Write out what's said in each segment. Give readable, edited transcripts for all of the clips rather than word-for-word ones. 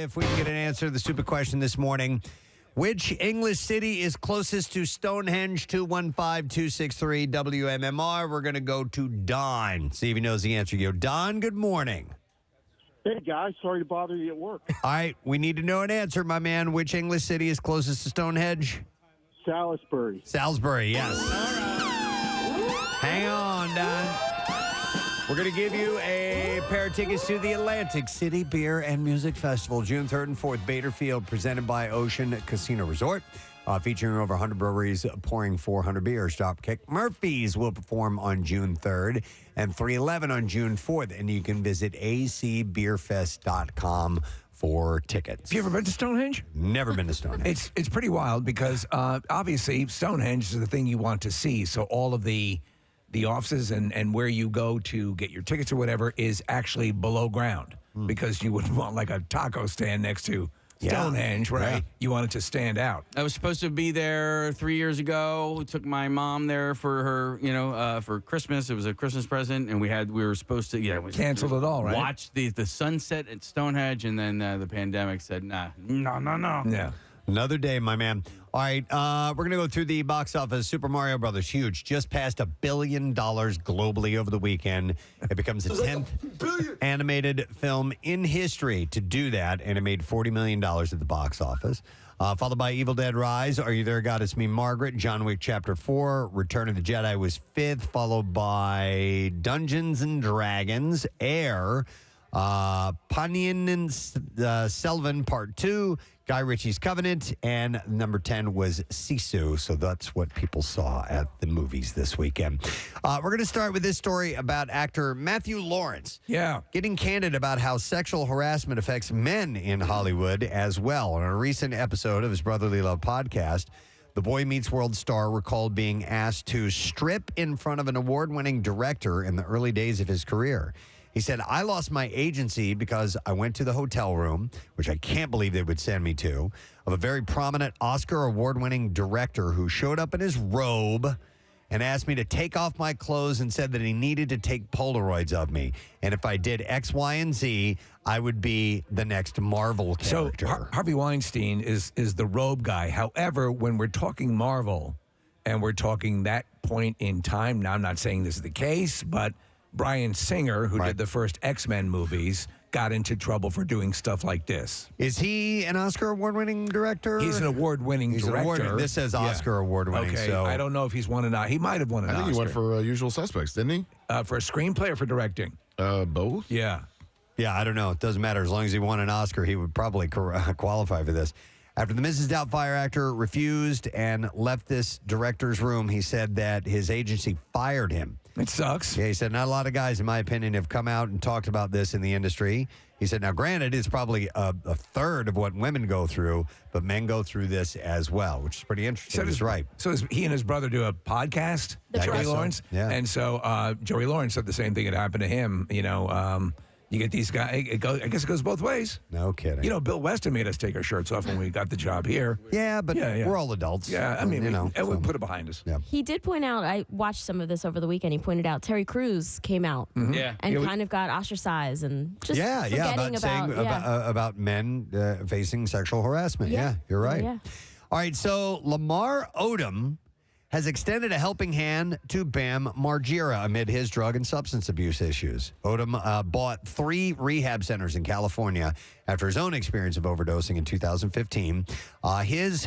if we can get an answer to the stupid question this morning. Which English city is closest to Stonehenge? 215-263-WMMR. We're going to go to Don. See if he knows the answer. Don, good morning. Hey, guys. Sorry to bother you at work. All right, we need to know an answer, my man. Which English city is closest to Stonehenge? Salisbury. Salisbury, yes. Hang on, Don. We're going to give you a pair of tickets to the Atlantic City Beer and Music Festival, June 3rd and 4th, Bader Field, presented by Ocean Casino Resort, featuring over 100 breweries pouring 400 beers. Dropkick Murphys will perform on June 3rd and 311 on June 4th, and you can visit acbeerfest.com for tickets. Have you ever been to Stonehenge? Never been to Stonehenge. It's pretty wild because obviously Stonehenge is the thing you want to see. So all of the offices and where you go to get your tickets or whatever is actually below ground because you wouldn't want like a taco stand next to Stonehenge, right? Yeah. You want it to stand out. I was supposed to be there 3 years ago. Took my mom there for her, for Christmas. It was a Christmas present, and we were supposed to, Canceled it all, right? Watch the sunset at Stonehenge, and then the pandemic said, no. Yeah. Another day, my man. All right, we're going to go through the box office. Super Mario Brothers, huge, just passed $1 billion globally over the weekend. It becomes the 10th animated film in history to do that, and it made $40 million at the box office. Followed by Evil Dead Rise, Are You There, God? It's Me, Margaret, John Wick Chapter 4, Return of the Jedi was 5th, followed by Dungeons and Dragons, Air, Panyan and Selvin Part 2, Guy Ritchie's Covenant, and number 10 was Sisu. So that's what people saw at the movies this weekend. We're going to start with this story about actor Matthew Lawrence. Yeah. Getting candid about how sexual harassment affects men in Hollywood as well. On a recent episode of his Brotherly Love podcast, the Boy Meets World star recalled being asked to strip in front of an award-winning director in the early days of his career. He said, I lost my agency because I went to the hotel room, which I can't believe they would send me to, of a very prominent Oscar award-winning director who showed up in his robe and asked me to take off my clothes and said that he needed to take Polaroids of me. And if I did X, Y, and Z, I would be the next Marvel character. So Harvey Weinstein is the robe guy. However, when we're talking Marvel and we're talking that point in time, now I'm not saying this is the case, but Bryan Singer, who did the first X-Men movies, got into trouble for doing stuff like this. Is he an Oscar award-winning director? He's an award-winning director. This says Oscar award-winning. Okay, so I don't know if he's won he might have won an Oscar. I think he went for Usual Suspects, didn't he? For a screenplay or for directing? Both? Yeah. Yeah, I don't know. It doesn't matter. As long as he won an Oscar, he would probably qualify for this. After the Mrs. Doubtfire actor refused and left this director's room, he said that his agency fired him. It sucks. Yeah, he said, not a lot of guys, in my opinion, have come out and talked about this in the industry. He said, now, granted, it's probably a third of what women go through, but men go through this as well, which is pretty interesting. He's right. So he and his brother do a podcast, Joey Lawrence? Yeah. And so Joey Lawrence said the same thing had happened to him. You get these guys, I guess it goes both ways. No kidding. Bill Weston made us take our shirts off when we got the job here. Yeah, but we're all adults. Yeah, I mean, we put it behind us. Yeah. He did point out, I watched some of this over the weekend, he pointed out Terry Crews came out and kind of got ostracized and just forgetting about men facing sexual harassment. Yeah, you're right. Yeah. All right, so Lamar Odom has extended a helping hand to Bam Margera amid his drug and substance abuse issues. Odom bought 3 rehab centers in California after his own experience of overdosing in 2015. His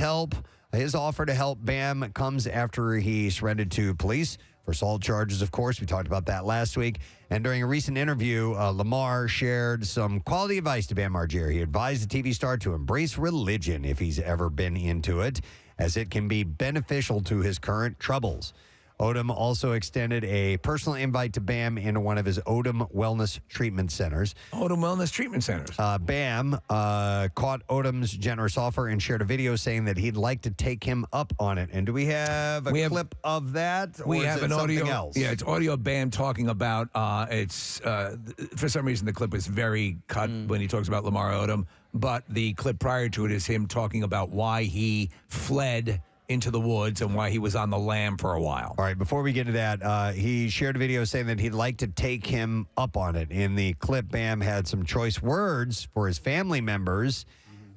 offer to help Bam comes after he surrendered to police for assault charges, of course. We talked about that last week. And during a recent interview, Lamar shared some quality advice to Bam Margera. He advised the TV star to embrace religion if he's ever been into it, as it can be beneficial to his current troubles. Odom also extended a personal invite to Bam into one of his Odom Wellness Treatment Centers. Odom Wellness Treatment Centers. Bam caught Odom's generous offer and shared a video saying that he'd like to take him up on it. And do we have a clip of that? Or we is have it an audio. something else? Yeah, it's audio of Bam talking about for some reason the clip is very cut when he talks about Lamar Odom. But the clip prior to it is him talking about why he fled into the woods and why he was on the lam for a while. All right, before we get to that, he shared a video saying that he'd like to take him up on it. In the clip, Bam had some choice words for his family members.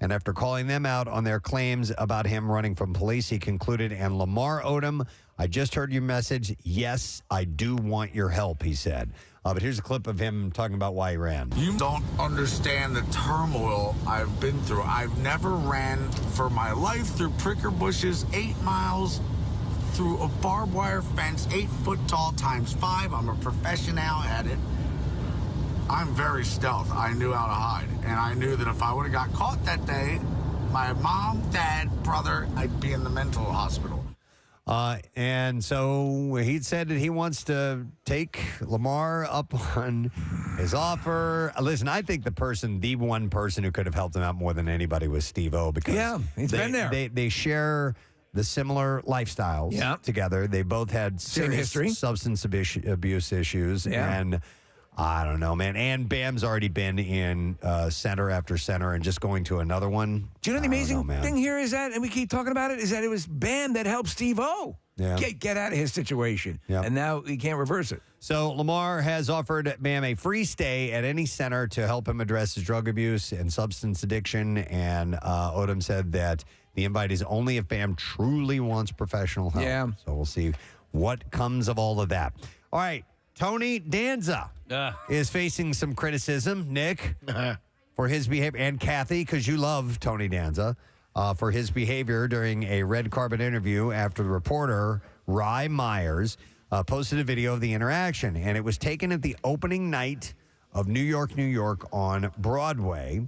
And after calling them out on their claims about him running from police, he concluded, and Lamar Odom, I just heard your message. Yes, I do want your help, he said. But here's a clip of him talking about why he ran. You don't understand the turmoil I've been through. I've never ran for my life through pricker bushes, 8 miles, through a barbed wire fence, 8 foot tall times 5. I'm a professional at it. I'm very stealth. I knew how to hide. And I knew that if I would have got caught that day, my mom, dad, brother, I'd be in the mental hospital. And so he said that he wants to take Lamar up on his offer. Listen, I think the one person who could have helped him out more than anybody was Steve-O, because he's been there. They share the similar lifestyles together. They both had serious substance abuse issues. And I don't know, man. And Bam's already been in center after center, and just going to another one. Do you know the amazing thing here is that, and we keep talking about it, is that it was Bam that helped Steve-O get out of his situation. And now he can't reverse it. So Lamar has offered Bam a free stay at any center to help him address his drug abuse and substance addiction. And Odom said that the invite is only if Bam truly wants professional help. Yeah. So we'll see what comes of all of that. All right. Tony Danza is facing some criticism, Nick, for his behavior, and Kathy, because you love Tony Danza, for his behavior during a red carpet interview after the reporter, Rye Myers, posted a video of the interaction. And it was taken at the opening night of New York, New York on Broadway.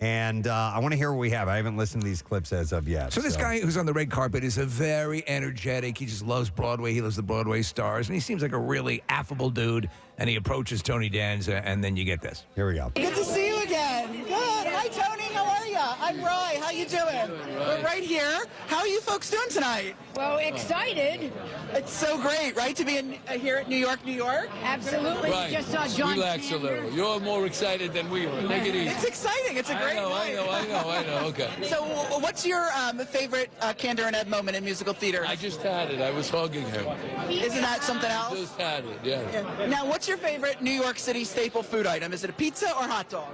And I want to hear what we have. I haven't listened to these clips as of yet. So this guy who's on the red carpet is a very energetic. He just loves Broadway. He loves the Broadway stars. And he seems like a really affable dude. And he approaches Tony Danza, and then you get this. Here we go. Good to see you again. Good. Hi, Tony. How are you? I'm Rye. How you doing? We're right here. How are you folks doing tonight? Well, excited. It's so great, right, to be here at New York, New York? Absolutely. Right. Just saw John Relax Chandler. a little. You're more excited than we were. Take it easy. It's exciting. It's a great night. I know. Okay. So what's your favorite Candor and Ed moment in musical theater? I just had it. I was hugging him. Isn't that something else? Just had it, yeah. Now, what's your favorite New York City staple food item? Is it a pizza or hot dog?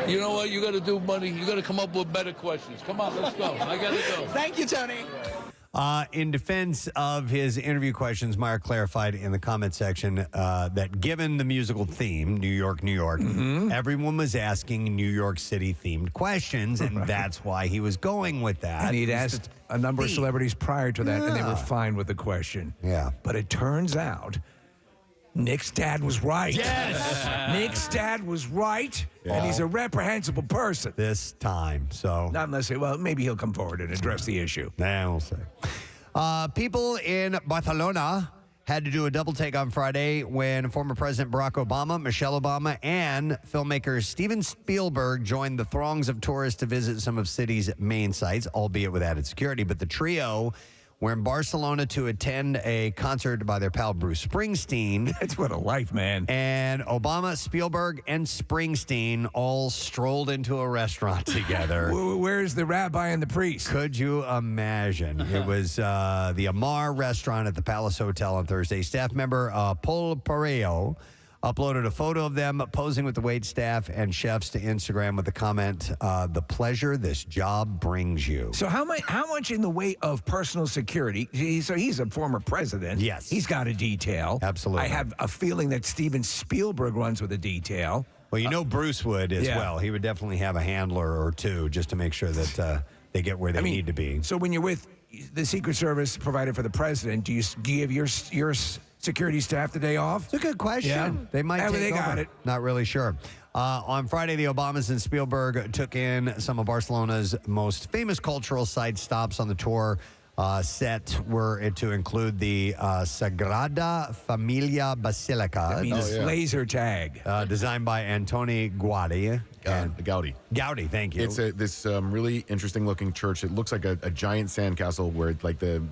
You know what? You got to do money. You got to come up with better questions. Come on, let's go. I got to go. Thank you, Tony. In defense of his interview questions, Meyer clarified in the comment section that given the musical theme, New York, New York, everyone was asking New York City themed questions, and that's why he was going with that. And he'd asked a number of celebrities prior to that, and they were fine with the question. Yeah. But it turns out Nick's dad was right. Yes! Nick's dad was right, and he's a reprehensible person. This time, so. Not unless, maybe he'll come forward and address the issue. Nah, we'll see. People in Barcelona had to do a double take on Friday when former President Barack Obama, Michelle Obama, and filmmaker Steven Spielberg joined the throngs of tourists to visit some of the city's main sites, albeit with added security. But the trio were in Barcelona to attend a concert by their pal Bruce Springsteen. That's what a life, man. And Obama, Spielberg, and Springsteen all strolled into a restaurant together. Where's the rabbi and the priest? Could you imagine? It was the Amar restaurant at the Palace Hotel on Thursday. Staff member Paul Pareo uploaded a photo of them posing with the wait staff and chefs to Instagram with the comment, the pleasure this job brings you. So how much in the way of personal security? So he's a former president. Yes. He's got a detail. Absolutely. I have a feeling that Steven Spielberg runs with a detail. Well, Bruce would as well. He would definitely have a handler or two just to make sure that they get where they need to be. So when you're with the Secret Service provided for the president, do you give your security staff the day off? It's a good question. Yeah. They might take they got over. it. Not really sure. On Friday, the Obamas and Spielberg took in some of Barcelona's most famous cultural site stops on the tour. Set were to include the Sagrada Familia Basilica. That means laser tag. Designed by Antoni Gaudí. Gaudí, thank you. It's this really interesting looking church. It looks like a giant sandcastle where like the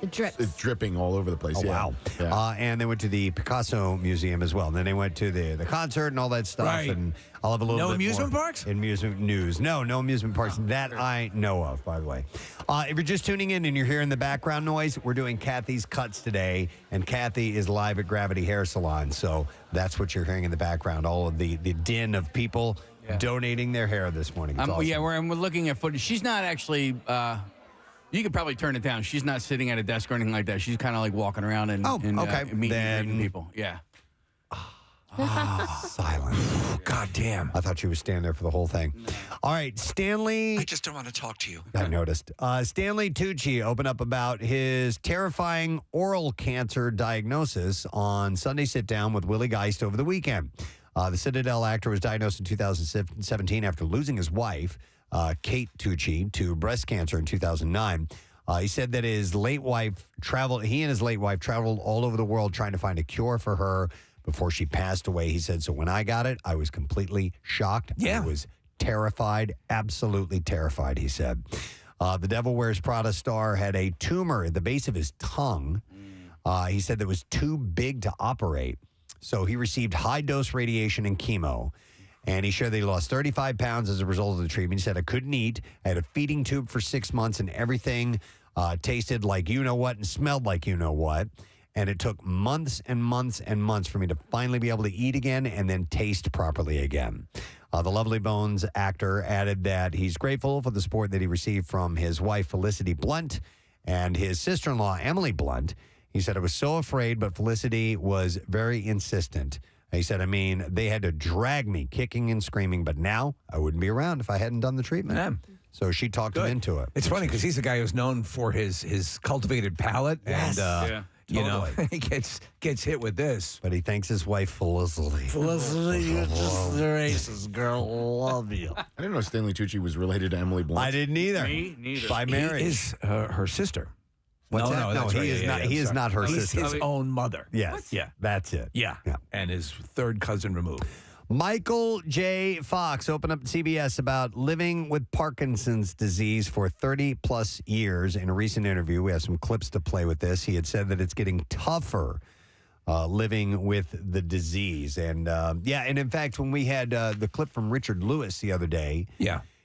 It drips. It's dripping all over the place. Oh, yeah. wow. Yeah. And they went to the Picasso Museum as well. And then they went to the concert and all that stuff. Right. And I'll have a little No bit amusement more parks? Amusement news. No amusement parks that I know of, by the way. If you're just tuning in and you're hearing the background noise, we're doing Kathy's Cuts today. And Kathy is live at Gravity Hair Salon. So that's what you're hearing in the background. All of the din of people donating their hair this morning. It's awesome. Yeah, we're looking at footage. She's not actually. You could probably turn it down. She's not sitting at a desk or anything like that. She's kind of like walking around and meeting people. Yeah. Silence. God damn. I thought she was standing there for the whole thing. All right, Stanley. I just don't want to talk to you. I noticed. Stanley Tucci opened up about his terrifying oral cancer diagnosis on Sunday Sit Down with Willie Geist over the weekend. The Citadel actor was diagnosed in 2017 after losing his wife, Kate Tucci, to breast cancer in 2009. He said that he and his late wife traveled all over the world trying to find a cure for her before she passed away. He said, so when I got it, I was completely shocked. Yeah. I was terrified, absolutely terrified, he said. The Devil Wears Prada star had a tumor at the base of his tongue. He said that was too big to operate. So he received high-dose radiation and chemo. And he shared that he lost 35 pounds as a result of the treatment. He said, I couldn't eat. I had a feeding tube for 6 months, and everything tasted like you-know-what and smelled like you-know-what. And it took months and months and months for me to finally be able to eat again and then taste properly again. The Lovely Bones actor added that he's grateful for the support that he received from his wife, Felicity Blunt, and his sister-in-law, Emily Blunt. He said, I was so afraid, but Felicity was very insistent. He said, they had to drag me kicking and screaming, but now I wouldn't be around if I hadn't done the treatment. Yeah. So she talked him into it. It's funny because he's a guy who's known for his cultivated palate. Yes. And, you know, he gets hit with this. But he thanks his wife, Felicity. Felicity, you're just the racist girl. Love you. I didn't know Stanley Tucci was related to Emily Blunt. I didn't either. Me neither. By marriage. He is her sister. What's that? No, No, that's he right. is Yeah, not. yeah, He is sorry. not her He's sister. his own mother. Yes. Yeah. That's it. Yeah. And his third cousin removed. Michael J. Fox opened up CBS about living with Parkinson's disease for 30 plus years. In a recent interview, we have some clips to play with this. He had said that it's getting tougher living with the disease. And and in fact, when we had the clip from Richard Lewis the other day,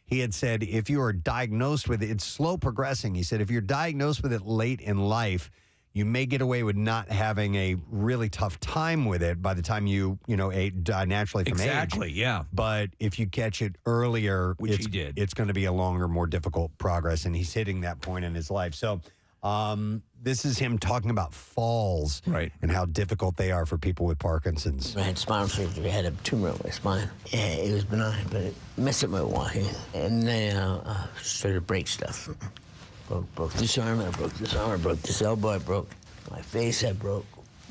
he had said if you are diagnosed with it, it's slow progressing. He said if you're diagnosed with it late in life, you may get away with not having a really tough time with it by the time you die naturally from age. Exactly, yeah. But if you catch it earlier, Which he did. It's going to be a longer, more difficult progress, and he's hitting that point in his life. So this is him talking about falls and how difficult they are for people with Parkinson's. I had spinal surgery. I had a tumor in my spine. Yeah, it was benign, but it messed up my walking. And then I started to break stuff. Broke this arm, I broke this arm, I broke this elbow, I broke my face, I broke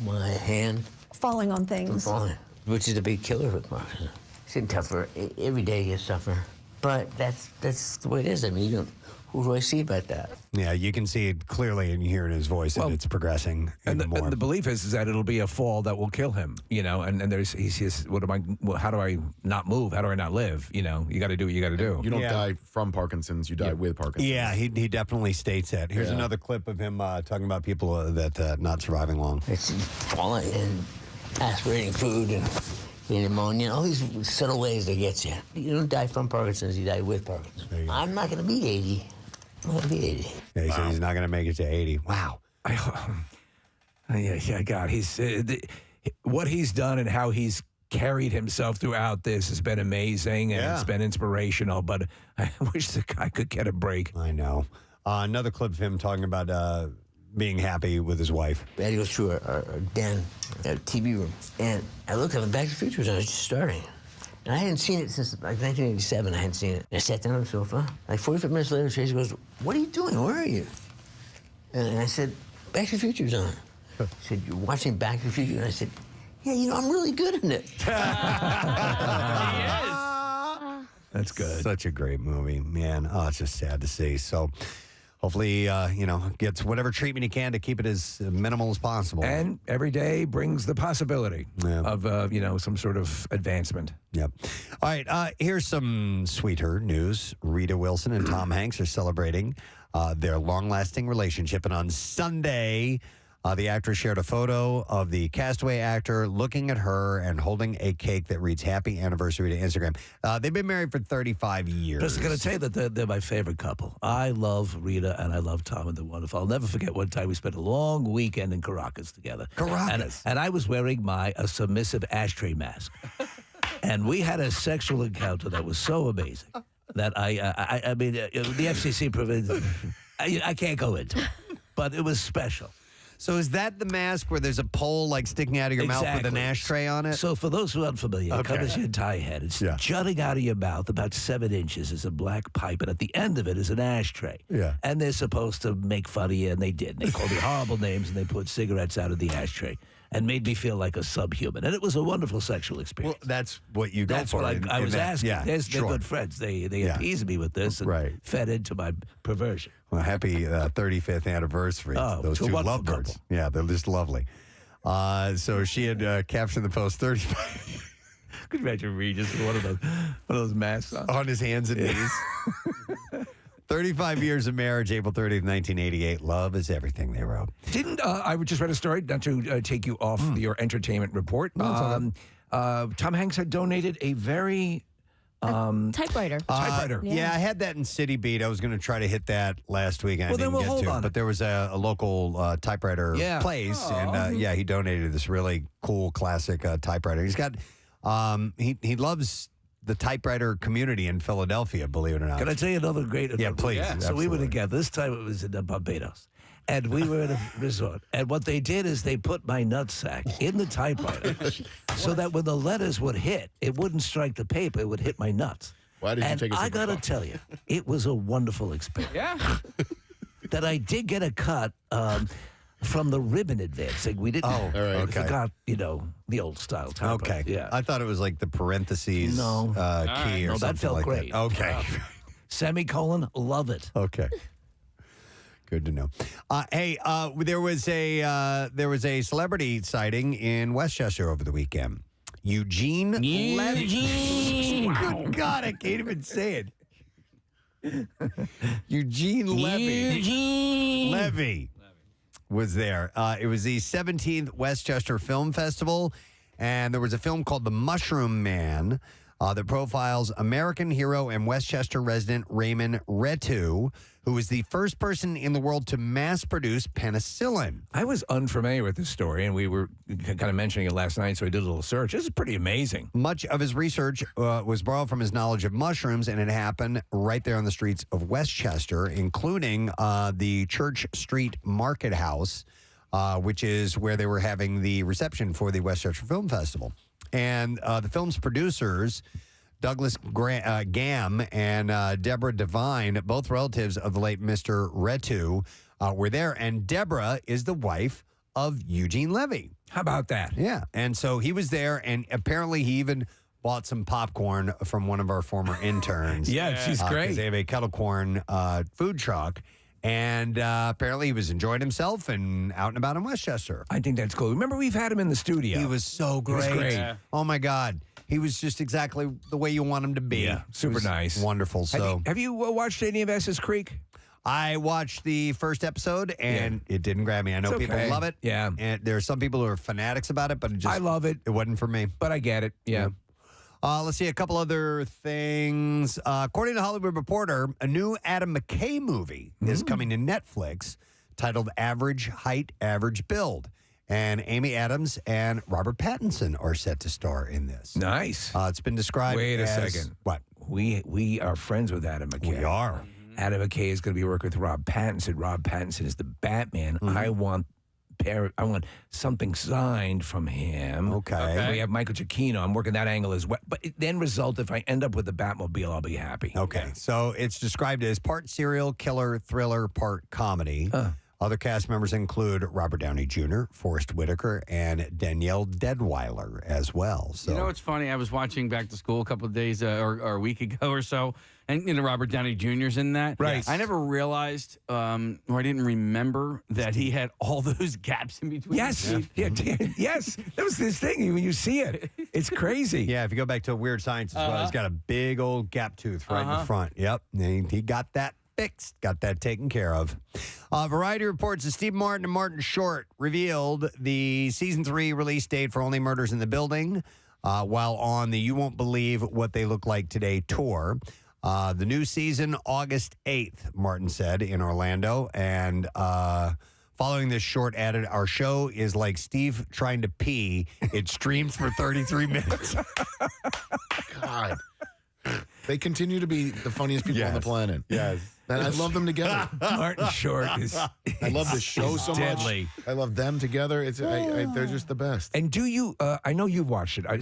my hand. Falling on things. Falling, which is a big killer with Parkinson's. It's getting tougher. Every day gets tougher. But that's the way it is. I mean, who do I see about that? Yeah, you can see it clearly and you hear it in his voice that it's progressing even more. And the belief is that it'll be a fall that will kill him, and he says, how do I not move? How do I not live? You got to do what you got to do. You don't die from Parkinson's, you die with Parkinson's. Yeah, he definitely states that. Here's another clip of him talking about people that not surviving long. It's falling and aspirating food and pneumonia, all these subtle ways they get you. You don't die from Parkinson's, you die with Parkinson's. I'm not going to beat 80. I'm going to beat 80. Yeah, he said he's not going to make it to 80. Wow. God, he's what he's done and how he's carried himself throughout this has been amazing and it's been inspirational. But I wish the guy could get a break. I know. Another clip of him talking about being happy with his wife. I had to go through our den, our TV room, and I looked up and Back to the Future was on. It was just starting. And I hadn't seen it since like 1987. I hadn't seen it. And I sat down on the sofa. Like 45 minutes later, Tracy goes, "What are you doing? Where are you?" And I said, "Back to the Future's on." She said, "You're watching Back to the Future?" And I said, "Yeah, I'm really good in it." That's good. Such a great movie, man. Oh, it's just sad to see. So hopefully, gets whatever treatment he can to keep it as minimal as possible. And every day brings the possibility of, some sort of advancement. Yep. All right. Here's some sweeter news. Rita Wilson and Tom Hanks are celebrating their long-lasting relationship. And on Sunday, the actress shared a photo of the Castaway actor looking at her and holding a cake that reads "Happy Anniversary" to Instagram. They've been married for 35 years. Just going to say that they're my favorite couple. I love Rita and I love Tom, and they're wonderful. I'll never forget one time we spent a long weekend in Caracas together. And I was wearing a submissive ashtray mask. And we had a sexual encounter that was so amazing that I mean, the FCC prevents. I can't go into it, but it was special. So is that the mask where there's a pole like sticking out of your mouth with an ashtray on it? So for those who are unfamiliar, it covers your entire head. It's jutting out of your mouth about 7 inches is a black pipe, and at the end of it is an ashtray. Yeah. And they're supposed to make fun of you, and they did. They called me horrible names, and they put cigarettes out of the ashtray and made me feel like a subhuman. And it was a wonderful sexual experience. Well, that's what you go for. That's what I was asking. Yeah, they're good friends. They appeased me with this and fed into my perversion. Well, happy 35th anniversary. Those two lovebirds. Couple. Yeah, they're just lovely. So she had captioned the post 35. Could you imagine Regis with one of those masks on his hands and knees. 35 years of marriage, April 30th, 1988. Love is everything, they wrote. I just read a story, not to take you off your entertainment report. Tom Hanks had donated a very... typewriter. Yeah, I had that in City Beat. I was going to try to hit that last week, and I didn't get to. But there was a local typewriter place, and he donated this really cool classic typewriter. He's got, he loves the typewriter community in Philadelphia, believe it or not. Can I tell you another great? Yeah, please. Yeah. So we were together. This time it was in Barbados. And we were at a resort. And what they did is they put my nutsack in the typewriter so that when the letters would hit, it wouldn't strike the paper, it would hit my nuts. Why did you take a I got to tell you, it was a wonderful experience. Yeah. That I did get a cut from the ribbon advancing. We didn't. Oh, all right. Okay. Forgot, the old style typewriter. Okay. Yeah. I thought it was like the parentheses key or something like that felt great. That. Okay. Semicolon, love it. Okay. Good to know. Hey, there was a celebrity sighting in Westchester over the weekend. Eugene Levy. Good God, I can't even say it. Eugene Levy was there. It was the 17th Westchester Film Festival, and there was a film called The Mushroom Man that profiles American hero and Westchester resident Raymond Retu, who was the first person in the world to mass-produce penicillin. I was unfamiliar with this story, and we were kind of mentioning it last night, so I did a little search. This is pretty amazing. Much of his research was borrowed from his knowledge of mushrooms, and it happened right there on the streets of Westchester, including the Church Street Market House, which is where they were having the reception for the Westchester Film Festival. And the film's producers, Douglas Gam and Deborah Devine, both relatives of the late Mr. Retu, were there. And Deborah is the wife of Eugene Levy. How about that? Yeah. And so he was there, and apparently he even bought some popcorn from one of our former interns. Yeah, she's great. Because they have a kettle corn food truck. And apparently he was enjoying himself and out and about in Westchester. I think that's cool. Remember, we've had him in the studio. He was so great. He was great. Yeah. Oh, my God. He was just exactly the way you want him to be. Yeah, super nice. Wonderful. So, have you watched any of Essex Creek? I watched the first episode, and it didn't grab me. I know people love it. Yeah. And there are some people who are fanatics about it, but I love it. It wasn't for me. But I get it. Yeah. Let's see a couple other things. According to Hollywood Reporter, a new Adam McKay movie is coming to Netflix titled Average Height, Average Build. And Amy Adams and Robert Pattinson are set to star in this. Nice. It's been described Wait a as... second. What? We are friends with Adam McKay. We are. Adam McKay is going to be working with Rob Pattinson. Rob Pattinson is the Batman. I want something signed from him. Okay. We have Michael Giacchino. I'm working that angle as well. But it then result, if I end up with the Batmobile, I'll be happy. Okay. So it's described as part serial killer thriller, part comedy. Other cast members include Robert Downey Jr., Forrest Whitaker, and Danielle Deadwyler as well. So, you know what's funny? I was watching Back to School a couple of days or a week ago or so, and Robert Downey Jr.'s in that. Right. I never realized, or I didn't remember that he had all those gaps in between. Yes. Yes. That was this thing. When you see it, it's crazy. Yeah, if you go back to Weird Science as well, he's got a big old gap tooth right in the front. Yep, and he got that fixed, got that taken care of. Variety reports that Steve Martin and Martin Short revealed the season 3 release date for Only Murders in the Building while on the You Won't Believe What They Look Like Today tour. The new season, August 8th, Martin said in Orlando. And following this, Short added, our show is like Steve trying to pee. It streams for 33 minutes. God. They continue to be the funniest people on the planet. Yes. And I love them together. Martin Short is. I love the show so deadly. much. I love them together. They're just the best. And do you? I know you've watched it. I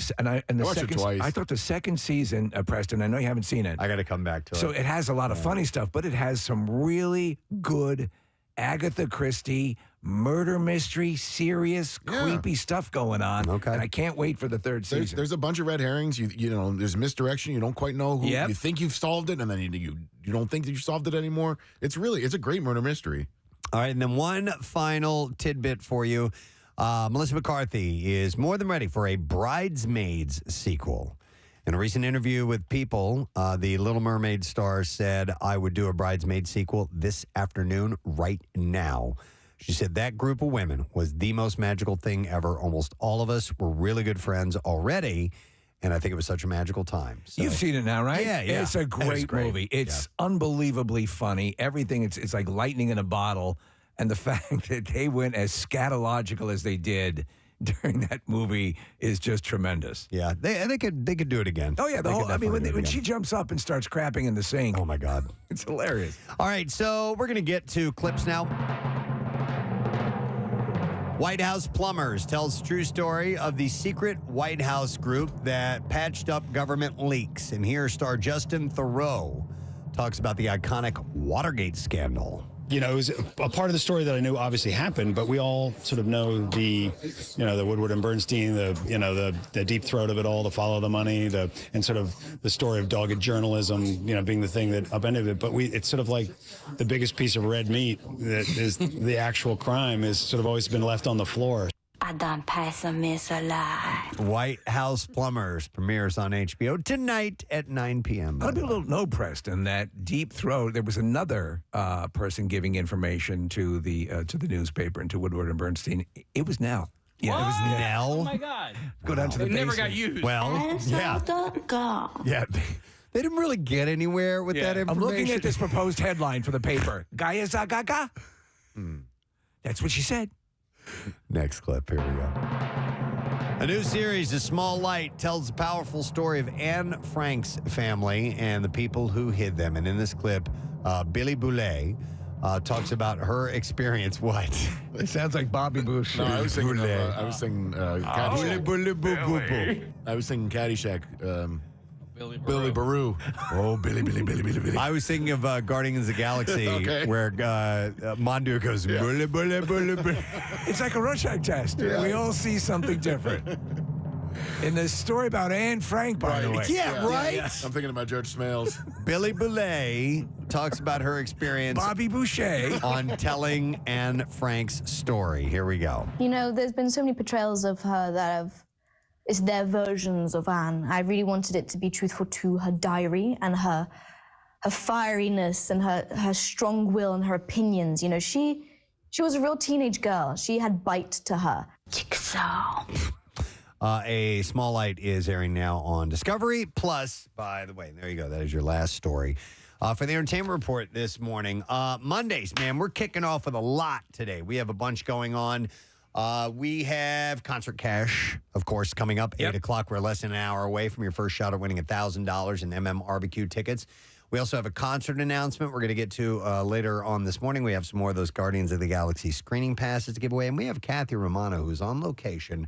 watched it twice. I thought the second season, Preston. I know you haven't seen it. I got to come back to it. So it has a lot of funny stuff, but it has some really good Agatha Christie murder mystery, serious, creepy stuff going on. Okay. And I can't wait for the third season. There's a bunch of red herrings. You know, there's misdirection. You don't quite know who. You think you've solved it, and then you don't think that you solved it anymore. It's a great murder mystery. All right, and then one final tidbit for you. Melissa McCarthy is more than ready for a Bridesmaids sequel. In a recent interview with People, the Little Mermaid star said, I would do a Bridesmaid sequel this afternoon right now. She said that group of women was the most magical thing ever. Almost all of us were really good friends already, and I think it was such a magical time. So. You've seen it now, right? Yeah. It's a great movie. It's unbelievably funny. Everything, it's like lightning in a bottle. And the fact that they went as scatological as they did during that movie is just tremendous. Yeah, they could do it again. Oh, yeah. When she jumps up and starts crapping in the sink. Oh, my God. It's hilarious. All right, so we're going to get to clips now. White House Plumbers tells the true story of the secret White House group that patched up government leaks. And here, star Justin Theroux talks about the iconic Watergate scandal. You know, it was a part of the story that I knew obviously happened, but we all sort of know the Woodward and Bernstein, the deep throat of it all, the follow the money, and sort of the story of dogged journalism, being the thing that upended it. But it's sort of like the biggest piece of red meat that is the actual crime has sort of always been left on the floor. I done pass a miss a lot. White House Plumbers premieres on HBO tonight at 9 p.m. A lot of people don't know, Preston, that Deep Throat, there was another person giving information to the newspaper and to Woodward and Bernstein. It was Nell. Yeah, it was Nell. Oh, my God. Go down to the basement. Never got used. Well, yeah. They didn't really get anywhere with that information. I'm looking at this proposed headline for the paper. Gaia Zagaga? That's what she said. Next clip, here we go. A new series, A Small Light, tells the powerful story of Anne Frank's family and the people who hid them. And in this clip, Billy Boulay talks about her experience. What? It sounds like Bobby Bush. No, I was singing Caddyshack. I was singing Caddyshack. Billy Baru. Oh, Billy. I was thinking of Guardians of the Galaxy, where Mondu goes, bully. It's like a Rorschach test. Yeah. We all see something different. In the story about Anne Frank, by the way. Yeah, right? Yeah. I'm thinking about Judge Smales. Billy Boulay talks about her experience. Bobby Boucher. On telling Anne Frank's story. Here we go. There's been so many portrayals of her that it's their versions of Anne. I really wanted it to be truthful to her diary and her fieriness and her strong will and her opinions. She was a real teenage girl. She had bite to her. Jigsaw. A Small Light is airing now on Discovery Plus. By the way, there you go. That is your last story. For the Entertainment Report this morning. Mondays, man, we're kicking off with a lot today. We have a bunch going on. We have Concert Cash, of course, coming up 8 o'clock. We're less than an hour away from your first shot at winning $1,000 in MMRBQ tickets. We also have a concert announcement we're going to get to later on this morning. We have some more of those Guardians of the Galaxy screening passes to give away. And we have Kathy Romano, who's on location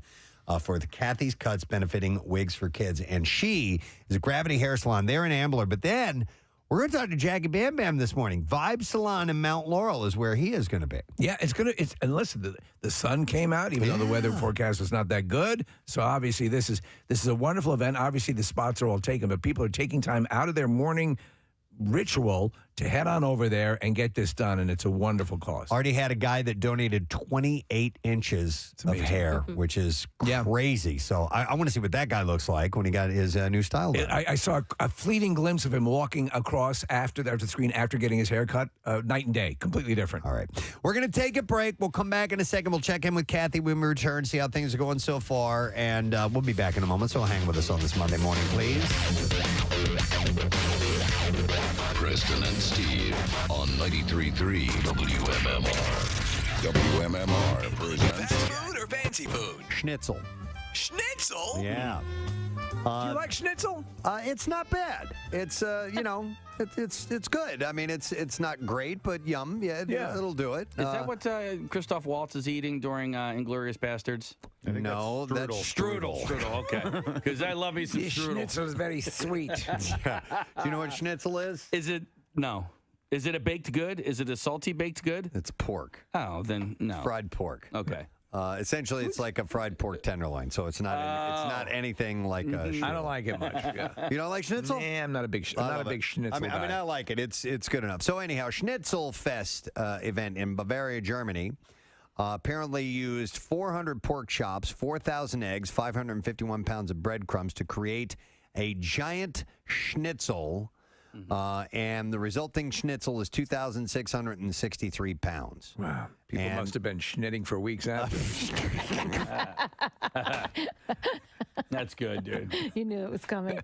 for the Kathy's Cuts benefiting Wigs for Kids. And she is a Gravity Hair Salon there in Ambler. But then We're going to talk to Jackie Bam Bam this morning. Vibe Salon in Mount Laurel is where he is going to be. Yeah, and listen, the sun came out, even though the weather forecast was not that good. So obviously this is a wonderful event. Obviously the spots are all taken, but people are taking time out of their morning ritual to head on over there and get this done, and it's a wonderful cause. Already had a guy that donated 28 inches of hair, which is crazy. So I want to see what that guy looks like when he got his new style done. I saw a fleeting glimpse of him walking across after the screen after getting his hair cut. Night and day, completely different. All right. We're going to take a break. We'll come back in a second. We'll check in with Kathy when we return, see how things are going so far, and we'll be back in a moment. So hang with us on this Monday morning, please. Preston and Steve on 93.3 WMMR. WMMR presents Fast food or fancy food? Schnitzel. Schnitzel? Yeah. Do you like schnitzel? It's not bad. It's it's good. I mean, it's not great, but yum. Yeah, it'll do it. Is that what Christoph Waltz is eating during Inglourious Bastards? No, that's strudel. Strudel, okay. Because I love me some strudel. Schnitzel is very sweet. Do you know what schnitzel is? Is it? No. Is it a baked good? Is it a salty baked good? It's pork. Oh, then no. Fried pork. Okay. Essentially, it's like a fried pork tenderloin, so it's not anything like a schnitzel. I don't like it much. Yeah. You don't like schnitzel? Nah, I'm not a big schnitzel guy. I mean, I like it. It's good enough. So anyhow, Schnitzel Fest event in Bavaria, Germany. Apparently used 400 pork chops, 4,000 eggs, 551 pounds of breadcrumbs to create a giant schnitzel. And the resulting schnitzel is 2,663 pounds. Wow. People must have been schnitting for weeks after. That's good, dude. You knew it was coming.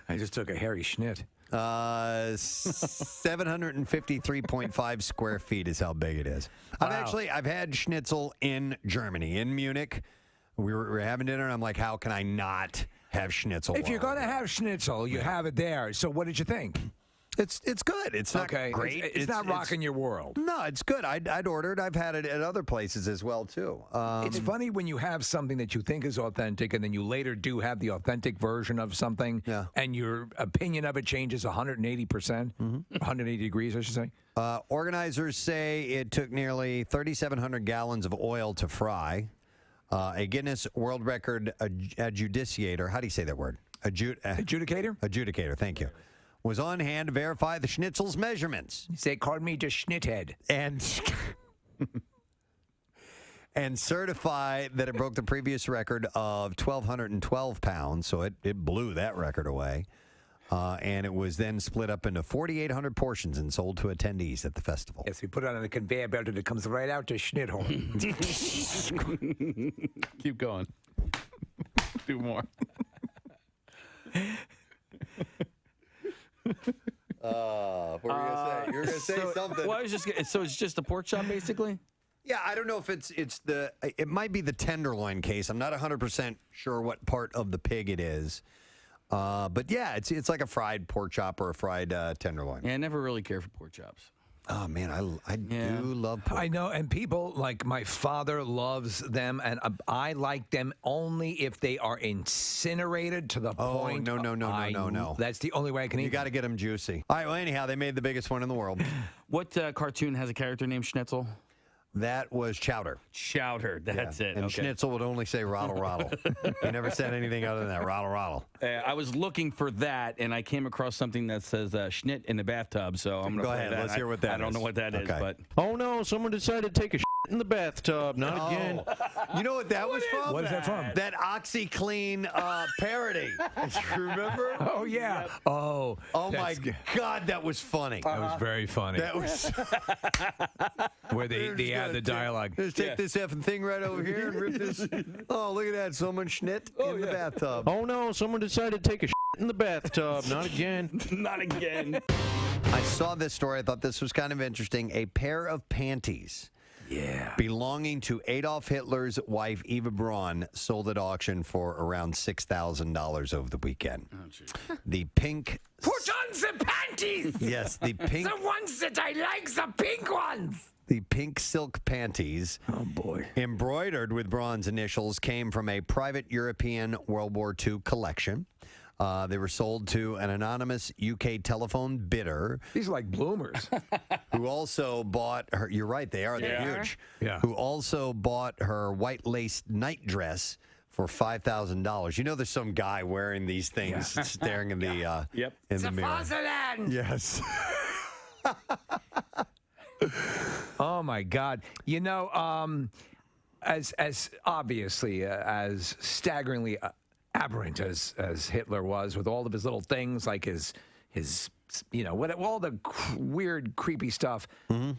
I just took a hairy schnit. 753.5 square feet is how big it is. Wow. I've had schnitzel in Germany, in Munich. We were having dinner, and I'm like, how can I not have schnitzel? If you're going to have schnitzel, you have it there. So what did you think? It's good. It's not great. It's not rocking your world. No, it's good. I'd order it. I've had it at other places as well, too. It's funny when you have something that you think is authentic and then you later do have the authentic version of something and your opinion of it changes 180%, 180 degrees, I should say. Organizers say it took nearly 3,700 gallons of oil to fry. A Guinness World Record adjudicator, how do you say that word? Adjudicator? Adjudicator, thank you. Was on hand to verify the schnitzel's measurements. They called me the schnithead. And certify that it broke the previous record of 1,212 pounds, so it blew that record away. And it was then split up into 4,800 portions and sold to attendees at the festival. Yes, we put it on a conveyor belt and it comes right out to Schnitthorn. Keep going. Do more. What were you going to say? You were going to say something. Well, so it's just a pork chop, basically? Yeah, I don't know if it might be the tenderloin case. I'm not 100% sure what part of the pig it is. But yeah, it's like a fried pork chop or a fried tenderloin. Yeah, I never really cared for pork chops. Oh, man, I do love pork. I know, and people, like my father loves them, and I like them only if they are incinerated to the point. No. That's the only way I can eat You got to get them juicy. All right, well, anyhow, they made the biggest one in the world. What cartoon has a character named Schnitzel? That was Chowder. Chowder, that's it. And okay. Schnitzel would only say rattle, rattle. He never said anything other than that, rattle, rattle. I was looking for that, and I came across something that says Schnit in the bathtub, so I'm going to Go ahead, let's hear what that is. I don't know what that is, but... Oh, no, someone decided to take a shit in the bathtub. Not again. You know what that was from? What is that from? That OxyClean parody. Remember? Oh, yeah. Yep. Oh, my God, that was funny. That was very funny. That was... Where they add the dialogue. Just take this effing thing right over here and rip this. Oh, look at that. Someone schnit in the bathtub. Oh, no, someone decided to take a shit in the bathtub. Not again. Not again. I saw this story. I thought this was kind of interesting. A pair of panties belonging to Adolf Hitler's wife, Eva Braun, sold at auction for around $6,000 over the weekend. Oh, geez. The pink... Put on the panties! Yes, the pink... The ones that I like, the pink ones! The pink silk panties, embroidered with Braun's initials, came from a private European World War II collection. They were sold to an anonymous UK telephone bidder. These are like bloomers. Who also bought her, you're right, they're huge. Yeah. Who also bought her white lace night dress for $5,000. You know there's some guy wearing these things staring in the in the mirror. Yes. Oh my God! You know, as obviously as staggeringly aberrant as Hitler was with all of his little things like his all the weird creepy stuff. Mm-hmm.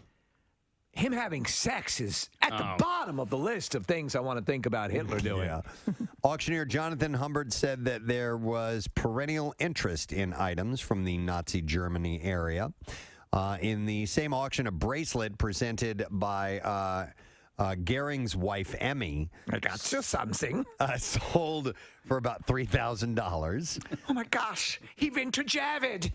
Him having sex is at the bottom of the list of things I want to think about Hitler doing. Yeah. Auctioneer Jonathan Humbert said that there was perennial interest in items from the Nazi Germany area. In the same auction, a bracelet presented by Goering's wife, Emmy. I got you something. Sold for about $3,000. Oh my gosh, he vintage Javid.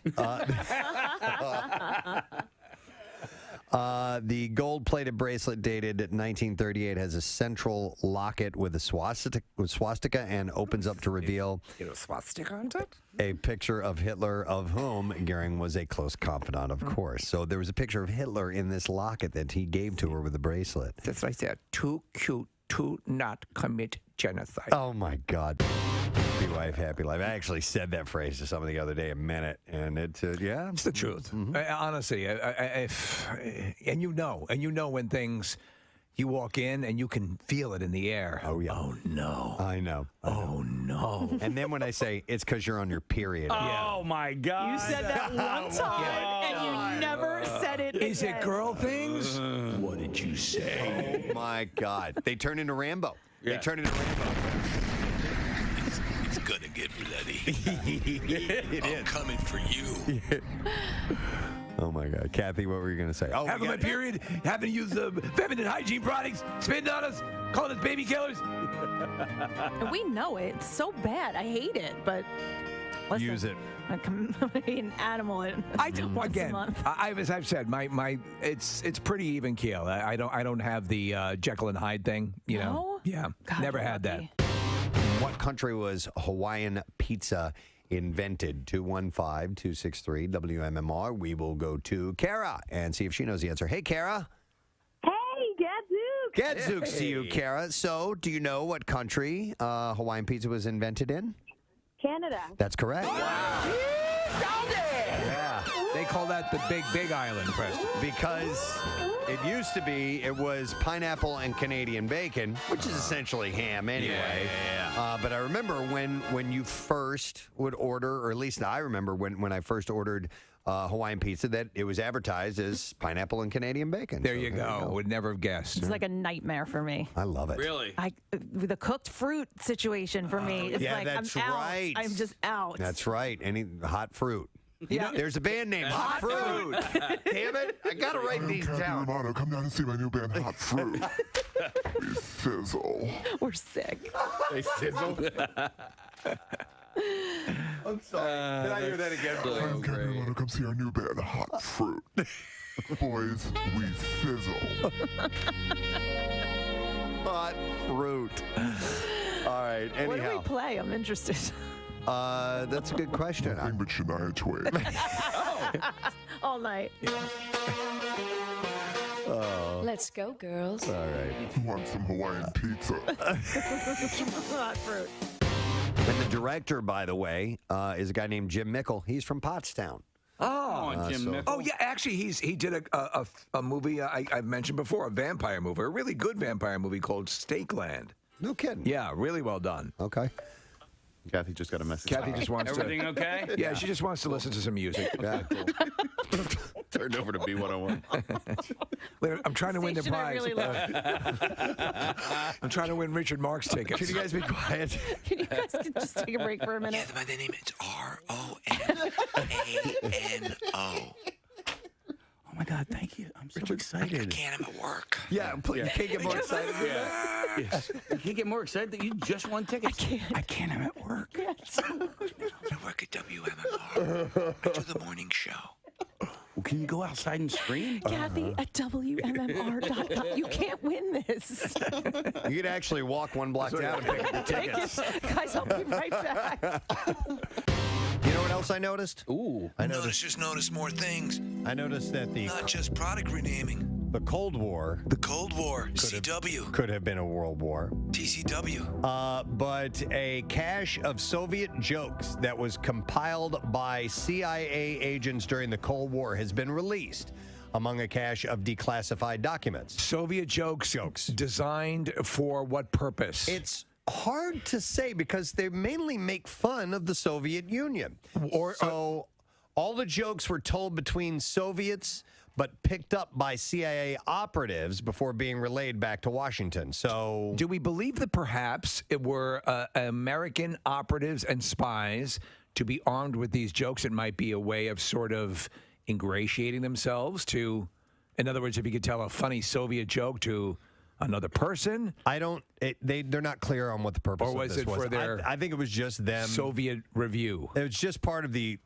The gold-plated bracelet dated 1938 has a central locket with a swastika and opens up to reveal a swastika on it? A picture of Hitler, of whom Goering was a close confidant, of course. So there was a picture of Hitler in this locket that he gave to her with the bracelet. That's right there. Too cute to not commit genocide. Oh, my God. Happy wife, happy life. I actually said that phrase to somebody the other day, a minute, and it's it's the truth. Mm-hmm. Honestly, and you know when things, you walk in and you can feel it in the air. Oh yeah. Oh no. I know. Oh no. And then when I say it's because you're on your period. Oh my God. You said that one time and you never said it again. Is it girl things? What did you say? Oh my God. They turn into Rambo. Yeah. They turn into Rambo. It's gonna get bloody. I'm coming for you. Oh my God, Kathy, what were you gonna say? Oh, having my period, having to use the feminine hygiene products, spitting on us, calling us baby killers. And we know it. It's so bad. I hate it, but listen, use it. I'm an animal. I do once again. A month. As I've said, my it's pretty even keel. I don't have the Jekyll and Hyde thing. You know. No? Yeah. God, never had that. What country was Hawaiian pizza invented? 215-263 WMMR. We will go to Kara and see if she knows the answer. Hey, Kara. Hey, Gadzooks. Gadzooks to you, Kara. So, do you know what country Hawaiian pizza was invented in? Canada. That's correct. Wow. Yeah. They call that the Big Island, Preston. Because it used to be, it was pineapple and Canadian bacon, which is essentially ham anyway. Yeah. But I remember when you first would order, or at least I remember when I first ordered Hawaiian pizza, that it was advertised as pineapple and Canadian bacon. There you go. Would never have guessed. It's like a nightmare for me. I love it. Really? The cooked fruit situation for me is yeah, like that's I'm out. right. I'm just out. That's right. Any hot fruit. Yeah. There's a band name, Hot Fruit. Damn it. I got to write these down. Romano, come down and see my new band, Hot Fruit. We sizzle. We're sick. They sizzle. I'm sorry. Did I hear that again? I'm Kevin Romano, come see our new band, Hot Fruit. Boys, we sizzle. Hot Fruit. All right. Anyhow. What do we play? I'm interested. That's a good question. Nothing but Shania Twain. All night. Oh. Let's go, girls. All right. Want some Hawaiian pizza? Hot fruit. And the director, by the way, is a guy named Jim Mickle. He's from Pottstown. Oh, Jim Mickle. Oh, yeah. Actually, he did a movie I've mentioned before, a vampire movie, a really good vampire movie called Stakeland. No kidding. Yeah, really well done. Okay. Kathy just got a message. Kathy just wants Everything to. okay? Yeah, she just wants to listen to some music. Yeah. Turned over to B101. I'm trying to win the Station I prize. really love. I'm trying to win Richard Marx tickets. Can you guys be quiet? Can you guys just take a break for a minute? Yeah, my name is RONANO. Oh my God, thank you. I'm so excited. I can't. I'm at work. Yeah, you can't get more excited than that. Yes. You can't get more excited that you just won tickets. I can't. I'm at work. I work at WMMR. I do the morning show. Well, can you go outside and scream? Kathy at WMMR.com. You can't win this. You could actually walk one block down and pick up the tickets. Guys, I'll be right back. else I noticed? Ooh. Just noticed more things. I noticed that Not just product renaming. the Cold War CW. could have been a world war. TCW. But a cache of Soviet jokes that was compiled by CIA agents during the Cold War has been released among a cache of declassified documents. Soviet jokes designed for what purpose? It's hard to say because they mainly make fun of the Soviet Union. So all the jokes were told between Soviets, but picked up by CIA operatives before being relayed back to Washington. So, do we believe that perhaps it were American operatives and spies to be armed with these jokes? It might be a way of sort of ingratiating themselves to, in other words, if you could tell a funny Soviet joke to another person. They're not clear on what the purpose or was of this it for their I think it was just them. Soviet review. It was just part of the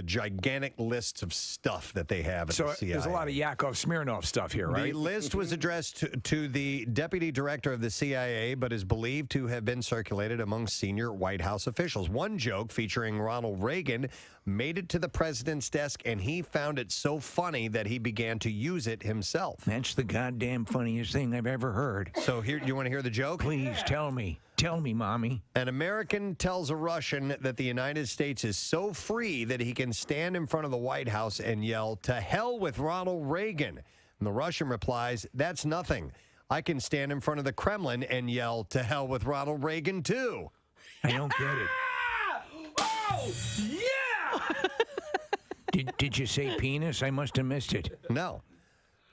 gigantic lists of stuff that they have at the CIA. There's a lot of Yakov Smirnoff stuff here, right? The list was addressed to the deputy director of the CIA, but is believed to have been circulated among senior White House officials. One joke featuring Ronald Reagan made it to the president's desk, and he found it so funny that he began to use it himself. That's the goddamn funniest thing I've ever heard. So here, you want to hear the joke? Please tell me. Tell me, Mommy. An American tells a Russian that the United States is so free that he can stand in front of the White House and yell, "To hell with Ronald Reagan." And the Russian replies, "That's nothing. I can stand in front of the Kremlin and yell, 'To hell with Ronald Reagan,' too." I don't get it. Oh, yeah! Did you say penis? I must have missed it. No.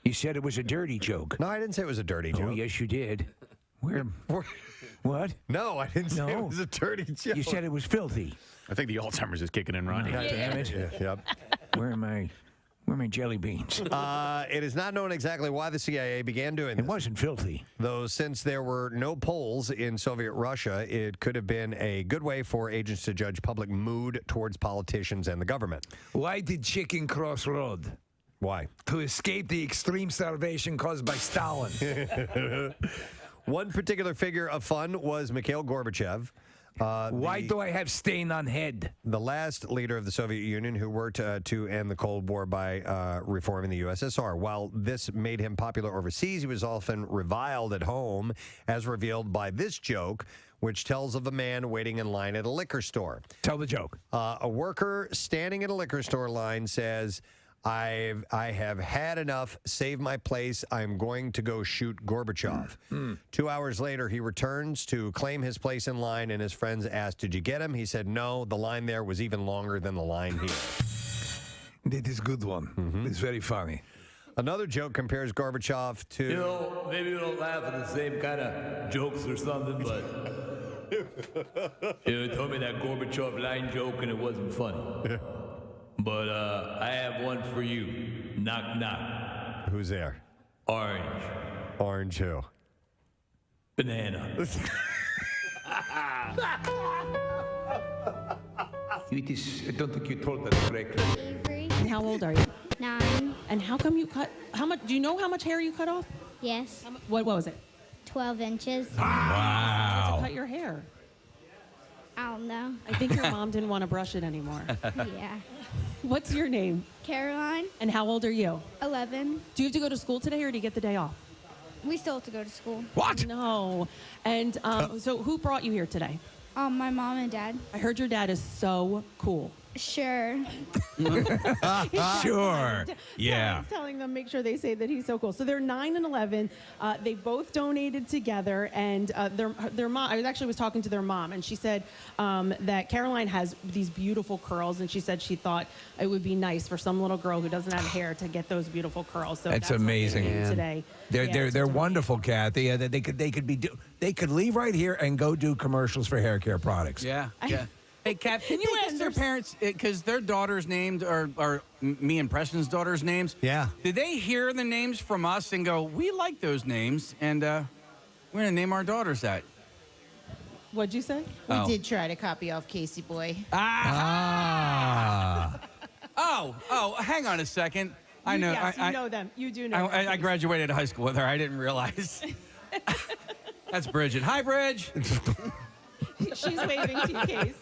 You said it was a dirty joke. No, I didn't say it was a dirty joke. Oh, yes, you did. What? No, I didn't say it was a dirty joke. You said it was filthy. I think the Alzheimer's is kicking in, Ronnie. God damn it. Yep. Where are my jelly beans? It is not known exactly why the CIA began doing this. It wasn't filthy. Though since there were no polls in Soviet Russia, it could have been a good way for agents to judge public mood towards politicians and the government. Why did chicken cross road? Why? To escape the extreme starvation caused by Stalin. One particular figure of fun was Mikhail Gorbachev. Why do I have stain on head? The last leader of the Soviet Union who worked to end the Cold War by reforming the USSR. While this made him popular overseas, he was often reviled at home, as revealed by this joke, which tells of a man waiting in line at a liquor store. Tell the joke. A worker standing at a liquor store line says, I have had enough. Save my place. I'm going to go shoot Gorbachev. 2 hours later, he returns to claim his place in line, and his friends asked, "Did you get him?" He said, "No, the line there was even longer than the line here." That is a good one. It's very funny. Another joke compares Gorbachev to... You know, maybe you don't laugh at the same kind of jokes or something, but... you told me that Gorbachev line joke and it wasn't funny. But I have one for you. Knock, knock. Who's there? Orange. Orange who? Banana. I don't think you told that correctly. And how old are you? 9. And how come you cut? How much? Do you know how much hair you cut off? Yes. What was it? 12 inches. Wow. To cut your hair. I don't know. I think your mom didn't want to brush it anymore. Yeah. What's your name? Caroline. And how old are you? 11. Do you have to go to school today, or do you get the day off? We still have to go to school. What? No. And so who brought you here today? My mom and dad. I heard your dad is so cool. Sure. Sure. Yeah. He's telling them, make sure they say that he's so cool. So they're 9 and 11. They both donated together, and their mom. I was talking to their mom, and she said that Caroline has these beautiful curls, and she said she thought it would be nice for some little girl who doesn't have hair to get those beautiful curls. So that's what amazing. they did today. They're wonderful, Kathy. They could leave right here and go do commercials for hair care products. Yeah. Yeah. Hey, Cap, can you ask their parents, because their daughters' names are me and Preston's daughters' names? Yeah. Did they hear the names from us and go, we like those names, and we're going to name our daughters that? What'd you say? We did try to copy off Casey Boy. Oh, hang on a second. I know. Yes, you know them. You do know them. I graduated high school with her. I didn't realize. That's Bridget. Hi, Bridge. She's waving to you, Case.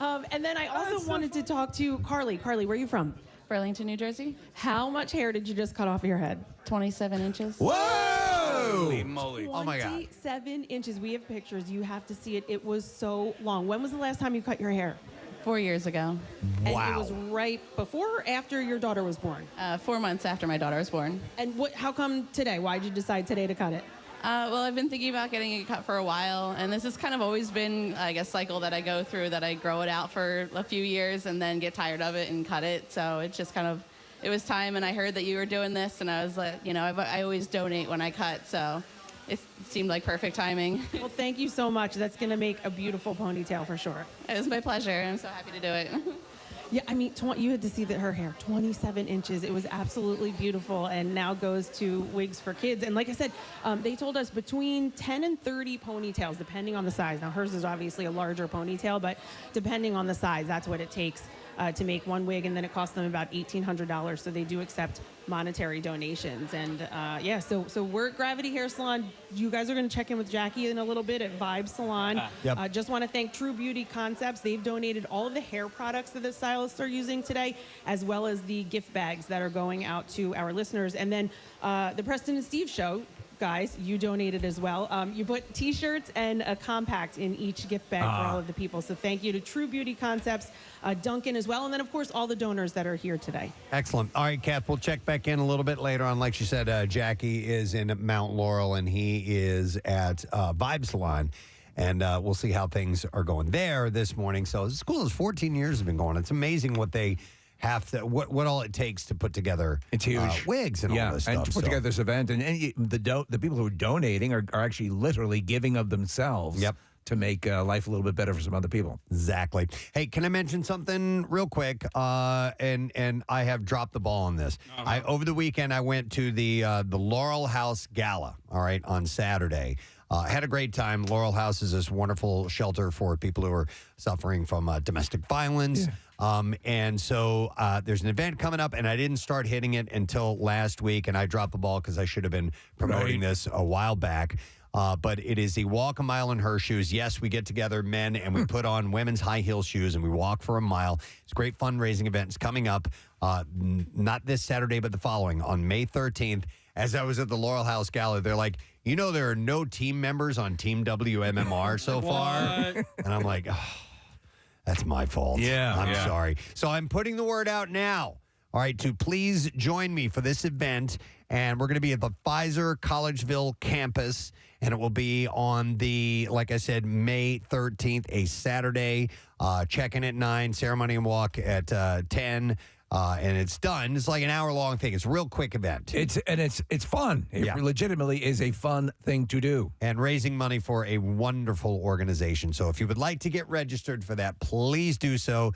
And then I also wanted to talk to Carly. Carly, where are you from? Burlington, New Jersey. How much hair did you just cut off your head? 27 inches. Whoa! Holy moly. Oh, my God. 27 inches. We have pictures. You have to see it. It was so long. When was the last time you cut your hair? 4 years ago. And it was right before or after your daughter was born? 4 months after my daughter was born. And how come today? Why did you decide today to cut it? Well, I've been thinking about getting it cut for a while, and this has kind of always been like a cycle that I go through, that I grow it out for a few years and then get tired of it and cut it. So it's just kind of, it was time, and I heard that you were doing this, and I was like, I always donate when I cut, so it seemed like perfect timing. Well, thank you so much. That's going to make a beautiful ponytail for sure. It was my pleasure. I'm so happy to do it. Yeah, I mean, you had to see her hair, 27 inches. It was absolutely beautiful, and now goes to wigs for kids. And like I said, they told us between 10 and 30 ponytails, depending on the size. Now, hers is obviously a larger ponytail, but depending on the size, that's what it takes to make one wig, and then it costs them about $1,800. So they do accept monetary donations. And so we're at Gravity Hair Salon. You guys are going to check in with Jackie in a little bit at Vibe Salon. Yep. Just want to thank True Beauty Concepts. They've donated all of the hair products that the stylists are using today, as well as the gift bags that are going out to our listeners. And then the Preston and Steve show, guys, you donated as well. You put T-shirts and a compact in each gift bag for all of the people. So thank you to True Beauty Concepts, Duncan as well, and then, of course, all the donors that are here today. Excellent. All right, Kath, we'll check back in a little bit later on. Like she said, Jackie is in Mount Laurel, and he is at Vibe Salon. And we'll see how things are going there this morning. So the school is 14 years have been going. It's amazing what they have to, what all it takes to put together. It's huge. Wigs and all this stuff. And to put together this event. And the people who are donating are actually literally giving of themselves. To make life a little bit better for some other people. Exactly. Hey, can I mention something real quick? And I have dropped the ball on this. Over the weekend, I went to the Laurel House Gala, all right, on Saturday. Had a great time. Laurel House is this wonderful shelter for people who are suffering from domestic violence. And so there's an event coming up, and I didn't start hitting it until last week, and I dropped the ball because I should have been promoting this a while back. But it is the Walk a Mile in Her Shoes. Yes, we get together, men, and we put on women's high heel shoes, and we walk for a mile. It's a great fundraising event. It's coming up not this Saturday, but the following, on May 13th. As I was at the Laurel House Gala, they're like, there are no team members on Team WMMR so far. And I'm like, that's my fault. I'm sorry. So I'm putting the word out now. All right, to please join me for this event. And we're going to be at the Pfizer Collegeville campus. And it will be on the, like I said, May 13th, a Saturday. Check-in at 9, ceremony and walk at 10. And it's done. It's like an hour-long thing. It's a real quick event. It's fun. It legitimately is a fun thing to do. And raising money for a wonderful organization. So if you would like to get registered for that, please do so.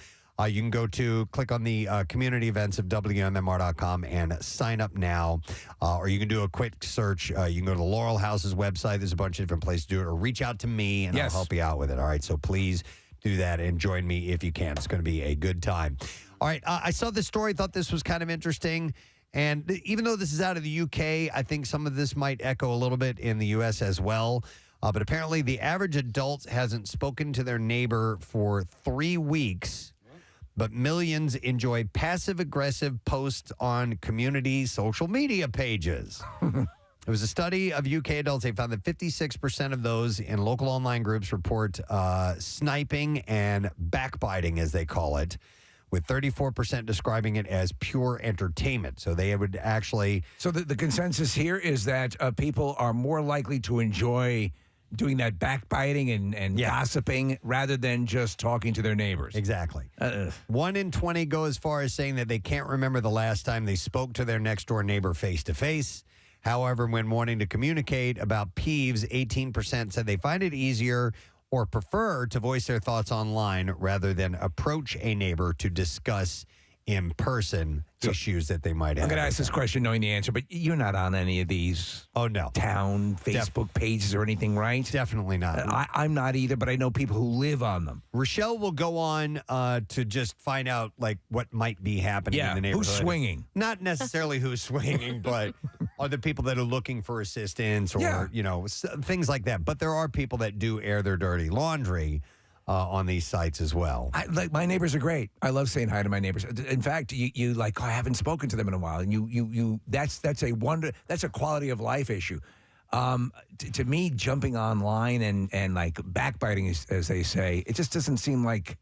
You can click on the community events of WMMR.com and sign up now. Or you can do a quick search. You can go to the Laurel House's website. There's a bunch of different places to do it. Or reach out to me, and I'll help you out with it. All right, so please do that and join me if you can. It's going to be a good time. All right, I saw this story, thought this was kind of interesting. And even though this is out of the UK, I think some of this might echo a little bit in the U.S. as well. But apparently the average adult hasn't spoken to their neighbor for 3 weeks. But millions enjoy passive-aggressive posts on community social media pages. It was a study of UK adults. They found that 56% of those in local online groups report sniping and backbiting, as they call it, with 34% describing it as pure entertainment. So they would actually... So the consensus here is that people are more likely to enjoy doing that backbiting and gossiping rather than just talking to their neighbors. Exactly. 1 in 20 go as far as saying that they can't remember the last time they spoke to their next-door neighbor face-to-face. However, when wanting to communicate about peeves, 18% said they find it easier or prefer to voice their thoughts online rather than approach a neighbor to discuss in-person issues that they might have. I'm going to ask this question knowing the answer, but you're not on any of these town Facebook pages or anything, right? Definitely not. I'm not either, but I know people who live on them. Rochelle will go on to just find out like what might be happening in the neighborhood. Who's swinging? Not necessarily who's swinging, but are the people that are looking for assistance or, things like that. But there are people that do air their dirty laundry. on these sites as well. Like my neighbors are great. I love saying hi to my neighbors. In fact, you like, I haven't spoken to them in a while, and you that's a wonder. That's a quality of life issue. To me, jumping online and like backbiting, as they say, it just doesn't seem like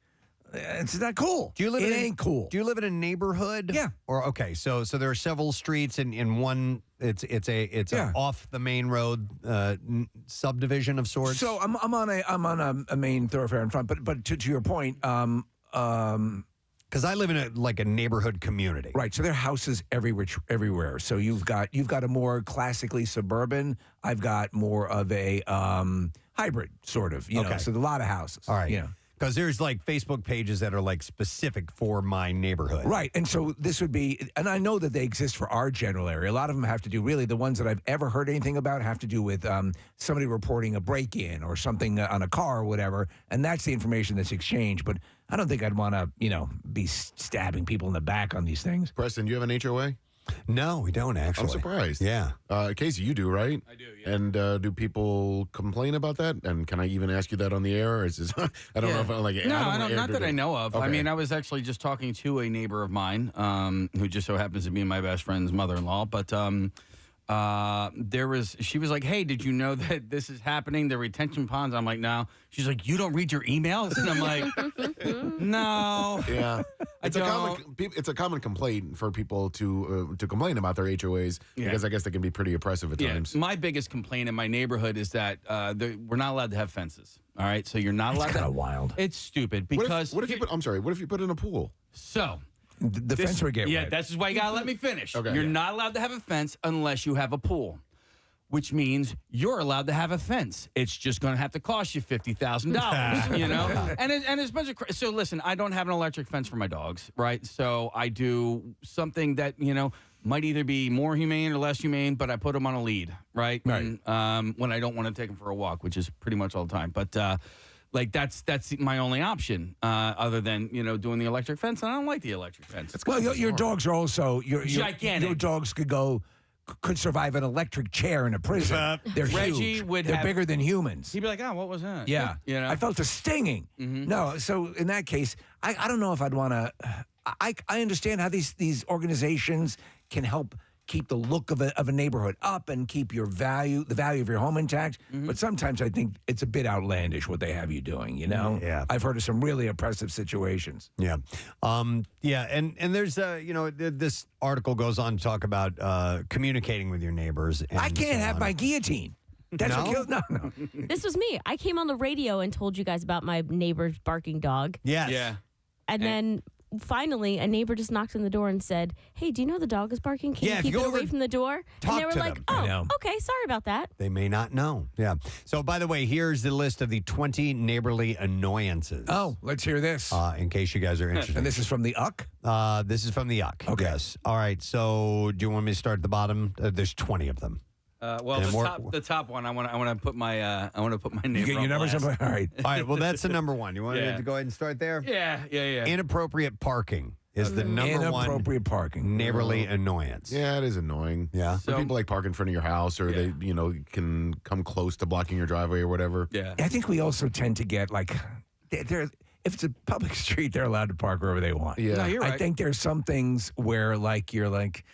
it's not cool. Ain't cool. Do you live in a neighborhood? Yeah. Or okay, so there are several streets in one. It's a off the main road subdivision of sorts. So I'm on a main thoroughfare in front, but to your point, because I live in a neighborhood community, right? So there are houses everywhere. So you've got a more classically suburban. I've got more of a hybrid sort of. You know, so a lot of houses. All right. You know. Because there's like Facebook pages that are like specific for my neighborhood. Right. And so this would be, and I know that they exist for our general area. A lot of them have to do, really, the ones that I've ever heard anything about have to do with somebody reporting a break-in or something on a car or whatever. And that's the information that's exchanged. But I don't think I'd want to, be stabbing people in the back on these things. Preston, do you have an HOA? No, we don't actually. I'm surprised. Yeah. Casey, you do, right? I do, yeah. And do people complain about that? And can I even ask you that on the air? Or is this, I don't know if I'm like... No, not that I know of. Okay. I mean, I was actually just talking to a neighbor of mine who just so happens to be my best friend's mother-in-law. But she was like, hey, did you know that this is happening? The retention ponds? I'm like, no. She's like, you don't read your emails? And I'm like, no. Yeah. It's a common complaint for people to complain about their HOAs because I guess they can be pretty oppressive at times. My biggest complaint in my neighborhood is that we're not allowed to have fences. All right, so you're not allowed. That's kind of wild. It's stupid because what if you put in a pool? So the fence would get wet. That's why you gotta let me finish. Okay. You're not allowed to have a fence unless you have a pool, which means you're allowed to have a fence. It's just going to have to cost you $50,000, you know? And it's a bunch of so listen, I don't have an electric fence for my dogs, right? So I do something that, might either be more humane or less humane, but I put them on a lead, right? Right. And, when I don't want to take them for a walk, which is pretty much all the time. But that's my only option other than, doing the electric fence. And I don't like the electric fence. Well, your dogs are also gigantic. Your dogs could survive an electric chair in a prison. They're Reggie huge. They're bigger than humans. He'd be like, oh, what was that? Yeah. I felt a stinging. Mm-hmm. No, so in that case, I don't know if I'd want to. I understand how these organizations can help keep the look of a neighborhood up and keep the value of your home intact. Mm-hmm. But sometimes I think it's a bit outlandish what they have you doing, Yeah. I've heard of some really oppressive situations. Yeah. And there's, this article goes on to talk about communicating with your neighbors. And I can't have my guillotine. That's what kills. No. This was me. I came on the radio and told you guys about my neighbor's barking dog. Yes. Yeah. And then finally, a neighbor just knocked on the door and said, hey, do you know the dog is barking? Can you keep it away from the door? And they were like, okay, sorry about that. They may not know. Yeah. So, by the way, here's the list of the 20 neighborly annoyances. Oh, let's hear this. In case you guys are interested. And this is from the UCK? This is from the UCK. Okay. Yes. All right. So, do you want me to start at the bottom? There's 20 of them. The top one, I want to put my neighbor. You get your numbers. All right. All right. Well, that's the number one. You want to go ahead and start there? Yeah. Inappropriate parking is the number one inappropriate parking neighborly annoyance. Yeah, it is annoing. Yeah. So people like park in front of your house, or they, can come close to blocking your driveway or whatever. Yeah. I think we also tend to get if it's a public street, they're allowed to park wherever they want. Yeah. No, you're right. I think there's some things where you're like,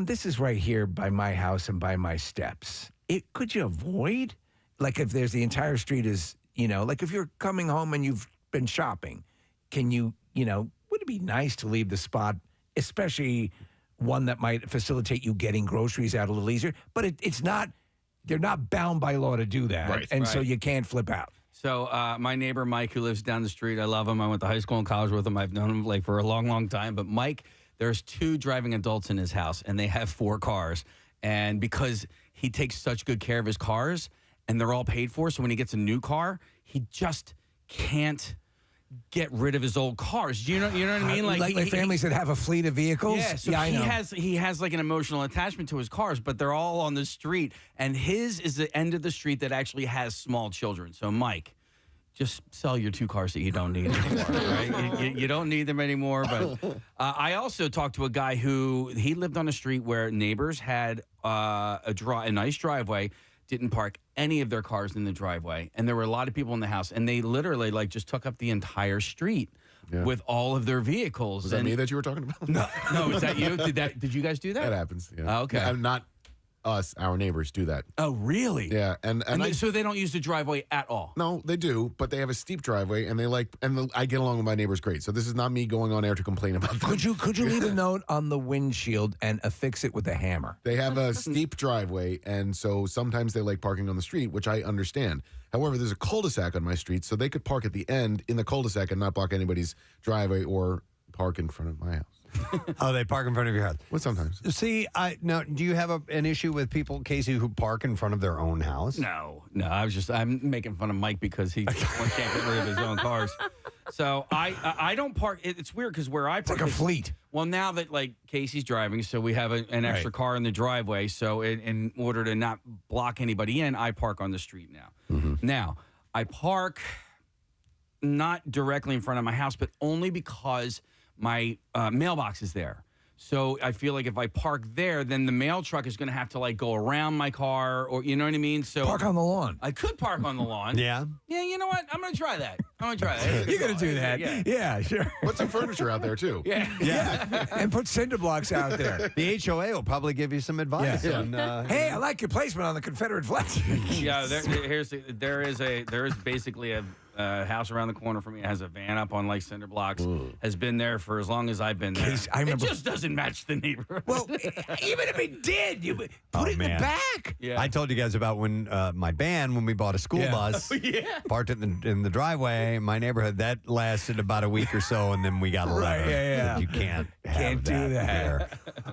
this is right here by my house and by my steps. Could you avoid? Like if there's the entire street is, like if you're coming home and you've been shopping, can you, would it be nice to leave the spot, especially one that might facilitate you getting groceries out a little easier? But it's not, they're not bound by law to do that. Right. And so you can't flip out. So my neighbor Mike, who lives down the street, I love him. I went to high school and college with him. I've known him for a long, long time. But Mike, there's 2 driving adults in his house, and they have 4 cars. And because he takes such good care of his cars, and they're all paid for, so when he gets a new car, he just can't get rid of his old cars. You know what I mean? Like families that have a fleet of vehicles? Yeah, so I know. He has like an emotional attachment to his cars, but they're all on the street. And his is the end of the street that actually has small children. So, Mike, just sell your 2 cars that you don't need anymore, right? You don't need them anymore. But I also talked to a guy he lived on a street where neighbors had a nice driveway. didn't park any of their cars in the driveway, and there were a lot of people in the house, and they literally like just took up the entire street with all of their vehicles. Was that me that you were talking about? No, is that you? Did you guys do that? That happens. Yeah. Oh, okay. Yeah, not us. Our neighbors do that. Oh, really? Yeah, and so they don't use the driveway at all. No, they do, but they have a steep driveway, and I get along with my neighbors great. So this is not me going on air to complain about them. Could you leave a note on the windshield and affix it with a hammer? They have a steep driveway, and so sometimes they like parking on the street, which I understand. However, there's a cul-de-sac on my street, so they could park at the end in the cul-de-sac and not block anybody's driveway or park in front of my house. Oh, they park in front of your house. Well, sometimes. See, do you have an issue with people, Casey, who park in front of their own house? No. I'm making fun of Mike because he can't get rid of his own cars. So I don't park. It's weird because where I park, it's like a fleet. Well, now that like Casey's driving, so we have an extra car in the driveway. So in order to not block anybody in, I park on the street now. Mm-hmm. Now I park not directly in front of my house, but only because my mailbox is there. So I feel like if I park there, then the mail truck is going to have to like go around my car, or you know what I mean. So park on the lawn. I could park on the lawn. Yeah. Yeah. You know what? I'm going to try that. You're going to do that. Yeah, sure. Put some furniture out there too. Yeah. And put cinder blocks out there. The HOA will probably give you some advice. Yeah. On, hey, I like your placement on the Confederate flag. Yeah. There is basically a house around the corner from me. It has a van up on like cinder blocks. Has been there for as long as I've been there. I remember, it just doesn't match the neighborhood. Well, even if it did, you put it in the back. Yeah. I told you guys about when my band, when we bought a school bus, parked it in the driveway. My neighborhood, that lasted about a week or so, and then we got a letter. Yeah. You can't do that. Here.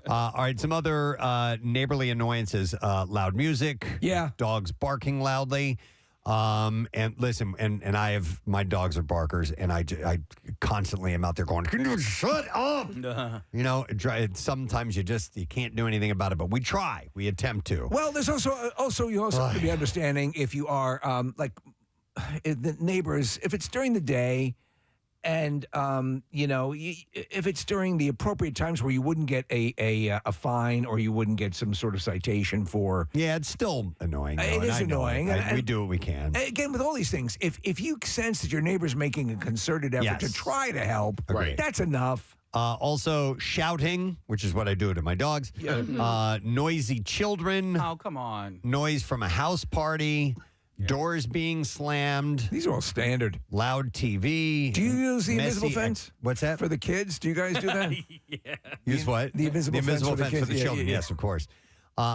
All right, some other neighborly annoyances: loud music. Yeah. Dogs barking loudly. And listen, and I have, my dogs are barkers, and I constantly am out there going, "Can you shut up?" You know, sometimes you can't do anything about it, but we try, we attempt to. Well, there's also you have to be understanding if you are if the neighbors, if it's during the day. And, if it's during the appropriate times where you wouldn't get a fine or you wouldn't get some sort of citation for... Yeah, it's still annoying. It is annoying. We do what we can. Again, with all these things, if you sense that your neighbor's making a concerted effort to try to help, that's enough. Also, shouting, which is what I do to my dogs. Yeah. Noisy children. Oh, come on. Noise from a house party. Doors being slammed. These are all standard. Loud TV. Do you use the invisible fence? What's that? For the kids? Do you guys do that? Use what? The invisible fence for the kids. children. Yes, of course.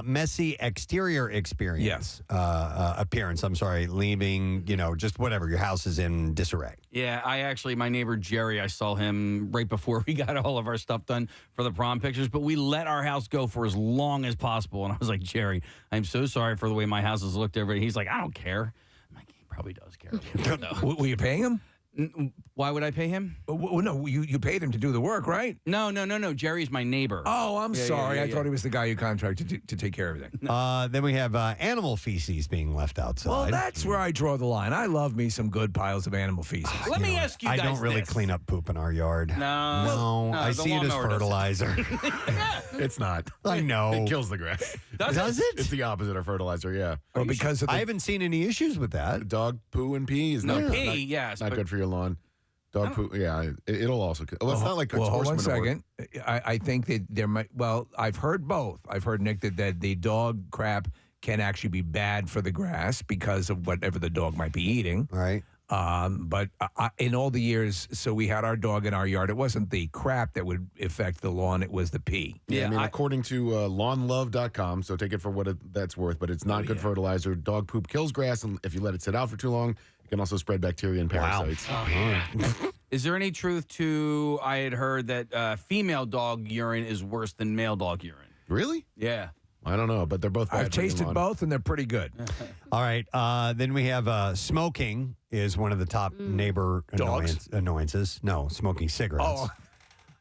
Messy exterior experience. Yes. Appearance. I'm sorry. Leaving, just whatever. Your house is in disarray. Yeah, my neighbor Jerry, I saw him right before we got all of our stuff done for the prom pictures, but we let our house go for as long as possible. And I was like, Jerry, I'm so sorry for the way my house has looked over. He's like, I don't care. I'm like, he probably does care. No. Were you paying him? Why would I pay him? No, you paid him to do the work, right? No. Jerry's my neighbor. Oh, I'm sorry. I thought he was the guy you contracted to take care of everything. Then we have animal feces being left outside. Well, that's where I draw the line. I love me some good piles of animal feces. Let me ask you guys I don't really clean up poop in our yard. No, I see it as fertilizer. It's not. I know. It kills the grass. Does it? It's the opposite of fertilizer, yeah. Well, because I haven't seen any issues with that. Dog poo and pee is not pee, yes, not good for your lawn. Dog poo, yeah, it'll also. Well, it's not like hold on a second. I think that there might. Well, I've heard both. I've heard, Nick, that the dog crap can actually be bad for the grass because of whatever the dog might be eating. Right. But in all the years, so we had our dog in our yard. It wasn't the crap that would affect the lawn; it was the pee. Yeah, I mean, according to lawnlove.com, so take it for what that's worth. But it's not good fertilizer. Dog poop kills grass, and if you let it sit out for too long, it can also spread bacteria and parasites. Wow. Is there any truth to? I had heard that female dog urine is worse than male dog urine. Really? Yeah. I don't know, but they're both bad. I've tasted both, and they're pretty good. All right. Then we have smoking is one of the top neighbor annoyances. No, smoking cigarettes.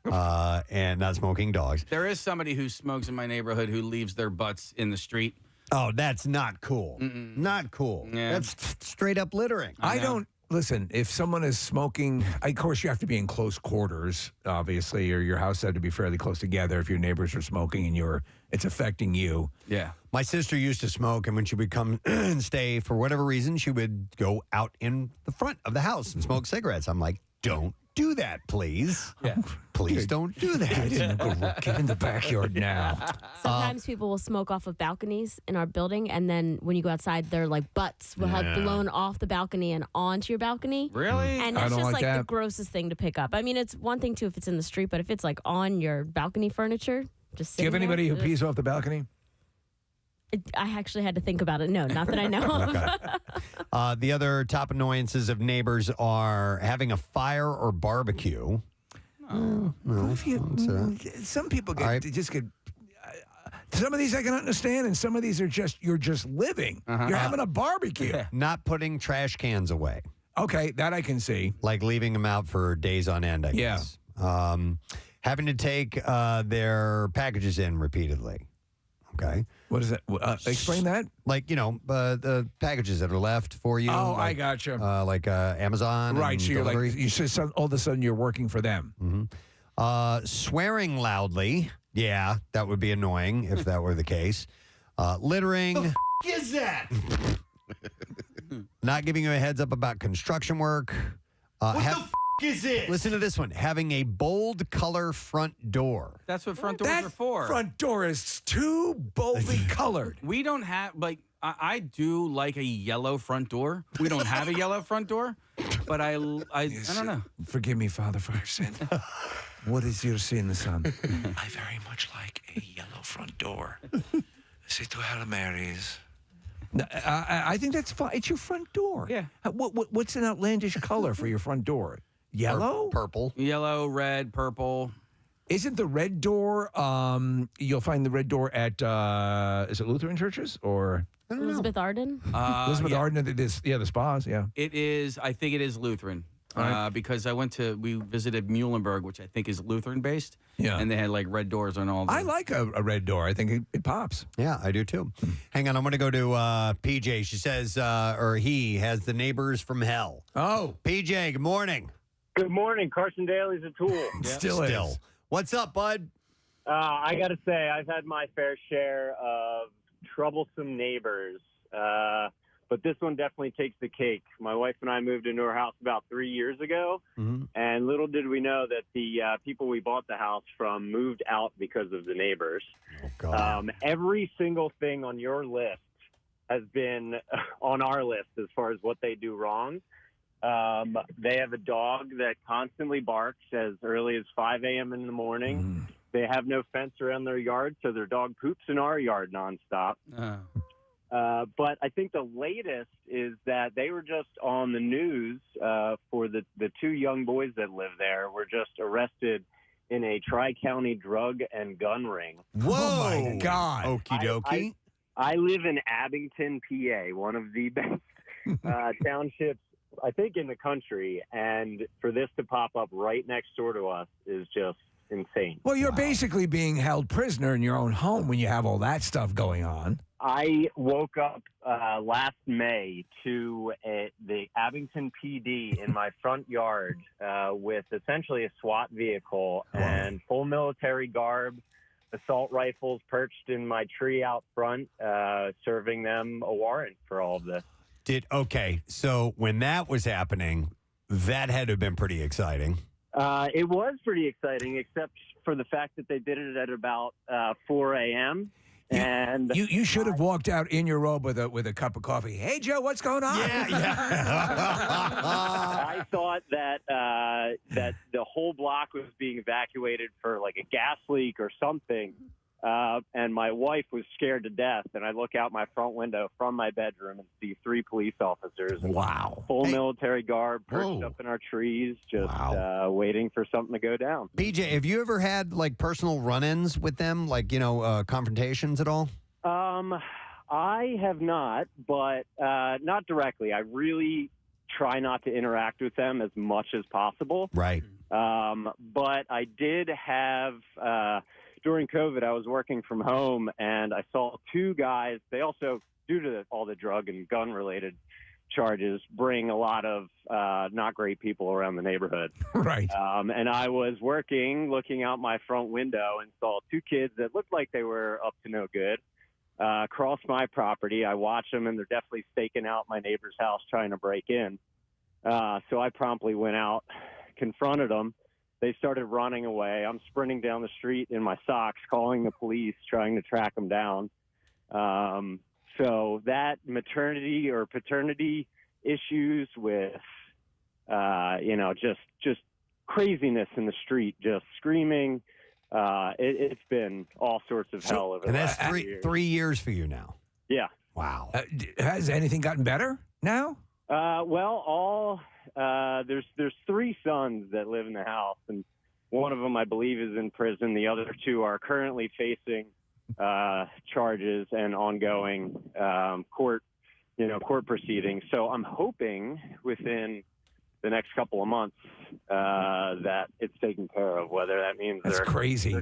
And not smoking dogs. There is somebody who smokes in my neighborhood who leaves their butts in the street. Oh, that's not cool. Not cool. Yeah. That's straight up littering. I don't listen, if someone is smoking, of course you have to be in close quarters, obviously, or your house had to be fairly close together if your neighbors are smoking and it's affecting you. Yeah. My sister used to smoke, and when she would come and stay for whatever reason, she would go out in the front of the house and smoke cigarettes. I'm like, don't do that, please. Yeah. Please don't do that. Get in the backyard now. Sometimes people will smoke off of balconies in our building, and then when you go outside, their like butts will have blown off the balcony and onto your balcony. Really? And I that's don't just like like the that. grossest thing to pick up. I mean, it's one thing too if it's in the street, but if it's like on your balcony furniture, just Do you have sitting anybody there, who pees off the balcony? I actually had to think about it. No, not that I know of. The other top annoyances of neighbors are having a fire or barbecue. Some people just get. Some of these I can understand, and some of these are you're just living. You're having a barbecue. Not putting trash cans away. Okay, that I can see. Like leaving them out for days on end, I guess. Having to take their packages in repeatedly. Okay. What is that? Explain that. Like, the packages that are left for you. Oh, like, I gotcha. Like Amazon. Right. And So you're delivery. like, you say all of a sudden you're working for them. Swearing loudly. Yeah, that would be annoying if that were the case. Littering. The is that? Not giving you a heads up about construction work. What is it? Listen to this one. Having a bold color front door. That's what front doors are for. Front door is too boldly colored. We don't have, I do like a yellow front door. We don't have a yellow front door, but I don't know. Forgive me, Father, for your sin. What is your sin, son? I very much like a yellow front door. Say to Hail Marys. No, I think that's fine. It's your front door. Yeah. What's an outlandish color for your front door? Yellow? Purple. Yellow, red, purple. Isn't the red door, you'll find the red door at, is it Lutheran churches or? Elizabeth Arden? Elizabeth Arden, the spas, yeah. It is, I think it is Lutheran. Because we visited Muhlenberg, which I think is Lutheran based. Yeah. And they had like red doors on all the. I like a red door. I think it pops. Yeah, I do too. Hang on, I'm going to go to PJ. She says, or he has the neighbors from hell. Oh. PJ, good morning. Good morning. Carson Daly's a tool. Still is. What's up, bud? I got to say, I've had my fair share of troublesome neighbors. But this one definitely takes the cake. My wife and I moved into our house about 3 years ago, and little did we know that the people we bought the house from moved out because of the neighbors. Oh, God. Every single thing on your list has been on our list as far as what they do wrong. They have a dog that constantly barks as early as 5 a.m. in the morning. They have no fence around their yard, so their dog poops in our yard nonstop. But I think the latest is that they were just on the news for the two young boys that live there were just arrested in a tri-county drug and gun ring. Whoa! Oh my God! Okie dokie. I live in Abington, PA, one of the best townships, I think, in the country. And for this to pop up right next door to us is just insane. Well, you're basically being held prisoner in your own home when you have all that stuff going on. I woke up last May to the Abington PD in my front yard with essentially a SWAT vehicle and full military garb, assault rifles perched in my tree out front, serving them a warrant for all of this. Okay, so when that was happening, that had to have been pretty exciting. It was pretty exciting, except for the fact that they did it at about 4 a.m. And you should have walked out in your robe with a cup of coffee. Hey, Joe, what's going on? I thought that that the whole block was being evacuated for like a gas leak or something. And my wife was scared to death. And I look out my front window from my bedroom and see 3 police officers. Wow. Full military garb, perched up in our trees, just waiting for something to go down. PJ, have you ever had like personal run-ins with them, like, confrontations at all? I have not, but not directly. I really try not to interact with them as much as possible. Right. But I did have... during COVID, I was working from home, and I saw 2 guys. They also, due to all the drug and gun-related charges bring a lot of not great people around the neighborhood. Right. And I was looking out my front window, and saw two kids that looked like they were up to no good cross my property. I watched them, and they're definitely staking out my neighbor's house trying to break in. So I promptly went out, confronted them. They started running away. I'm sprinting down the street in my socks, calling the police, trying to track them down. So that maternity or paternity issues with, just craziness in the street, just screaming. It's been all sorts of hell over the last 3 years. 3 years for you now. Yeah. Wow. Has anything gotten better now? There's 3 sons that live in the house, and one of them, I believe, is in prison. The other 2 are currently facing charges and ongoing court proceedings. So I'm hoping within the next couple of months that it's taken care of, whether that means they're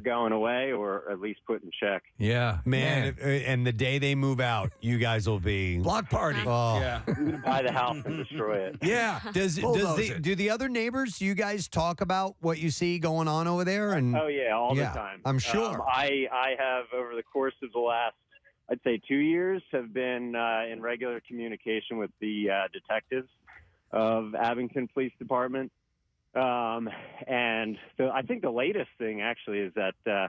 going away or at least put in check. Yeah, man. And the day they move out, you guys will be block party. Oh. Yeah, I'm gonna buy the house and destroy it. Yeah. Do the other neighbors? You guys talk about what you see going on over there? And all the time. I'm sure. I have, over the course of the last, I'd say 2 years, have been in regular communication with the detectives of Abington Police Department. And so I think the latest thing actually is that the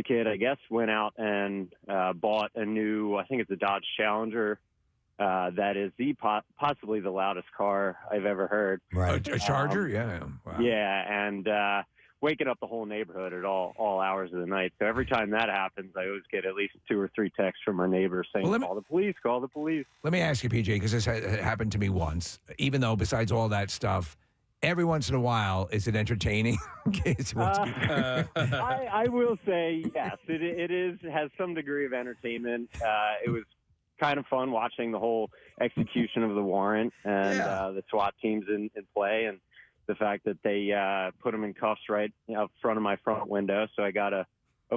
kid, I guess, went out and bought a new, I think it's a Dodge Challenger, that is possibly the loudest car I've ever heard. Right. A Charger? Yeah. Wow. Yeah, and waking up the whole neighborhood at all hours of the night. So every time that happens, I always get at least 2 or 3 texts from my neighbors saying, call the police, call the police. Let me ask you, PJ, because this happened to me once, even though besides all that stuff, every once in a while, is it entertaining? I will say, yes, it has some degree of entertainment. It was kind of fun watching the whole execution of the warrant and the SWAT teams in play, and the fact that they put him in cuffs right up front of my front window. So I got a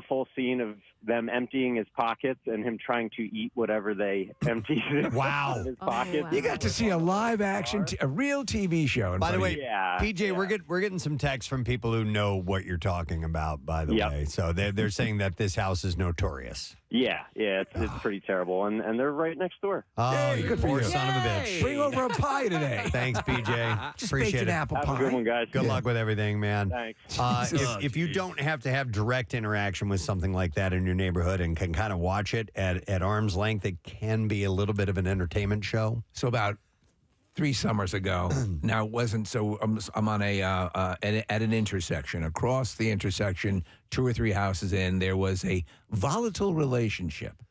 full scene of them emptying his pockets and him trying to eat whatever they emptied Wow. in his pockets. You got to see a live action, a real TV show. By the way, PJ, we're getting some texts from people who know what you're talking about, by the way. So they're saying that this house is notorious. Yeah, it's pretty terrible, and they're right next door. Oh, you good for poor you. son of a bitch. Bring over a pie today. Thanks, PJ. Just Appreciate baked an it. apple Have pie. a good one, guys. Good luck with everything, man. Thanks. If you don't have to have direct interaction with something like that in your neighborhood and can kind of watch it at arm's length, it can be a little bit of an entertainment show. So about 3 summers ago, now it wasn't so. I'm on at an intersection. Across the intersection, 2 or 3 houses in, there was a volatile relationship.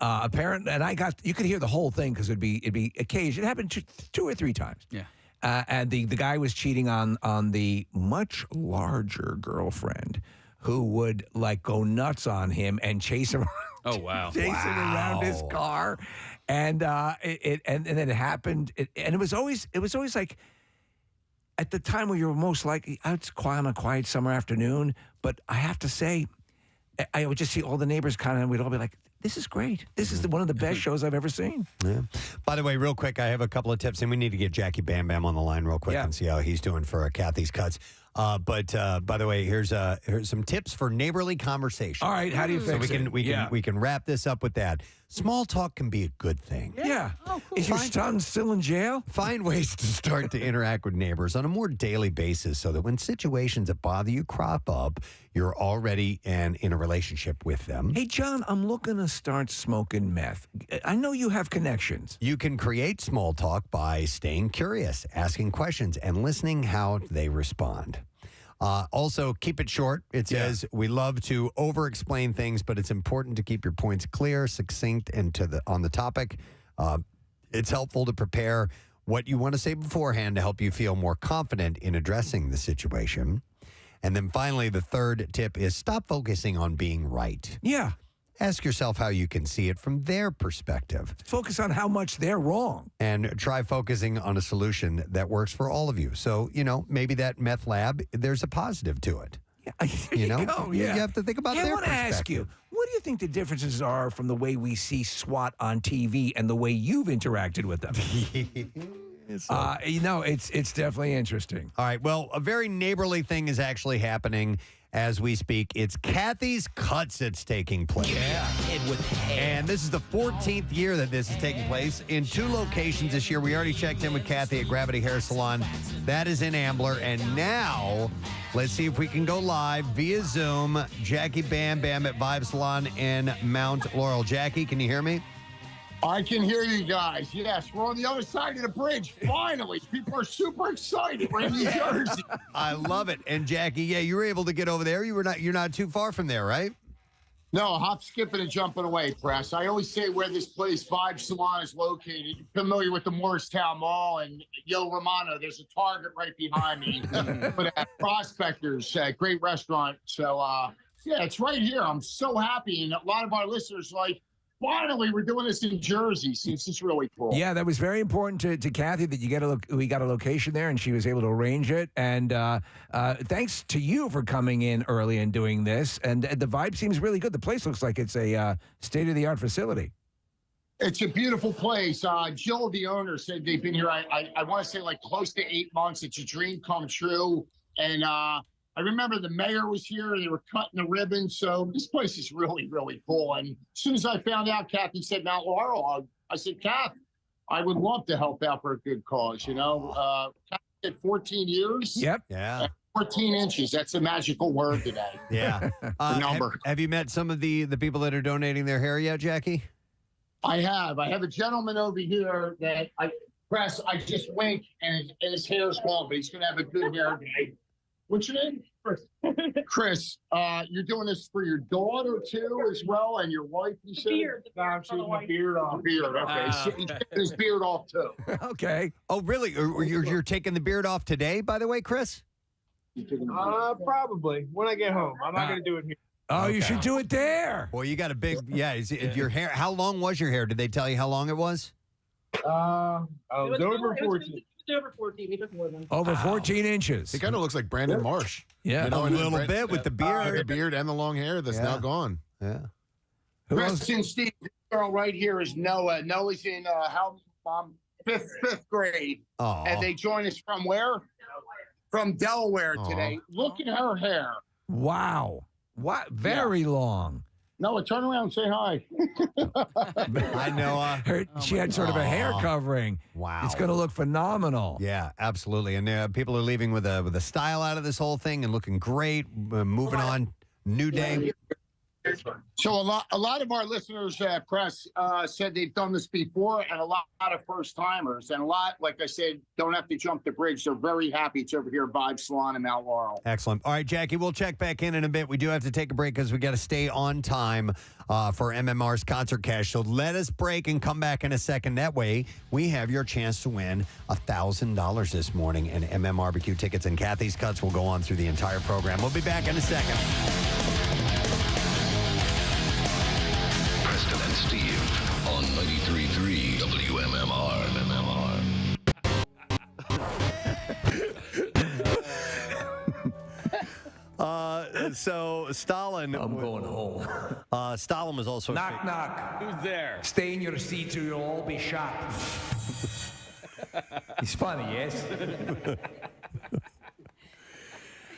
Apparent, and you could hear the whole thing because it'd be occasion. It happened 2 or 3 times. Yeah. And the guy was cheating on the much larger girlfriend, who would like go nuts on him and chase him. Oh wow! Chasing around his car, and then it happened. And it was always like at the time when you were most likely out on a quiet summer afternoon. But I have to say, I would just see all the neighbors kind of, we'd all be like, this is great. This is one of the best shows I've ever seen. Yeah. By the way, real quick, I have a couple of tips, and we need to get Jackie Bam Bam on the line real quick and see how he's doing for Kathy's Cuts. But by the way, here's some tips for neighborly conversation. All right, how do you fix it? We can wrap this up with that. Small talk can be a good thing. Yeah. Oh, cool. Is your son still in jail? Find ways to start to interact with neighbors on a more daily basis so that when situations that bother you crop up, you're already in a relationship with them. Hey, John, I'm looking to start smoking meth. I know you have connections. You can create small talk by staying curious, asking questions, and listening how they respond. Also, keep it short. It says, we love to over-explain things, but it's important to keep your points clear, succinct, and on the topic. It's helpful to prepare what you want to say beforehand to help you feel more confident in addressing the situation. And then finally, the third tip is stop focusing on being right. Yeah. Ask yourself how you can see it from their perspective. Focus on how much they're wrong. And try focusing on a solution that works for all of you. So, maybe that meth lab, there's a positive to it. Yeah. You know, yeah. you have to think about I their want to ask you, what do you think the differences are from the way we see SWAT on TV and the way you've interacted with them? It's definitely interesting. All right. Well, a very neighborly thing is actually happening as we speak. It's Kathy's Cuts that's taking place. Yeah, head with hair. And this is the 14th year that this is taking place in 2 locations this year. We already checked in with Kathy at Gravity Hair Salon. That is in Ambler. And now, let's see if we can go live via Zoom. Jackie Bam Bam at Vibe Salon in Mount Laurel. Jackie, can you hear me? I can hear you guys. Yes, we're on the other side of the bridge. Finally, people are super excited. We're in New Jersey. I love it. And Jackie, yeah, you were able to get over there. You're not too far from there, right? No, hop, skipping, and jumping away, Press. I always say where this place, Vibe Salon, is located. You're familiar with the Morristown Mall and Yo Romano. There's a Target right behind me. But Prospectors, great restaurant. So, yeah, it's right here. I'm so happy. And a lot of our listeners like, finally, we're doing this in Jersey. So it's just really cool. Yeah, that was very important to Kathy that we got a location there, and she was able to arrange it. And thanks to you for coming in early and doing this. And the vibe seems really good. The place looks like it's a state-of-the-art facility. It's a beautiful place. Jill, the owner, said they've been here, I want to say, like close to 8 months. It's a dream come true. And I remember the mayor was here. They were cutting the ribbon. So this place is really, really cool. And as soon as I found out, Kathy said Mount Laurel, I said, Kath, I would love to help out for a good cause. You know, Kathy said 14 years. Yep. Yeah. 14 inches. That's a magical word today. Yeah. Number. Have you met some of the people that are donating their hair yet, Jackie? I have. I have a gentleman over here that I just wink and his hair's gone, but he's going to have a good hair day. What's your name? Chris, you're doing this for your daughter too, as well, and your wife. You said beard. Beard. Okay, he's taking his beard off too. Okay. Oh, really? You're taking the beard off today, by the way, Chris? Probably when I get home. I'm not going to do it here. Oh, you should do it there. Well, you got a big your hair. How long was your hair? Did they tell you how long it was? It was over 14. Over 14. He took more than. Over 14 inches. He kind of looks like Brandon Marsh. Yeah, you know, a little bit with the beard. The beard and the long hair that's now gone. Yeah. Preston, Steve, this girl right here is Noah. Noah's in fifth grade. Aww. And they join us from where? From Delaware today. Look at her hair. Wow. What? Very long. Noah, turn around and say hi. I know. She had sort of a hair covering. Wow. It's going to look phenomenal. Yeah, absolutely. And people are leaving with a style out of this whole thing and looking great. Moving on. New day. So a lot of our listeners, Press, said they've done this before, and a lot of first timers, and a lot, like I said, don't have to jump the bridge. They're very happy it's over here at Vibe Salon in Mount Laurel. Excellent. All right, Jackie, we'll check back in a bit. We do have to take a break because we got to stay on time for MMR's concert cash. So let us break and come back in a second. That way, we have your chance to win $1,000 this morning, and MM Barbecue tickets and Kathy's Cuts will go on through the entire program. We'll be back in a second. Preston and Steve on 93.3 WMMR. So Stalin. I'm going home. Stalin was also. Knock, knock. Who's there? Stay in your seats or you'll all be shot. He's funny, yes?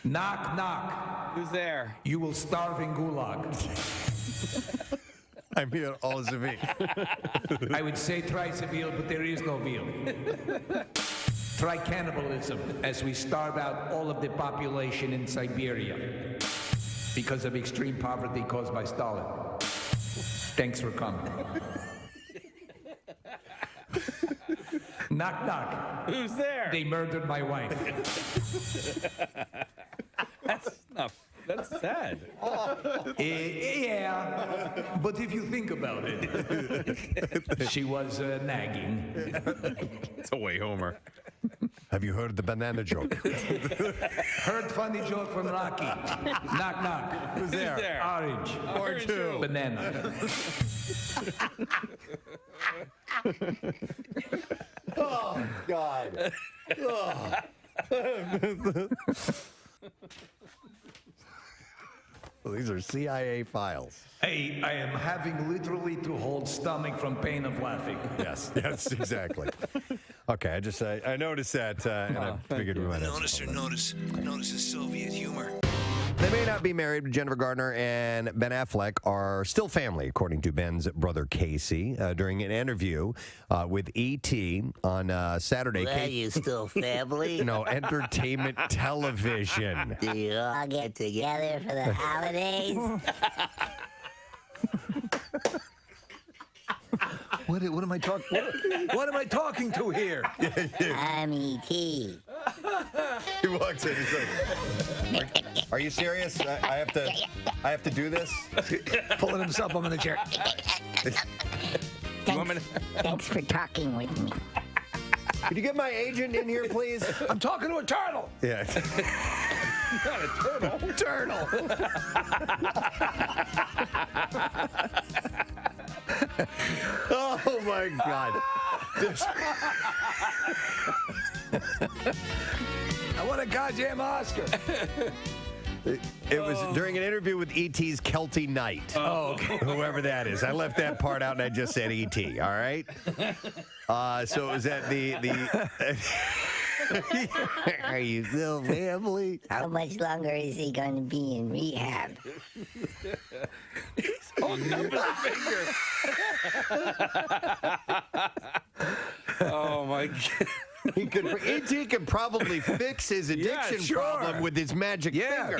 Knock, knock. Who's there? You will starve in gulag. I'm here all Seville. I would say try Seville, but there is no veal. Try cannibalism as we starve out all of the population in Siberia because of extreme poverty caused by Stalin. Thanks for coming. Knock, knock. Who's there? They murdered my wife. That's sad. Yeah, but if you think about it, she was nagging. It's a way Homer. Have you heard the banana joke? Heard funny joke from Rocky. Knock, knock. Who's there? Orange. Or two. Banana. Oh, God. Oh. These are CIA files. Hey, I am having literally to hold stomach from pain of laughing. Yes, exactly. Okay, I noticed that, and I figured we might have Notice the Soviet humor. They may not be married, but Jennifer Garner and Ben Affleck are still family, according to Ben's brother Casey. During an interview with E.T. on Saturday. Well, you still family? No, entertainment television. Do you all get together for the holidays? What am I talking? What am I talking to here? I'm E.T. He walks in. He's like, "Are you serious? I have to do this." Pulling himself up in the chair. Thanks for talking with me. Could you get my agent in here, please? I'm talking to a turtle. Yeah. Not a turtle. Turtle. Oh my God. I want a goddamn Oscar. It was during an interview with E.T.'s Kelty Knight. Oh, okay. Whoever that is. I left that part out and I just said E.T., all right? So it was at the Are you still family? How much longer is he going to be in rehab? Holding up his finger. Oh my God. E.T. could probably fix his addiction problem with his magic finger.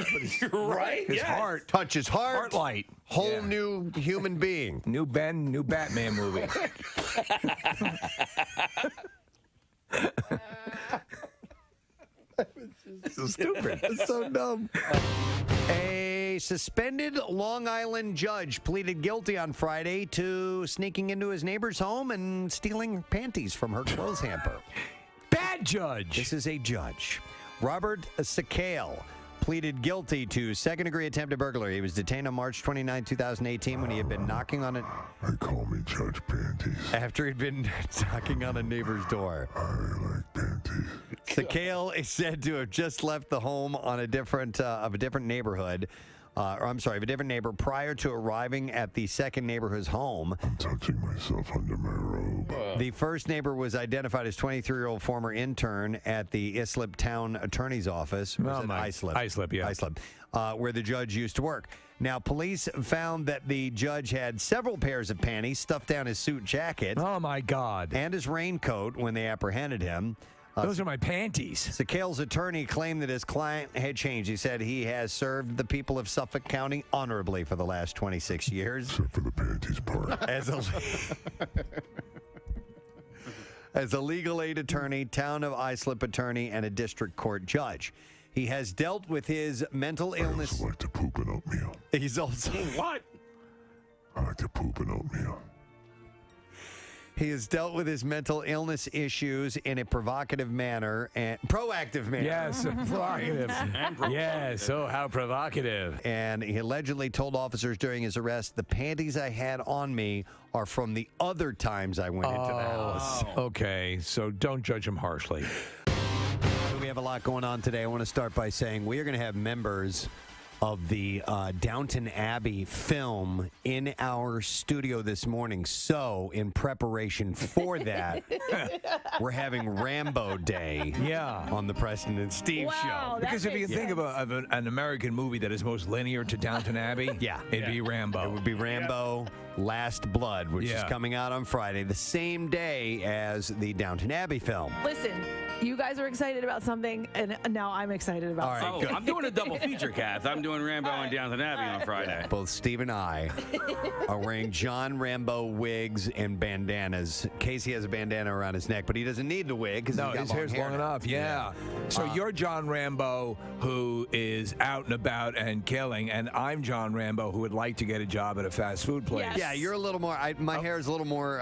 Right? His heart. Touch his heart. Heart light. Whole new human being. New Ben, new Batman movie. So stupid. It's so dumb. A suspended Long Island judge pleaded guilty on Friday to sneaking into his neighbor's home and stealing panties from her clothes hamper. Bad judge. This is a judge. Robert Sakale pleaded guilty to second-degree attempted burglary. He was detained on March 29, 2018 when he had been knocking on They call me Judge Panties. after he'd been knocking on a neighbor's door. I like panties. Sakale is said to have just left the home on a different neighborhood. Of a different neighbor prior to arriving at the second neighborhood's home. I'm touching myself under my robe. The first neighbor was identified as 23-year-old former intern at the Islip Town Attorney's Office. Islip, yeah. Islip, where the judge used to work. Now, police found that the judge had several pairs of panties stuffed down his suit jacket. Oh, my God. And his raincoat when they apprehended him. Those are my panties. Sakale's attorney claimed that his client had changed. He said he has served the people of Suffolk County honorably for the last 26 years. Except for the panties part. As a legal aid attorney, town of Islip attorney, and a district court judge. He has dealt with his mental illness. I also like to poop an oatmeal. He's also... What? I like to poop an oatmeal. He has dealt with his mental illness issues in a provocative manner and proactive manner. Yes, provocative. Yes, oh, how provocative. And he allegedly told officers during his arrest, the panties I had on me are from the other times I went into the house. Okay, so don't judge him harshly. We have a lot going on today. I want to start by saying we are going to have members of the Downton Abbey film in our studio this morning. So, in preparation for that, we're having Rambo Day on the Preston and Steve show. Because if you think of an American movie that is most linear to Downton Abbey, it'd be Rambo. It would be Rambo Last Blood, which is coming out on Friday, the same day as the Downton Abbey film. Listen, you guys are excited about something, and now I'm excited about something. I'm doing a double feature, Kath. I'm doing Rambo and Downton Abbey on Friday. Both Steve and I are wearing John Rambo wigs and bandanas. Casey has a bandana around his neck, but he doesn't need the wig because his hair's long enough. Yeah. So you're John Rambo, who is out and about and killing, and I'm John Rambo, who would like to get a job at a fast food place. Yeah, you're a little more. My hair is a little more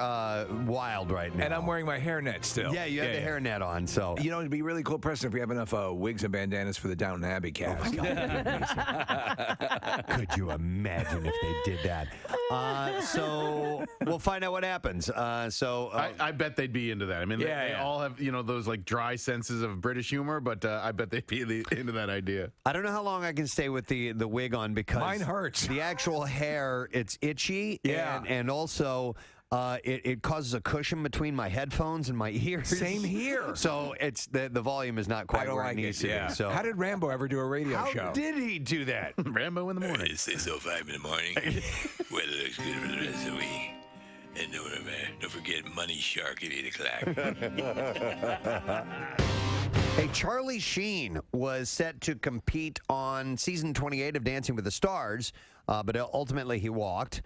wild right now, and I'm wearing my hairnet still. Yeah, you have the hairnet on. So you know, it'd be really cool, Preston, if we have enough wigs and bandanas for the Downton Abbey cast. Could you imagine if they did that? So we'll find out what happens. I bet they'd be into that. I mean, they all have those like dry senses of British humor, but I bet they'd be into that idea. I don't know how long I can stay with the wig on because mine hurts. The actual hair, it's itchy. Yeah, and also. It causes a cushion between my headphones and my ears. Same here. So it's the volume is not quite where it needs to be. So how did Rambo ever do a radio show? How did he do that? Rambo in the morning. It's 6:05 in the morning. Weather looks good for the rest of the week. And don't forget Money Shark at 8 o'clock. Hey, Charlie Sheen was set to compete on season 28 of Dancing with the Stars, but ultimately he walked.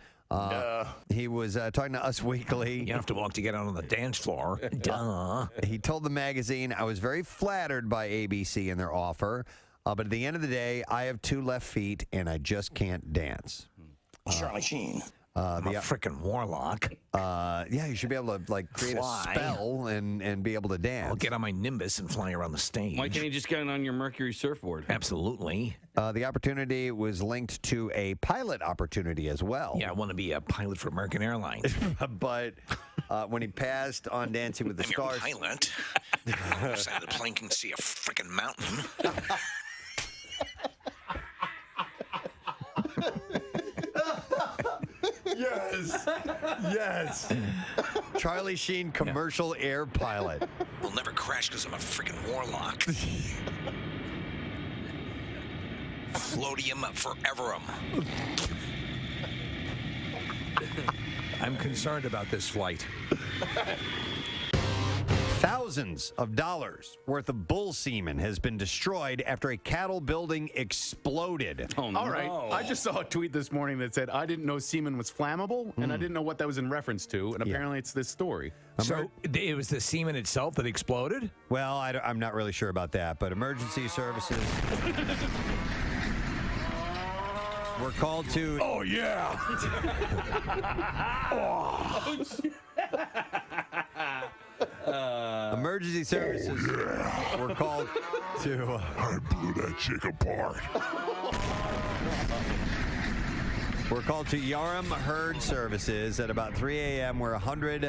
He was talking to Us Weekly. You have to walk to get out on the dance floor. Duh. He told the magazine, I was very flattered by ABC and their offer, but at the end of the day, I have 2 left feet and I just can't dance. Charlie Sheen. I'm a freaking warlock. Yeah, you should be able to create a spell and be able to dance. I'll get on my Nimbus and fly around the stage. Why can't you just get on your Mercury surfboard? Absolutely. The opportunity was linked to a pilot opportunity as well. Yeah, I want to be a pilot for American Airlines. But when he passed on Dancing with the Stars... I'm your pilot. Other side of the plane can see a freaking mountain. Yes. Charlie Sheen, commercial air pilot. We'll never crash because I'm a freaking warlock. Floatium foreverum. I'm concerned about this flight. Thousands of dollars worth of bull semen has been destroyed after a cattle building exploded. Oh, no. All right. I just saw a tweet this morning that said, I didn't know semen was flammable, and I didn't know what that was in reference to, and apparently it's this story. So it was the semen itself that exploded? Well, I'm not really sure about that, but emergency services were called to... Oh, yeah. Emergency services were called to... I blew that chick apart. We're called to Yarram Herd Services at about 3 a.m. where 100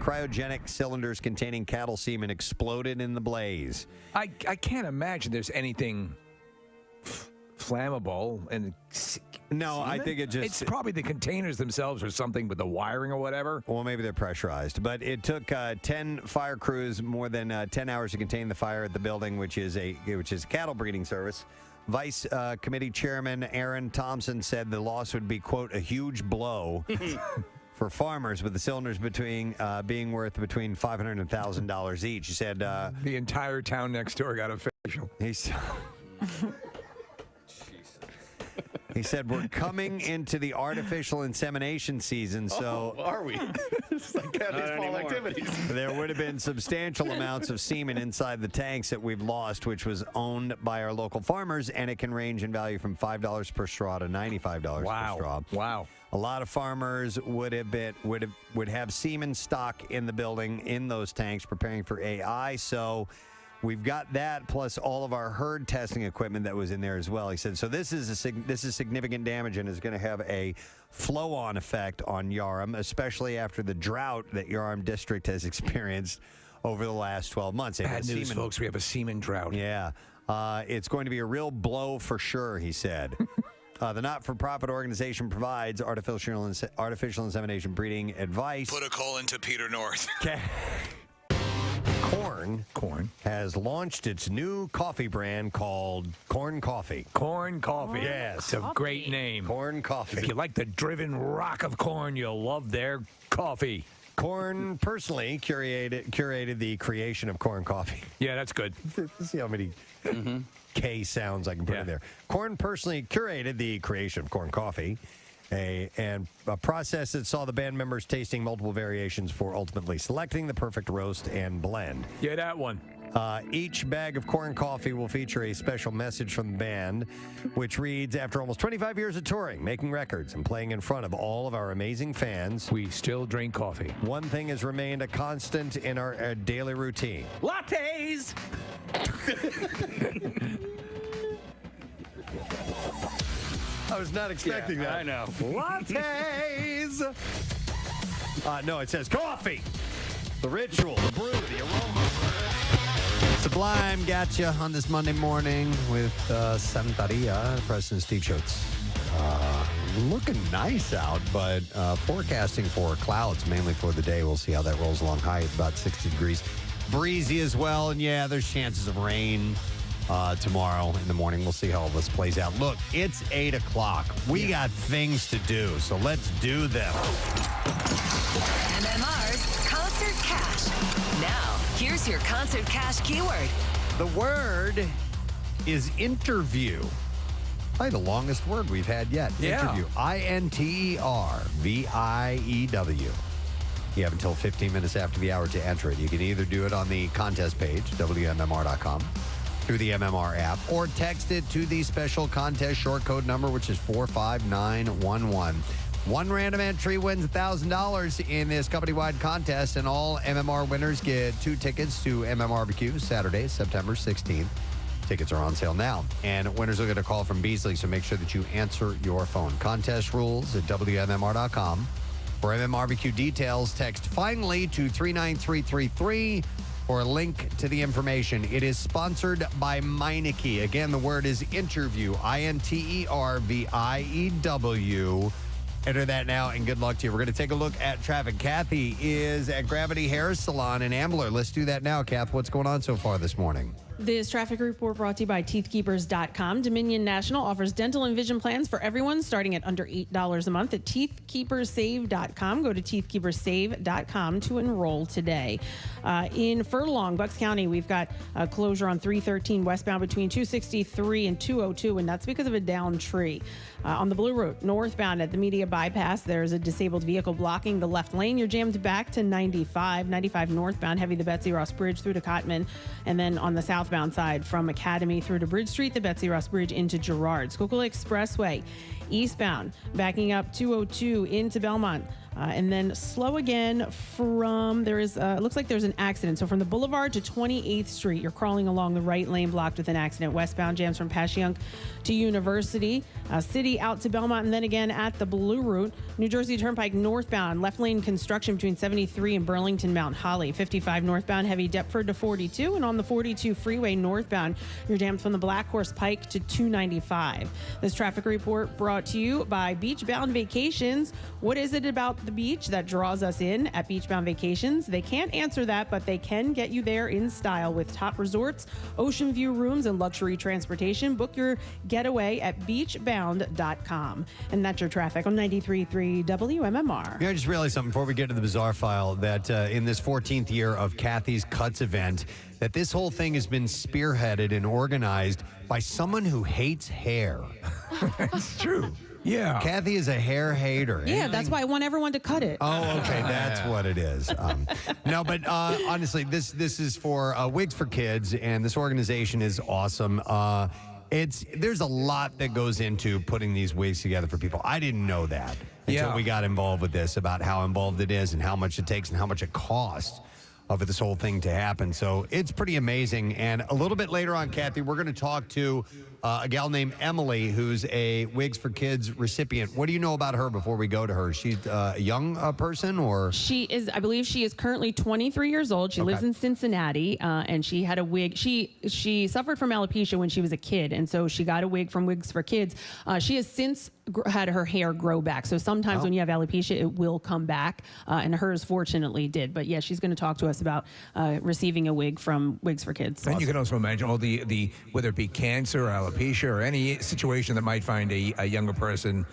cryogenic cylinders containing cattle semen exploded in the blaze. I can't imagine there's anything flammable and no, I think it's probably the containers themselves or something with the wiring or whatever. Well, maybe they're pressurized, but it took 10 fire crews more than 10 hours to contain the fire at the building, which is a cattle breeding service. Vice Committee Chairman Aaron Thompson said the loss would be, quote, a huge blow for farmers, with the cylinders being worth between $500 and $1,000 each. He said the entire town next door got a facial. He said, we're coming into the artificial insemination season, so... are we? It's like fall activities. There would have been substantial amounts of semen inside the tanks that we've lost, which was owned by our local farmers, and it can range in value from $5 per straw to $95 per straw. Wow. A lot of farmers would have semen stock in the building in those tanks preparing for AI, so... We've got that plus all of our herd testing equipment that was in there as well. He said, so this is significant damage and is going to have a flow-on effect on Yarram, especially after the drought that Yarram District has experienced over the last 12 months. Bad news, folks. We have a semen drought. Yeah. It's going to be a real blow for sure, he said. The not-for-profit organization provides artificial insemination breeding advice. Put a call into Peter North. Corn has launched its new coffee brand called Corn Coffee. Corn Coffee. Yes. It's a great name. Corn Coffee. If you like the driven rock of corn, you'll love their coffee. Corn personally curated the creation of Corn Coffee. Yeah, that's good. Let's see how many K sounds I can put in there. Corn personally curated the creation of Corn Coffee. A process that saw the band members tasting multiple variations for ultimately selecting the perfect roast and blend. Yeah, that one. Each bag of Corn Coffee will feature a special message from the band, which reads, after almost 25 years of touring, making records, and playing in front of all of our amazing fans, we still drink coffee. One thing has remained a constant in our daily routine. Lattes! I was not expecting that. I know. Lattes. No, it says coffee. The ritual, the brew, the aroma. Sublime got you on this Monday morning with Santaria, Preston and Steve Schultz. Looking nice out, but forecasting for clouds mainly for the day. We'll see how that rolls along. High at about 60 degrees. Breezy as well, and yeah, there's chances of rain tomorrow in the morning. We'll see how all this plays out. Look, it's 8 o'clock. We got things to do, so let's do them. MMR's Concert Cash. Now, here's your Concert Cash keyword. The word is interview. Probably the longest word we've had yet. Yeah. Interview. INTERVIEW. You have until 15 minutes after the hour to enter it. You can either do it on the contest page, WMMR.com, through the MMR app, or text it to the special contest short code number, which is 45911. One random entry wins $1,000 in this company-wide contest, and all MMR winners get 2 tickets to MMRBQ Saturday, September 16th. Tickets are on sale now, and winners will get a call from Beasley, so make sure that you answer your phone. Contest rules at WMMR.com. For MMRBQ details, text FINALLY to 39333 or a link to the information. It is sponsored by Meineke. Again, the word is interview, INTERVIEW. Enter that now, and good luck to you. We're going to take a look at traffic. Kathy is at Gravity Hair Salon in Ambler. Let's do that now, Kath. What's going on so far this morning? This traffic report brought to you by teethkeepers.com. Dominion National offers dental and vision plans for everyone starting at under $8 a month at teethkeepersave.com. Go to teethkeepersave.com to enroll today. In Furlong, Bucks County, we've got a closure on 313 westbound between 263 and 202, and that's because of a downed tree. On the Blue Route, northbound at the Media Bypass, there's a disabled vehicle blocking the left lane. You're jammed back to 95. 95 northbound, heavy the Betsy Ross Bridge through to Cotman. And then on the southbound side from Academy through to Bridge Street, the Betsy Ross Bridge into Girard. Schuylkill Expressway, eastbound, backing up 202 into Belmont. And then slow again from, it looks like there's an accident. So from the Boulevard to 28th Street, you're crawling along the right lane blocked with an accident. Westbound jams from Passyunk to University, City out to Belmont, and then again at the Blue Route. New Jersey Turnpike northbound, left lane construction between 73 and Burlington Mount Holly. 55 northbound, heavy Deptford to 42. And on the 42 freeway northbound, you're jammed from the Black Horse Pike to 295. This traffic report brought to you by Beachbound Vacations. What is it about the beach that draws us in at Beachbound Vacations? They can't answer that, but they can get you there in style with top resorts, ocean view rooms, and luxury transportation. Book your getaway at beachbound.com. And that's your traffic on 93.3 WMMR. I just realized something before we get to the bizarre file, that in this 14th year of Kathy's Cuts event, that this whole thing has been spearheaded and organized by someone who hates hair. It's true. Yeah. Kathy is a hair hater. Yeah, that's why I want everyone to cut it. Oh, okay. That's what it is. No, but honestly, this is for Wigs for Kids, and this organization is awesome. There's a lot that goes into putting these wigs together for people. I didn't know that until we got involved with this, about how involved it is and how much it takes and how much it costs for this whole thing to happen. So it's pretty amazing. And a little bit later on, Kathy, we're going to talk to a gal named Emily, who's a Wigs for Kids recipient. What do you know about her before we go to her? She's a young person, or? She is, I believe she is currently 23 years old. She lives in Cincinnati, and she had a wig. She suffered from alopecia when she was a kid, and so she got a wig from Wigs for Kids. She has since had her hair grow back. So sometimes when you have alopecia, it will come back, and hers fortunately did. But yeah, she's going to talk to us about receiving a wig from Wigs for Kids. And you can also imagine all the whether it be cancer or alopecia or any situation that might find a younger person,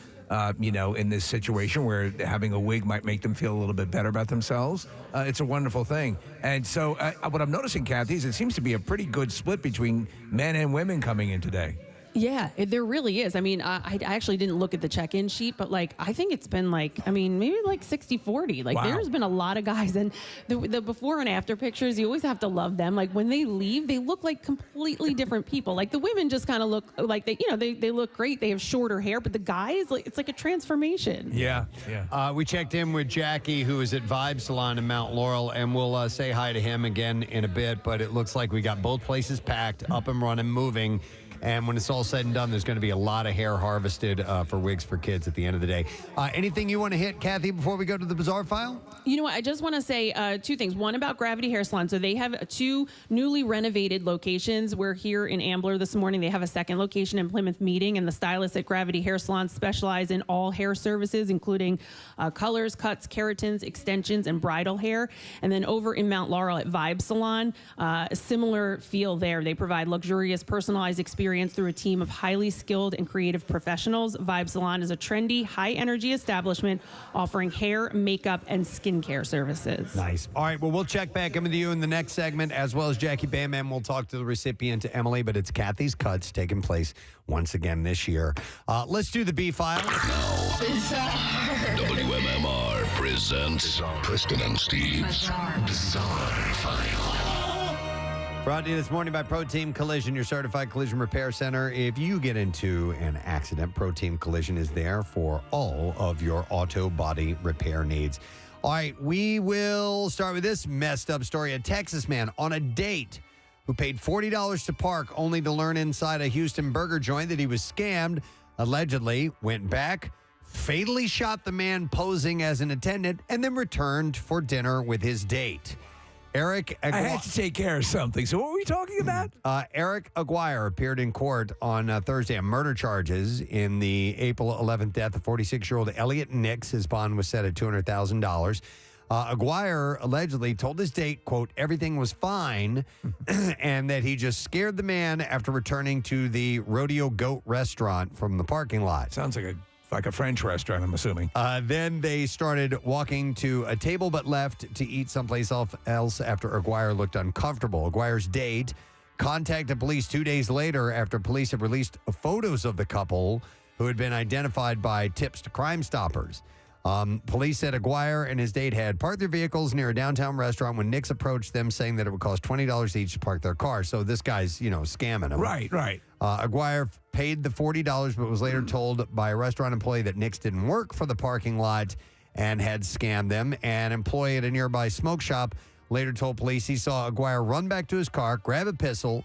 in this situation where having a wig might make them feel a little bit better about themselves. It's a wonderful thing. And so what I'm noticing, Kathy, is it seems to be a pretty good split between men and women coming in today. Yeah, there really is. I mean, I actually didn't look at the check-in sheet, but I think it's been maybe 60-40. Wow. There's been a lot of guys, and the before and after pictures, you always have to love them. When they leave, they look like completely different people. The women just kind of look like they look great. They have shorter hair, but the guys, it's like a transformation. Yeah. We checked in with Jackie, who is at Vibe Salon in Mount Laurel, and we'll say hi to him again in a bit, but it looks like we got both places packed, up and running, moving. And when it's all said and done, there's going to be a lot of hair harvested for wigs for kids at the end of the day. Anything you want to hit, Kathy, before we go to the bizarre file? You know what? I just want to say two things. One about Gravity Hair Salon. So they have 2 newly renovated locations. We're here in Ambler this morning. They have a second location in Plymouth Meeting, and the stylists at Gravity Hair Salon specialize in all hair services, including colors, cuts, keratins, extensions, and bridal hair. And then over in Mount Laurel at Vibe Salon, a similar feel there. They provide luxurious, personalized experience through a team of highly skilled and creative professionals. Vibe Salon is a trendy, high-energy establishment offering hair, makeup, and skincare services. Nice. All right, well, we'll check back in with you in the next segment, as well as Jackie Bam Bam. We'll talk to the recipient, Emily, but it's Kathy's Cuts taking place once again this year. Let's do the B-File. WMMR presents Preston and Steve's Bizarre File. Brought to you this morning by Pro Team Collision, your certified collision repair center. If you get into an accident, Pro Team Collision is there for all of your auto body repair needs. All right, we will start with this messed up story. A Texas man on a date who paid $40 to park only to learn inside a Houston burger joint that he was scammed, allegedly went back, fatally shot the man posing as an attendant, and then returned for dinner with his date. Eric I had to take care of something. So what were we talking about? Eric Aguirre appeared in court on Thursday on murder charges in the April 11th death of 46-year-old Elliot Nix. His bond was set at $200,000. Aguirre allegedly told his date, quote, everything was fine, and that he just scared the man after returning to the Rodeo Goat restaurant from the parking lot. Sounds like a French restaurant, I'm assuming. Then they started walking to a table but left to eat someplace else after Aguirre looked uncomfortable. Aguirre's date contacted police 2 days later after police had released photos of the couple who had been identified by tips to Crime Stoppers. Police said Aguirre and his date had parked their vehicles near a downtown restaurant when Nix approached them, saying that it would cost $20 each to park their car. So this guy's, scamming them. Right. Aguirre paid the $40, but was later told by a restaurant employee that Nix didn't work for the parking lot and had scammed them. An employee at a nearby smoke shop later told police he saw Aguirre run back to his car, grab a pistol,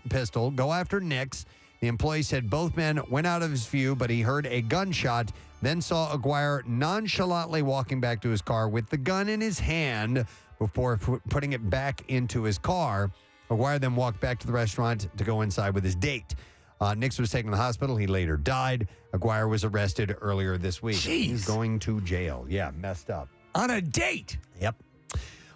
go after Nix. The employee said both men went out of his view, but he heard a gunshot, then saw Aguirre nonchalantly walking back to his car with the gun in his hand before putting it back into his car. Aguirre then walked back to the restaurant to go inside with his date. Nix was taken to the hospital. He later died. Aguirre was arrested earlier this week. Jeez. He's going to jail. Yeah, messed up. On a date? Yep.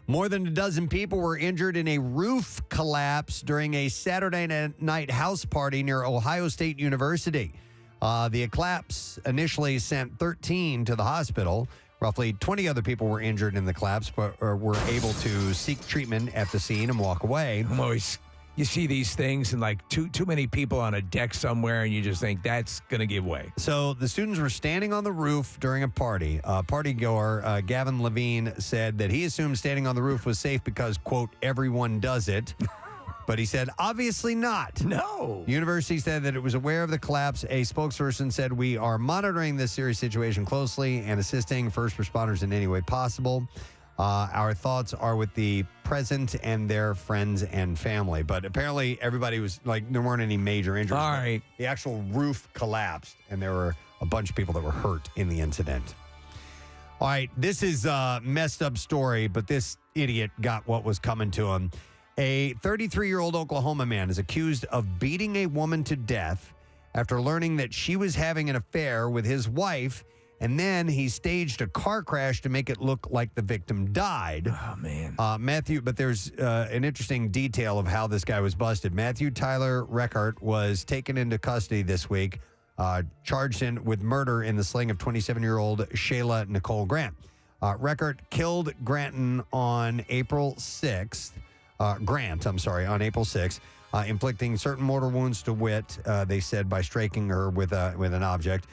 More than a dozen people were injured in a roof collapse during a Saturday night house party near Ohio State University. The collapse initially sent 13 to the hospital. Roughly 20 other people were injured in the collapse, but were able to seek treatment at the scene and walk away. You see these things and like too many people on a deck somewhere, and you just think that's going to give way. So the students were standing on the roof during a party. Partygoer Gavin Levine said that he assumed standing on the roof was safe because, quote, everyone does it. But he said, obviously not. No. The university said that it was aware of the collapse. A spokesperson said, we are monitoring this serious situation closely and assisting first responders in any way possible. Our thoughts are with the present and their friends and family. But apparently everybody was like, there weren't any major injuries. All right. The actual roof collapsed, and there were a bunch of people that were hurt in the incident. All right, this is a messed up story, but this idiot got what was coming to him. A 33-year-old Oklahoma man is accused of beating a woman to death after learning that she was having an affair with his wife, and then he staged a car crash to make it look like the victim died. Oh, man. Matthew, but there's an interesting detail of how this guy was busted. Matthew Tyler Reckart was taken into custody this week, charged with murder in the slaying of 27-year-old Shayla Nicole Grant. Reckart killed Grant on April 6th. On April 6th, inflicting certain mortal wounds to wit, they said, by striking her with an object.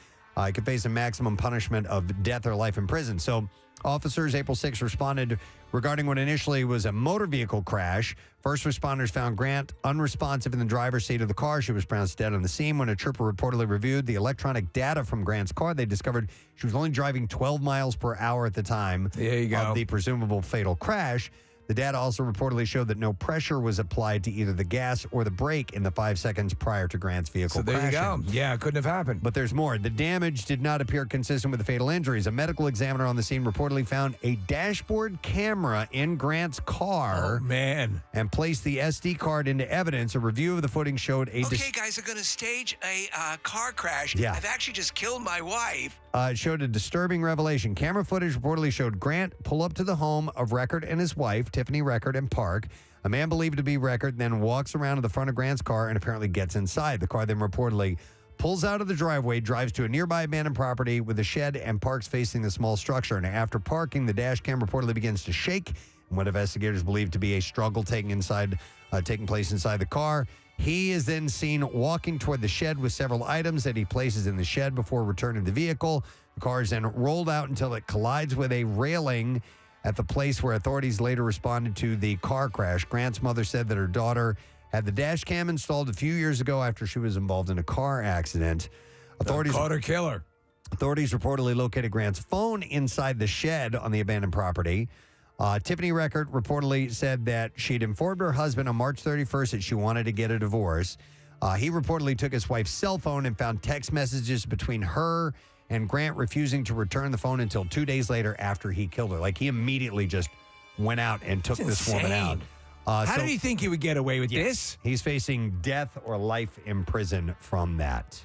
He could face a maximum punishment of death or life in prison. So officers April 6th responded regarding what initially was a motor vehicle crash. First responders found Grant unresponsive in the driver's seat of the car. She was pronounced dead on the scene. When a trooper reportedly reviewed the electronic data from Grant's car, they discovered she was only driving 12 miles per hour at the time of the presumable fatal crash. The data also reportedly showed that no pressure was applied to either the gas or the brake in the 5 seconds prior to Grant's vehicle So there crashing. you go. Yeah, it couldn't have happened. But there's more. The damage did not appear consistent with the fatal injuries. A medical examiner on the scene reportedly found a dashboard camera in Grant's car. Oh, man. And placed the SD card into evidence. A review of the footage showed a... Okay, guys, I'm going to stage a car crash. Yeah. I've actually just killed my wife. It showed a disturbing revelation. Camera footage reportedly showed Grant pull up to the home of Record and his wife, Tiffany Record, and park. A man believed to be Record then walks around to the front of Grant's car and apparently gets inside. The car then reportedly pulls out of the driveway, drives to a nearby abandoned property with a shed, and parks facing the small structure. And after parking, the dash cam reportedly begins to shake in what investigators believe to be a struggle taking place inside the car. He is then seen walking toward the shed with several items that he places in the shed before returning the vehicle. The car is then rolled out until it collides with a railing at the place where authorities later responded to the car crash. Grant's mother said that her daughter had the dash cam installed a few years ago after she was involved in a car accident. Authorities caught her killer. Authorities reportedly located Grant's phone inside the shed on the abandoned property. Tiffany Record reportedly said that she'd informed her husband on March 31st that she wanted to get a divorce. He reportedly took his wife's cell phone and found text messages between her and Grant refusing to return the phone until 2 days later after he killed her. Like, he immediately just went out and took this woman out. How did he think he would get away with this? He's facing death or life in prison from that.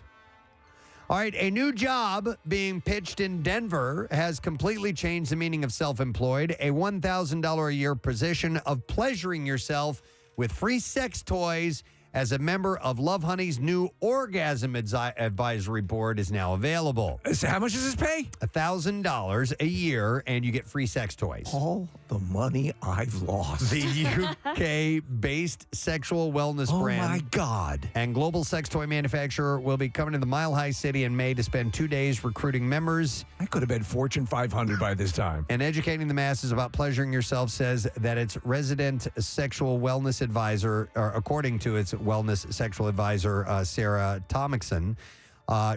All right, a new job being pitched in Denver has completely changed the meaning of self-employed. A $1,000 a year position of pleasuring yourself with free sex toys as a member of Love Honey's new Orgasm Advisory Board is now available. So how much does this pay? $1,000 a year, and you get free sex toys. All the money I've lost. The UK-based sexual wellness brand. Oh, my God. And global sex toy manufacturer will be coming to the Mile High City in May to spend 2 days recruiting members. I could have been Fortune 500 by this time. And educating the masses about pleasuring yourself says that its resident sexual wellness advisor, or according to its wellness sexual advisor, Sarah Tomikson,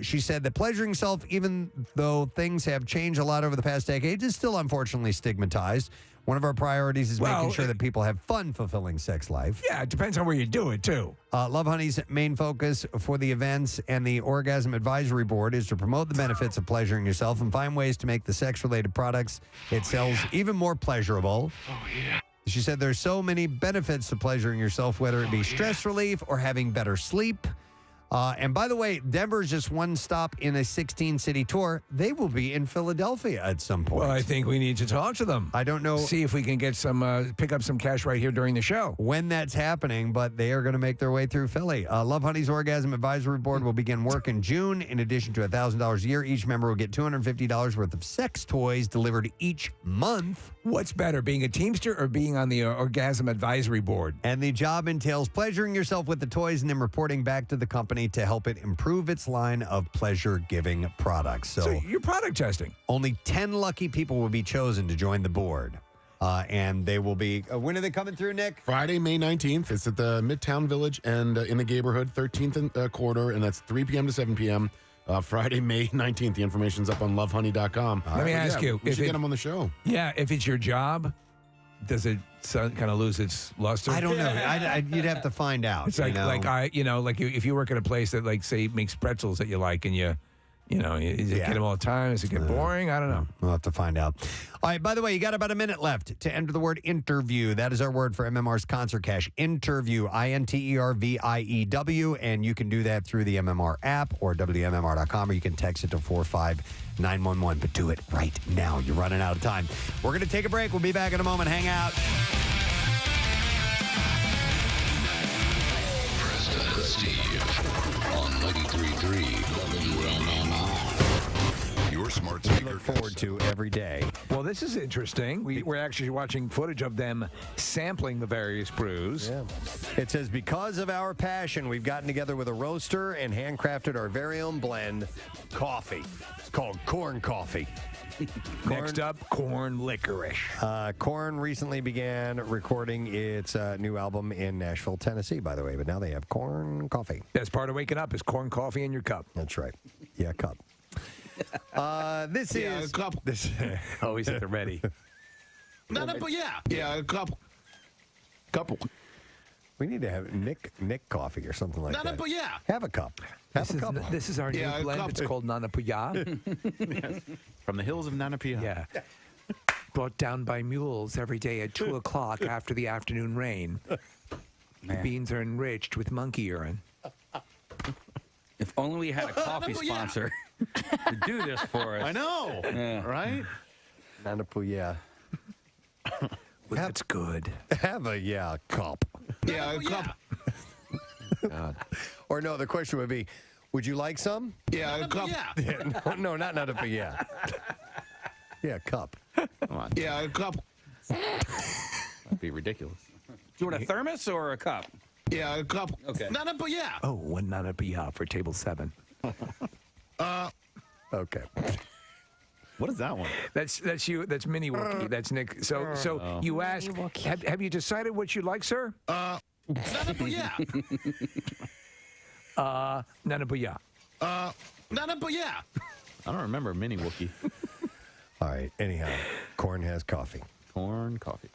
she said that pleasuring yourself, even though things have changed a lot over the past decade, is still unfortunately stigmatized. One of our priorities is making sure that people have fun fulfilling sex life. Yeah, it depends on where you do it, too. Love Honey's main focus for the events and the Orgasm Advisory Board is to promote the benefits of pleasuring yourself and find ways to make the sex-related products it sells even more pleasurable. Oh, yeah. She said there's so many benefits to pleasuring yourself, whether it be stress relief or having better sleep. And by the way, Denver's just one stop in a 16-city tour. They will be in Philadelphia at some point. Well, I think we need to talk to them. I don't know. See if we can get some, pick up some cash right here during the show. When that's happening, but they are going to make their way through Philly. Love Honey's Orgasm Advisory Board will begin work in June. In addition to $1,000 a year, each member will get $250 worth of sex toys delivered each month. What's better, being a Teamster or being on the Orgasm Advisory Board? And the job entails pleasuring yourself with the toys and then reporting back to the company to help it improve its line of pleasure-giving products. So you're product testing. Only 10 lucky people will be chosen to join the board. And they will be, when are they coming through, Nick? Friday, May 19th. It's at the Midtown Village and in the neighborhood, 13th and quarter, and that's 3 p.m. to 7 p.m. Friday, May 19th. The information's up on lovehoney.com. Let me ask you. We should get them on the show. Yeah, if it's your job, does it kind of lose its luster? I don't know. You'd have to find out. It's like, if you work at a place that, like, say, makes pretzels that you like, and you get them all the time. Does it get boring? I don't know. We'll have to find out. All right, by the way, you got about a minute left to enter the word interview. That is our word for MMR's Concert Cash. Interview, INTERVIEW, and you can do that through the MMR app or WMMR.com, or you can text it to 45911. But do it right now. You're running out of time. We're going to take a break. We'll be back in a moment. Hang out. Preston and Steve on 93.3 WMMR. Your smart speaker. Look forward to every day. Well, this is interesting. We're actually watching footage of them sampling the various brews. Yeah. It says, because of our passion, we've gotten together with a roaster and handcrafted our very own blend, coffee. It's called Corn Coffee. Next up, Corn Licorice. Corn recently began recording its new album in Nashville, Tennessee, by the way, but now they have Corn Coffee. That's part of waking up is corn coffee in your cup. That's right. Yeah, cup. This is a cup. Always at the ready. A cup. Couple. We need to have Nick coffee or something like that. But yeah. Have a cup. Have a couple. This is our new blend. It's called Nanapuya. Yes. From the hills of Nanapiá. Yeah. Brought down by mules every day at 2 o'clock after the afternoon rain. The beans are enriched with monkey urine. If only we had a coffee sponsor to do this for us. I know. Yeah. Right? Nanapuya. Well, that's good. Have a cup. Yeah, a cup. God. Or no, the question would be, would you like some? Yeah, a cup. Yeah, no, not Nanapuya. Yeah, cup. Come on. Yeah, a cup. That'd be ridiculous. Do you want a thermos or a cup? Yeah, a cup. Okay. Nanapiá. Oh, one Nanapuya for table 7. Okay. What is that one? That's you. That's Mini Wookie. That's Nick. So you ask, have you decided what you like, sir? Nanapiá. Nanapuya. Nanapiá. I don't remember Mini Wookie. All right. Anyhow, Corn has coffee. Corn coffee.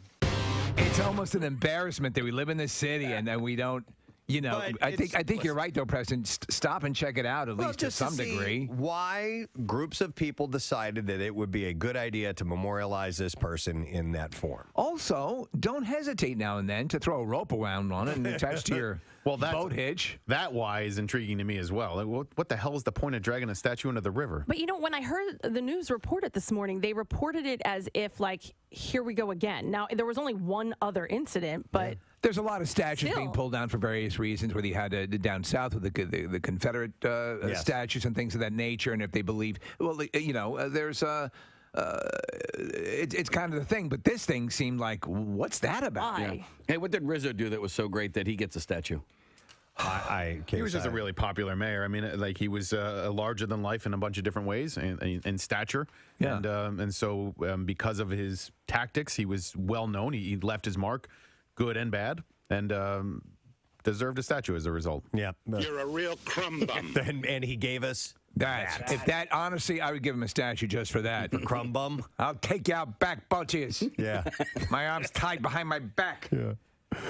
It's almost an embarrassment that we live in this city and that we don't. You know, I think you're right, though, Preston. Stop and check it out, at least to some degree. Why groups of people decided that it would be a good idea to memorialize this person in that form. Also, don't hesitate now and then to throw a rope around on it and attach to your boat hitch. That why is intriguing to me as well. What the hell is the point of dragging a statue into the river? But, you know, when I heard the news report it this morning, they reported it as if, like, here we go again. Now, there was only one other incident, but... Yeah. There's a lot of statues being pulled down for various reasons, whether you had down south with the Confederate statues and things of that nature, and if they believe, well, you know, there's it's kind of the thing, but this thing seemed like, what's that about? Yeah. Hey, what did Rizzo do that was so great that he gets a statue? He was just a really popular mayor. I mean, like he was larger than life in a bunch of different ways in stature, and so because of his tactics, he was well known. He left his mark. Good and bad, and deserved a statue as a result. Yeah. You're a real crumb bum. and he gave us that. If that, honestly, I would give him a statue just for that. For crumb bum? I'll take you out back, bunches. Yeah. My arms tied behind my back. Yeah.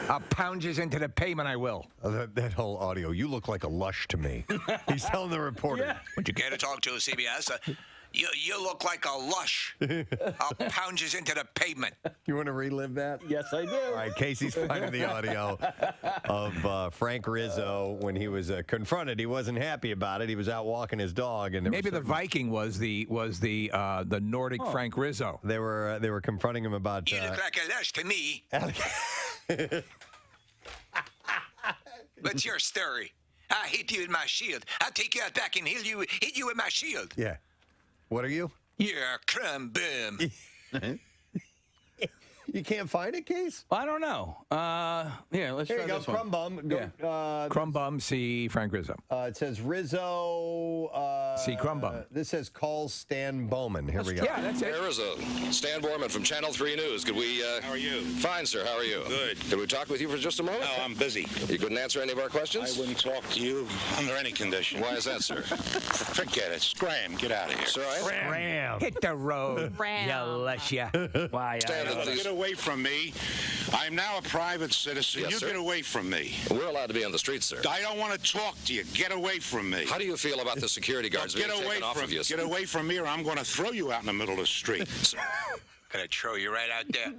I'll pound you into the pavement, I will. That whole audio, you look like a lush to me. He's telling the reporter. Yeah. Would you care to talk to CBS? You look like a lush. I'll pound you into the pavement. You want to relive that? Yes, I do. All right, Casey's finding the audio of Frank Rizzo when he was confronted. He wasn't happy about it. He was out walking his dog, and maybe the Viking was the Nordic Frank Rizzo. They were confronting him about. You look like a lush to me. What's your story? I hit you with my shield. I'll take you out back and hit you with my shield. Yeah. What are you? You're a crumb bum. You can't find it, Case? I don't know. Here, let's Here try you go, this one. Crumb Bum. Crumb Bum, see Frank Rizzo. It says Rizzo. See Crumb Bum. This says call Stan Bowman. Here we go. Yeah, that's it. There is Stan Borman from Channel 3 News. Could we... How are you? Fine, sir. How are you? Good. Could we talk with you for just a moment? No, I'm busy. You couldn't answer any of our questions? I wouldn't talk to you under any condition. Why is that, sir? Forget it. Scram. Get out of here. Sir, Scram. Hit the road. Scram. You lush, ya. Why? Get away from me. I'm now a private citizen. Yes, you sir. get away from me. We're allowed to be on the street, sir. I don't want to talk to you. Get away from me. How do you feel about the security guards being taken off of you, sir? Get away from me, or I'm going to throw you out in the middle of the street. Gonna throw you right out there.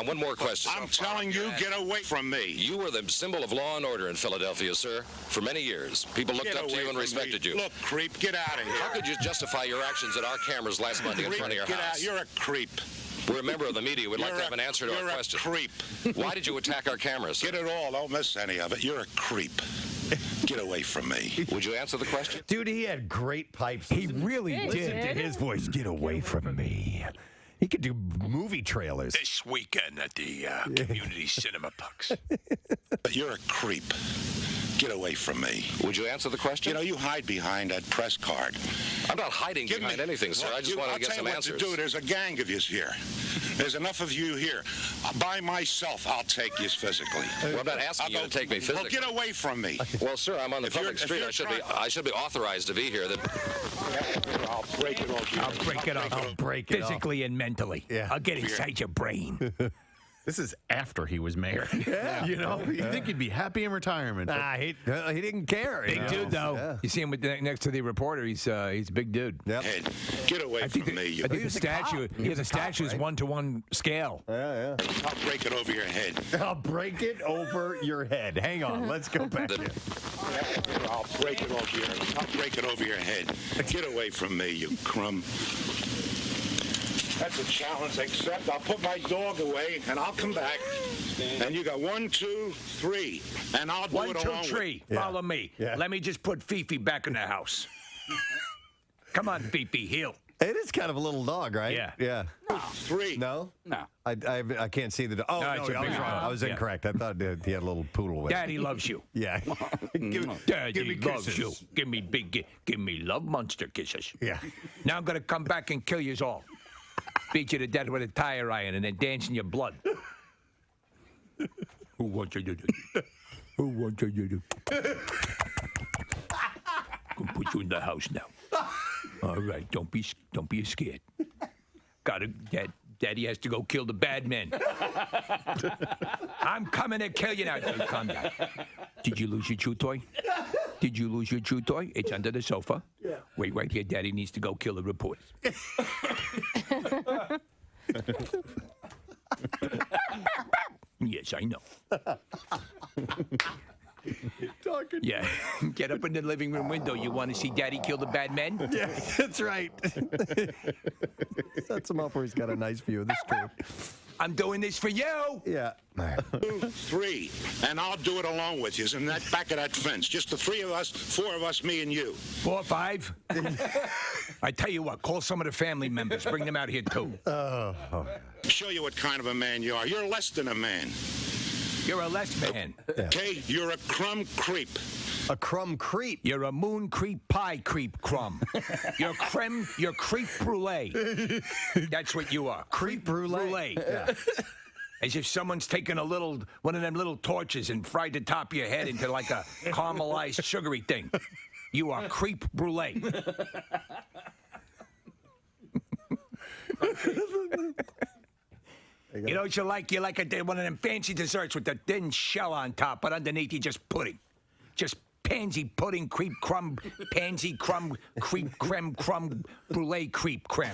One more question. I'm telling you, get away from me. You were the symbol of law and order in Philadelphia, sir, for many years. People looked up to you and respected you. Look, creep, get out of here. How could you justify your actions at our cameras last Monday in front of your Get house? out. You're a creep. We're a member of the media. We'd like to have an answer to our question. You're a creep. Why did you attack our cameras, sir? Get it all. Don't miss any of it. You're a creep. Get away from me. Would you answer the question? Dude, he had great pipes. He really did. Listen to his voice. Get away from me. He could do movie trailers. This weekend at the Community Cinema Pucks. You're a creep. Get away from me. Would you answer the question? You know, you hide behind that press card. I'm not hiding behind anything, sir. I just wanted to get some answers. I'll tell you what to do. There's a gang of yous here. There's enough of you here. By myself, I'll take yous physically. Well, I'm not asking you to take me physically. Well, get away from me. Well, sir, I'm on the public street. I should be authorized to be here. I'll break it off. I'll break it off. I'll break it physically and mentally. Yeah. I'll get inside your brain. This is after he was mayor. Yeah. You know, you think he'd be happy in retirement. Nah, he didn't care. Big dude, though. Yeah. You see him next to the reporter. He's a big dude. Yep. Head, get away from me. I think the statue. Yeah, the statue is 1-to-1 scale. Yeah. I'll break it over your head. I'll break it over your head. Hang on. Let's go back. I'll break it over your head. Get away from me, you crumb. That's a challenge, except I'll put my dog away and I'll come back. And you got 1, 2, 3, and I'll do 1, it 2, along 3. with. Follow me. Yeah. Let me just put Fifi back in the house. Come on, Fifi, heel. It is kind of a little dog, right? Yeah. 3. No? No. I can't see the dog. Oh, No, no, it's a I was big wrong. dog. I was Yeah. incorrect. I thought he had a little poodle with him. Daddy loves you. Yeah. Daddy me loves kisses. you. Give me love monster kisses. Yeah. Now I'm gonna come back and kill yous all. Beat you to death with a tire iron and then dance in your blood. Who wants you to do? Who wants you to do? Gonna put you in the house now. All right, don't be scared. Daddy has to go kill the bad men. I'm coming to kill you now. Calm down. Did you lose your chew toy? Did you lose your chew toy? It's under the sofa. Yeah. Wait right here. Daddy needs to go kill the reporters. Yes, I know. Talking. Yeah. Get up in the living room window. You want to see Daddy kill the bad men? Yeah, that's right. Sets him up where he's got a nice view of the street. I'm doing this for you. Yeah. 2, 3, and I'll do it along with you. In that back of that fence, just the 3 of us, 4 of us, me and you. 4 or 5. I tell you what, call some of the family members. Bring them out here too. Show you what kind of a man you are. You're less than a man. You're a less man. Okay, you're a crumb creep. A crumb creep. You're a moon creep pie creep crumb. You're creep brulee. That's what you are. Creep brulee. Yeah. As if someone's taken one of them little torches and fried the top of your head into like a caramelized sugary thing. You are creep brulee. You know what you like? You like one of them fancy desserts with the thin shell on top, but underneath you just pudding. Just pansy pudding, creep crumb, pansy crumb, creep creme, crumb, brulee creep creme.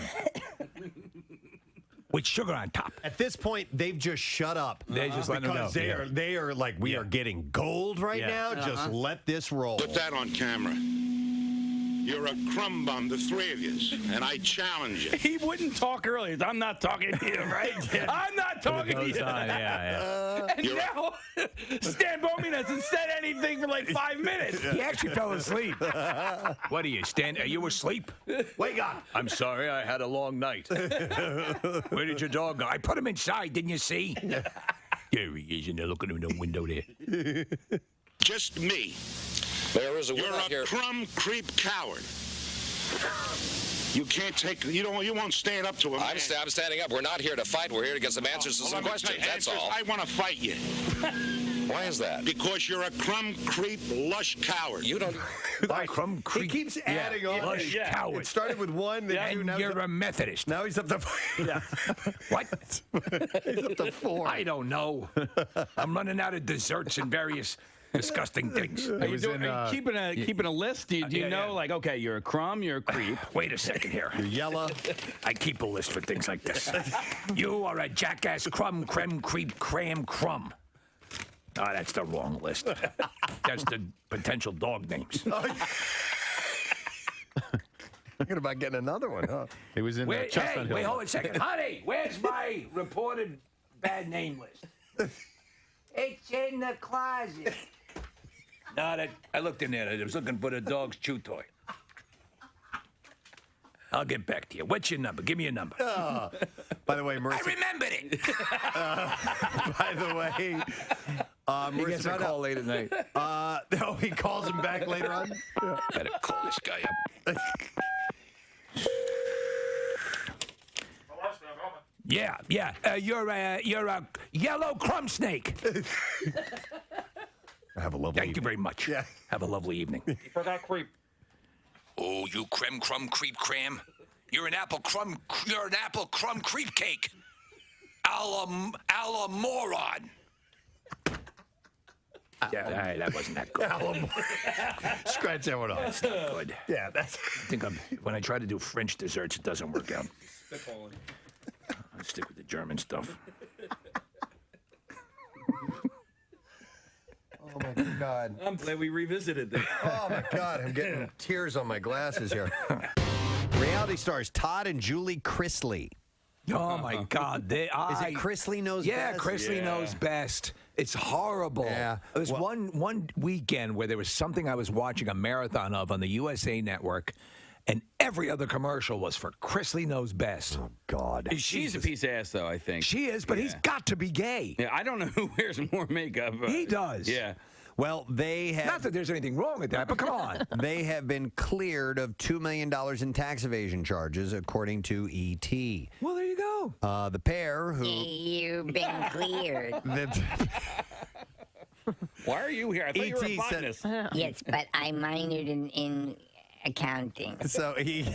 With sugar on top. At this point, they've just shut up. They just let them know. Because they are like, we are getting gold right now. Just let this roll. Put that on camera. You're a crumb bum, the 3 of you, and I challenge you. He wouldn't talk earlier. I'm not talking to you, right? I'm not talking to you. And now, Stan Bowman hasn't said anything for like 5 minutes. He actually fell asleep. What are you, Stan? Are you asleep? Wake up. I'm sorry, I had a long night. Where did your dog go? I put him inside, didn't you see? There he is, and they're looking in the window there. Just me. You're a crumb creep coward. You can't take. You won't stand up to him. I'm standing up. We're not here to fight. We're here to get some answers to some questions. That's all. I want to fight you. Why is that? Because you're a crumb creep lush coward. You don't. Crumb creep. He keeps adding on. Lush coward. It started with 1, then 2. And Now you're a Methodist. Now he's up to What? he's up to 4. I don't know. I'm running out of desserts and various disgusting things. Are you keeping a list? Do you know, like, okay, you're a crumb, you're a creep. Wait a second here. You're yellow. I keep a list for things like this. You are a jackass crumb, creme, creep, cram, crumb. Oh, that's the wrong list. That's the potential dog names. Thinking about getting another one, huh? It was in Chestnut Hill. Wait, hold on a second. Honey, where's my reported bad name list? It's in the closet. No, I looked in there. I was looking for the dog's chew toy. I'll get back to you. What's your number? Give me a number. By the way, Marissa. I remembered it. By the way, he gets a call late at night. No, he calls him back later on. Gotta call this guy up. Yeah. You're a yellow crumb snake. Have a lovely Thank you very much. Yeah. Have a lovely evening. For that creep. Oh, you creme crumb creep cram. You're an apple crumb creep cake. moron. Yeah, all right, that wasn't that good. Scratch that one off. That's not good. Yeah, that's. I think when I try to do French desserts, it doesn't work out. I'll stick with the German stuff. Oh my God. I'm glad we revisited this. Oh my God, I'm getting tears on my glasses here. Reality stars Todd and Julie Chrisley. Oh my God! Is it Chrisley knows yeah, best? Chrisley knows best. It's horrible. Yeah. There was one weekend where there was something I was watching a marathon of on the USA Network, and every other commercial was for Chrisley Knows Best. Oh God! She's a piece of ass, though. I think she is, but he's got to be gay. Yeah, I don't know who wears more makeup. He does. Yeah. Well, they have. Not that there's anything wrong with that, but come on. They have been cleared of $2 million in tax evasion charges, according to ET. Well, there you go. The pair who. You've been cleared. Why are you here? I thought you were a botanist. Yes, but I minored in accounting. So he.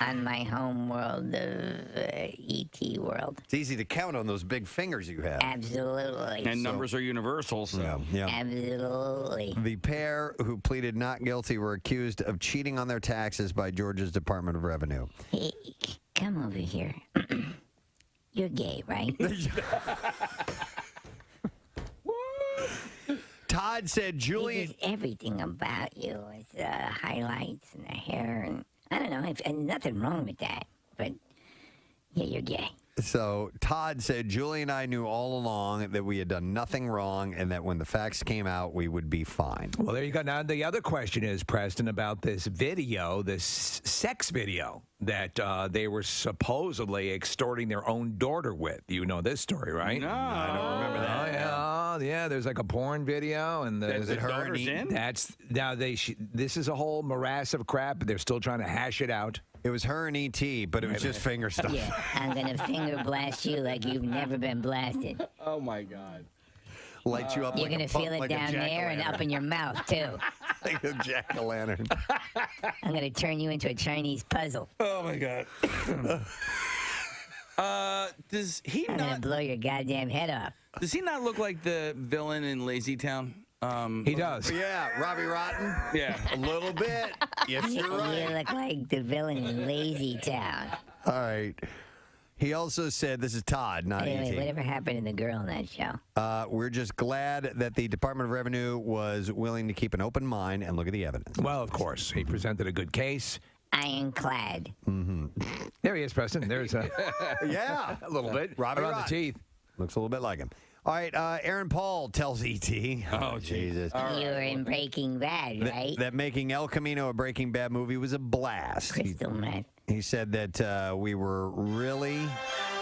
On my home world of ET world. It's easy to count on those big fingers you have. Absolutely. And numbers are universal, so. Yeah. Absolutely. The pair who pleaded not guilty were accused of cheating on their taxes by Georgia's Department of Revenue. Hey, come over here. You're gay, right? Todd said Julie. Everything about you is highlights and the hair and I don't know, and nothing wrong with that, but yeah, you're gay. So Todd said Julie and I knew all along that we had done nothing wrong and that when the facts came out, we would be fine. Well, there you go. Now, the other question is, Preston, about this video, this sex video that they were supposedly extorting their own daughter with. You know this story, right? No, I don't remember that. Oh, yeah. There's like a porn video, and Is it her in? That's now this is a whole morass of crap. They're still trying to hash it out. It was her and E.T., but it was just finger stuff. Yeah, I'm going to finger blast you like you've never been blasted. Oh, my God. Light you up You're like going to feel it like down there and up in your mouth, too. Like a jack-o'-lantern. I'm going to turn you into a Chinese puzzle. Oh, my God. Does he I'm not going to blow your goddamn head off. Does he not look like the villain in Lazy Town? He does. Yeah, Robbie Rotten. Yeah. A little bit. Yes, you're right. You look like the villain in Lazy Town. All right. He also said, this is Todd, not Anyway, E.T. whatever happened to the girl in that show? We're just glad that the Department of Revenue was willing to keep an open mind and look at the evidence. Well, of course. He presented a good case. Ironclad. Mm-hmm. There he is, Preston. There's a yeah, a little bit. Robbie around Rotten. the teeth. Looks a little bit like him. All right, Aaron Paul tells E.T. Oh, Jesus. You were in Breaking Bad, right? That making El Camino a Breaking Bad movie was a blast. Crystal meth. He said that we were really,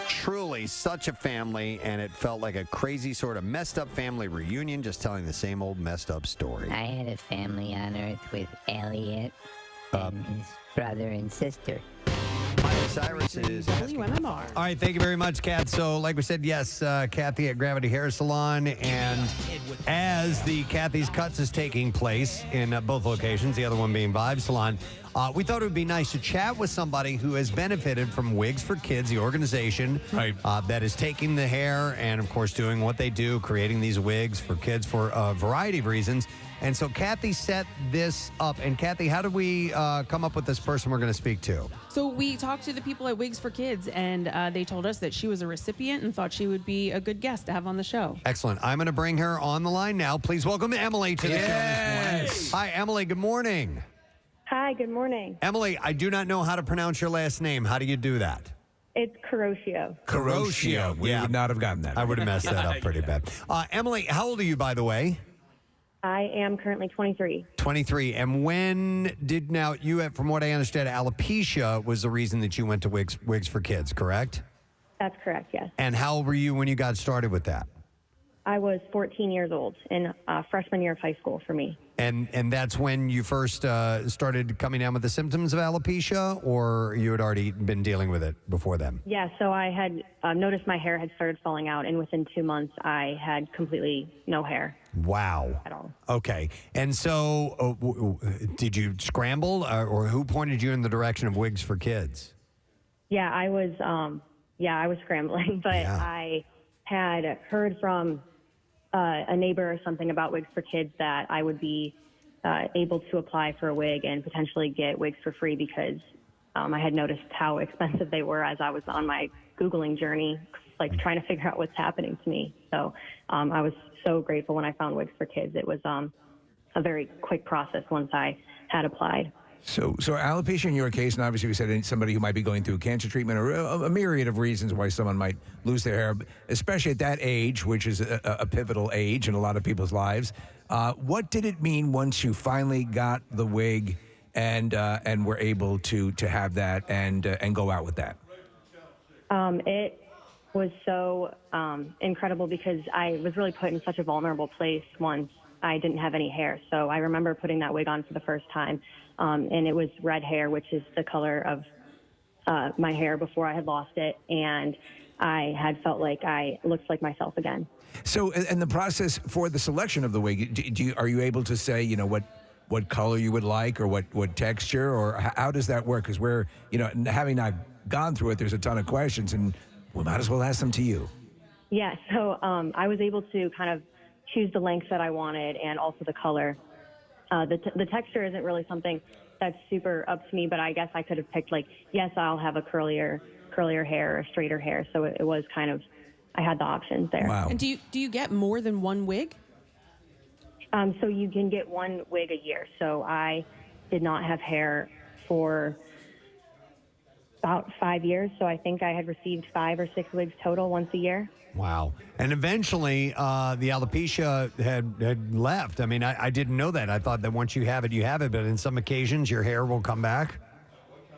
truly such a family, and it felt like a crazy sort of messed up family reunion, just telling the same old messed up story. I had a family on Earth with Elliot and his brother and sister. Miley Cyrus is. WMMR. All right, thank you very much, Kat. So, like we said, yes, Kathy at Gravity Hair Salon, and as the Kathy's Cuts is taking place in both locations, the other one being Vibe Salon, we thought it would be nice to chat with somebody who has benefited from Wigs for Kids, the organization that is taking the hair and, of course, doing what they do, creating these wigs for kids for a variety of reasons. And so Kathy set this up. And Kathy, how did we come up with this person we're going to speak to? So we talked to the people at Wigs for Kids, and they told us that she was a recipient and thought she would be a good guest to have on the show. Excellent. I'm going to bring her on the line now. Please welcome Emily to the show this morning. Hi, Emily. Good morning. Hi, good morning. Emily, I do not know how to pronounce your last name. How do you do that? It's Kuroshio. Kuroshio. We would not have gotten that. I would have messed that up pretty bad. Emily, how old are you, by the way? I am currently 23. 23. And when did, now you have, from what I understand, alopecia was the reason that you went to Wigs for Kids, correct? That's correct, yes. And how old were you when you got started with that? I was 14 years old in freshman year of high school for me. And that's when you first started coming down with the symptoms of alopecia, or you had already been dealing with it before then? Yeah, so I had noticed my hair had started falling out, and within 2 months, I had completely no hair. Wow. At all. Okay. And so did you scramble, or who pointed you in the direction of Wigs for Kids? Yeah, I was scrambling, but I had heard from a neighbor or something about wigs for kids that I would be able to apply for a wig and potentially get wigs for free because I had noticed how expensive they were as I was on my Googling journey, like trying to figure out what's happening to me. So I was so grateful when I found wigs for kids. It was a very quick process once I had applied. So alopecia in your case, and obviously we said somebody who might be going through cancer treatment or a myriad of reasons why someone might lose their hair, especially at that age, which is a pivotal age in a lot of people's lives. What did it mean once you finally got the wig and were able to have that and go out with that? It was so incredible because I was really put in such a vulnerable place once I didn't have any hair. So I remember putting that wig on for the first time. And it was red hair, which is the color of my hair before I had lost it. And I had felt like I looked like myself again. So, and the process for the selection of the wig, are you able to say, what color you would like or what texture, or how does that work? Because we're, having not gone through it, there's a ton of questions, and we might as well ask them to you. Yeah, so I was able to kind of choose the length that I wanted and also the color. The texture isn't really something that's super up to me, but I guess I could have picked yes, I'll have a curlier hair or straighter hair. So it was kind of, I had the options there. Wow. And do you get more than one wig? So you can get one wig a year. So I did not have hair for about 5 years. So I think I had received 5 or 6 wigs total once a year. Wow. And eventually, the alopecia had left. I mean, I didn't know that. I thought that once you have it, you have it. But in some occasions, your hair will come back.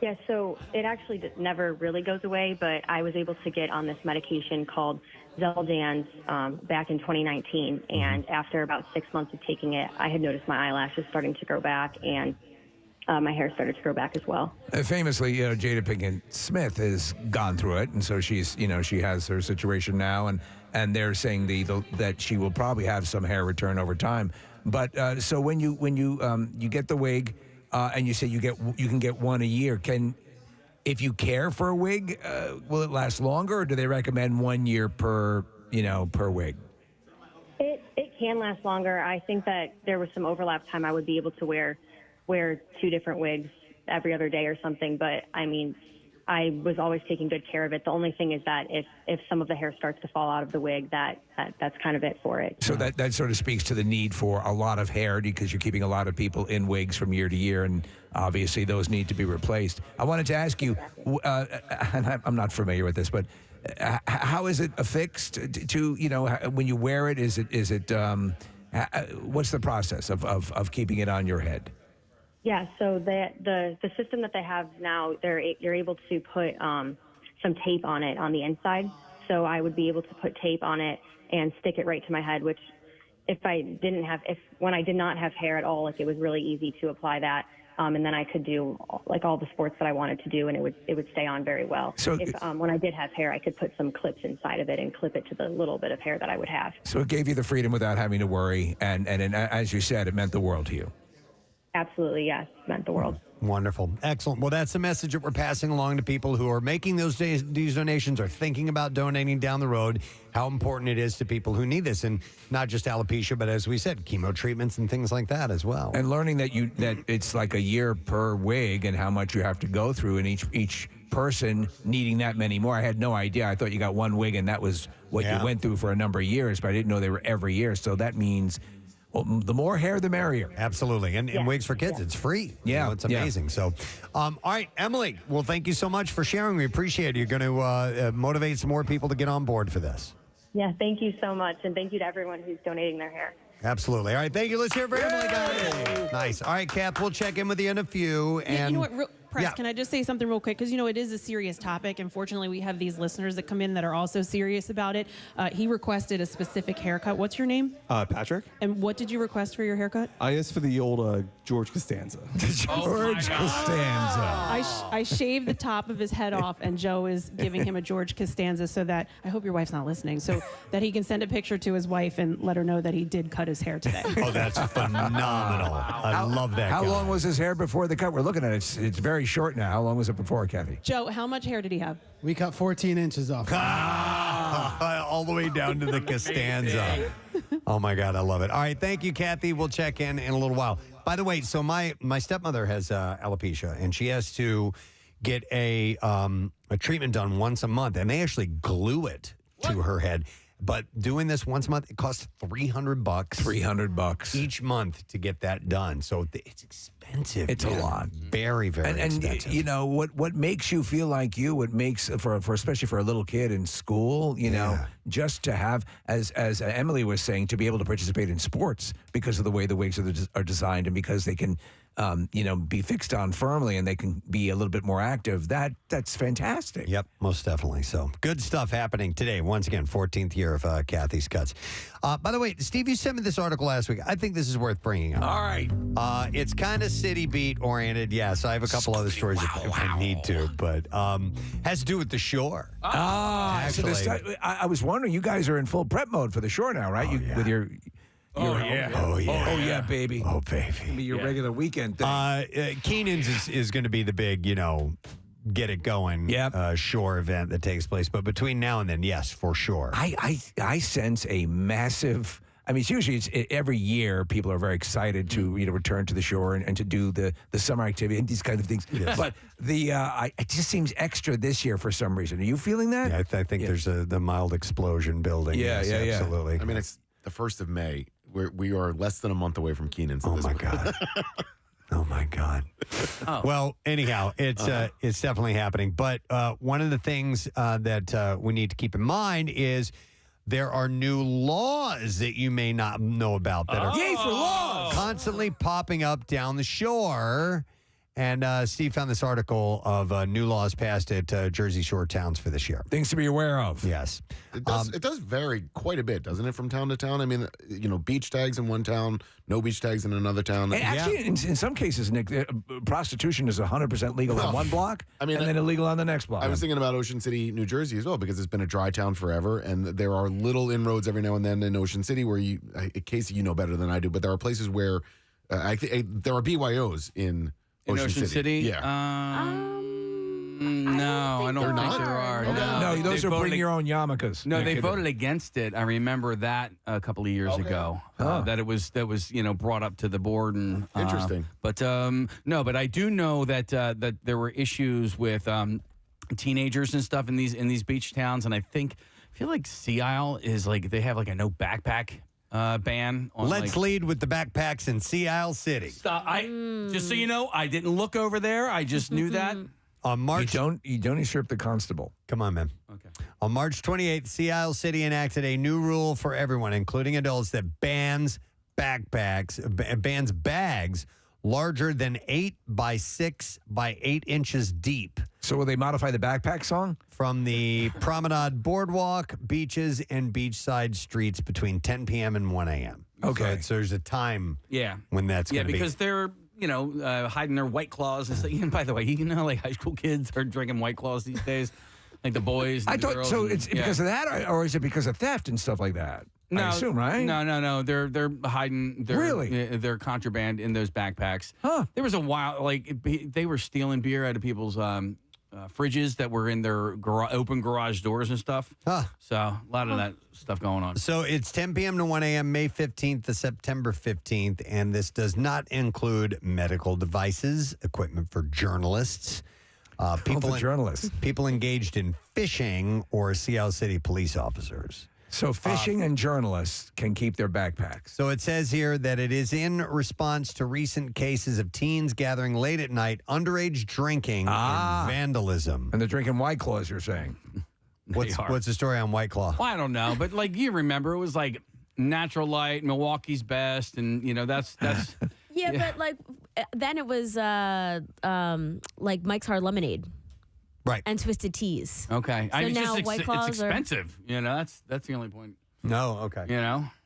Yeah, so it actually never really goes away, but I was able to get on this medication called Zeldans back in 2019. And after about 6 months of taking it, I had noticed my eyelashes starting to grow back, and my hair started to grow back as well. Famously, Jada Pinkett Smith has gone through it, and so she's, she has her situation now, and they're saying that she will probably have some hair return over time. But so when you get the wig, and you say you can get one a year, if you care for a wig, will it last longer, or do they recommend 1 year per wig? It can last longer. I think that there was some overlap time. I would be able to wear 2 different wigs every other day or something. But I mean, I was always taking good care of it. The only thing is that if some of the hair starts to fall out of the wig, that's kind of it for it. So that sort of speaks to the need for a lot of hair because you're keeping a lot of people in wigs from year to year, and obviously those need to be replaced. I wanted to ask you, and I'm not familiar with this, but how is it affixed to when you wear it? Is it what's the process of keeping it on your head? Yeah, so the system that they have now, you're able to put some tape on it on the inside. So I would be able to put tape on it and stick it right to my head, which when I did not have hair at all, it was really easy to apply that. And then I could do all the sports that I wanted to do, and it would stay on very well. So when I did have hair, I could put some clips inside of it and clip it to the little bit of hair that I would have. So it gave you the freedom without having to worry, and as you said, it meant the world to you. Absolutely, yes. Meant the world. Wonderful. Excellent. Well, that's the message that we're passing along to people who are making these donations or thinking about donating down the road, how important it is to people who need this, and not just alopecia, but as we said, chemo treatments and things like that as well. And learning that it's like a year per wig and how much you have to go through, and each person needing that many more. I had no idea. I thought you got one wig and that was what you went through for a number of years, but I didn't know they were every year. So that means the more hair, the merrier. Absolutely. And wigs for kids, it's free. Yeah. It's amazing. So, all right, Emily, well, thank you so much for sharing. We appreciate it. You're going to motivate some more people to get on board for this. Yeah, thank you so much. And thank you to everyone who's donating their hair. Absolutely. All right, thank you. Let's hear it for Emily, guys. Nice. All right, Kath, we'll check in with you in a few. And you know what, Press, can I just say something real quick? Because, it is a serious topic. Unfortunately, we have these listeners that come in that are also serious about it. He requested a specific haircut. What's your name? Patrick. And what did you request for your haircut? I asked for the old George Costanza. George Costanza. I shaved the top of his head off, and Joe is giving him a George Costanza so that, I hope your wife's not listening, so that he can send a picture to his wife and let her know that he did cut his hair today. Oh, that's phenomenal. I love that. How guy. long was his hair before the cut? We're looking at it. It's very very short now. How long was it before, Kathy? Joe, how much hair did he have? We cut 14 inches off. All the way down to the Costanza. Oh, my God. I love it. All right. Thank you, Kathy. We'll check in a little while. By the way, so my stepmother has alopecia, and she has to get a treatment done once a month, and they actually glue it to her head. But doing this once a month, it costs $300. $300 each month to get that done. So it's expensive. It's a lot. Very, very expensive. And you know what makes you feel like you? What makes for especially for a little kid in school? You know, just to have as Emily was saying, to be able to participate in sports because of the way the wigs are designed, and because they can. Be fixed on firmly, and they can be a little bit more active. That's fantastic. Yep, most definitely. So good stuff happening today. Once again, 14th year of Kathy's Cuts. By the way, Steve, you sent me this article last week. I think this is worth bringing up. All right. It's kind of city beat oriented. Yes, I have a couple other stories if I need to, but has to do with the shore. So I was wondering, you guys are in full prep mode for the shore now, right? With your. Oh yeah, baby. Oh, baby. It's gonna be your regular weekend thing. Keenan's is going to be the big, get it going shore event that takes place. But between now and then, yes, for sure. I sense a massive. I mean, it's usually every year people are very excited to return to the shore and to do the summer activity and these kind of things. Yes. But it just seems extra this year for some reason. Are you feeling that? Yeah, I think there's the mild explosion building. Yeah, yes, absolutely. I mean, it's the 1st of May. We are less than a month away from Keenan's. Oh my God! Oh my God! Well, anyhow, it's definitely happening. But one of the things that we need to keep in mind is there are new laws that you may not know about that are yay for laws constantly popping up down the shore. And Steve found this article of new laws passed at Jersey Shore towns for this year. Things to be aware of. Yes. It does vary quite a bit, doesn't it, from town to town? I mean, beach tags in one town, no beach tags in another town. And actually, in some cases, Nick, prostitution is 100% legal on one block, and then illegal on the next block. I was thinking about Ocean City, New Jersey as well, because it's been a dry town forever, and there are little inroads every now and then in Ocean City where Casey, you know better than I do, but there are places where there are BYOs in Ocean City? Yeah. No, I don't think there are. Okay. No, those are bring your own yarmulkes. No, they voted against it. I remember that a couple of years ago. That was brought up to the board and interesting. But but I do know that there were issues with teenagers and stuff in these beach towns, and I feel like Sea Isle is they have a no backpack ban. Let's lead with the backpacks in Sea Isle City. Just so you know, I didn't look over there. I just knew that. On March, you don't usurp the constable. Come on, man. Okay. On March 28th, Sea Isle City enacted a new rule for everyone, including adults, that bans bags larger than 8 by 6 by 8 inches deep. So will they modify the backpack song? From the promenade boardwalk, beaches, and beachside streets between 10 p.m. and 1 a.m. Okay. So there's a time Yeah. when that's going to be. Yeah, because they're, hiding their White Claws. And stuff. And by the way, high school kids are drinking White Claws these days? Like the boys and I the thought girls so. and- It's because of that, or is it because of theft and stuff like that? No, I assume, right? No. They're hiding their contraband in those backpacks. Huh. There was a while, they were stealing beer out of people's fridges that were in their open garage doors and stuff. Huh. So a lot of that stuff going on. So it's 10 p.m. to 1 a.m., May 15th to September 15th, and this does not include medical devices, equipment for journalists, people engaged in fishing, or Sea Isle City police officers. So fishing and journalists can keep their backpacks. So it says here that it is in response to recent cases of teens gathering late at night, underage drinking, and vandalism. And they're drinking White Claws, you're saying? What's the story on White Claw? Well, I don't know, but you remember, it was Natural Light, Milwaukee's Best, and that's Yeah, but then it was Mike's Hard Lemonade. Right. And Twisted Teas. Okay. So now White Claws it's expensive. That's the only point. No, okay.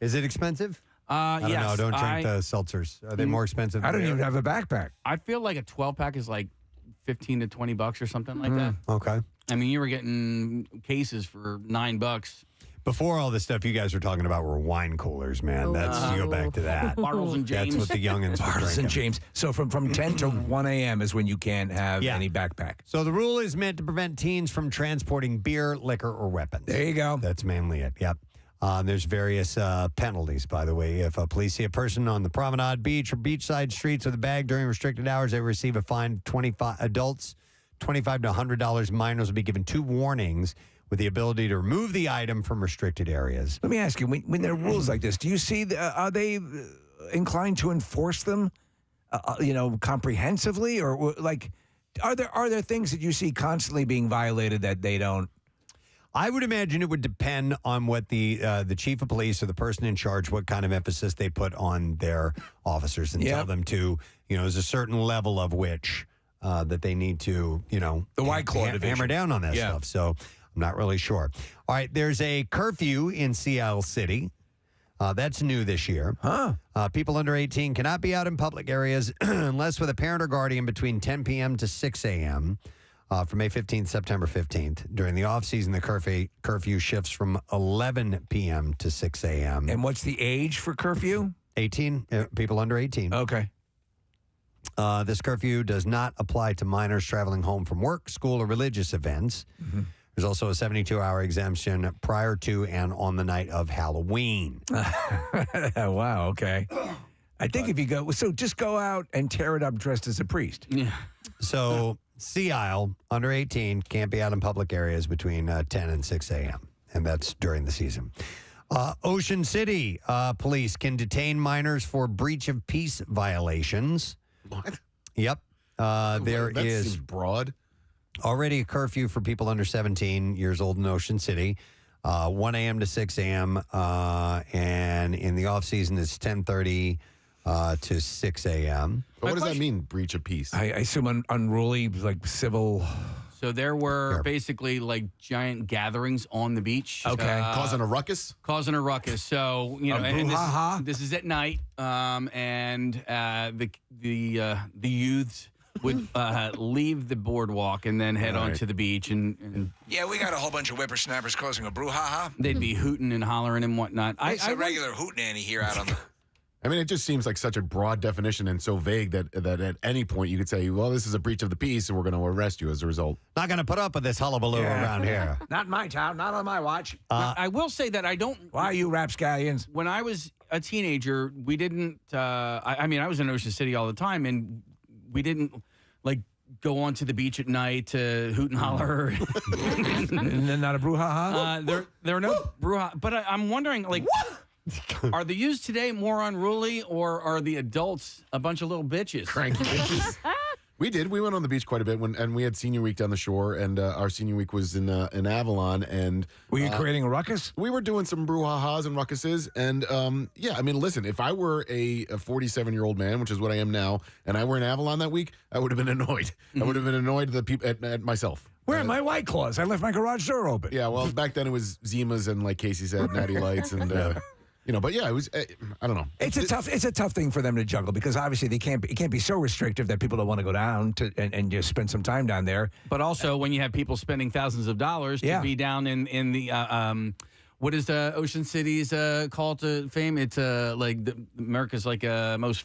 Is it expensive? I don't know. Don't drink the seltzers. Are they more expensive? I don't even have a backpack. I feel like a 12-pack is $15 to $20 or something like that. Okay. I mean, you were getting cases for $9. Before all this stuff you guys were talking about were wine coolers, man. You go back to that. Bartles and James. That's what the youngins were Bartles drinking. and James. So from 10 to 1 a.m. is when you can't have any backpack. So the rule is meant to prevent teens from transporting beer, liquor, or weapons. There you go. That's mainly it. Yep. There's various penalties, by the way. If police see a person on the promenade, beach, or beachside streets with a bag during restricted hours, they receive a fine. 25 adults, $25 to $100. Minors will be given 2 warnings with the ability to remove the item from restricted areas. Let me ask you, when there are rules like this, do you see, are they inclined to enforce them, comprehensively? Or like, are there things that you see constantly being violated that they don't? I would imagine it would depend on what the chief of police or the person in charge, what kind of emphasis they put on their officers and tell them to, there's a certain level of which that they need to, the White Claw division. Hammer down on that stuff. So I'm not really sure. All right, there's a curfew in Seattle City. That's new this year. People under 18 cannot be out in public areas unless with a parent or guardian between 10 p.m. to 6 a.m. From May 15th, September 15th. During the off-season, the curfew shifts from 11 p.m. to 6 a.m. And what's the age for curfew? 18, people under 18. Okay. This curfew does not apply to minors traveling home from work, school, or religious events. Mm-hmm. There's also a 72-hour exemption prior to and on the night of Halloween. Wow, okay. I think if you go, so just go out and tear it up dressed as a priest. Yeah. So Sea Isle, under 18, can't be out in public areas between 10 and 6 a.m., and that's during the season. Ocean City police can detain minors for breach of peace violations. What? Yep. There that is seems broad. already a curfew for people under 17 years old in Ocean City, 1 a.m. to 6 a.m., and in the off-season, it's 10:30 to 6 a.m. But what does that mean, breach of peace? I assume unruly, like civil. So there were basically like giant gatherings on the beach. Okay. Causing a ruckus? Causing a ruckus. So, and this is at night, and the youths would leave the boardwalk and then head on to the beach. And Yeah, we got a whole bunch of whippersnappers causing a brouhaha. they'd be hooting and hollering and whatnot. It's a regular hootenanny here out on the... I mean, it just seems like such a broad definition and so vague that at any point you could say, well, this is a breach of the peace and we're going to arrest you as a result. Not going to put up with this hullabaloo around here. Not in my town, not on my watch. I will say that I don't... Why are you rapscallions? When I was a teenager, we didn't... I mean, I was in Ocean City all the time, and we didn't, like, go onto the beach at night to hoot and holler. And then not a brouhaha? There are no brouhaha. But I'm wondering, like... Are the youths today more unruly, or are the adults a bunch of little bitches? Cranky bitches. We did. We went on the beach quite a bit and we had senior week down the shore, and our senior week was in Avalon. And were you creating a ruckus? We were doing some brouhahas and ruckuses, and I mean, listen, if I were a 47-year-old man, which is what I am now, and I were in Avalon that week, I would have been annoyed. I would have been annoyed at the people at myself. Where are my White Claws? I left my garage door open. Yeah, well, back then it was Zimas and, like Casey said, Natty Lights and. But yeah, it was. I don't know. It's a tough thing for them to juggle because obviously it can't be so restrictive that people don't want to go down to and just spend some time down there. But also, when you have people spending thousands of dollars to be down in the what is Ocean City's call to fame? It's like America's like most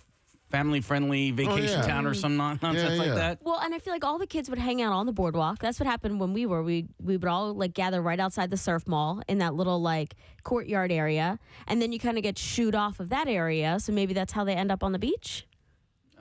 family-friendly vacation town or some nonsense like that. Well, and I feel like all the kids would hang out on the boardwalk. That's what happened when we were. We would all like gather right outside the surf mall in that little like courtyard area, and then you kind of get shooed off of that area. So maybe that's how they end up on the beach.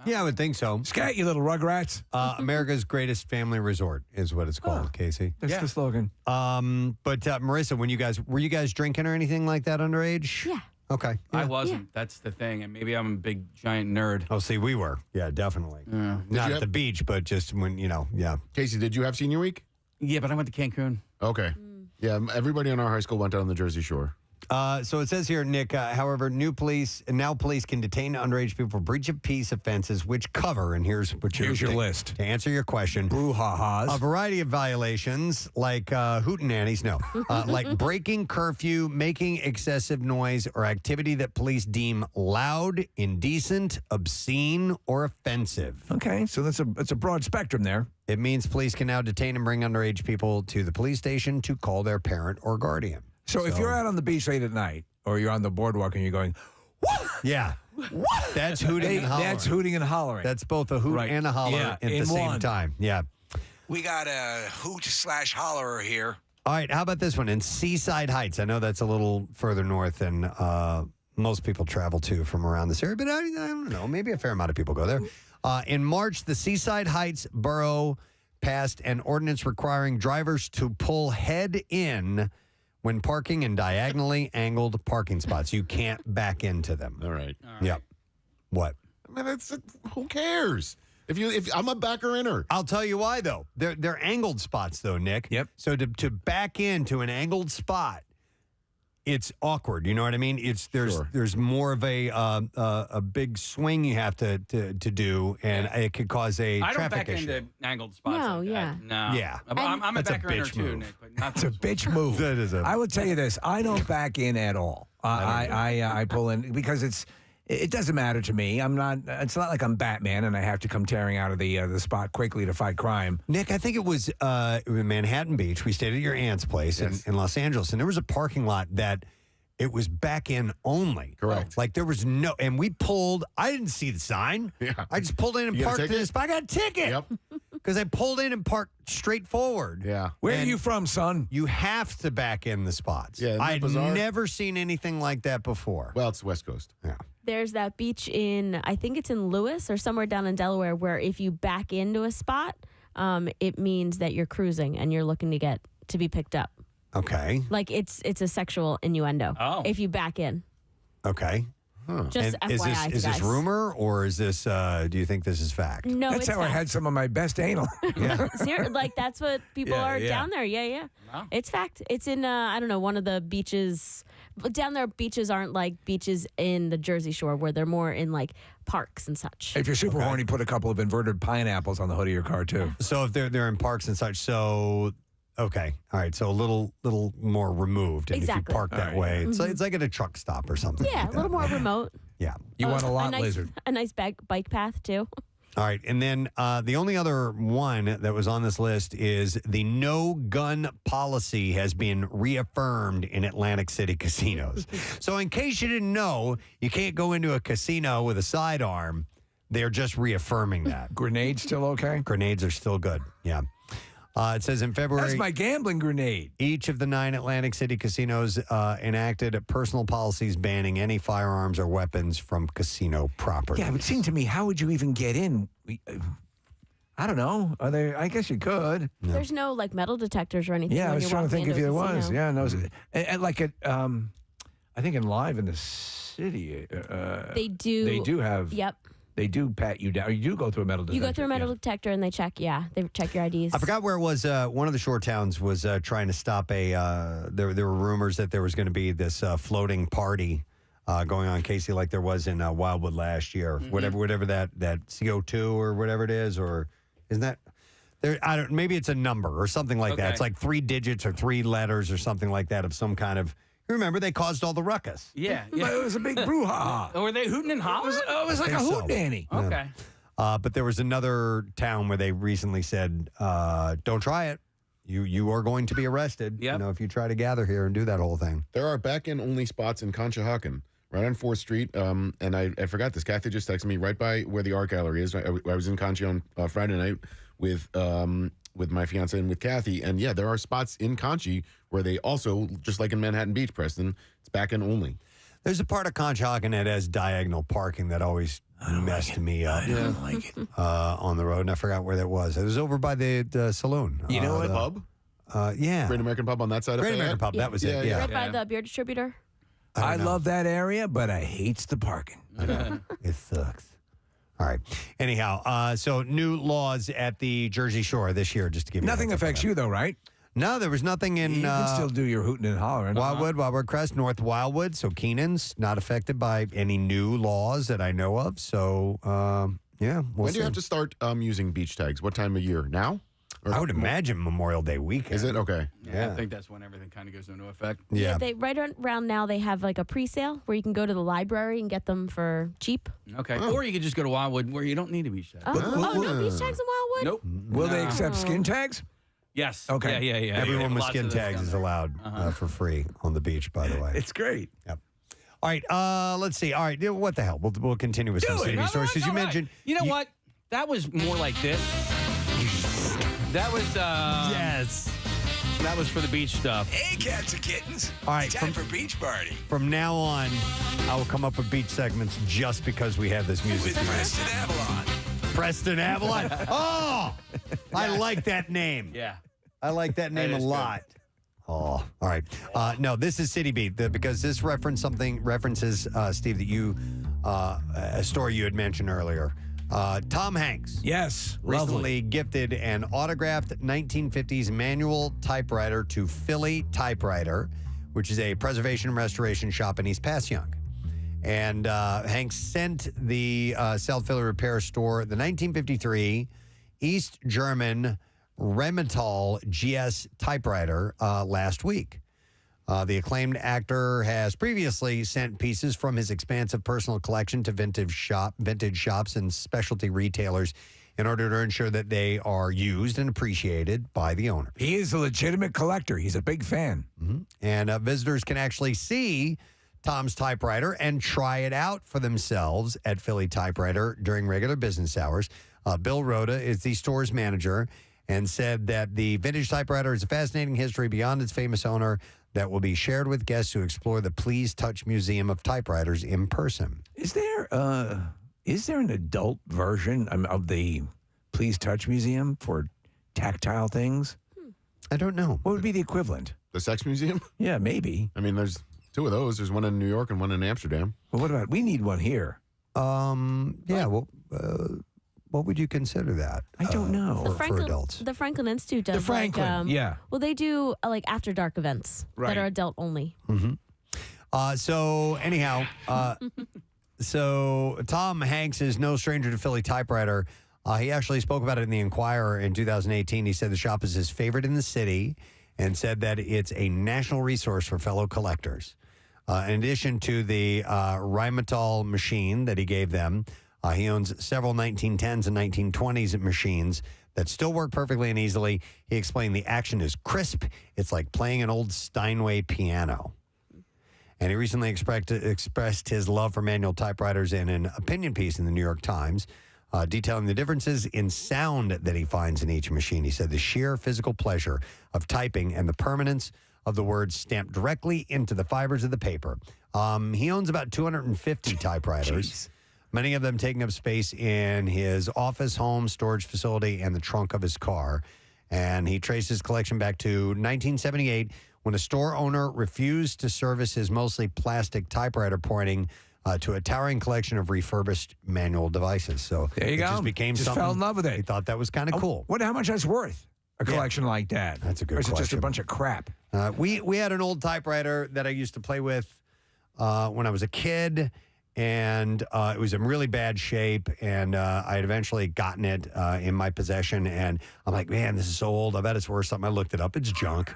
Yeah, I would think so. Scat, you little rugrats. America's greatest family resort is what it's called, Casey. That's the slogan. But Marissa, were you guys drinking or anything like that underage? Yeah. Okay. I wasn't. Yeah. That's the thing. And maybe I'm a big, giant nerd. Oh, see, we were. Yeah, definitely. Yeah. Not at the beach, but just when, yeah. Casey, did you have senior week? Yeah, but I went to Cancun. Okay. Yeah, everybody in our high school went down the Jersey Shore. So it says here, Nick, however, police can detain underage people for breach of peace offenses, which cover, and here's your list. To answer your question. Brouhahas. A variety of violations, like hootenannies, like breaking curfew, making excessive noise, or activity that police deem loud, indecent, obscene, or offensive. Okay, so that's a broad spectrum there. It means police can now detain and bring underage people to the police station to call their parent or guardian. So if you're out on the beach late at night, or you're on the boardwalk and you're going, yeah, that's hooting and hollering. That's hooting and hollering. That's both a hoot and a holler at the same time. Yeah. We got a hoot/hollerer here. All right, how about this one in Seaside Heights? I know that's a little further north than most people travel to from around this area, but I don't know. Maybe a fair amount of people go there. In March, the Seaside Heights Borough passed an ordinance requiring drivers to pull head in when parking in diagonally angled parking spots. You can't back into them. All right. Yep. What? I mean, who cares? If I'm a backer inner. I'll tell you why, though. They're angled spots, though, Nick. Yep. So to back into an angled spot, it's awkward. You know what I mean? There's more of a big swing you have to do, and it could cause a I don't traffic back issue. into angled spots. No, like yeah. that. No. Yeah. I'm a That's a backer inner bitch too, move. Nick. But not It's a bitch move. That is I would tell you this: I don't back in at all. I pull in because it doesn't matter to me. I'm not. It's not like I'm Batman and I have to come tearing out of the spot quickly to fight crime. Nick, I think it was in Manhattan Beach. We stayed at your aunt's place in Los Angeles, and there was a parking lot that it was back in only. Correct. Like there was no, and we pulled. I didn't see the sign. Yeah. I just pulled in and You got a parked in ticket? this spot. I got a ticket. Yep. Because I pulled in and parked straight forward. Yeah. Where And are you from, son? You have to back in the spots. Yeah, isn't that I'd bizarre? never seen anything like that before. Well, it's West Coast. Yeah. There's that beach in, I think it's in Lewis or somewhere down in Delaware, where if you back into a spot, it means that you're cruising and you're looking to be picked up. Okay. Like it's a sexual innuendo. Oh. If you back in. Okay. Just And is FYI, this guys. rumor or is this? Do you think this is fact? No, That's it's how I fact. had some of my best anal. Like that's what people Yeah, are yeah. down there. Yeah. Wow. It's fact. It's in I don't know, one of the beaches. But down there, beaches aren't like beaches in the Jersey Shore, where they're more in like parks and such. If you're super horny, put a couple of inverted pineapples on the hood of your car too. So if they're in parks and such, so okay, all right, so a little more removed, and Exactly. if you park that way, it's like at a truck stop or something. Yeah, like a little that. more remote. Yeah. You want a lot nice, lizard. A nice bike path too. All right, and then the only other one that was on this list is the no gun policy has been reaffirmed in Atlantic City casinos. So in case you didn't know, you can't go into a casino with a sidearm. They're just reaffirming that. Grenades still okay? Grenades are still good. Yeah. It says in February. That's my gambling grenade. Each of the 9 Atlantic City casinos enacted personal policies banning any firearms or weapons from casino property. Yeah, but it seemed to me, how would you even get in? I don't know. Are there? I guess you could. There's no like metal detectors or anything. Yeah, I when was you're trying to walking think if into there a was. casino. Yeah, no. And like at, I think in Live in the City, They do. They do have. Yep. They do pat you down. Or you do go through a metal detector. You go through a metal detector and they check. Yeah, they check your IDs. I forgot where it was. One of the shore towns was trying to stop a. There were rumors that there was going to be this floating party going on, Casey, like there was in Wildwood last year. Mm-hmm. Whatever that CO2 or whatever it is, or isn't that? There, I don't. Maybe it's a number or something like that. Okay. It's like 3 digits or 3 letters or something like that of some kind of. You remember they caused all the ruckus. Yeah. But it was a big brouhaha. Were they hooting and hollering? It was like a think so. hootenanny. Okay. But there was another town where they recently said, "Don't try it. You are going to be arrested. Yep. You know, if you try to gather here and do that whole thing." There are back-end only spots in Conshohocken, right on 4th Street. And I forgot this. Kathy just texted me right by where the art gallery is. I was in Conchi on Friday night with my fiance and with Kathy. And yeah, there are spots in Conchi where they also, just like in Manhattan Beach, Preston, it's back-end only. There's a part of Conshohocken that has diagonal parking that always messed me up. I don't like it. On the road, and I forgot where that was. It was over by the saloon. You know what? Pub? Yeah. Great American Pub on that side of Great Fayette? American Pub. That was it. Yeah. Right by the beer distributor. I love that area, but I hates the parking. It sucks. All right. Anyhow, so new laws at the Jersey Shore this year, just to give you Nothing affects you, though, right? No, there was nothing in You can still do your hooting and hollering. Wildwood Crest, North Wildwood. So Keenan's not affected by any new laws that I know of. So, yeah. When do you have to start using beach tags? What time of year? Now? Or I would imagine Memorial Day weekend. Is it? Okay. Yeah, I think that's when everything kind of goes into effect. Yeah. They right around now they have like a pre-sale where you can go to the library and get them for cheap. Okay. Or you could just go to Wildwood where you don't need a beach tag. No beach tags in Wildwood? Nope. Will they No. accept skin tags? Yes. Okay. Yeah. Everyone with Lots skin of those tags down is there. allowed for free on the beach, by the way. It's great. Yep. All right, let's see. All right, what the hell? We'll continue with some city stories because you mentioned. You know what? That was more like this. That was yes. That was for the beach stuff. Hey, cats and kittens. All right, Time for beach party. From now on, I will come up with beach segments just because we have this music. With Preston Avalon. Preston Avalon. Oh, I like that name. Yeah. I like that name a lot. Oh, all right. No, this is City Beat because this references Steve, that you a story you had mentioned earlier. Tom Hanks. Yes, recently lovely. gifted an autographed 1950s manual typewriter to Philly Typewriter, which is a preservation and restoration shop in East Passyunk. And Hanks sent the South Philly repair store the 1953 East German Rheinmetall GS typewriter last week. The acclaimed actor has previously sent pieces from his expansive personal collection to vintage shops and specialty retailers in order to ensure that they are used and appreciated by the owner. He is a legitimate collector. He's a big fan. Mm-hmm. And visitors can actually see Tom's typewriter and try it out for themselves at Philly Typewriter during regular business hours. Bill Rhoda is the store's manager and said that the vintage typewriter is a fascinating history beyond its famous owner that will be shared with guests who explore the Please Touch Museum of Typewriters in person. Is there an adult version of the Please Touch Museum for tactile things? I don't know. What would be the equivalent? The Sex Museum? Yeah, maybe. I mean, there's two of those. There's one in New York and one in Amsterdam. Well, what about, we need one here. Yeah, well, what would you consider that? I don't know. For adults. The Franklin Institute does. The Franklin, yeah. Well, they do like after dark events Right. that are adult only. Mm-hmm. So anyhow, so Tom Hanks is no stranger to Philly Typewriter. He actually spoke about it in the Enquirer in 2018. He said the shop is his favorite in the city and said that it's a national resource for fellow collectors. In addition to the Rheinmetall machine that he gave them, he owns several 1910s and 1920s machines that still work perfectly and easily. He explained the action is crisp. It's like playing an old Steinway piano. And he recently expressed his love for manual typewriters in an opinion piece in the New York Times, detailing the differences in sound that he finds in each machine. He said the sheer physical pleasure of typing and the permanence of the words stamped directly into the fibers of the paper. He owns about 250 typewriters. Many of them taking up space in his office, home, storage facility, and the trunk of his car. And he traced his collection back to 1978 when a store owner refused to service his mostly plastic typewriter, pointing to a towering collection of refurbished manual devices. So there you it go. just became Just something. fell in love with it. He thought that was kind of cool. How much that's worth? A collection like that? That's a good Or is it just a question. bunch of crap? We had an old typewriter that I used to play with when I was a kid, and it was in really bad shape, and I had eventually gotten it in my possession, and I'm like, man, this is so old. I bet it's worth something. I looked it up. It's junk.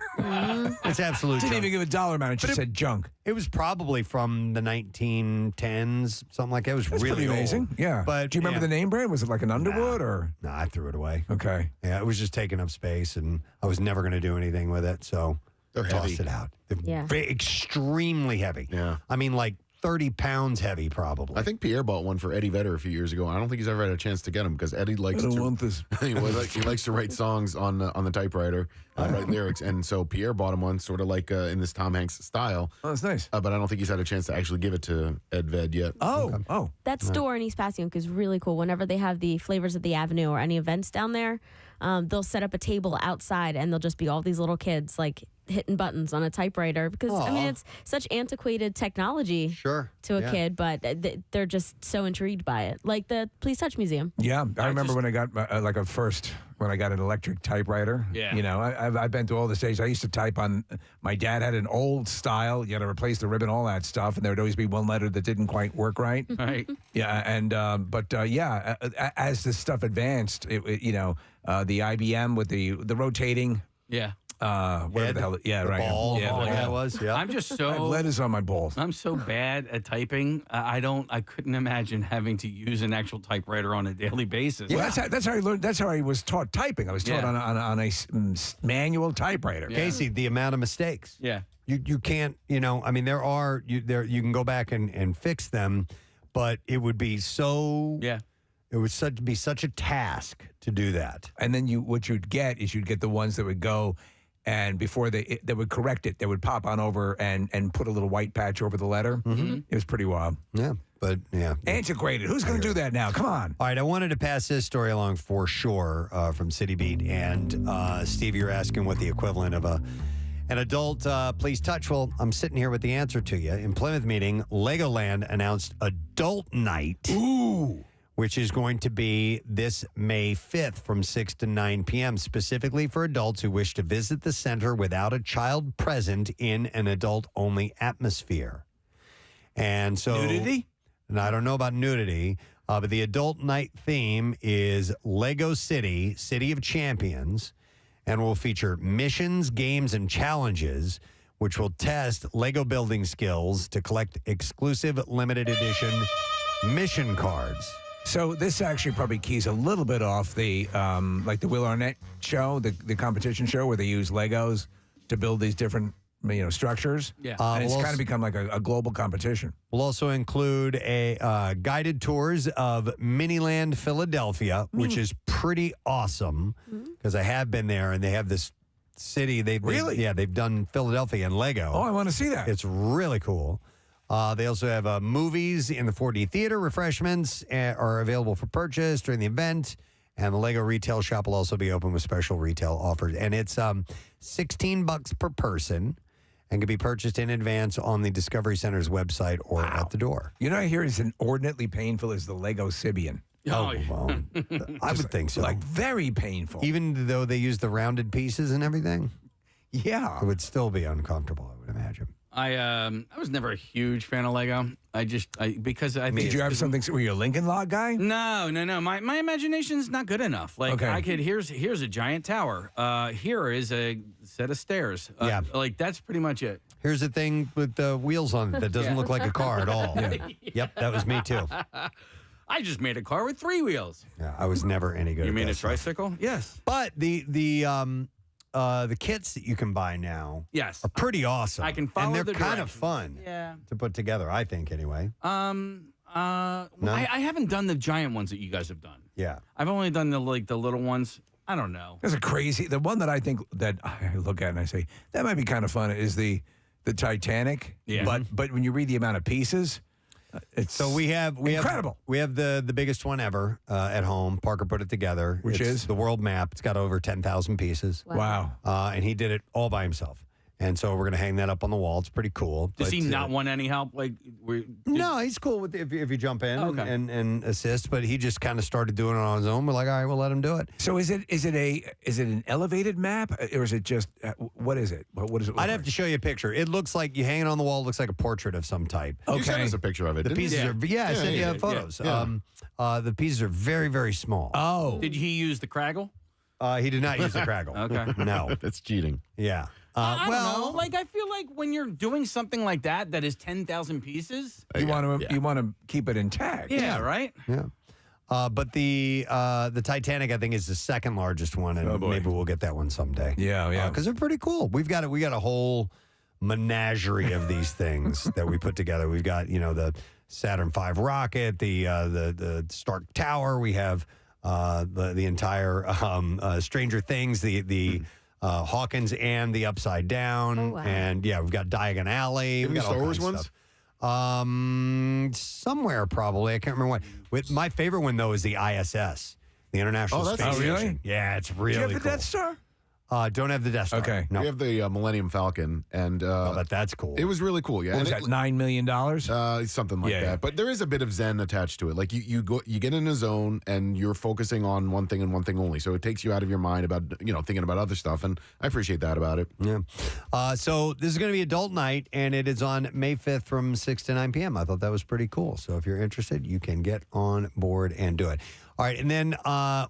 It's absolute Didn't junk. even give a dollar amount. It just said junk. It was probably from the 1910s, something like that. It was That's really pretty amazing. old. Yeah. But do you remember the name brand? Was it like an Underwood or? No, I threw it away. Okay. Yeah, it was just taking up space, and I was never going to do anything with it, so They're tossed heavy. it out. They're Yeah. extremely heavy. Yeah. I mean, like 30 pounds heavy, probably. I think Pierre bought one for Eddie Vedder a few years ago. I don't think he's ever had a chance to get them because Eddie likes I don't to. want this. he likes to write songs on the typewriter, write lyrics, and so Pierre bought him one, sort of like in this Tom Hanks style. Oh, that's nice. But I don't think he's had a chance to actually give it to Ed Ved yet. Oh. That store in East Passyunk is really cool. Whenever they have the Flavors of the Avenue or any events down there, they'll set up a table outside and they'll just be all these little kids like hitting buttons on a typewriter because I mean it's such antiquated technology to a kid, but they're just so intrigued by it. Like the Please Touch Museum. Yeah, I remember when I got when I got an electric typewriter. Yeah. You know, I've been through all the stages. I used to type on, my dad had an old style, you had to replace the ribbon, all that stuff, and there would always be one letter that didn't quite work right. Right. Yeah, and as this stuff advanced, the IBM with the rotating. Yeah. whatever the hell. Yeah, right. Ball, yeah, whatever yeah. that was. Yeah. I'm just I have so letters on my balls. I'm so bad at typing. I couldn't imagine having to use an actual typewriter on a daily basis. Well, that's how I learned. That's how I was taught typing. I was taught on a manual typewriter. Casey, the amount of mistakes. Yeah. You can't, I mean, you can go back and fix them, but it would be so. Yeah. It would be such a task to do that. And then what you'd get is you'd get the ones that would go, and before they would correct it, they would pop on over and put a little white patch over the letter. Mm-hmm. It was pretty wild. Yeah, but yeah. Antiquated. Who's going to do that now? Come on. All right, I wanted to pass this story along for sure from City Beat. And Steve, you're asking what the equivalent of an adult please touch. Well, I'm sitting here with the answer to you. In Plymouth meeting, Legoland announced Adult Night. Ooh. Which is going to be this May 5th from 6 to 9 p.m., specifically for adults who wish to visit the center without a child present in an adult-only atmosphere. And so... Nudity? And I don't know about nudity, but the adult night theme is Lego City, City of Champions, and will feature missions, games, and challenges, which will test Lego building skills to collect exclusive limited edition mission cards. So this actually probably keys a little bit off the like the Will Arnett show, the competition show where they use Legos to build these different structures. Yeah, and it's kind of become like a global competition. We'll also include a guided tours of Miniland Philadelphia, which is pretty awesome because I have been there and they have this city. They've done Philadelphia and Lego. Oh, I want to see that. It's really cool. They also have movies in the 4D theater. Refreshments are available for purchase during the event. And the Lego retail shop will also be open with special retail offers. And it's $16 per person and can be purchased in advance on the Discovery Center's website or at the door. You know, I hear as inordinately painful as the Lego Sibian. Oh, well, I would think so. Like very painful. Even though they use the rounded pieces and everything? Yeah. It would still be uncomfortable, I would imagine. I was never a huge fan of Lego. Because I think Did you have something? Were you a Lincoln Log guy? No. My imagination's not good enough. Like here's a giant tower. Here is a set of stairs. Like that's pretty much it. Here's the thing with the wheels on it that doesn't look like a car at all. Yeah. Yep, that was me too. I just made a car with 3 wheels. Yeah, I was never any good. You at mean that a stuff. tricycle? Yes. But the kits that you can buy now, yes, are pretty awesome. I can follow and they're the kind of directions. fun, to put together. I think anyway. I haven't done the giant ones that you guys have done. Yeah, I've only done the little ones. I don't know. There's a crazy. The one that I think that I look at and I say that might be kind of fun is the Titanic. Yeah. But when you read the amount of pieces. It's so we have incredible. We have the biggest one ever at home. Parker put it together. Which it's is the world map. It's got over 10,000 pieces. Wow. And he did it all by himself. And so we're going to hang that up on the wall. It's pretty cool. Does he not want any help? No, he's cool with if you jump in Okay. and assist. But he just kind of started doing it on his own. We're like, all right, we'll let him do it. So is it an elevated map or is it just what is it? What is it? I'd have to show you a picture. It looks like you hang it on the wall. It looks like a portrait of some type. You sent us a picture of it. The didn't you? pieces are I sent you photos. Yeah. The pieces are very, very small. Oh, did he use the Craggle? He did not use the Craggle. Okay. No, that's cheating. Yeah. I don't know. Like I feel like when you're doing something like that is 10,000 pieces. You want to keep it intact. Yeah. Right. Yeah. But the Titanic, I think, is the second largest one, and maybe we'll get that one someday. Yeah. Because they're pretty cool. We got a whole menagerie of these things that we put together. We've got the Saturn V rocket, the Stark Tower. We have the entire Stranger Things, the Hawkins and the Upside Down, and we've got Diagon Alley. Any We've got all Star Wars kinds of ones? stuff. Somewhere probably. I can't remember what. My favorite one though is the ISS, the International Space Oh, really? Station. Yeah, it's really Do you have the cool. Death Star? Don't have the Death Star. Okay. No. We have the Millennium Falcon, and but that's cool. It was really cool. Yeah, What was and that, $9 million? something like that. But there is a bit of zen attached to it. Like you get in a zone, and you're focusing on one thing and one thing only. So it takes you out of your mind about thinking about other stuff, and I appreciate that about it. Yeah. So this is going to be adult night, and it is on May 5th from 6 to 9 p.m. I thought that was pretty cool. So if you're interested, you can get on board and do it. All right, and then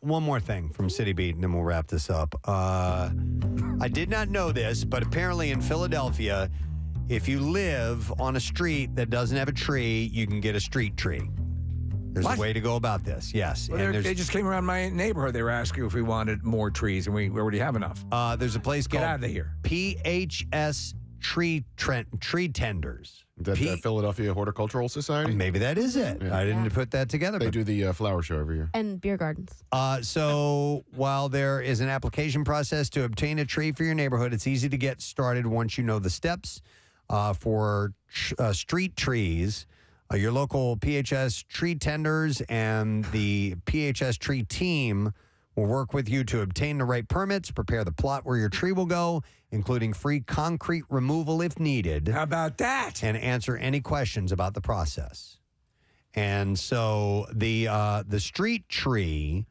one more thing from City Beat, and then we'll wrap this up. I did not know this, but apparently in Philadelphia, if you live on a street that doesn't have a tree, you can get a street tree. There's a way to go about this, yes. Well, they just came around my neighborhood. They were asking if we wanted more trees, and we already have enough. There's a place called Get out of here. PHS Tree Tenders. Is that the Philadelphia Horticultural Society? Maybe that is it. Yeah. I didn't put that together. They do the flower show every year. And beer gardens. So while there is an application process to obtain a tree for your neighborhood, it's easy to get started once you know the steps for street trees. Your local PHS Tree Tenders and the PHS Tree team will work with you to obtain the right permits, prepare the plot where your tree will go, including free concrete removal if needed. How about that? And answer any questions about the process. And so the street tree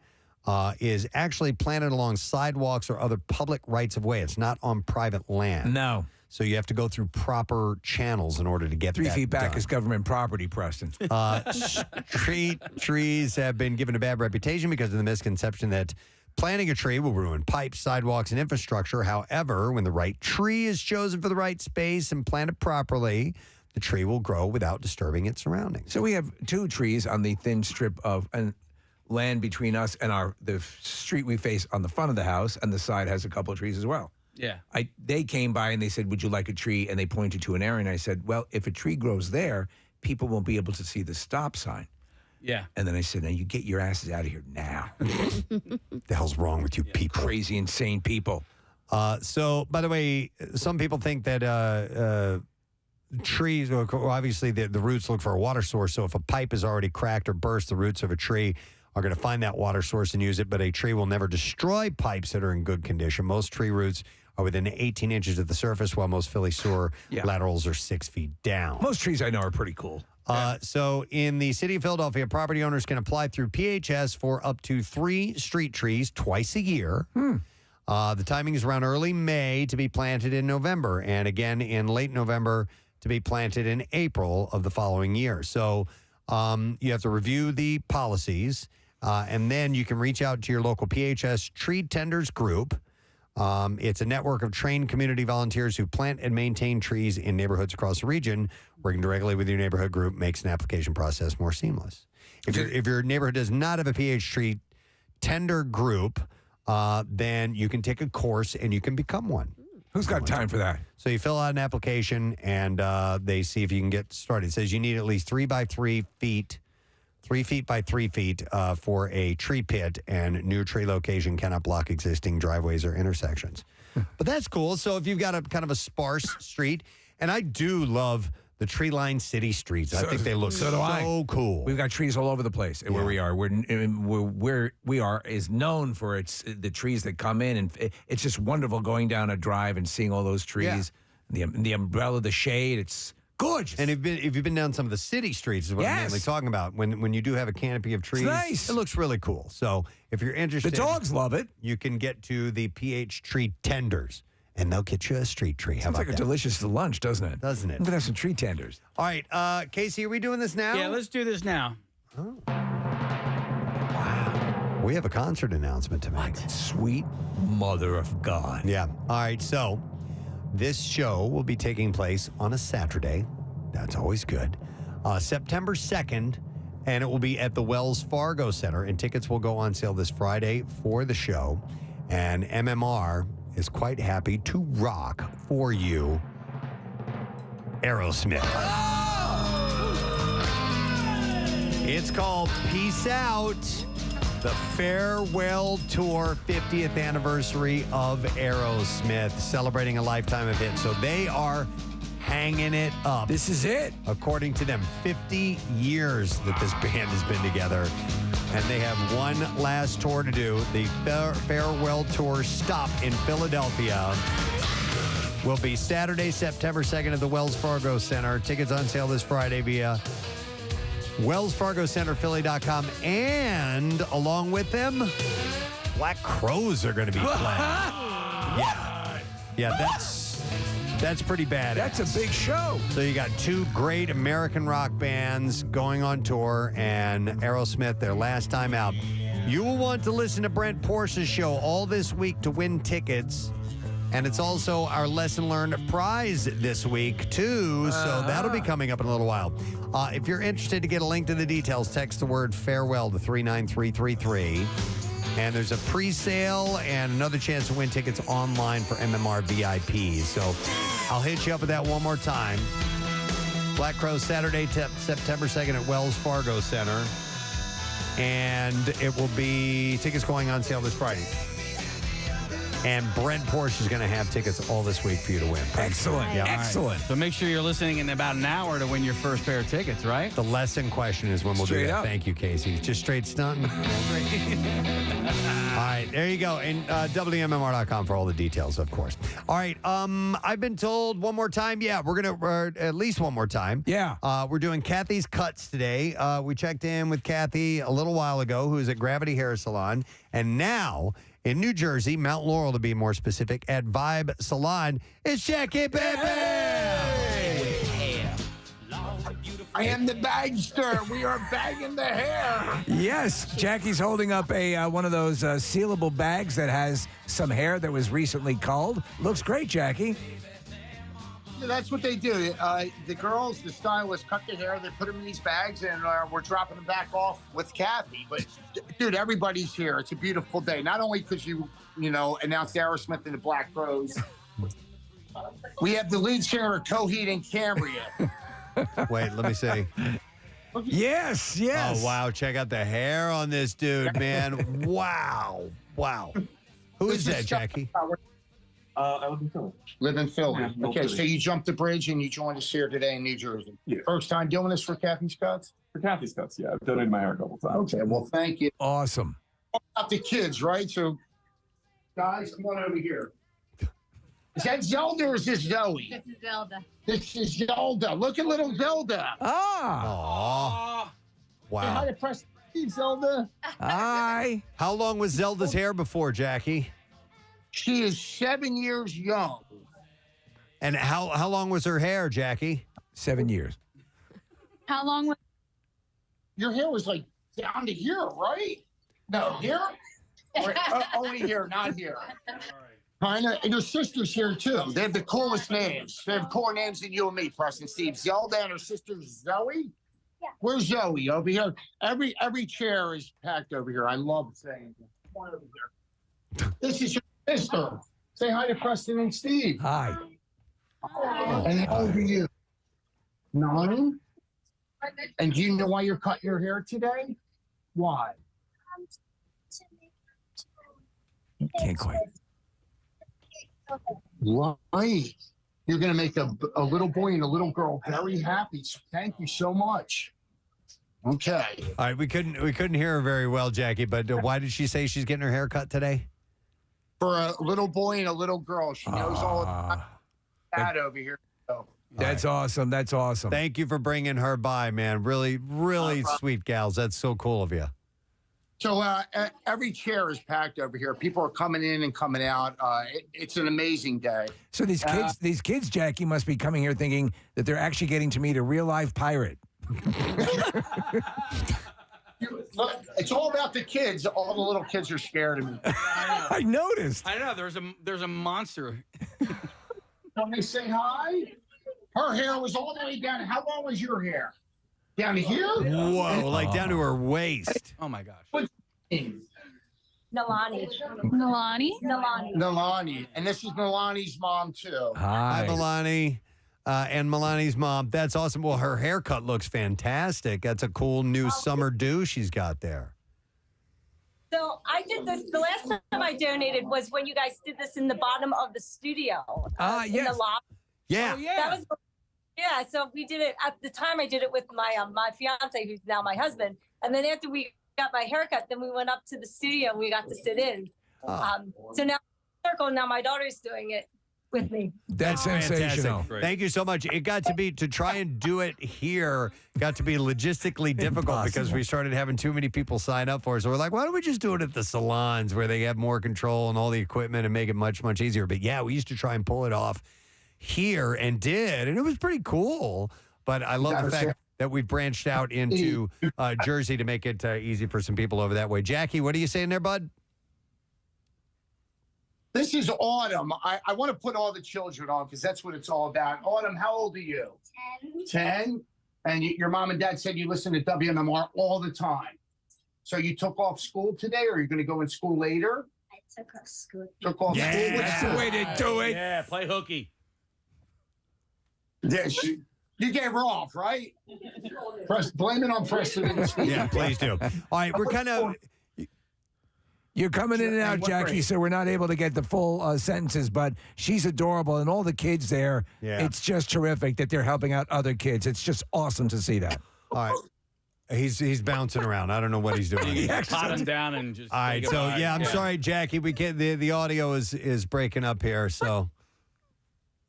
is actually planted along sidewalks or other public rights of way. It's not on private land. No. So you have to go through proper channels in order to get 3 feet back done. is government property, Preston. Street trees have been given a bad reputation because of the misconception that planting a tree will ruin pipes, sidewalks, and infrastructure. However, when the right tree is chosen for the right space and planted properly, the tree will grow without disturbing its surroundings. So we have 2 trees on the thin strip of land between us and the street we face on the front of the house, and the side has a couple of trees as well. Yeah. They came by and they said, would you like a tree? And they pointed to an area. And I said, well, if a tree grows there, people won't be able to see the stop sign. Yeah. And then I said, now you get your asses out of here now. The hell's wrong with you people? Crazy, insane people. So, by the way, some people think that trees, obviously the roots look for a water source. So if a pipe is already cracked or burst, the roots of a tree are going to find that water source and use it. But a tree will never destroy pipes that are in good condition. Most tree roots are within 18 inches of the surface, while most Philly sewer laterals are 6 feet down. Most trees I know are pretty cool. So in the city of Philadelphia, property owners can apply through PHS for up to 3 street trees twice a year. The timing is around early May to be planted in November, and again in late November to be planted in April of the following year. So you have to review the policies, and then you can reach out to your local PHS Tree Tenders group. It's a network of trained community volunteers who plant and maintain trees in neighborhoods across the region. Working directly with your neighborhood group makes an application process more seamless. If your neighborhood does not have a PH Tree Tender group, then you can take a course and you can become one. Who's got time for that? So you fill out an application and they see if you can get started. It says you need at least 3 by 3 feet, 3 feet by 3 feet for a tree pit, and new tree location cannot block existing driveways or intersections. But that's cool. So if you've got a kind of a sparse street, and I do love the tree-lined city streets. I think they look so cool. We've got trees all over the place where we are. Where we are is known for the trees that come in, and it's just wonderful going down a drive and seeing all those trees. Yeah. The umbrella, the shade, it's gorgeous. And if you've been down some of the city streets, is what I'm mainly talking about. When you do have a canopy of trees, it's nice. It looks really cool. So if you're interested, the dogs love it. You can get to the PH Tree Tenders, and they'll get you a street tree. Sounds like a delicious lunch, doesn't it? Doesn't it? I'm gonna have some tree tenders. All right, Casey, are we doing this now? Yeah, let's do this now. Oh. Wow. We have a concert announcement to make. Sweet mother of God. Yeah. All right, so this show will be taking place on a Saturday. That's always good. September 2nd, and it will be at the Wells Fargo Center, and tickets will go on sale this Friday for the show. And MMR is quite happy to rock for you Aerosmith. It's called Peace Out, the farewell tour 50th anniversary of Aerosmith, celebrating a lifetime of hits. So they are hanging it up. This is it. According to them, 50 years that this band has been together. And they have one last tour to do. The farewell tour stop in Philadelphia will be Saturday, September 2nd at the Wells Fargo Center. Tickets on sale this Friday via WellsFargoCenterPhilly.com. And along with them, Black Crowes are going to be playing. Yeah, that's pretty badass. That's a big show. So you got 2 great American rock bands going on tour, and Aerosmith, their last time out. You will want to listen to Brent Porsche's show all this week to win tickets. And it's also our Lesson Learned prize this week, too. So that'll be coming up in a little while. If you're interested to get a link to the details, text the word farewell to 39333. And there's a pre-sale and another chance to win tickets online for MMR VIPs. So I'll hit you up with that one more time. Black Crow Saturday, September 2nd at Wells Fargo Center. And it will be tickets going on sale this Friday. And Brent Porsche is going to have tickets all this week for you to win. Excellent. Yeah, Excellent. So make sure you're listening in about an hour to win your first pair of tickets, right? The lesson question is when we'll Straight do that. up. Thank you, Casey. Just straight stunting. All right, there you go. And WMMR.com for all the details, of course. All right, I've been told one more time. Yeah, we're going to, at least one more time. Yeah. We're doing Kathy's Cuts today. We checked in with Kathy a little while ago, who's at Gravity Hair Salon. And now, in New Jersey, Mount Laurel to be more specific, at Vibe Salon, it's Jackie Baby! I am the bagster. We are bagging the hair. Yes, Jackie's holding up a one of those sealable bags that has some hair that was recently culled. Looks great, Jackie. That's what they do. The girls, the stylists, cut the hair. They put them in these bags, and we're dropping them back off with Kathy. But, dude, everybody's here. It's a beautiful day. Not only because you announced Aerosmith and the Black Crowes. We have the lead singer of Coheed and Cambria. Wait, let me see. Yes, yes. Oh, wow. Check out the hair on this dude, man. Wow. Wow. Who is that, Jackie? I live in Philly. Live in Philly. Yeah, Okay, Philly. so you jumped the bridge and you joined us here today in New Jersey. Yeah. First time doing this for Kathy's Cuts? For Kathy's Cuts, yeah. I've donated my hair a couple times. Okay, well, thank you. Awesome. About the kids, right? So, guys, come on over here. Is that Zelda or is this Zoe? This is Zelda. This is Zelda. Look at little Zelda. Ah. Aw. Say hi Wow. to Preston, Zelda. Hi. How long was Zelda's hair before, Jackie? She is 7 years young. And how long was her hair, Jackie? 7 years. How long was Your hair was like down to here, right? No, here? Wait, only here, not here. Kinda. And your sister's here too. They have the coolest names. They have cooler names than you and me, Preston Steve. Zelda and her sister Zoe? Yeah. Where's Zoe? Over here. Every chair is packed over here. I love saying that. Come on over here. This is your sister. Say hi to Preston and Steve. Hi. And how old are you? 9? And do you know why you're cutting your hair today? Why? Can't quite. Right. You're going to make a little boy and a little girl very happy. So thank you so much. Okay. All right, we couldn't hear her very well, Jackie, but why did she say she's getting her hair cut today? For a little boy and a little girl. She knows all about that over here. So. That's awesome. That's awesome. Thank you for bringing her by, man. Really, really sweet gals. That's so cool of you. So every chair is packed over here. People are coming in and coming out. It's an amazing day. So these kids, Jackie, must be coming here thinking that they're actually getting to meet a real live pirate. Look, it's all about the kids. All the little kids are scared of me. I noticed. I know there's a monster. Can they say hi? Her hair was all the way down. How long was your hair? Down to here? Whoa, like down to her waist. Oh my gosh. What's your name? Nalani? Nalani. And this is Nalani's mom, too. Hi, Milani. And Milani's mom. That's awesome. Well, her haircut looks fantastic. That's a cool new summer do she's got there. So I did this, the last time I donated was when you guys did this in the bottom of the studio. In the lobby. Yeah. Oh, yeah. That was, yeah, so we did it, at the time I did it with my my fiance, who's now my husband. And then after we got my haircut, then we went up to the studio and we got to sit in. So now, now my daughter's doing it with me. That's sensational. Thank you so much. It got to try and do it here, got to be logistically difficult because we started having too many people sign up for it. So we're like, why don't we just do it at the salons where they have more control and all the equipment and make it much, much easier? But yeah, we used to try and pull it off here and did, and it was pretty cool. But I love the fact that we've branched out into Jersey to make it easy for some people over that way. Jackie, what are you saying there, bud? This is Autumn. I want to put all the children on because that's what it's all about. Autumn, how old are you? 10. 10? And your mom and dad said you listen to WMMR all the time. So you took off school today, or are you going to go in school later? I took off school. Took off school? That's the way to do it. Yeah, play hooky. Yeah, you gave her off, right? Blame it on Preston and Steve. Yeah, please do. All right, we're kind of... You're coming in and out, Jackie, so we're not able to get the full sentences, but she's adorable, and all the kids there, it's just terrific that they're helping out other kids. It's just awesome to see that. All right. He's bouncing around. I don't know what he's doing. Pot him down and just. All right, so I'm sorry, Jackie. We can't. The audio is breaking up here. So,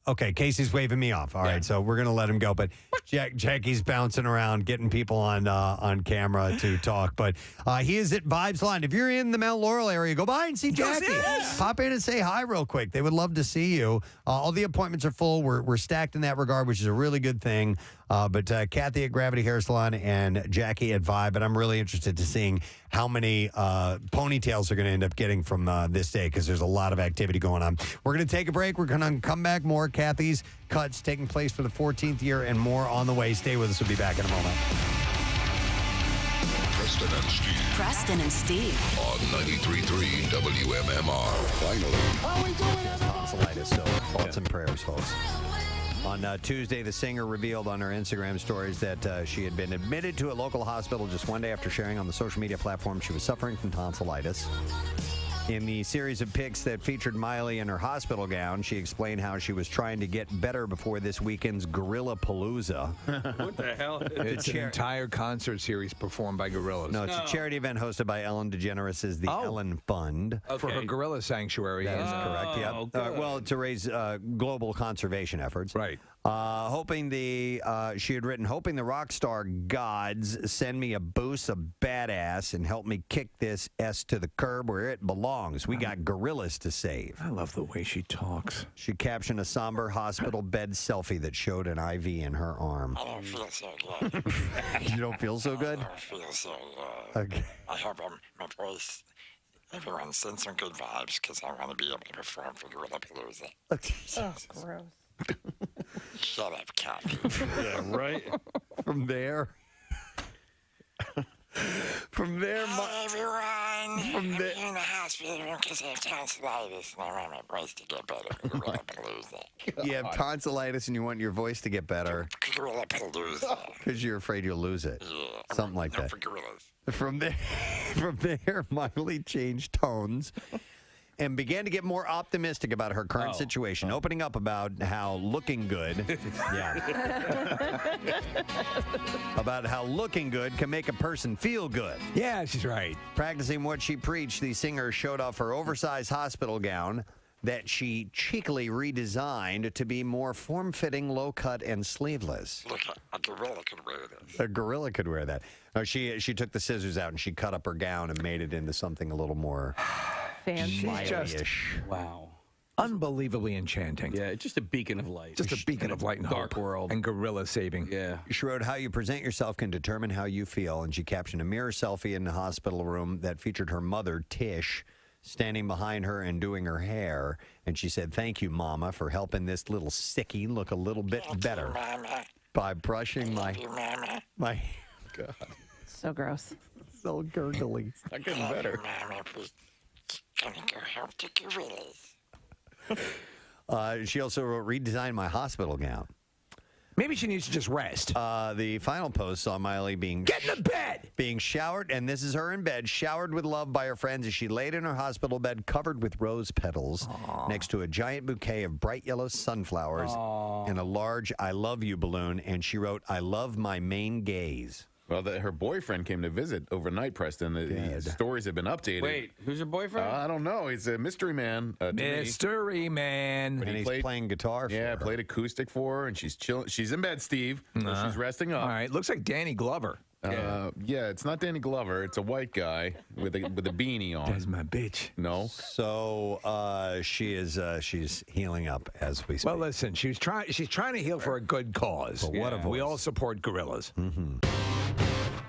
okay, Casey's waving me off. All right, so we're gonna let him go. But Jackie's bouncing around, getting people on camera to talk. But he is at Vibes Line. If you're in the Mount Laurel area, go by and see Jackie. Pop in and say hi real quick. They would love to see you. All the appointments are full. We're stacked in that regard, which is a really good thing. But Kathy at Gravity Hair Salon and Jackie at Vibe. And I'm really interested to seeing how many ponytails are going to end up getting from this day because there's a lot of activity going on. We're going to take a break. We're going to come back more. Kathy's cuts taking place for the 14th year and more on the way. Stay with us. We'll be back in a moment. Preston and Steve. Preston and Steve. On 93.3 WMMR. Finally. Tonsillitis, so thoughts and prayers, folks. On Tuesday, the singer revealed on her Instagram stories that she had been admitted to a local hospital just one day after sharing on the social media platform she was suffering from tonsillitis. In the series of pics that featured Miley in her hospital gown, she explained how she was trying to get better before this weekend's Gorilla Palooza. What the hell? It's an entire concert series performed by gorillas. No, it's a charity event hosted by Ellen DeGeneres' The Ellen Fund. For her gorilla sanctuary. That is correct, yeah. Well, to raise global conservation efforts. Right. She had written, hoping the rock star gods send me a boost of badass and help me kick this S to the curb where it belongs. We got gorillas to save. I love the way she talks. She captioned a somber hospital bed selfie that showed an IV in her arm. I don't feel so good. You don't feel so good? I don't feel so good. Okay. I hope my voice, everyone send some good vibes because I want to be able to perform for Gorilla Palooza. Oh, gross. Shut up, Kathy. Yeah, right. From there. Hi, everyone. I'm in the hospital because I have tonsillitis and I want my voice to get better for Gorilla Palooza. You have tonsillitis and you want your voice to get better. Gorilla Palooza. Because you're afraid you'll lose it. Yeah. Something like that. For gorillas. From there, Miley changed tones and began to get more optimistic about her current situation, opening up about how looking good, about how looking good can make a person feel good. Yeah, she's right. Practicing what she preached, the singer showed off her oversized hospital gown that she cheekily redesigned to be more form-fitting, low-cut, and sleeveless. Look, a gorilla could wear this. A gorilla could wear that. No, she took the scissors out and she cut up her gown and made it into something a little more Smiley-ish. Wow. Unbelievably enchanting. Yeah, just a beacon of light. Just a beacon of light and dark hope. world. And gorilla saving. Yeah. She wrote, how you present yourself can determine how you feel. And she captioned a mirror selfie in the hospital room that featured her mother, Tish, standing behind her and doing her hair. And she said, thank you, Mama, for helping this little sickie look a little bit better by brushing my God. So gross. So gurgly. It's not getting better. Mama, please, can you go help the gorillas? She also wrote, redesign my hospital gown. Maybe she needs to just rest. The final post saw Miley being... Get in the bed! Being showered, and this is her in bed, showered with love by her friends as she laid in her hospital bed covered with rose petals next to a giant bouquet of bright yellow sunflowers and a large I love you balloon, and she wrote, I love my main gaze. Well, her boyfriend came to visit overnight, Preston. The stories have been updated. Wait, who's her boyfriend? I don't know. He's a mystery man. Mystery man. But he's playing guitar for her. Played acoustic for her, and she's chilling. She's in bed, Steve. So she's resting up. All right, looks like Danny Glover. Yeah, it's not Danny Glover. It's a white guy with a beanie on. That's my bitch. No. So she's healing up as we speak. Well, listen, she's trying to heal for a good cause. But what a voice. We all support gorillas. Mm-hmm.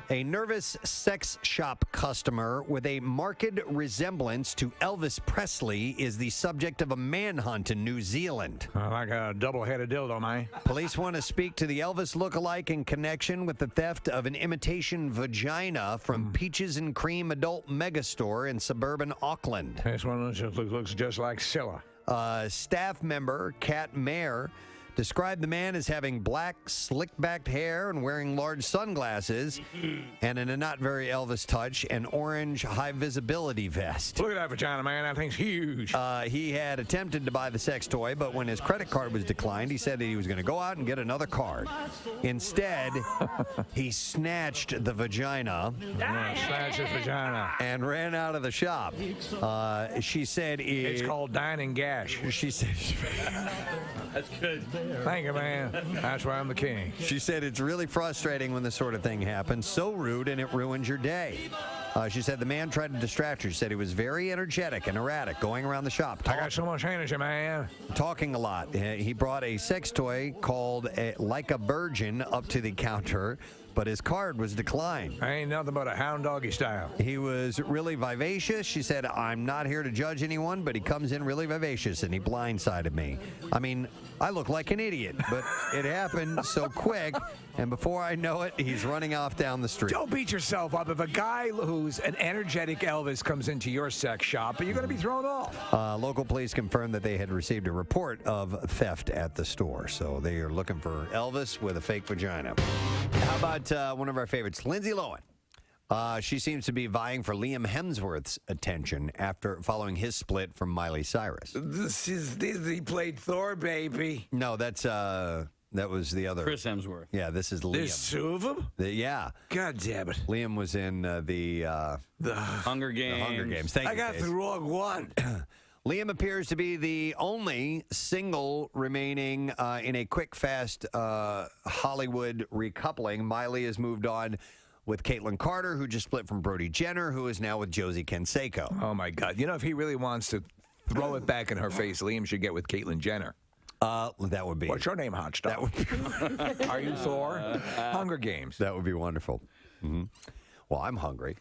A nervous sex shop customer with a marked resemblance to Elvis Presley is the subject of a manhunt in New Zealand. Like a double-headed dildo, man. Police want to speak to the Elvis lookalike in connection with the theft of an imitation vagina from Peaches and Cream Adult Megastore in suburban Auckland. This one looks just like Scylla. Staff member Kat Mayer described the man as having black, slick-backed hair and wearing large sunglasses, and in a not very Elvis touch, an orange high-visibility vest. Look at that vagina, man. That thing's huge. He had attempted to buy the sex toy, but when his credit card was declined, he said that he was going to go out and get another card. Instead, he snatched the vagina. Snatched his vagina. And ran out of the shop. She said it's called dine and gash. She said... That's good. Thank you, man. That's why I'm the king. She said it's really frustrating when this sort of thing happens. So rude, and it ruins your day. She said the man tried to distract her. She said he was very energetic and erratic, going around the shop. I got so much energy, man. Talking a lot. He brought a sex toy called Like a Virgin up to the counter, but his card was declined. Ain't nothing but a hound doggy style. He was really vivacious. She said, I'm not here to judge anyone, but he comes in really vivacious, and he blindsided me. I mean, I look like an idiot, but it happened so quick, and before I know it, he's running off down the street. Don't beat yourself up. If a guy who's an energetic Elvis comes into your sex shop, you're going to be thrown off. Local police confirmed that they had received a report of theft at the store, so they are looking for Elvis with a fake vagina. How about one of our favorites, Lindsay Lohan? She seems to be vying for Liam Hemsworth's attention after following his split from Miley Cyrus. This he played Thor, baby. No, that was the other. Chris Hemsworth. Yeah, this is Liam. There's two of them? Yeah. God damn it. Liam was in the Hunger Games. The Hunger Games. Thank you, I got Case. the wrong one. Liam appears to be the only single remaining in a quick, fast Hollywood recoupling. Miley has moved on with Caitlyn Carter, who just split from Brody Jenner, who is now with Josie Canseco. Oh, my God. You know, if he really wants to throw it back in her face, Liam should get with Caitlyn Jenner. That would be... What's your name, hot stuff? That would be... Are you Thor? Hunger Games. That would be wonderful. Mm-hmm. Well, I'm hungry.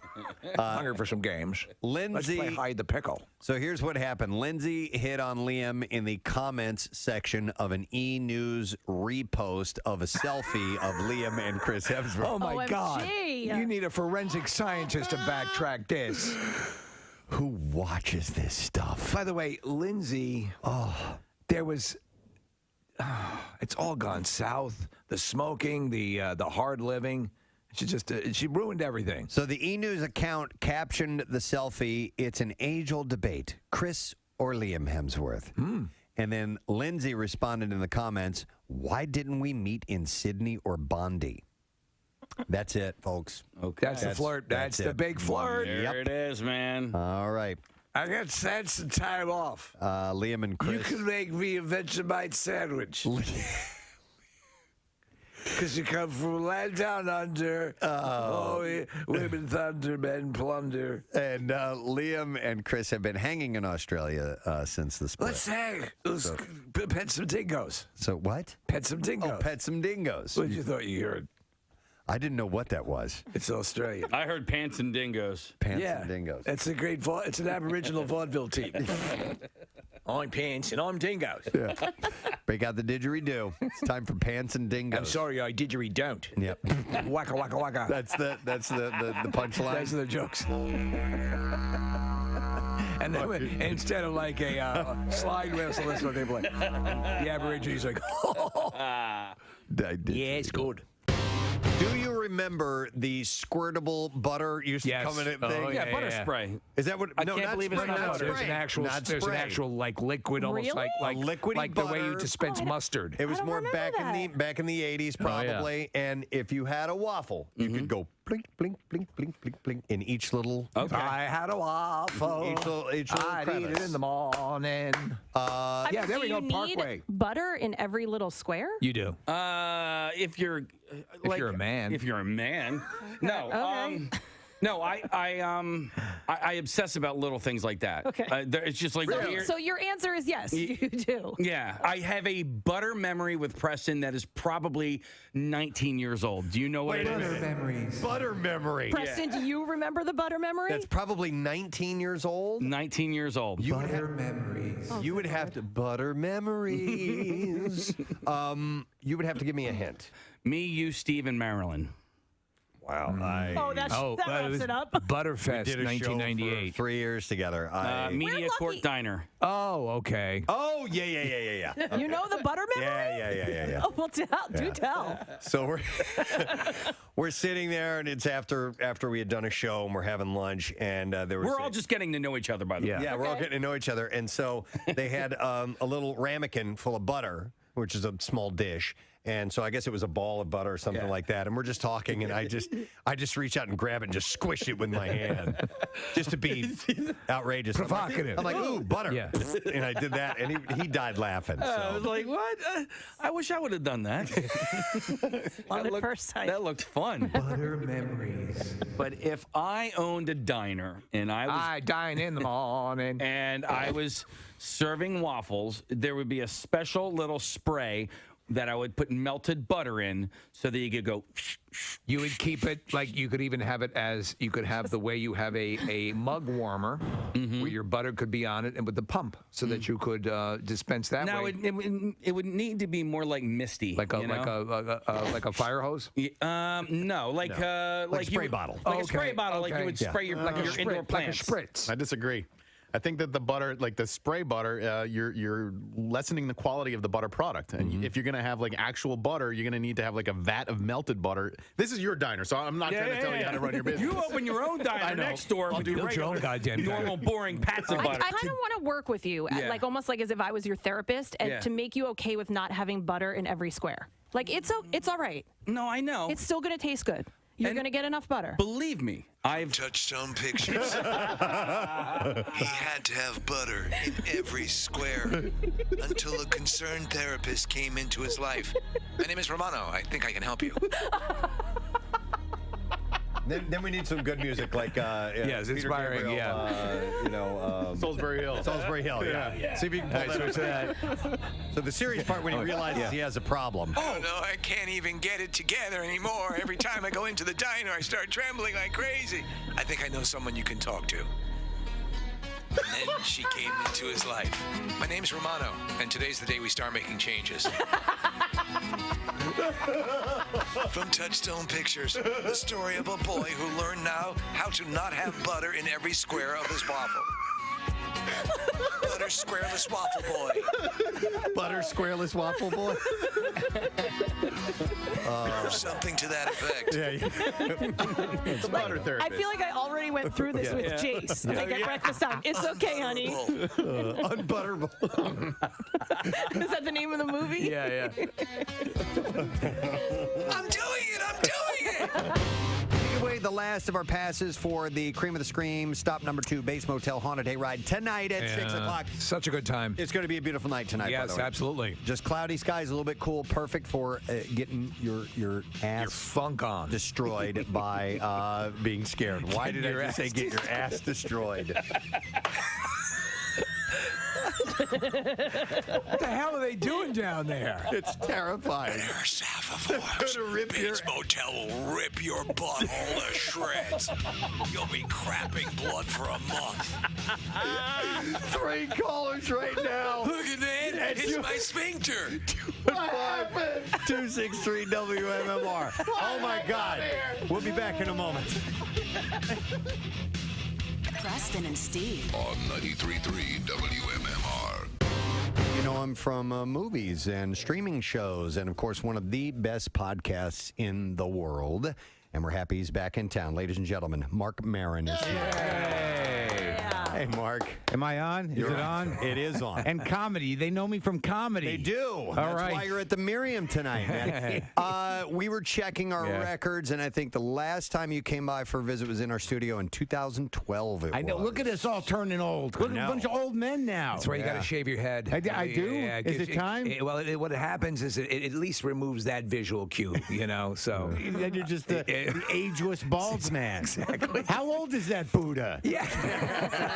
Hungry for some games. Lindsay, let's play hide the pickle. So here's what happened. Lindsay hit on Liam in the comments section of an E! News repost of a selfie of Liam and Chris Hemsworth. Oh, my OMG. God. You need a forensic scientist to backtrack this. Who watches this stuff? By the way, Lindsay, there was... it's all gone south. The smoking, the hard living. She ruined everything. So the E! News account captioned the selfie, "It's an age-old debate, Chris or Liam Hemsworth." And then Lindsay responded in the comments, "Why didn't we meet in Sydney or Bondi?" That's it, folks. Okay. That's the flirt. That's the big flirt. There it is, man. All right. I got sense and time off. Liam and Chris. You can make me a Vegemite sandwich. Because you come from land down under. Women thunder, men plunder. And Liam and Chris have been hanging in Australia since the split. Let's hang. Let's pet some dingoes. So what? Pet some dingoes. Oh, pet some dingoes. What you thought you heard? I didn't know what that was. It's Australian. I heard pants and dingoes. Pants and dingoes. It's a great. It's an Aboriginal vaudeville team. I'm pants and I'm dingoes. Yeah. Break out the didgeridoo. It's time for pants and dingoes. I'm sorry, I didgeridoo. Yep. Waka waka waka. That's the punchline. Those are the jokes. And then instead of like a slide whistle, that's what they play. The Aborigines like, yeah, it's good. Do you remember the squirtable butter used to come in a thing? Yeah, butter spray. Is that what? I no, can't not believe it's spray, not not butter. There's an actual like liquid, almost Really? like liquidy like the way you butter. dispense mustard. It was don't more remember back in the 80s probably, and if you had a waffle, you could go blink, blink, blink, blink, blink, blink in each little. Okay. I had a waffle. Each little I'd eat it crevice. in the morning. Yeah, there we go. Do you Parkway. need butter in every little square? You do. If you're If you're a man. if you're a man. No. Okay. No, I obsess about little things like that. Okay. It's just like weird. So your answer is yes, you do. Yeah, I have a butter memory with Preston that is probably 19 years old. Do you know what it is? Butter memories. Butter memory. Preston, do you remember the butter memory? That's probably 19 years old. 19 years old. Memories. You would have to butter memories. You would have to give me a hint. Me, you, Steve, and Marilyn. Wow. That wraps it up. Butterfest, We did a show 1998. for 3 years together. Media Court Diner. Oh, okay. Oh, yeah. You know the butter memory? Yeah. Oh, well, do tell. So we're sitting there, and it's after we had done a show, and we're having lunch, and there was We're all just getting to know each other, by the way. yeah, we're all getting to know each other, and so they had a little ramekin full of butter, which is a small dish. And so I guess it was a ball of butter or something like that. And we're just talking, and I just reach out and grab it and just squish it with my hand, just to be outrageous, provocative. I'm like, ooh, butter, Yeah. and I did that, and he died laughing. So. I was like, what? I wish I would have done that. At first sight. That looked fun. Butter memories. But if I owned a diner and I dine in the morning, and I was serving waffles, there would be a special little spray that I would put melted butter in so that you could go. You would keep it like you could even have it as you could have the way you have a mug warmer where your butter could be on it and with the pump so that you could dispense that Now way. it would need to be more like misty, like a fire hose. No, like Like spray bottle. like a spray bottle, like you would spray your indoor plants. Like a spritz. I disagree. I think that the butter, like the spray butter, you're lessening the quality of the butter product. And if you're going to have like actual butter, you're going to need to have like a vat of melted butter. This is your diner, so I'm not trying to tell you how to run your business. You open your own diner next door and do build your own goddamn normal, boring pats of I butter. kind of want to work with you, like almost like as if I was your therapist, and to make you okay with not having butter in every square. Like it's all right. No, I know. It's still going to taste good. You're going to get enough butter. Believe me, I've Touchstone Pictures. He had to have butter in every square until a concerned therapist came into his life. My name is Romano. I think I can help you. Then we need some good music, like yes, Peter inspiring. Gabriel, Salisbury Hill. Salisbury Hill. Yeah. See if you can pull that up. So the serious part when he realizes he has a problem. Oh no, I can't even get it together anymore. Every time I go into the diner, I start trembling like crazy. I think I know someone you can talk to. And then she came into his life. My name's Romano, and today's the day we start making changes. From Touchstone Pictures, the story of a boy who learned now how to not have butter in every square of his waffle. Butter squareless waffle boy. Butter squareless waffle boy. Or something to that effect. It's a butter therapist. I feel like I already went through this with Jace. Like at breakfast time. It's okay, honey. Unbutterable. Is that the name of the movie? Yeah. I'm doing it! Away the last of our passes for the Cream of the Scream, stop number 2, Base Motel Haunted Hayride tonight at 6 o'clock. Such a good time. It's going to be a beautiful night tonight. Yes, by the way. absolutely. Just cloudy skies, a little bit cool, perfect for getting your ass funk on destroyed by being scared. Why did I just say get your ass destroyed? What the hell are they doing down there? It's terrifying. There's half of ours. Bates Motel will rip your butthole to shreds. You'll be crapping blood for a month. 3 callers right now. Look at that. It's my sphincter. What happened? 263 WMMR. Oh my God. We'll be back in a moment. Preston and Steve. On 93.3 WMMR. You know him from movies and streaming shows, and of course, one of the best podcasts in the world. And we're happy he's back in town. Ladies and gentlemen, Mark Maron is here. Hey, Mark. Am I on? Is it on? It is on. And comedy. They know me from comedy. They do. That's why you're at the Miriam tonight, man. We were checking our records, and I think the last time you came by for a visit was in our studio in 2012. I know. Look at us all turning old. Look at a bunch of old men now. That's why you got to shave your head. I do? Is it time? What happens is it at least removes that visual cue, So then you're just the ageless bald man. Exactly. How old is that Buddha? Yeah,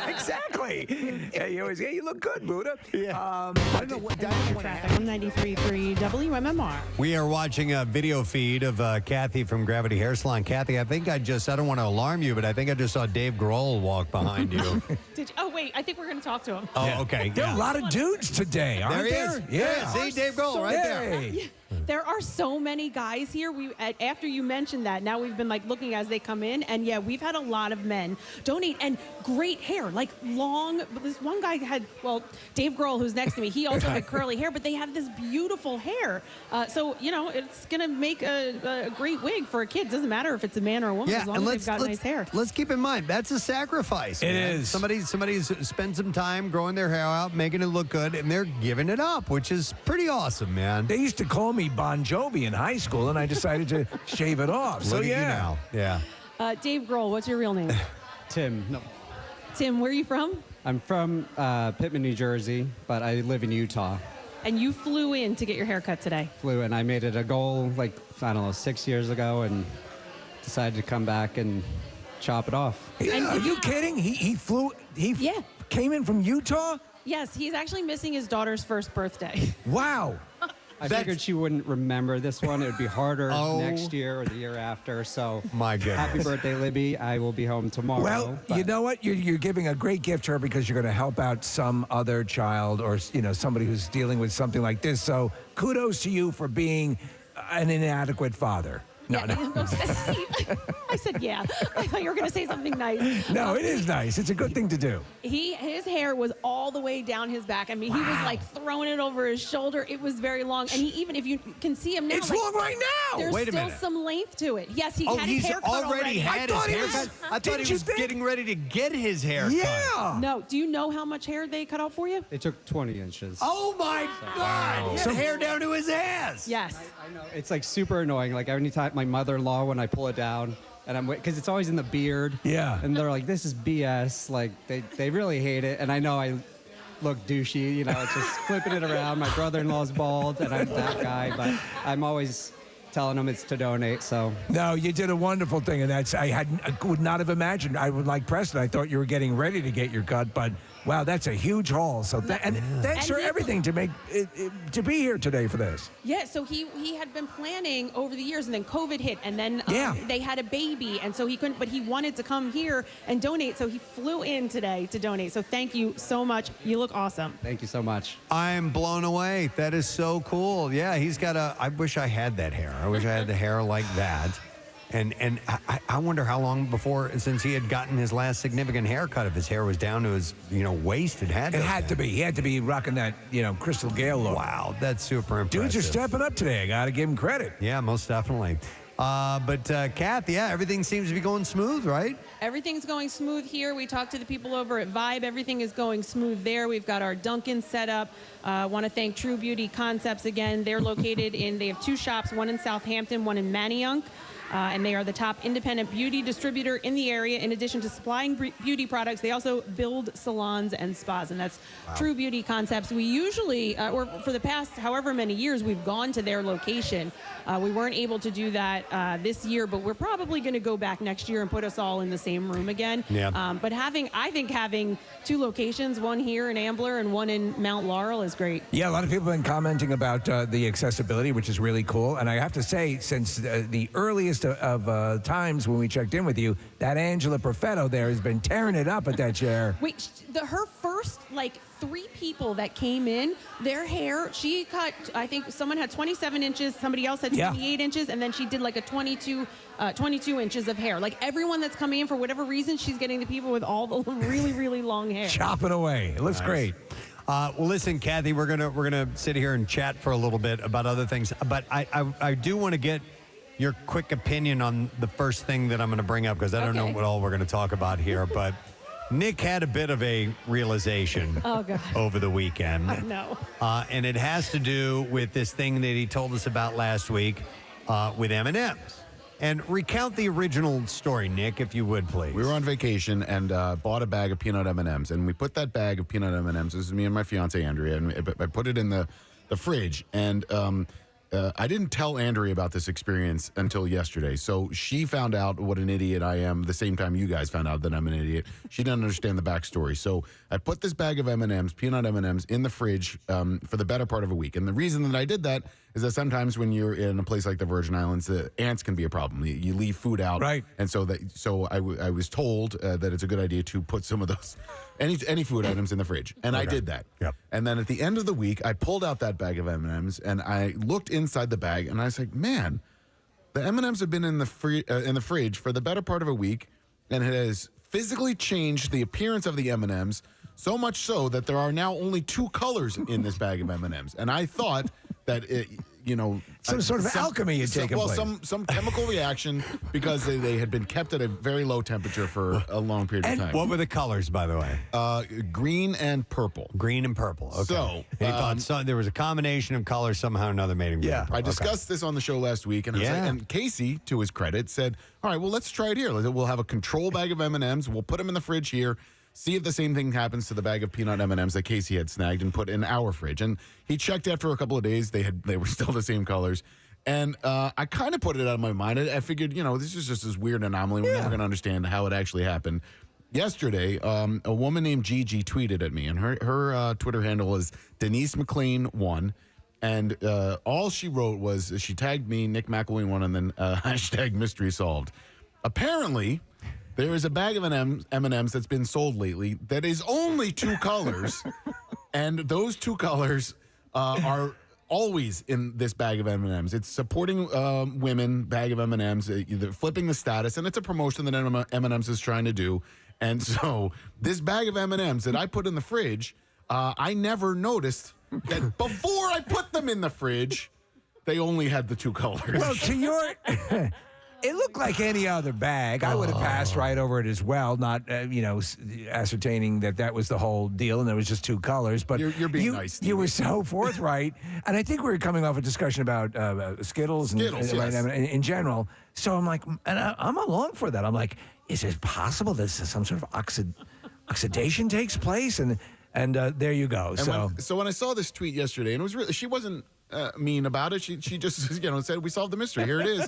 exactly. You look good, Buddha. Yeah. I don't know what traffic on 93.3 WMMR. We are watching a video feed of Kathy from Gravity Hair Salon. Kathy, I don't want to alarm you, but I think I just saw Dave Grohl walk behind you. Oh, wait, I think we're going to talk to him. Oh, okay. There are a lot of dudes today, aren't there? Yeah. See, Dave Grohl right there. There are so many guys here. After you mentioned that, now we've been looking as they come in, and we've had a lot of men donate, and great hair, long. This one guy had, Dave Grohl, who's next to me, he also had curly hair, but they have this beautiful hair. So it's gonna make a great wig for a kid. Doesn't matter if it's a man or a woman, as long as they've got nice hair. Let's keep in mind that's a sacrifice. It man. is. Somebody's spent some time growing their hair out, making it look good, and they're giving it up, which is pretty awesome, man. They used to call me Bon Jovi in high school, and I decided to shave it off. So Look at you now. Yeah. Dave Grohl, what's your real name? Tim. No. Tim, where are you from? I'm from Pittman, New Jersey, but I live in Utah. And you flew in to get your haircut today. Flew in. I made it a goal 6 years ago and decided to come back and chop it off. Are you kidding? He flew. He came in from Utah? Yes, he's actually missing his daughter's first birthday. Wow. I figured she wouldn't remember this one. It would be harder next year or the year after. So, my goodness. Happy birthday, Libby. I will be home tomorrow. Well, you know what? You're giving a great gift to her because you're going to help out some other child or somebody who's dealing with something like this. So kudos to you for being an inadequate father. No. I said, yeah. I thought you were going to say something nice. No, it is nice. It's a good thing to do. His hair was all the way down his back. I mean, he was throwing it over his shoulder. It was very long. And he even, if you can see him now, it's long right now. There's Wait a still minute. some length to it. Yes, he had his haircut already. Had his haircut? I thought he was getting ready to get his haircut. Yeah. No. Do you know how much hair they cut out for you? They took 20 inches. Oh, my God. He had hair down to his ass. Yes. I know. It's super annoying. Every time my mother-in-law, when I pull it down, and I'm because it's always in the beard. Yeah. And they're like, this is BS. They really hate it. And I know I look douchey, it's just flipping it around. My brother-in-law's bald, and I'm that guy, but I'm always telling them it's to donate. So no, you did a wonderful thing, and I would not have imagined. I would like Preston. I thought you were getting ready to get your cut, but wow, that's a huge haul. So thanks for everything to make to be here today for this. Yeah, so he had been planning over the years, and then COVID hit, and then they had a baby, and so he couldn't. But he wanted to come here and donate, so he flew in today to donate. So thank you so much. You look awesome. Thank you so much. I'm blown away. That is so cool. Yeah, he's got I wish I had that hair. I wish I had the hair like that. And I wonder how long since he had gotten his last significant haircut, if his hair was down to his waist. It had to be. He had to be rocking that Crystal Gale look. Wow, that's super impressive. Dudes are stepping up today. I got to give him credit. Yeah, most definitely. But Kath, everything seems to be going smooth, right? Everything's going smooth here. We talked to the people over at Vibe. Everything is going smooth there. We've got our Dunkin' set up. Want to thank True Beauty Concepts again. They're located they have two shops, one in Southampton, one in Manayunk. And they are the top independent beauty distributor in the area. In addition to supplying beauty products, they also build salons and spas, and that's True Beauty Concepts. We usually, or for the past however many years, we've gone to their location. We weren't able to do that this year, but we're probably going to go back next year and put us all in the same room again. Yeah. But I think having two locations, one here in Ambler and one in Mount Laurel, is great. Yeah, a lot of people have been commenting about the accessibility, which is really cool. And I have to say, since the earliest of times when we checked in with you, that Angela Perfetto there has been tearing it up at that chair. Wait, her first 3 people that came in, their hair, she cut, I think someone had 27 inches, somebody else had 28 inches, and then she did a 22 inches of hair. Everyone that's coming in, for whatever reason, she's getting the people with all the really, really long hair. Chopping away. It looks great. Well, listen, Kathy, we're gonna sit here and chat for a little bit about other things, but I do want to get your quick opinion on the first thing that I'm going to bring up, because I don't know what all we're going to talk about here, but Nick had a bit of a realization Oh, God. over the weekend. I know. And it has to do with this thing that he told us about last week with M&M's. And recount the original story, Nick, if you would, please. We were on vacation and bought a bag of peanut M&Ms, and we put that bag of peanut M&Ms. This is me and my fiance Andrea, and I put it in the fridge. And I didn't tell Andrea about this experience until yesterday. So she found out what an idiot I am the same time you guys found out that I'm an idiot. She didn't understand the backstory. So I put this bag of M&Ms, peanut M&Ms, in the fridge for the better part of a week. And the reason that I did that is that sometimes when you're in a place like the Virgin Islands, the ants can be a problem. You leave food out. Right. And so I was told that it's a good idea to put some of those, any food items in the fridge. And I did that. Yep. And then at the end of the week, I pulled out that bag of M&Ms and I looked inside the bag and I was like, man, the M&Ms have been in the fridge for the better part of a week, and it has physically changed the appearance of the M&Ms, so much so that there are now only 2 colors in this bag of M&Ms. And I thought that some sort of alchemy had taken place. Some chemical reaction because they had been kept at a very low temperature for a long period of time. What were the colors, by the way? Green and purple. Green and purple. Okay. So, and he thought there was a combination of colors somehow or another made him green and purple. I discussed this on the show last week, and I was like, and Casey, to his credit, said, "All right, well, let's try it here. We'll have a control bag of M&Ms. We'll put them in the fridge here. See if the same thing happens to the bag of peanut M&Ms that Casey had snagged and put in our fridge." And he checked after a couple of days; they were still the same colors. And I kind of put it out of my mind. I figured, this is just this weird anomaly. We're never going to understand how it actually happened. Yesterday, a woman named Gigi tweeted at me, and her Twitter handle is Denise McLean 1. And all she wrote was she tagged me, Nick McElwain 1, and then hashtag mystery solved. Apparently, there is a bag of M&Ms that's been sold lately that is only 2 colors, and those 2 colors are always in this bag of M&Ms. It's supporting women bag of M&Ms, they're flipping the status, and it's a promotion that M&Ms is trying to do. And so this bag of M&Ms that I put in the fridge, I never noticed that before I put them in the fridge, they only had the 2 colors. Well, to your... It looked like any other bag. I would have passed right over it as well, not ascertaining that was the whole deal and there was just 2 colors. But you're being nice. You were so forthright, and I think we were coming off a discussion about Skittles and yes. in general. So I'm like, and I'm along for that. I'm like, is it possible that some sort of oxidation takes place? And there you go. And so when I saw this tweet yesterday, and it was really, she wasn't mean about it. She just said, we solved the mystery. Here it is.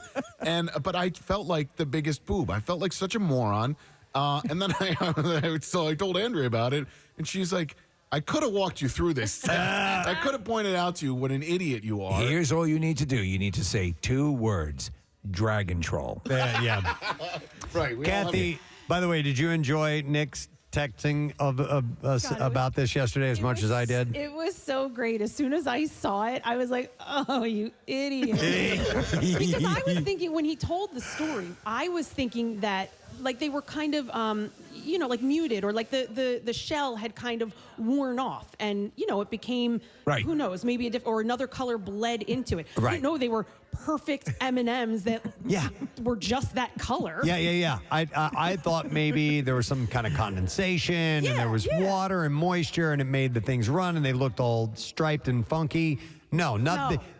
But I felt like the biggest boob. I felt like such a moron. And then I told Andrea about it, and she's like, I could have walked you through this. I could have pointed out to you what an idiot you are. Here's all you need to do. You need to say 2 words: dragon troll. Yeah. Right. Kathy, by the way, did you enjoy Nick's texting of us about this yesterday as much as I did? It was so great. As soon as I saw it, I was like, oh, you idiot. Because I was thinking, when he told the story, I was thinking that like they were kind of, like muted, or like the shell had kind of worn off, and it became, who knows, maybe or another color bled into it. Right. No, they were perfect M&Ms that were just that color. Yeah. I thought maybe there was some kind of condensation and there was water and moisture, and it made the things run, and they looked all striped and funky. No.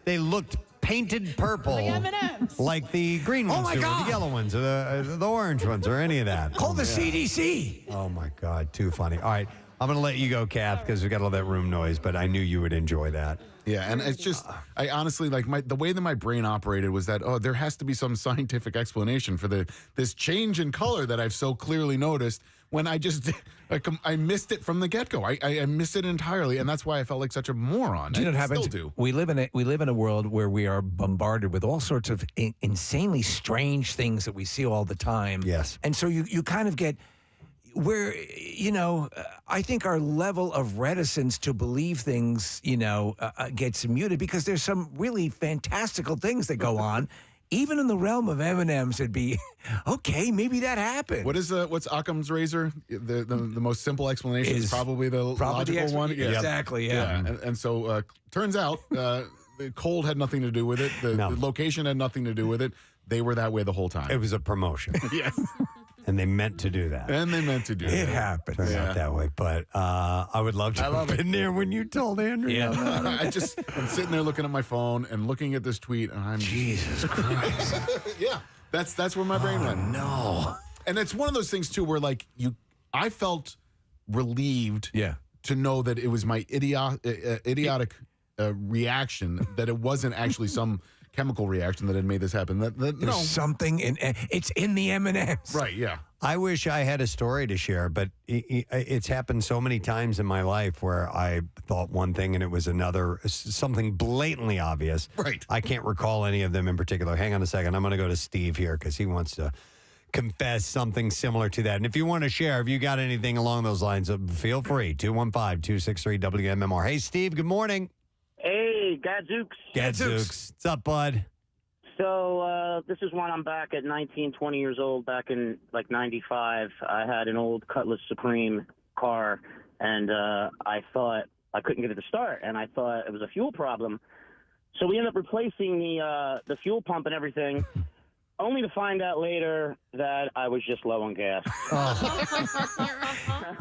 They looked painted purple, like M&Ms, like the green ones, or the yellow ones, or the orange ones, or any of that. Call the CDC. Oh my God, too funny. All right, I'm going to let you go, Kath, because we got all that room noise, but I knew you would enjoy that. Yeah, and it's just, I honestly, the way that my brain operated was that, there has to be some scientific explanation for this change in color that I've so clearly noticed, when I just, I missed it from the get-go. I missed it entirely, and that's why I felt like such a moron. Do you know what happens? Still do. We live in a world where we are bombarded with all sorts of insanely strange things that we see all the time. Yes. And so you kind of get... where, I think our level of reticence to believe things, gets muted, because there's some really fantastical things that go on. Even in the realm of M&Ms, it'd be, okay, maybe that happened. What's Occam's razor? The most simple explanation is probably the logical one. Yeah. Exactly, yeah. And so turns out the cold had nothing to do with it. The location had nothing to do with it. They were that way the whole time. It was a promotion. Yes. And they meant to do that. And they meant to do It that. happened. Turned out that way. But I would love to have been there when you told Andrew. Yeah. I'm sitting there looking at my phone and looking at this tweet, and I'm Jesus Christ. yeah, that's where my brain went. No. And it's one of those things too, where like I felt relieved. Yeah. To know that it was my idiotic reaction, that it wasn't actually some chemical reaction that had made this happen. There's something it's in the M&Ms. Right, yeah. I wish I had a story to share, but it's happened so many times in my life where I thought one thing and it was another, something blatantly obvious. Right. I can't recall any of them in particular. Hang on a second. I'm going to go to Steve here because he wants to confess something similar to that. And if you want to share, if you got anything along those lines, feel free. 215-263-WMMR. Hey, Steve, good morning. Hey, Gadzooks. Gadzooks. What's up, bud? So this is when I'm back at 19, 20 years old, back in like 95. I had an old Cutlass Supreme car, and I thought I couldn't get it to start, and I thought it was a fuel problem. So we ended up replacing the fuel pump and everything, only to find out later that I was just low on gas.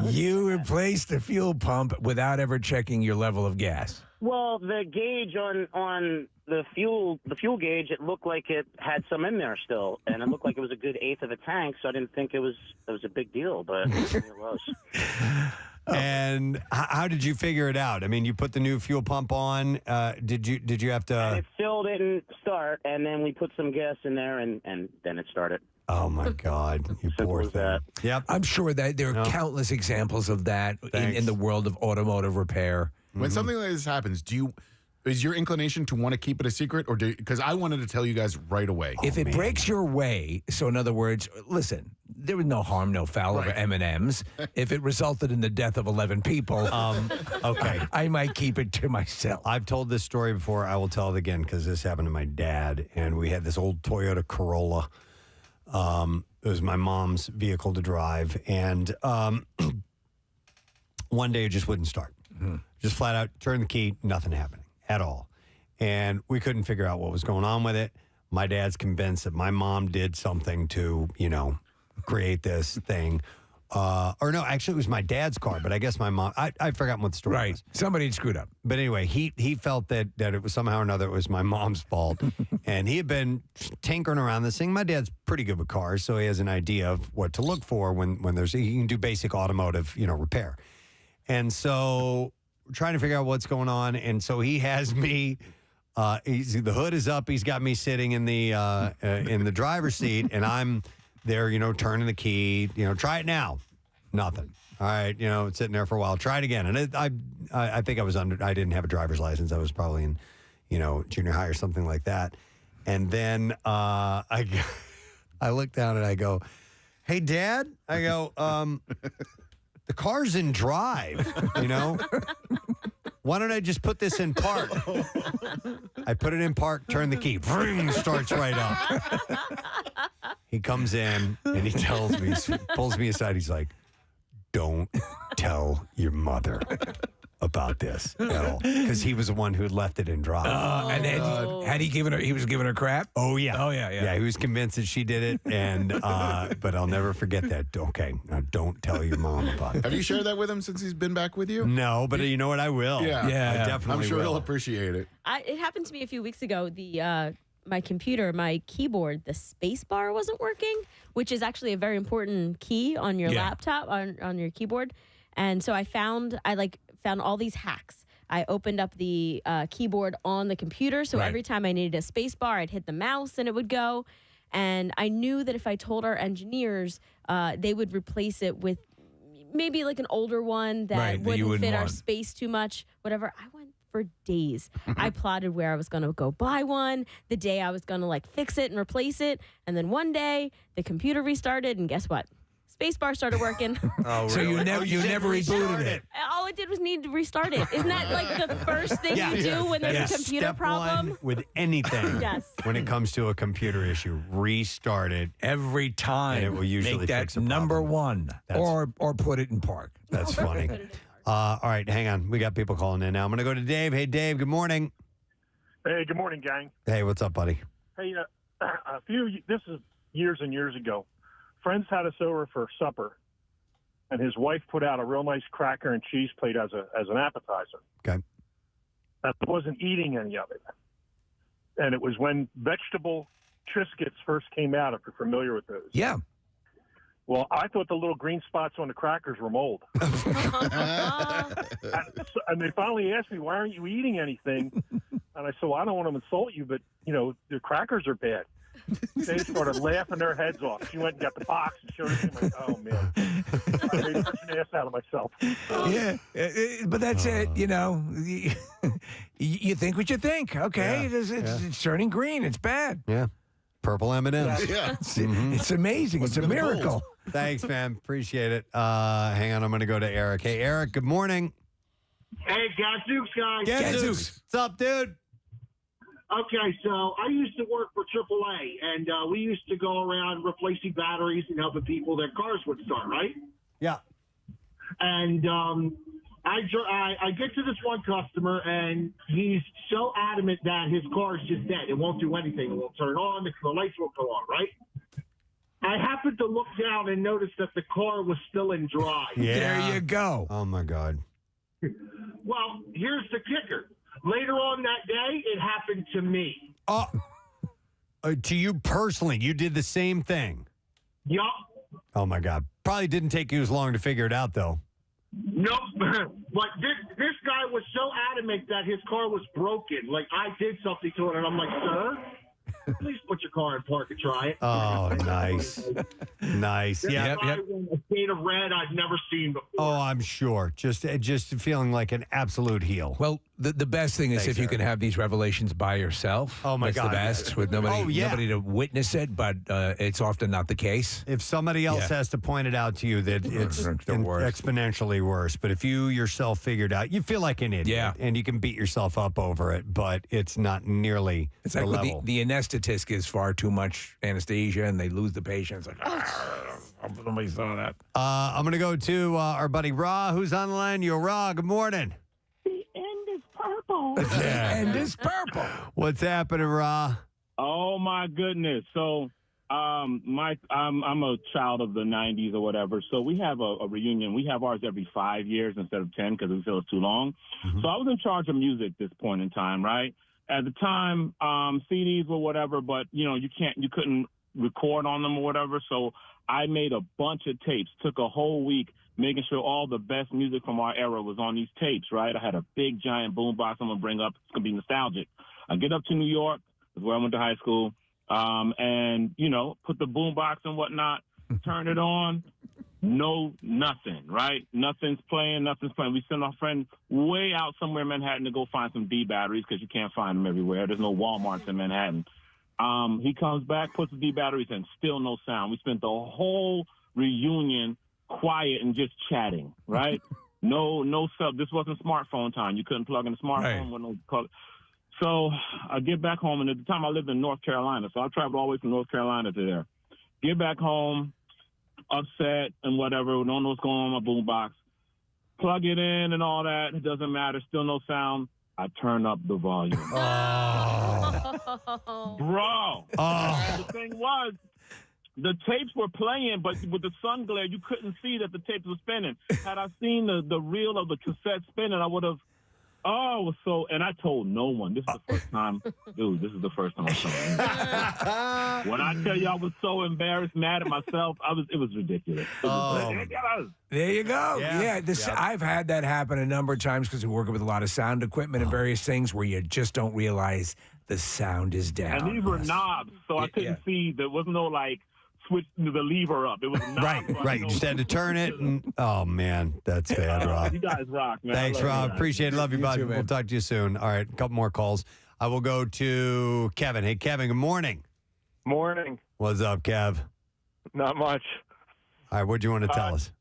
You replaced the fuel pump without ever checking your level of gas. Well, the gauge on the fuel gauge, it looked like it had some in there still, and it looked like it was a good eighth of a tank. So I didn't think it was a big deal, but it was. And how did you figure it out? I mean, you put the new fuel pump on. Did you have to? And it still didn't start, and then we put some gas in there, and then it started. Oh my God, you poor thing. Yep. I'm sure that there are countless examples of that in the world of automotive repair. When something like this happens, is your inclination to want to keep it a secret, or because I wanted to tell you guys right away? If it breaks your way, so in other words, listen, there was no harm, no foul over M&Ms. If it resulted in the death of 11 people, okay, I might keep it to myself. I've told this story before. I will tell it again because this happened to my dad, and we had this old Toyota Corolla. It was my mom's vehicle to drive, and one day it just wouldn't start. Just flat out, turn the key, nothing happening at all. And we couldn't figure out what was going on with it. My dad's convinced that my mom did something to, create this thing. Or no, actually it was my dad's car, but I guess my mom, I've forgotten what the story was. Somebody had screwed up. But anyway, he felt that it was somehow or another it was my mom's fault. And he had been tinkering around this thing. My dad's pretty good with cars, so he has an idea of what to look for when he can do basic automotive, repair. And so we're trying to figure out what's going on. And so he has me, the hood is up. He's got me sitting in the driver's seat, and I'm there, turning the key, try it now. Nothing. All right, sitting there for a while. Try it again. And I think I didn't have a driver's license. I was probably in, junior high or something like that. And then I look down and I go, hey, Dad? I go, the car's in drive, Why don't I just put this in park? I put it in park, turn the key, vroom, starts right up. He comes in and he tells me, pulls me aside. He's like, don't tell your mother about this at all. Because he was the one who had left it in drive. And then he was giving her crap? Oh, yeah. Oh, yeah. Yeah, he was convinced that she did it. And but I'll never forget that. Okay, now don't tell your mom about it. Have you shared that with him since he's been back with you? No, but you know what? I will. Yeah. I definitely I'm sure will. he'll appreciate it. It happened to me a few weeks ago. My computer, my keyboard, the space bar wasn't working, which is actually a very important key on your laptop, on your keyboard. And so I found all these hacks. I opened up the keyboard on the computer, so every time I needed a space bar, I'd hit the mouse and it would go. And I knew that if I told our engineers, they would replace it with maybe like an older one that wouldn't fit our space too much, whatever. I went for days. I plotted where I was going to go buy one, the day I was going to fix it and replace it. And then one day the computer restarted, and guess what? Spacebar started working. Oh, really? So you never rebooted it. All it did was need to restart it. Isn't that the first thing you do when there's a computer Step problem? one with anything. Yes. When it comes to a computer issue, restart it every time. And it will usually make that fix a number problem. one, or put it in park. That's funny. All right, hang on. We got people calling in now. I'm going to go to Dave. Hey, Dave. Good morning. Hey, good morning, gang. Hey, what's up, buddy? Hey, this is years and years ago. friends had us over for supper, and his wife put out a real nice cracker and cheese plate as an appetizer. Okay. I wasn't eating any of it. And it was when vegetable Triscuits first came out, if you're familiar with those. Yeah. Well, I thought the little green spots on the crackers were mold. And they finally asked me, why aren't you eating anything? And I said, well, I don't want to insult you, but, the crackers are bad. They started laughing their heads off. She went and got the box and showed it to me. I'm like, oh, man. I made such an ass out of myself. Yeah, but that's it. You think what you think. Okay, it's turning green. It's bad. Yeah. Purple M&Ms. Yeah. It's amazing. It's a miracle. Thanks, man. Appreciate it. Hang on. I'm going to go to Eric. Hey, Eric, good morning. Hey, Gadzooks, guys. Gadzooks. What's up, dude? Okay, so I used to work for AAA, and we used to go around replacing batteries and helping people their cars would start, right? Yeah. And I get to this one customer, and he's so adamant that his car is just dead. It won't do anything. It won't turn on. The lights won't go on, right? I happened to look down and notice that the car was still in drive. Yeah. There you go. Oh, my God. Well, here's the kicker. Later on that day, it happened to me. Oh, to you personally, you did the same thing. Yup. Oh, my God. Probably didn't take you as long to figure it out, though. Nope. But this guy was so adamant that his car was broken. Like, I did something to it, and I'm like, sir, please put your car in park and try it. Oh, nice. Nice. This Yeah. guy went a shade of red I've never seen before. Oh, I'm sure. Just feeling like an absolute heel. Well, the best thing is Thanks, if you Eric. can have these revelations by yourself. Oh, my That's God. the best with nobody to witness it, but it's often not the case. If somebody else has to point it out to you, that it's exponentially worse. But if you yourself figured out, you feel like an idiot, and you can beat yourself up over it, but it's not nearly It's the like level. the anesthetist gives far too much anesthesia, and they lose the patient. It's like, somebody saw that. I'm going to go to our buddy Ra, who's on the line. Yo, Ra, good morning. The end is purple. And it's purple. What's happening, Ra? Oh my goodness! So, I'm a child of the '90s or whatever. So we have a reunion. We have ours every 5 years instead of 10 because we feel it's too long. So I was in charge of music at this point in time, right? At the time, CDs or whatever, but you couldn't record on them or whatever. So I made a bunch of tapes. Took a whole week making sure all the best music from our era was on these tapes, right? I had a big giant boombox I'm gonna bring up. It's gonna be nostalgic. I get up to New York, that's where I went to high school, and put the boombox and whatnot, turn it on. No, nothing, right? Nothing's playing. We send our friend way out somewhere in Manhattan to go find some D batteries because you can't find them everywhere. There's no Walmarts in Manhattan. He comes back, puts the D batteries in, still no sound. We spent the whole reunion quiet and just chatting, right? No cell. This wasn't smartphone time. You couldn't plug in a smartphone with no color. So I get back home, and at the time I lived in North Carolina, so I traveled all the way from North Carolina to there. Get back home, upset and whatever, don't know what's going on in my boombox. Plug it in and all that. It doesn't matter. Still no sound. I turn up the volume. Bro. The thing was, the tapes were playing, but with the sun glare, you couldn't see that the tapes were spinning. Had I seen the reel of the cassette spinning, I would have. And I told no one. This is the first time, dude. This is the first time I saw it. When I tell you I was so embarrassed, mad at myself, it was ridiculous. There you go. Yeah, I've had that happen a number of times because we're working with a lot of sound equipment and various things where you just don't realize the sound is down. And these were knobs, so I couldn't see. There was no switch the lever up. It was knobs. Right. You just had to turn it. And, oh, man. That's bad, Rob. You guys rock, man. Thanks, Rob. Appreciate it. Love you, bud. too, man. We'll talk to you soon. All right. A couple more calls. I will go to Kevin. Hey, Kevin, good morning. Morning. What's up, Kev? Not much. All right. What do you want to tell us?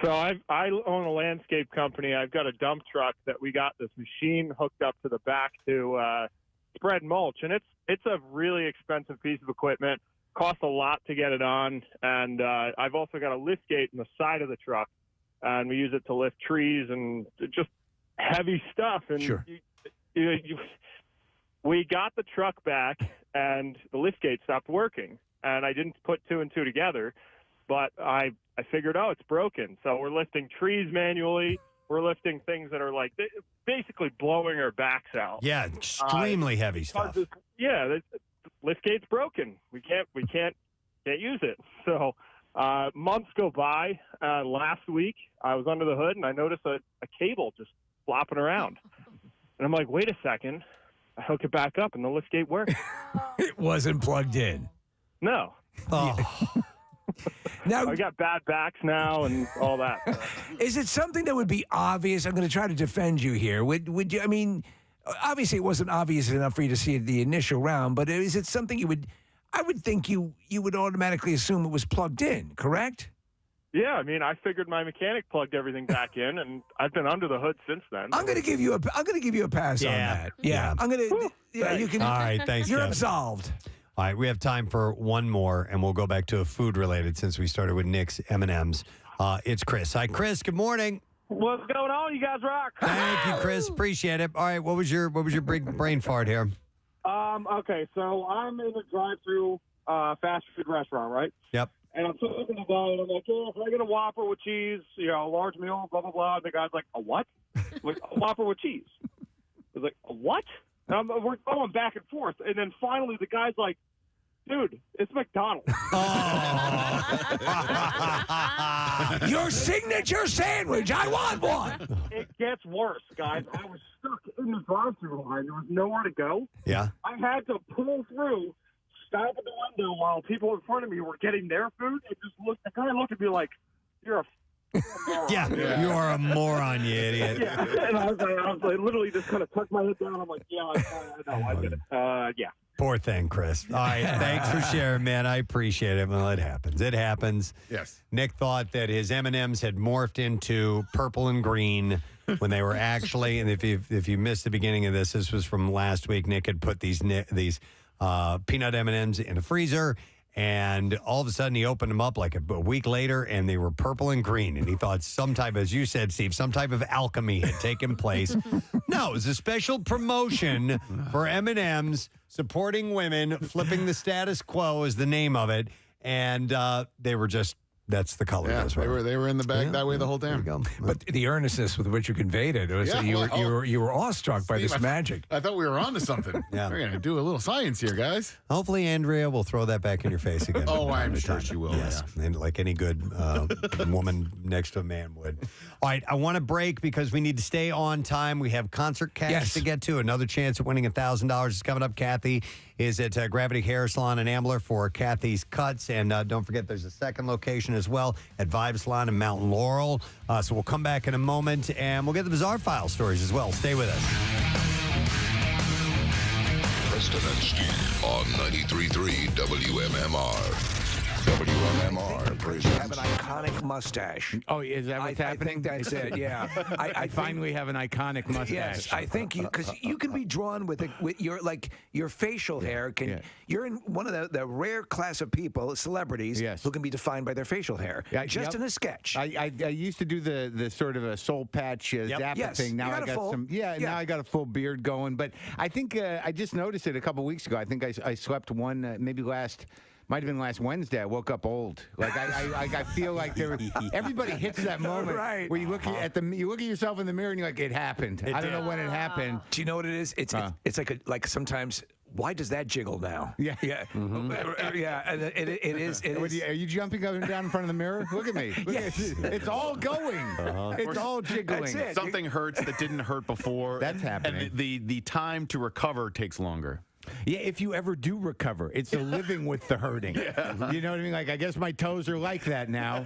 So I own a landscape company. I've got a dump truck that we got this machine hooked up to the back to spread mulch, and it's a really expensive piece of equipment. Costs a lot to get it on, and I've also got a lift gate in the side of the truck, and we use it to lift trees and just heavy stuff. And Sure. we got the truck back, and the lift gate stopped working, and I didn't put two and two together. but I figured, oh, it's broken. So we're lifting trees manually. We're lifting things that are like basically blowing our backs out. Yeah, extremely heavy stuff. The lift gate's broken. We can't use it. So months go by. Last week, I was under the hood and I noticed a cable just flopping around. And I'm like, wait a second. I hook it back up and the lift gate works. It wasn't plugged in. No. Oh. Now, I got bad backs now and all that. Is it something that would be obvious? I'm going to try to defend you here. Would you? I mean, obviously it wasn't obvious enough for you to see it the initial round, but is it something you would? I would think you would automatically assume it was plugged in. Correct? Yeah, I mean, I figured my mechanic plugged everything back in, and I've been under the hood since then. I'm going to give you a pass on that. Yeah, I'm going to. Yeah, you can. All right, thanks. You're Kevin. absolved. All right, we have time for one more, and we'll go back to a food-related since we started with Nick's M&Ms. It's Chris. Hi, Chris. Good morning. What's going on? You guys rock. Thank you, Chris. Appreciate it. All right, what was your big brain fart here? Okay, so I'm in a drive-through fast food restaurant, right? Yep. And I'm talking to the guy, and I'm like, "Oh, if I get a Whopper with cheese, a large meal, blah blah blah." And the guy's like, "A what?" Like, a Whopper with cheese. He's like, "A what?" And we're going back and forth, and then finally the guy's like, "Dude, it's McDonald's." Your signature sandwich. I want one. It gets worse, guys. I was stuck in the drive-through line. There was nowhere to go. Yeah. I had to pull through, stop at the window while people in front of me were getting their food, and just look. The guy looked at me like, "You're a moron." Yeah, you are a moron, you idiot. Yeah, and I was like, literally just kind of tucked my head down. I'm like, "Yeah, I know, I get it." Yeah. Poor thing, Chris. All right, thanks for sharing, man. I appreciate it. Well, it happens. It happens. Yes. Nick thought that his M&Ms had morphed into purple and green when they were actually, and if you missed the beginning of this was from last week. Nick had put these peanut M&Ms in a freezer, and all of a sudden he opened them up like a week later, and they were purple and green. And he thought some type, as you said, Steve, some type of alchemy had taken place. No, it was a special promotion for M&Ms supporting women. Flipping the status quo is the name of it, and they were just. That's the color. Yeah, those were. they were in the bag that way the whole time. But the earnestness with which you conveyed it, was you were awestruck by this magic. I thought we were on to something. Yeah. We're going to do a little science here, guys. Hopefully, Andrea will throw that back in your face again. Oh, I'm sure she will. Yes, and like any good woman next to a man would. All right, I want to break because we need to stay on time. We have concert cash to get to. Another chance at winning $1,000 is coming up. Kathy is at Gravity Hair Salon in Ambler for Kathy's Cuts. And don't forget, there's a second location as well at Vibe Salon in Mount Laurel. So we'll come back in a moment, and we'll get the Bizarre File stories as well. Stay with us. Preston and Steve on 93.3 WMMR. WMMR presents. You have an iconic mustache. Oh, is that what's happening? I think that's it. Yeah, I finally have an iconic mustache. Yes, I think because you can be drawn with your facial hair. You're in one of the rare class of people, celebrities, who can be defined by their facial hair. Just in a sketch. I used to do the sort of a soul patch zapper thing. Now I got some. Now I got a full beard going. But I think I just noticed it a couple weeks ago. I think I slept one might have been last Wednesday. I woke up old. Like I feel like everybody hits that moment where you look at yourself in the mirror and you're like, it happened. I don't know when it happened. Do you know what it is? It's like sometimes. Why does that jiggle now? Yeah. Yeah. And it is. Are you jumping up and down in front of the mirror? Look at me. It's all going. It's all jiggling. That's it. Something hurts that didn't hurt before. That's happening. And the time to recover takes longer. Yeah, if you ever do recover, it's the living with the hurting. You know what I mean? Like, I guess my toes are like that now.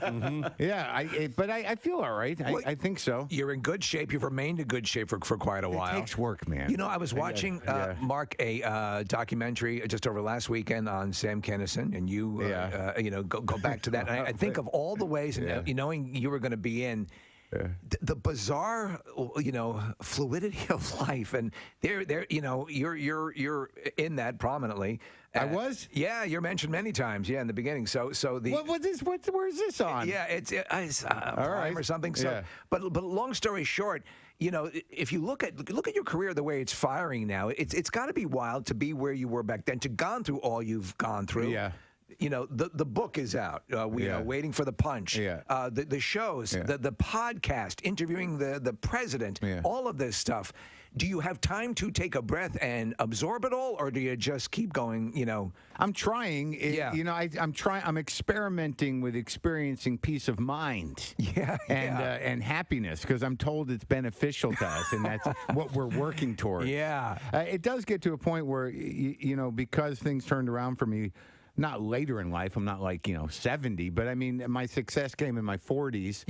Yeah, but I feel all right. I think so. You're in good shape. You've remained in good shape for quite a while. It takes work, man. You know, I was watching, Mark, a documentary just over last weekend on Sam Kinison, and you go back to that. And I think of all the ways, and knowing you were going to be in, the bizarre, fluidity of life, and you're in that prominently. I was. Yeah, you're mentioned many times. Yeah, in the beginning. So the where is this on? Yeah, it's all right or something. So, but long story short, if you look at your career the way it's firing now, it's got to be wild to be where you were back then, to gone through all you've gone through. Yeah. the book is out. We are waiting for the punch. The shows, the podcast, interviewing the president, all of this stuff. Do you have time to take a breath and absorb it all, or do you just keep going? I'm trying. I'm trying. I'm experimenting with experiencing peace of mind. And happiness, because I'm told it's beneficial to us, and that's what we're working towards. It does get to a point where because things turned around for me. Not later in life. I'm not like 70, but I mean, my success came in my 40s.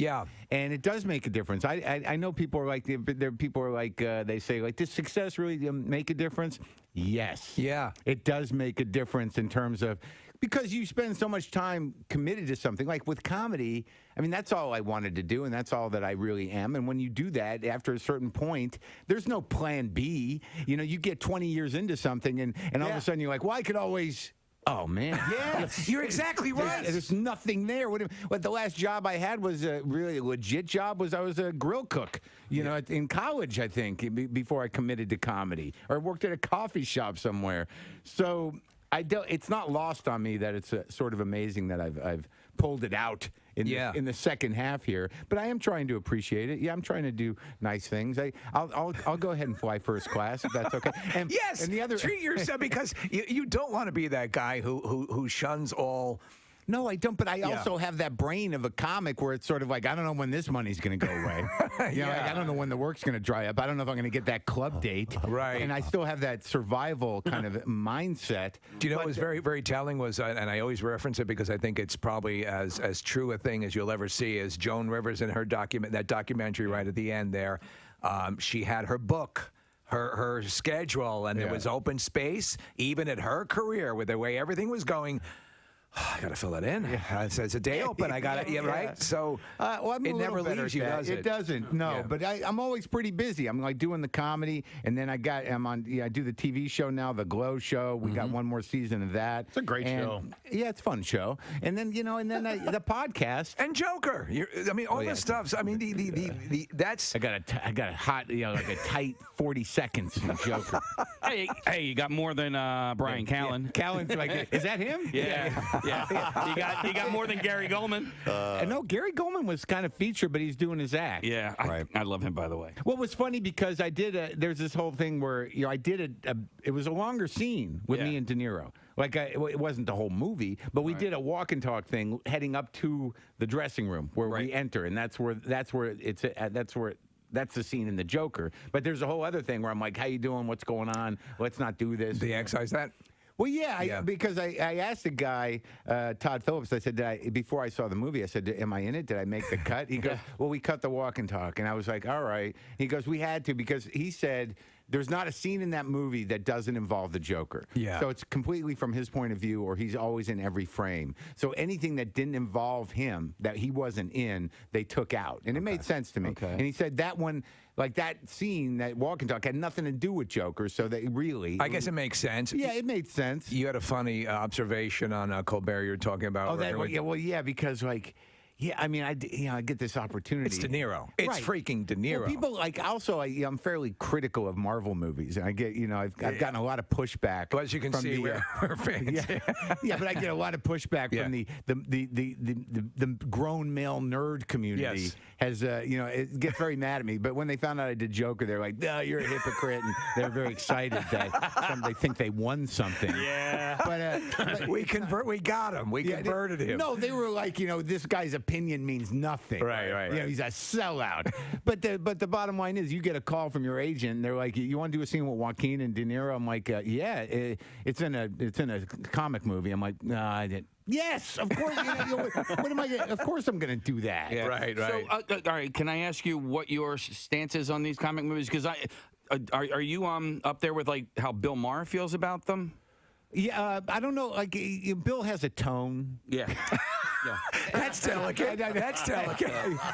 And it does make a difference. I know people are like, they say like, does success really make a difference? Yes. It does make a difference in terms of, because you spend so much time committed to something. Like with comedy, I mean, that's all I wanted to do, and that's all that I really am. And when you do that, after a certain point, there's no plan B. You get 20 years into something, and all of a sudden you're like, well, I could always... Oh, man. Yes, you're exactly right. There's nothing there. What the last job I had was a really legit job. I was a grill cook, in college, I think, before I committed to comedy. Or I worked at a coffee shop somewhere. So it's not lost on me that it's sort of amazing that I've pulled it out in the second half here. But I am trying to appreciate it. I'm trying to do nice things. I'll go ahead and fly first class if that's okay. And, yes, and the other treat yourself, because you don't want to be that guy who shuns all. No, I don't. But I also have that brain of a comic where it's sort of like, I don't know when this money's going to go away. Like, I don't know when the work's going to dry up. I don't know if I'm going to get that club date. Right. And I still have that survival kind of mindset. Do you know what was very, very telling was, and I always reference it because I think it's probably as true a thing as you'll ever see, is Joan Rivers in her documentary right at the end there. She had her book. Her schedule, and there was open space, even at her career, with the way everything was going. I got to fill that in. It's a day open. I got it. Right. So it never leaves you, does it? It doesn't. No. But I'm always pretty busy. I'm like doing the comedy, and then I do the TV show now, the Glow Show. We got one more season of that. It's a great show. Yeah, it's a fun show. And then the podcast and Joker. All this stuff. I mean, that's. I got a hot, like a tight 40 seconds in Joker. Hey, you got more than Brian Callen. Callen's like, is that him? Yeah. You got more than Gary Goldman. No, Gary Goldman was kind of featured, but he's doing his act. Yeah, I love him, by the way. Well, it was funny because there's this whole thing where I did it was a longer scene with me and De Niro. Like it wasn't the whole movie, but we did a walk and talk thing heading up to the dressing room where we enter, and that's the scene in the Joker. But there's a whole other thing where I'm like, how you doing? What's going on? Let's not do this. They excise that? Well, because I asked the guy, Todd Phillips, I said, before I saw the movie, I said, am I in it? Did I make the cut? He goes, well, we cut the walk and talk. And I was like, all right. He goes, we had to, because he said, there's not a scene in that movie that doesn't involve the Joker. So it's completely from his point of view, or he's always in every frame. So anything that didn't involve him, that he wasn't in, they took out. And it made sense to me. And he said that one, like that scene, that walk and talk, had nothing to do with Joker. So they really... I guess it makes sense. Yeah, it made sense. You had a funny observation on Colbert you were talking about. Because like... Yeah, I mean, I get this opportunity. It's De Niro. It's freaking De Niro. Well, people I'm fairly critical of Marvel movies, and I get, I've gotten a lot of pushback. Well, as you can see, we're fans. But I get a lot of pushback from the grown male nerd community. Has it gets very mad at me. But when they found out I did Joker, they're like, "No, you're a hypocrite," and they're very excited that they think they won something. But we got him. We converted him. No, they were like, this guy's opinion means nothing. Right. He's a sellout. But the bottom line is, you get a call from your agent, and they're like, "You want to do a scene with Joaquin and De Niro?" I'm like, it's in a comic movie. I'm like, no, I didn't. Yes, of course. What am I? Of course, I'm going to do that. Yeah. Right. So, all right. Can I ask you what your stance is on these comic movies? Because are you up there with like how Bill Maher feels about them? Yeah, I don't know. Like, Bill has a tone. Yeah. That's delicate. That's delicate.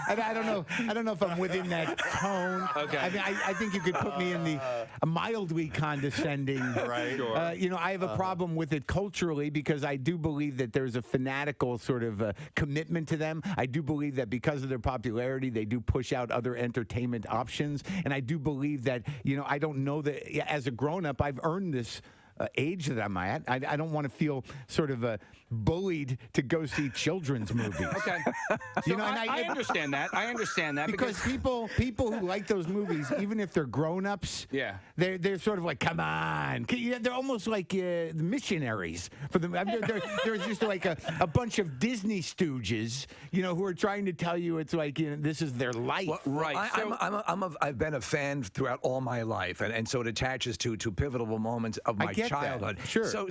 And I don't know if I'm within that tone. Okay. I mean, I think you could put me in the mildly condescending. Right. Sure. I have a problem with it culturally, because I do believe that there's a fanatical sort of commitment to them. I do believe that because of their popularity, they do push out other entertainment options. And I do believe that, I don't know that as a grown-up, I've earned this age that I'm at. I don't want to feel sort of bullied to go see children's movies. Okay. You So know, and I understand that. I understand that because people who like those movies, even if they're grown-ups, they're sort of like, come on. They're almost like missionaries for them. There's just like a bunch of Disney stooges, who are trying to tell you it's like this is their life. Well, right. I've been a fan throughout all my life, and so it attaches to pivotal moments of my childhood. That. Sure.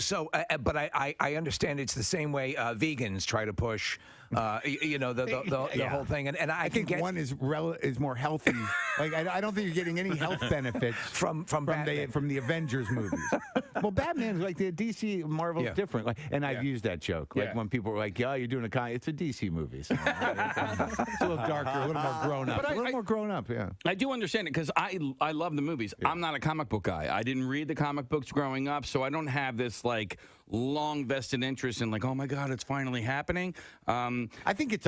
But I understand it's the same way vegans try to push, the whole thing. And I think one is more healthy. Like I don't think you're getting any health benefits from the Avengers movies. Well, Batman's like the DC Marvel's different. And I've used that joke. Like when people were like, "Yeah, you're doing it's a DC movie." So, it's a little darker, a little more grown up. More grown up, yeah. I do understand it because I love the movies. Yeah. I'm not a comic book guy. I didn't read the comic books growing up, so I don't have this like long vested interest in like, oh my God, it's finally happening. I think it's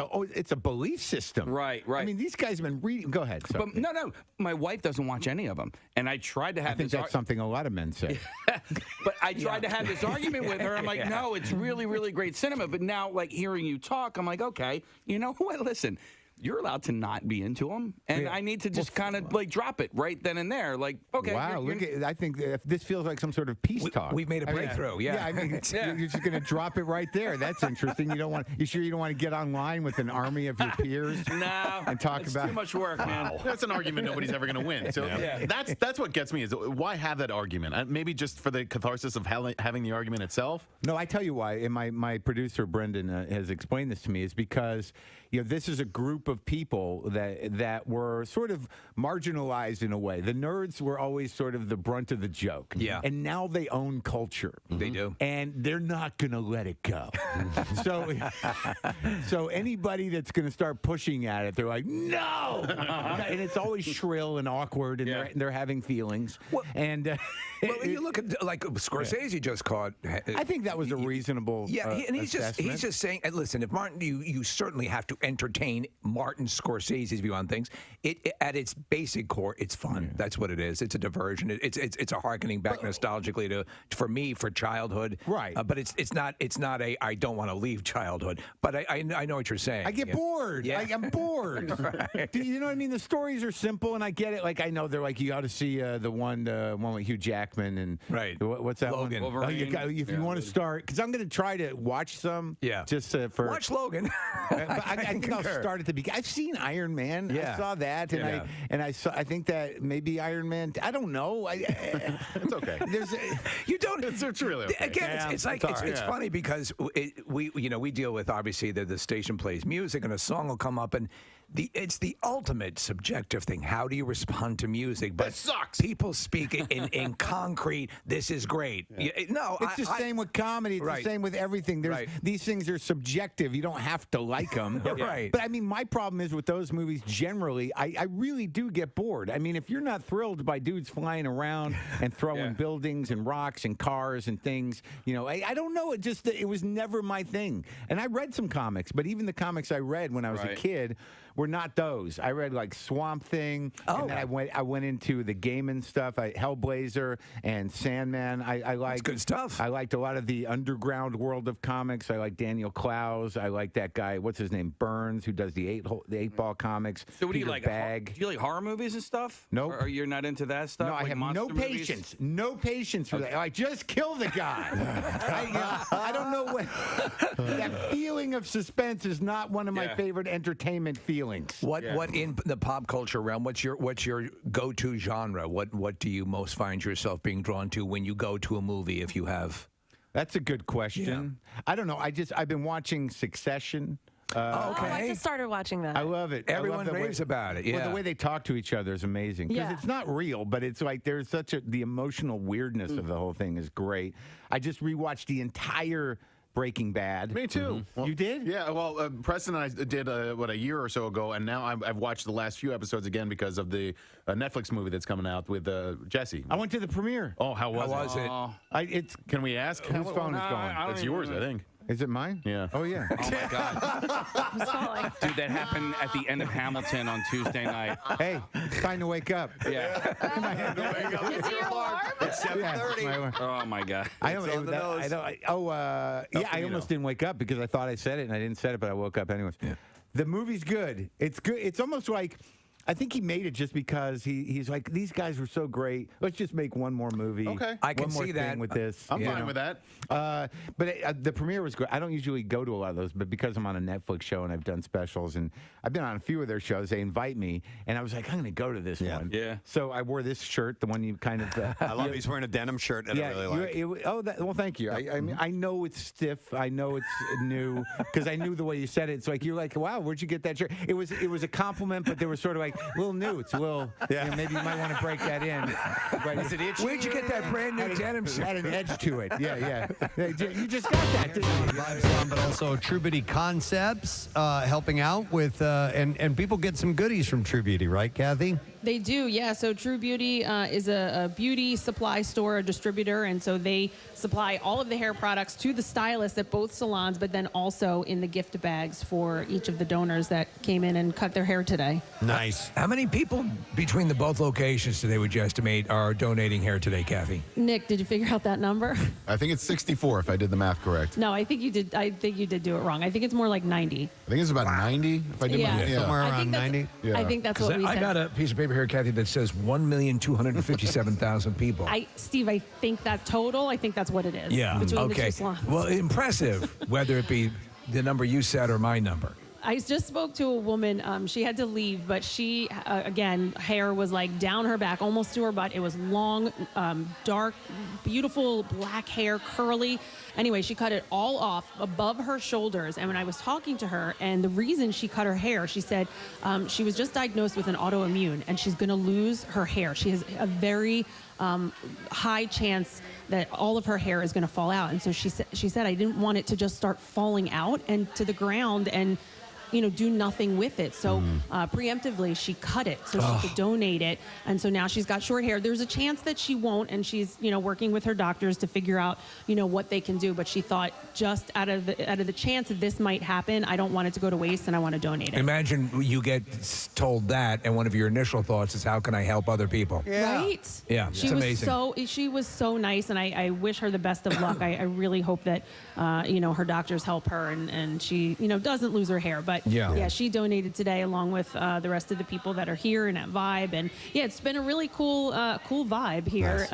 a belief system. Right. I mean, these guys have been reading. Go ahead. But no, my wife doesn't watch any of them, and I tried to have. I think that's something a lot of men say. But I tried to have this argument with her. I'm like, no, it's really, really great cinema. But now, like hearing you talk, I'm like, okay, you know what? Listen. You're allowed to not be into them, and I need to just kind of like drop it right then and there. Like, okay, wow, I think if this feels like some sort of peace talk. We've made a breakthrough. Yeah, I mean, you're just going to drop it right there. That's interesting. You sure you don't want to get online with an army of your peers? No, and talk it's about too much work, man. That's an argument nobody's ever going to win. So that's what gets me is why have that argument? Maybe just for the catharsis of having the argument itself. No, I tell you why. And my producer Brendan has explained this to me is because this is a group of people that were sort of marginalized in a way. The nerds were always sort of the brunt of the joke. Yeah. And now they own culture. They do. And they're not going to let it go. So anybody that's going to start pushing at it, they're like, no! And it's always shrill and awkward, and they're having feelings. Well, you look at like Scorsese just caught. I think that was a reasonable and he's just saying, and listen, if Martin, you certainly have to entertain Martin Scorsese's view on things. At its basic core, it's fun. That's what it is. It's a diversion. It's a harkening back nostalgically for childhood. Right. But it's not a I don't want to leave childhood. But I know what you're saying. I get bored. Yeah. I'm bored. Right. You know what I mean? The stories are simple, and I get it. Like I know they're like you ought to see the one with Hugh Jackman and what's that Logan. one? If you want to start, because I'm going to try to watch some. Yeah. Just for watch Logan. I think I'll start at the beginning. I've seen Iron Man. Yeah. I saw that, and I think that maybe Iron Man. I don't know. It's okay. You don't. It's really okay. Again, it's funny because we deal with obviously the station plays music and a song will come up and. It's the ultimate subjective thing. How do you respond to music? But that sucks. People speak in concrete. This is great. No, it's the same with comedy. It's the same with everything. These things are subjective. You don't have to like them. Right. But I mean, my problem is with those movies generally. I really do get bored. I mean, if you're not thrilled by dudes flying around and throwing buildings and rocks and cars and things, I don't know. It was never my thing. And I read some comics, but even the comics I read when I was a kid were not those. I read like Swamp Thing, and then I went into the Gaiman stuff, Hellblazer and Sandman. I liked That's good stuff. I liked a lot of the underground world of comics. I like Daniel Clowes. I like that guy. What's his name? Burns, who does the 8-Ball comics. So what do you Peter like? Bag. Do you like horror movies and stuff? Nope. Or you're not into that stuff? No, I have no patience. No patience for that. I just kill the guy. I don't know what that feeling of suspense is not one of my favorite entertainment feelings. What in the pop culture realm? What's your go-to genre? What do you most find yourself being drawn to when you go to a movie? If you have, that's a good question. Yeah. I don't know. I've been watching Succession. Okay. I just started watching that. I love it. Everyone raves about it. Yeah. Well, the way they talk to each other is amazing because it's not real, but it's like there's the emotional weirdness of the whole thing is great. I just rewatched the entire Breaking Bad. Me too. Mm-hmm. Well, you did? Yeah. Well, Preston and I did a year or so ago, and now I've watched the last few episodes again because of the Netflix movie that's coming out with Jesse. I went to the premiere. Oh, how was it? Can we ask whose phone is going? It's yours, I think. Is it mine? Yeah. Oh, yeah. Oh my God. Dude, that happened at the end of Hamilton on Tuesday night. Hey, it's time to wake up. Yeah. Is it your alarm? It's 7:30. Oh my God. I almost didn't wake up because I thought I said it and I didn't say it, but I woke up anyways. Yeah. The movie's good. It's good. It's almost like I think he made it just because he's like, these guys were so great. Let's just make one more movie. Okay. I can one more see thing that. with this. I'm fine with that. But the premiere was great. I don't usually go to a lot of those, but because I'm on a Netflix show and I've done specials and I've been on a few of their shows, they invite me, and I was like, I'm going to go to this one. Yeah. So I wore this shirt, the one you kind of. I love he's wearing a denim shirt that I really like. Well, thank you. I mean, I know it's stiff. I know it's new because I knew the way you said it. It's like you're like, wow, where'd you get that shirt? It was a compliment, but there was sort of like a little new. It's a little. Yeah. Maybe you might want to break that in. But is it itchy? Where'd you get that brand new denim shirt? Had an edge to it. Yeah. You just got that, didn't you? But also True Beauty Concepts helping out with and people get some goodies from True Beauty, right, Kathy? They do, yeah. So True Beauty is a beauty supply store, a distributor, and so they supply all of the hair products to the stylists at both salons, but then also in the gift bags for each of the donors that came in and cut their hair today. Nice. How many people between the both locations today would you estimate are donating hair today, Kathy? Nick, did you figure out that number? I think it's 64 if I did the math correct. No, I think you did. I think you did do it wrong. I think it's more like 90. I think it's about 90 if I did Yeah. my math. Somewhere I around think that's- 90. Yeah. I think that's what we I said. got a piece of paper here, Kathy, that says 1,257,000 people. Steve, I think that total, I think that's what it is. Yeah. Between the Okay. two salons. Well, impressive, whether it be the number you said or my number. I just spoke to a woman. She had to leave, but she, again, hair was like down her back, almost to her butt. It was long, dark, beautiful black hair, curly. Anyway, she cut it all off above her shoulders. And when I was talking to her, and the reason she cut her hair, she said she was just diagnosed with an autoimmune, and she's going to lose her hair. She has a very high chance that all of her hair is going to fall out. And so she said, I didn't want it to just start falling out and to the ground and do nothing with it. So preemptively, she cut it so she could donate it. And so now she's got short hair. There's a chance that she won't, and she's working with her doctors to figure out what they can do. But she thought, just out of the chance that this might happen, I don't want it to go to waste, and I want to donate it. Imagine you get told that, and one of your initial thoughts is, how can I help other people? Right? Yeah, She it's was amazing. she was so nice, and I wish her the best of luck. I really hope that her doctors help her and she doesn't lose her hair. But Yeah. she donated today along with the rest of the people that are here and at Vibe, and it's been a really cool vibe here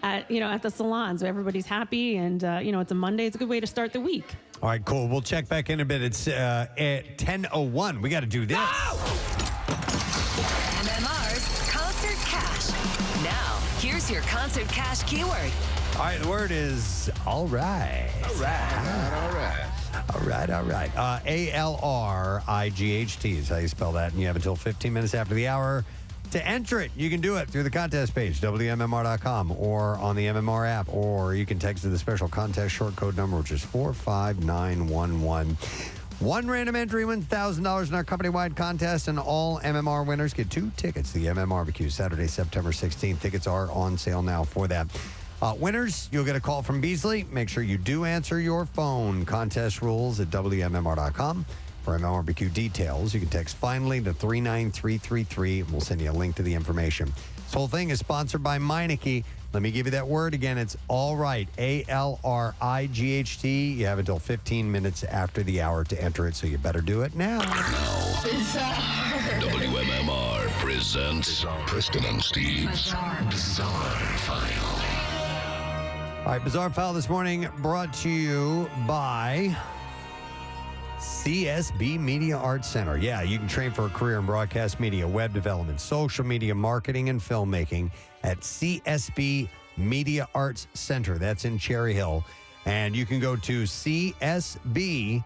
at the salon. So everybody's happy, and it's a Monday. It's a good way to start the week. All right, cool. We'll check back in a bit. It's at 10:01. We got to do this. MMR's Concert Cash. Now, here's your Concert Cash keyword. All right, the word is all right. All right. All right. ALRIGHT is how you spell that. And you have until 15 minutes after the hour to enter it. You can do it through the contest page, WMMR.com, or on the MMR app, or you can text to the special contest short code number, which is 45911. One random entry wins $1,000 in our company-wide contest, and all MMR winners get 2 tickets to the MMRBQ Saturday, September 16th. Tickets are on sale now for that. Winners, you'll get a call from Beasley. Make sure you do answer your phone. Contest rules at WMMR.com. For MMRBQ details, you can text finally to 39333. We'll send you a link to the information. This whole thing is sponsored by Meineke. Let me give you that word again. It's all right. ALRIGHT. You have until 15 minutes after the hour to enter it, so you better do it now. WMMR presents Preston and Steve's Bizarre File. All right, Bizarre File this morning brought to you by CSB Media Arts Center. Yeah, you can train for a career in broadcast media, web development, social media marketing, and filmmaking at CSB Media Arts Center. That's in Cherry Hill. And you can go to csb.com.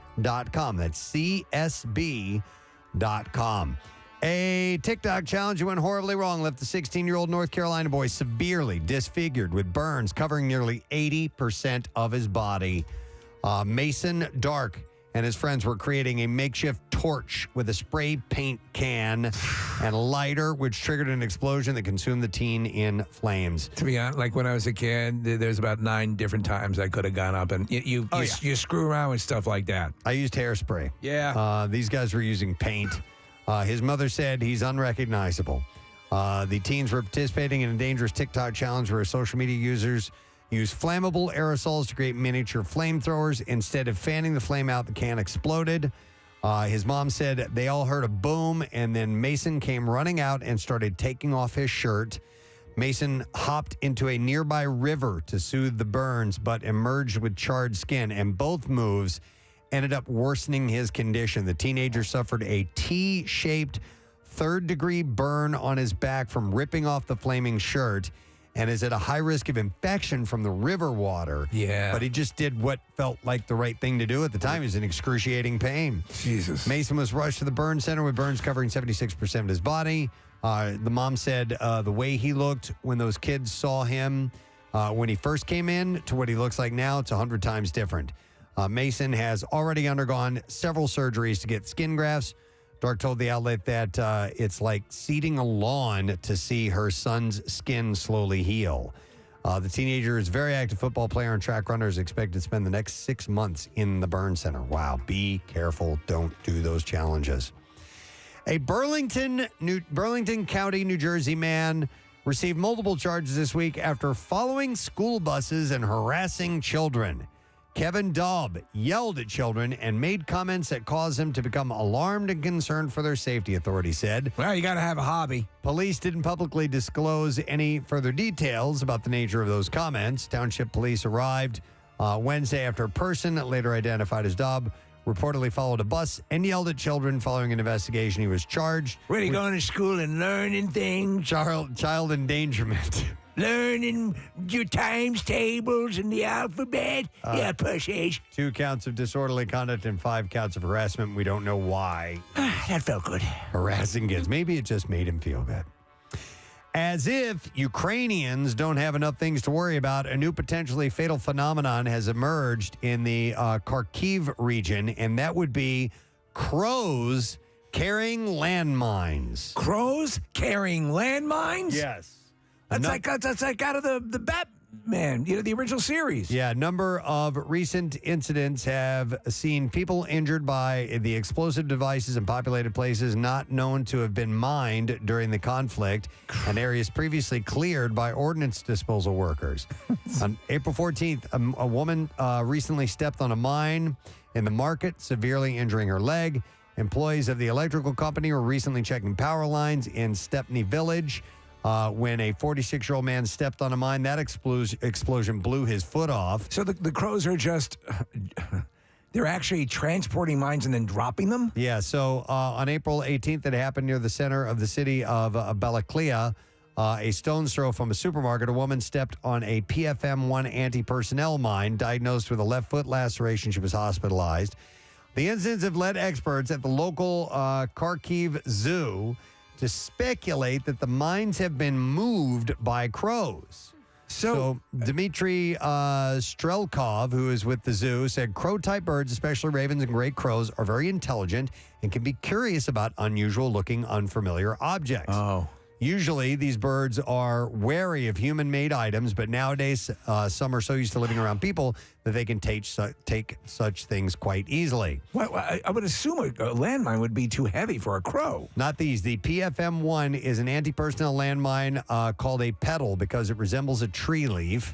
That's csb.com. A TikTok challenge went horribly wrong, left the 16-year-old North Carolina boy severely disfigured with burns covering nearly 80% of his body. Mason Dark and his friends were creating a makeshift torch with a spray paint can and a lighter, which triggered an explosion that consumed the teen in flames. To be honest, like when I was a kid, there's about 9 different times I could have gone up, and you screw around with stuff like that. I used hairspray. Yeah. These guys were using paint. His mother said he's unrecognizable. The teens were participating in a dangerous TikTok challenge where social media users use flammable aerosols to create miniature flamethrowers. Instead of fanning the flame out, the can exploded. His mom said they all heard a boom, and then Mason came running out and started taking off his shirt. Mason hopped into a nearby river to soothe the burns, but emerged with charred skin, and both moves ended up worsening his condition. The teenager suffered a T-shaped third-degree burn on his back from ripping off the flaming shirt and is at a high risk of infection from the river water. Yeah. But he just did what felt like the right thing to do at the time. He was in excruciating pain. Jesus. Mason was rushed to the burn center with burns covering 76% of his body. The mom said the way he looked when those kids saw him when he first came in to what he looks like now, it's 100 times different. Mason has already undergone several surgeries to get skin grafts. Dark told the outlet that it's like seeding a lawn to see her son's skin slowly heal. The teenager is a very active football player and track runner, is expected to spend the next 6 months in the burn center. Wow, be careful. Don't do those challenges. A Burlington County, New Jersey man received multiple charges this week after following school buses and harassing children. Kevin Daub yelled at children and made comments that caused them to become alarmed and concerned for their safety, authorities said. Well, you got to have a hobby. Police didn't publicly disclose any further details about the nature of those comments. Township police arrived Wednesday after a person, later identified as Daub, reportedly followed a bus and yelled at children. Following an investigation, he was charged. Really going to school and learning things? Child endangerment. Learning your times tables and the alphabet? Yeah, pussies. 2 counts of disorderly conduct and 5 counts of harassment. We don't know why. That felt good. Harassing kids. Maybe it just made him feel good. As if Ukrainians don't have enough things to worry about, a new potentially fatal phenomenon has emerged in the Kharkiv region, and that would be crows carrying landmines. Crows carrying landmines? Yes. That's like out of the Batman, the original series. Yeah, a number of recent incidents have seen people injured by the explosive devices in populated places not known to have been mined during the conflict and areas previously cleared by ordnance disposal workers. On April 14th, a woman recently stepped on a mine in the market, severely injuring her leg. Employees of the electrical company were recently checking power lines in Stepney Village. When a 46-year-old man stepped on a mine, that explosion blew his foot off. So the crows are just, they're actually transporting mines and then dropping them? Yeah, so on April 18th, it happened near the center of the city of Balaklia. A stone's throw from a supermarket, a woman stepped on a PFM-1 anti-personnel mine, diagnosed with a left foot laceration. She was hospitalized. The incidents have led experts at the local Kharkiv Zoo to speculate that the mines have been moved by crows. So Dmitry Strelkov, who is with the zoo, said crow-type birds, especially ravens and great crows, are very intelligent and can be curious about unusual-looking, unfamiliar objects. Oh. Usually, these birds are wary of human-made items, but nowadays, some are so used to living around people that they can take such things quite easily. Well, I would assume a landmine would be too heavy for a crow. Not these. The PFM-1 is an anti-personnel landmine called a petal because it resembles a tree leaf.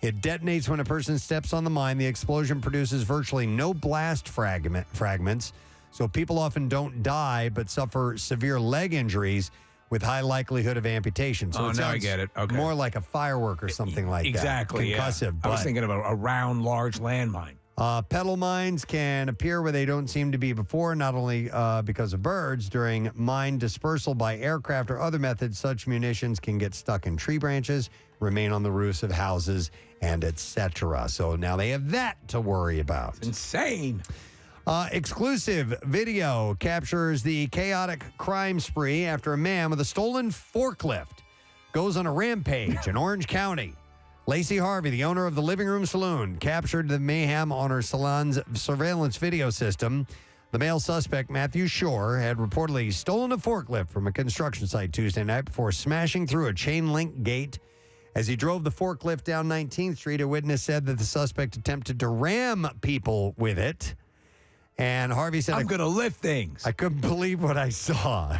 It detonates when a person steps on the mine. The explosion produces virtually no blast fragments, so people often don't die but suffer severe leg injuries with high likelihood of amputation. So now I get it. Okay. More like a firework or something like exactly, that. Concussive. Yeah. I was thinking of a round, large landmine. Petal mines can appear where they don't seem to be before, not only because of birds. During mine dispersal by aircraft or other methods, such munitions can get stuck in tree branches, remain on the roofs of houses, and etc. So now they have that to worry about. It's insane. Exclusive video captures the chaotic crime spree after a man with a stolen forklift goes on a rampage in Orange County. Lacey Harvey, the owner of the Living Room Saloon, captured the mayhem on her salon's surveillance video system. The male suspect, Matthew Shore, had reportedly stolen a forklift from a construction site Tuesday night before smashing through a chain link gate. As he drove the forklift down 19th Street, a witness said that the suspect attempted to ram people with it. And Harvey said, I'm going to lift things. I couldn't believe what I saw.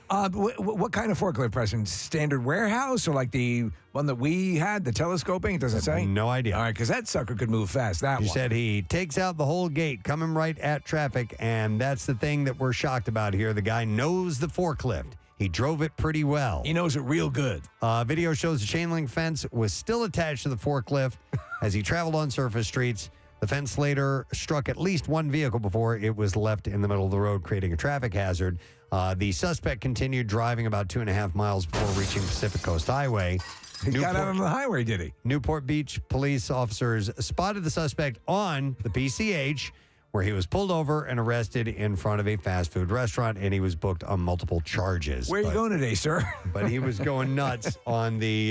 What kind of forklift, Preston? Standard warehouse or like the one that we had, the telescoping? It doesn't say? No idea. All right, because that sucker could move fast, that He one. said he takes out the whole gate, coming right at traffic, and that's the thing that we're shocked about here. The guy knows the forklift. He drove it pretty well. He knows it real good. Video shows the chain link fence was still attached to the forklift as he traveled on surface streets. The fence later struck at least one vehicle before it was left in the middle of the road, creating a traffic hazard. The suspect continued driving about 2.5 miles before reaching Pacific Coast Highway. He got out on the highway, did he? Newport Beach police officers spotted the suspect on the PCH, where he was pulled over and arrested in front of a fast food restaurant, and he was booked on multiple charges. Where are you going today, sir? But he was going nuts on the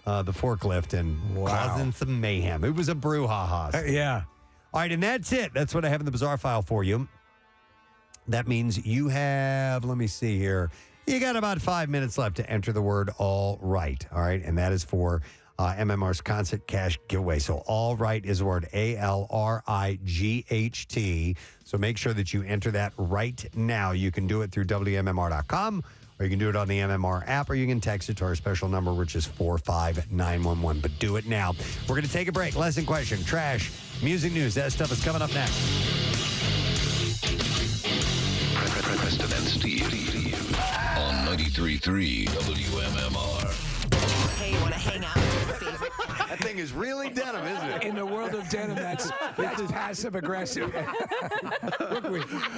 forklift and causing some mayhem. It was a brouhaha. Yeah. All right, and that's it. That's what I have in the bizarre file for you. That means you have, let me see here. You got about 5 minutes left to enter the word all right. All right, and that is for MMR's Concert Cash Giveaway. So all right is the word ALRIGHT. So make sure that you enter that right now. You can do it through WMMR.com. Or you can do it on the MMR app, or you can text it to our special number, which is 45911. But do it now. We're going to take a break. Lesson question, trash, music news. That stuff is coming up next. Preston and Steve on 93.3 WMMR. Hey, you want to hang out with your favorite? That thing is really denim, isn't it? In the world of denim, that's passive aggressive. Look,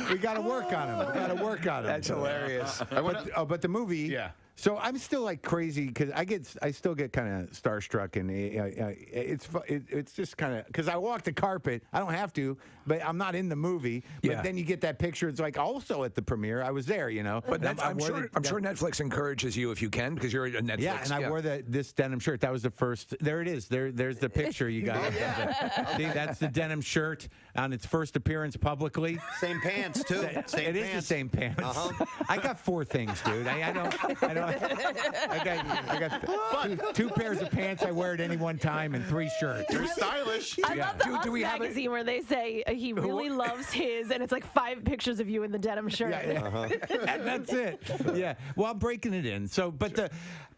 we got to work on him. We got to work on him. That's hilarious. But the movie. Yeah. So I'm still like crazy because I still get kind of starstruck, and it's just kind of because I walk the carpet. I don't have to, but I'm not in the movie. But then you get that picture. It's like also at the premiere, I was there, you know. But I'm sure Netflix encourages you if you can because you're a Netflix. Yeah, and I wore this denim shirt. That was the first. There it is. There's the picture you got. See, that's the denim shirt on its first appearance publicly. Same pants too. It is the same pants. I got 4 things, dude. I don't. I got 2 pairs of pants I wear at any one time and 3 shirts. You're stylish. I love the Us magazine where they say he really loves his, and it's like 5 pictures of you in the denim shirt. And that's it. Yeah. Well, I'm breaking it in. So, but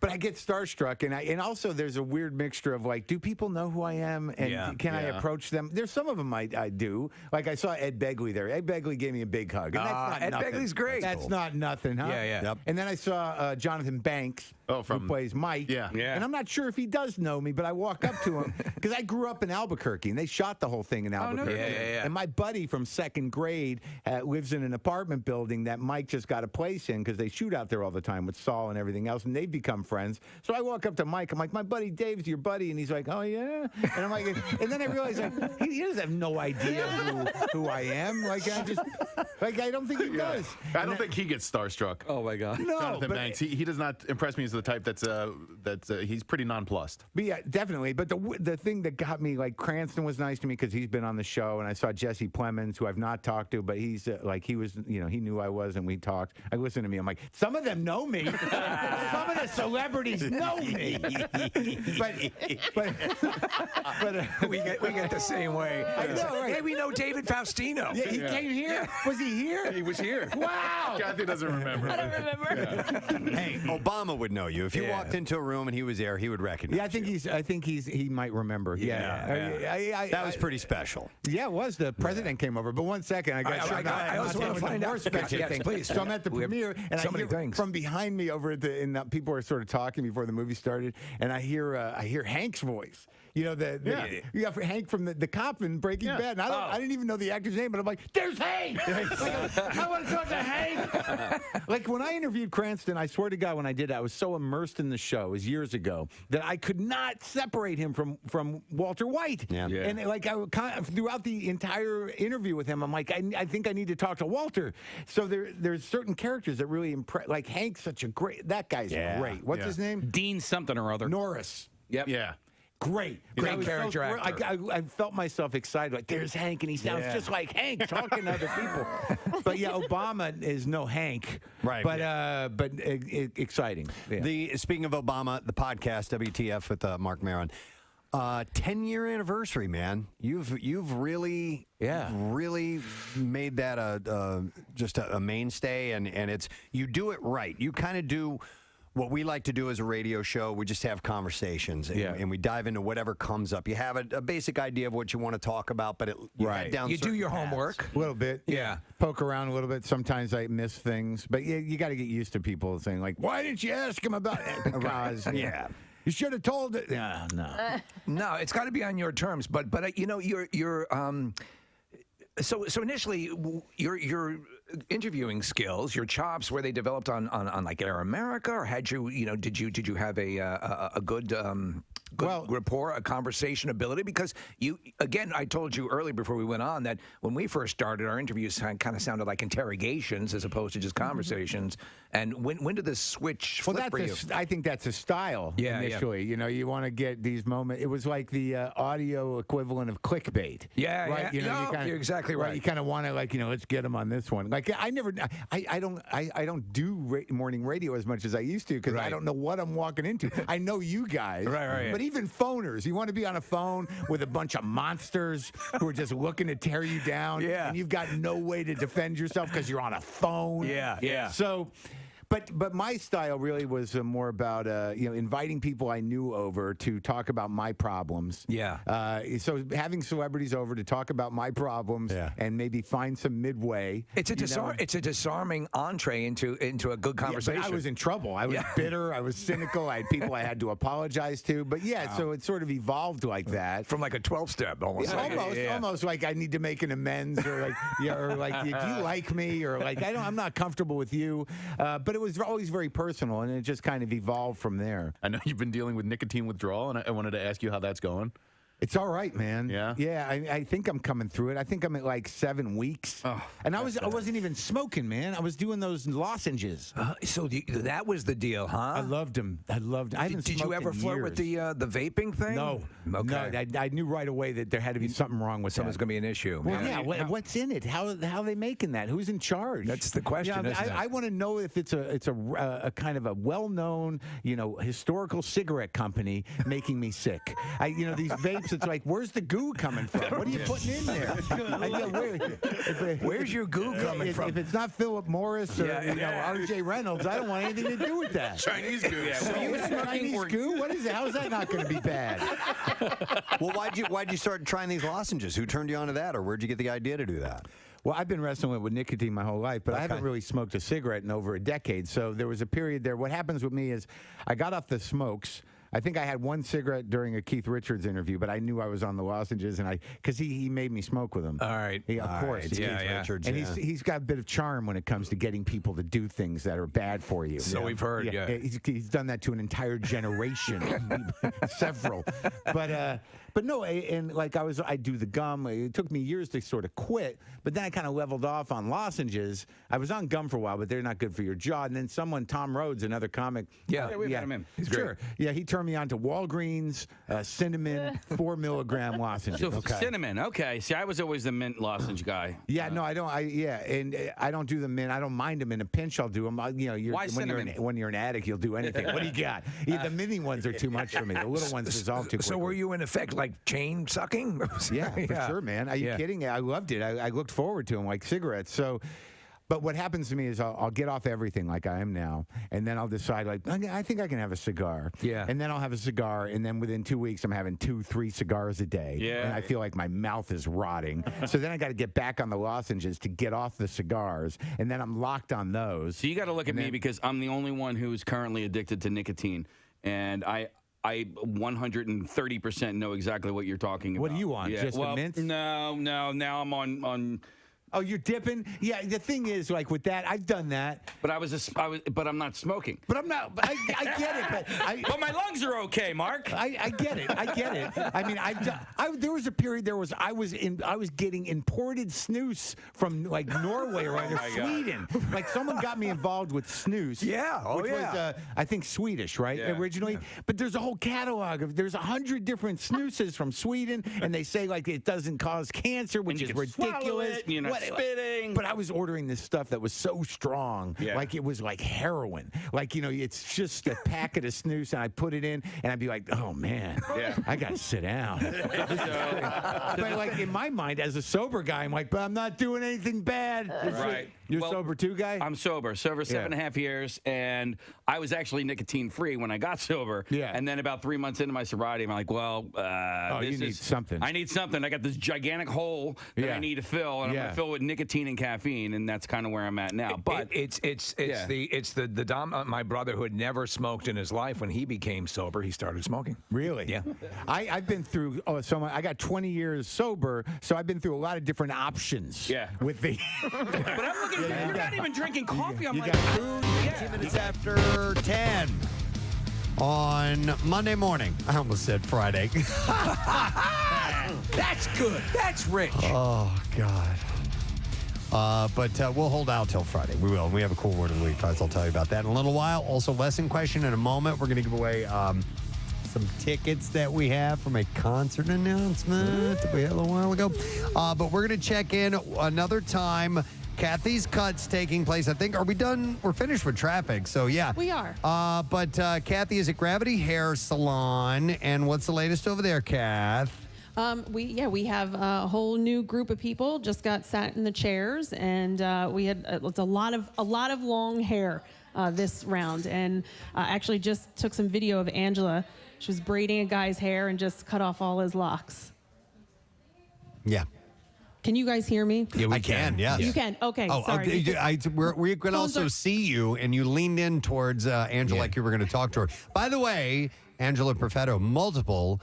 I get starstruck, and also there's a weird mixture of like, do people know who I am, and can I approach them? There's some of them I do. Like I saw Ed Begley there. Ed Begley gave me a big hug. And that's not Ed nothing. Begley's great. That's not nothing, huh? Yeah. Yep. And then I saw Jonathan Banks. Who plays Mike. Yeah. And I'm not sure if he does know me, but I walk up to him because I grew up in Albuquerque, and they shot the whole thing in Albuquerque. Yeah. And my buddy from 2nd grade lives in an apartment building that Mike just got a place in because they shoot out there all the time with Saul and everything else, and they've become friends. So I walk up to Mike. I'm like, my buddy Dave's your buddy. And he's like, oh, yeah? And I'm like, and then I realize like, he doesn't have no idea who I am. Like, I don't think he does. I don't think he gets starstruck. Oh, my God. No, Jonathan Banks. He does not impress me as the type that's he's pretty nonplussed. But yeah, definitely. But the thing that got me, like, Cranston was nice to me because he's been on the show, and I saw Jesse Plemons, who I've not talked to, but he's like, he was, you know, he knew I was, and we talked. I listened to me. I'm like, some of them know me. Some of the celebrities know me. but we get the same way. I know, right? Hey, we know David Faustino. Yeah, he came here. Yeah. Was he here? He was here. Wow. Kathy doesn't remember. I don't remember. Hey, Obama would know you. If you walked into a room and he was there, he would recognize Yeah, I think he might remember. That was pretty special. Yeah, it was. The president came over. But 1 second, I also want to find out. Yes, please. So I'm at the premiere, and so I many hear things. from behind me over at and people are sort of talking before the movie started, and I hear Hank's voice. You know, you got Hank from the cop in Breaking Bad. And I didn't even know the actor's name, but I'm like, there's Hank! I want to talk to Hank! Like, when I interviewed Cranston, I swear to God, when I did, I was so immersed in the show, it was years ago, that I could not separate him from Walter White. Yeah. And like, throughout the entire interview with him, I'm like, I think I need to talk to Walter. So there's certain characters that really impress. Like, Hank's such a great, that guy's great. What's his name? Dean something or other. Norris. Yep. Yeah. great. Great I was character so actor. I felt myself excited. Like, there's Hank, and he sounds just like Hank talking to other people. But yeah, Obama is no Hank. Right. But exciting. Yeah. Speaking of Obama, the podcast WTF with Mark Maron. 10-year anniversary, man. You've really made that just a mainstay, and it's you do it right. You kind of do what we like to do as a radio show. We just have conversations, and we dive into whatever comes up. You have a basic idea of what you want to talk about, but head down You do certain your paths. homework. A little bit. Yeah. Poke around a little bit. Sometimes I miss things. But you got to get used to people saying, like, why didn't you ask him about it? Because, you should have told it. No. No, it's got to be on your terms. But you know, you're so initially your interviewing skills, your chops, were they developed on like Air America, or did you have a good rapport, a conversation ability? Because I told you earlier before we went on that when we first started, our interviews kind of sounded like interrogations as opposed to just conversations. And when did this switch flip for you? I think that's a style initially. You know, you want to get these moments. It was like the audio equivalent of clickbait. Yeah, right? yeah. You're exactly right. You kind of want to let's get them on this one. Like I don't do morning radio as much as I used to because I don't know what I'm walking into. I know you guys, right. But even phoners, you want to be on a phone with a bunch of monsters who are just looking to tear you down, and you've got no way to defend yourself because you're on a phone. Yeah. So. But my style really was more about inviting people I knew over to talk about my problems. Yeah. So having celebrities over to talk about my problems and maybe find some midway. It's a disarming entree into a good conversation. But I was in trouble. I was bitter. I was cynical. I had people I had to apologize to. But so it sort of evolved like that. From like a 12-step almost. Almost like I need to make an amends, or do you like me, or like I'm not comfortable with you. But it was always very personal, and it just kind of evolved from there. I know you've been dealing with nicotine withdrawal, and I wanted to ask you how that's going. It's all right, man. Yeah? Yeah, I think I'm coming through it. I think I'm at like 7 weeks. Oh, and I wasn't even smoking, man. I was doing those lozenges. So that was the deal, huh? I loved them. I haven't Did you ever flirt with the vaping thing? No. Okay. No, I knew right away that there had to be something wrong with Something's going to be an issue. Well, what's in it? How are they making that? Who's in charge? That's the question, isn't it? I want to know if it's a kind of a well-known, historical cigarette company making me sick. These vapes, it's like, where's the goo coming from? What are you putting in there? Where's your goo coming from? If it's not Philip Morris or R.J. Reynolds, I don't want anything to do with that. Chinese goo. Chinese goo? What is it? How is that not going to be bad? Well, why'd you start trying these lozenges? Who turned you on to that, or where'd you get the idea to do that? Well, I've been wrestling with nicotine my whole life, but I haven't really smoked a cigarette in over a decade. So there was a period there. What happens with me is I got off the smokes. I think I had one cigarette during a Keith Richards interview, but I knew I was on the lozenges, and because he made me smoke with him. All right. Of course. Keith Richards, and he's got a bit of charm when it comes to getting people to do things that are bad for you. So we've heard, He's done that to an entire generation, several. But no, and like I do the gum. It took me years to sort of quit, but then I kind of leveled off on lozenges. I was on gum for a while, but they're not good for your jaw. And then Tom Rhodes, another comic. We've had him in. He's great. Yeah, he turned me on to Walgreens cinnamon 4 milligram lozenges. So cinnamon, okay. See, I was always the mint lozenge guy. Yeah, no, I don't. And I don't do the mint. I don't mind them in a pinch. I'll do them. Why cinnamon? When you're an addict, you'll do anything. What do you got? The mini ones are too much for me. The little ones dissolve too quickly. So were you in effect like chain sucking? Yeah, for sure, man. Are you kidding? I loved it. I looked forward to them like cigarettes. So. But what happens to me is I'll get off everything like I am now, and then I'll decide, like, I think I can have a cigar. Yeah. And then I'll have a cigar, and then within 2 weeks, I'm having 2-3 cigars a day. Yeah. And I feel like my mouth is rotting. So then I got to get back on the lozenges to get off the cigars, and then I'm locked on those. So you got to look at me because I'm the only one who's currently addicted to nicotine, and I 130% know exactly what you're talking about. What are you on? Yeah. Just the mints? No. Now I'm on Oh, you're dipping? Yeah, the thing is, like with that, I've done that. But but I'm not smoking. But I'm not. But I get it. But my lungs are okay, Mark. I get it. I get it. I mean, there was a period. I was getting imported snus from like Norway or Sweden. Like someone got me involved with snus. Yeah. Oh, which was I think Swedish, right? Yeah. Originally. Yeah. But there's a whole catalog of. There's 100 different snuses from Sweden, and they say like it doesn't cause cancer, which is ridiculous. You're not spitting. But I was ordering this stuff that was so strong, like it was like heroin. Like, it's just a packet of snus, and I put it in, and I'd be like, oh, man, I got to sit down. But like in my mind, as a sober guy, I'm like, but I'm not doing anything bad. Right. You're sober too, guy? I'm sober 7.5 years, and I was actually nicotine-free when I got sober. Yeah. And then about 3 months into my sobriety, I'm like, well, you need something. I need something. I got this gigantic hole that I need to fill, and I'm going to fill it with nicotine and caffeine, and that's kind of where I'm at now. But the my brother who had never smoked in his life, when he became sober, he started smoking. Really? Yeah. I've been through. I got 20 years sober, so I've been through a lot of different options. Yeah. With the. But I'm looking. You're not even drinking coffee. I'm like, 10 minutes after 10 on Monday morning. I almost said Friday. That's good. That's rich. Oh, God. But we'll hold out till Friday. We will. We have a cool word of the week, guys. I'll tell you about that in a little while. Also, lesson question in a moment. We're going to give away some tickets that we have from a concert announcement that we had a little while ago. But we're going to check in another time. Kathy's Cut's taking place. I think, are we done? We're finished with traffic. So, yeah. We are. But Kathy is at Gravity Hair Salon. And what's the latest over there, Kath? We have a whole new group of people just got sat in the chairs, and we had it's a lot of long hair this round, and actually just took some video of Angela. She was braiding a guy's hair and just cut off all his locks. Yeah. Can you guys hear me? Yeah, I can. Yes. You can. Okay. Sorry. We could also see you, and you leaned in towards Angela like you were going to talk to her. By the way, Angela Perfetto, multiple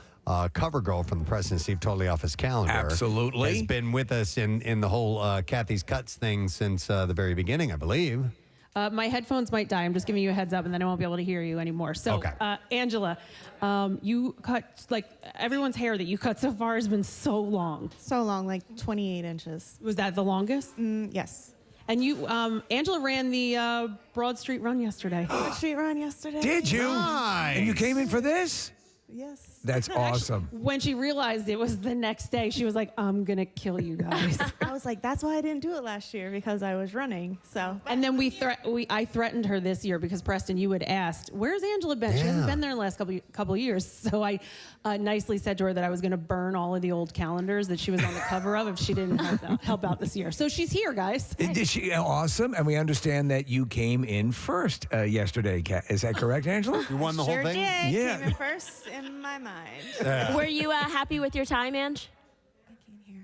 cover girl from the Preston Steve Totally Off His Calendar. Absolutely. Has been with us in the whole Kathy's Cuts thing since the very beginning, I believe. My headphones might die. I'm just giving you a heads up, and then I won't be able to hear you anymore. So, Angela, you cut, like, everyone's hair that you cut so far has been so long. So long, like 28 inches. Was that the longest? Yes. And you, Angela ran the Broad Street Run yesterday. Broad Street Run yesterday. Did you? Nice. And you came in for this? Yes. That's awesome. When she realized it was the next day, she was like, I'm going to kill you guys. I was like, that's why I didn't do it last year, because I was running. So. And then I threatened her this year because, Preston, you had asked, where's Angela been? She hasn't been there in the last couple of years. So I nicely said to her that I was going to burn all of the old calendars that she was on the cover of if she didn't help out this year. So she's here, guys. Did she? Awesome. And we understand that you came in first yesterday. Is that correct, Angela? You won the whole thing? Did. Yeah. Came in first in my mind. Were you happy with your time, Ange? I can't hear.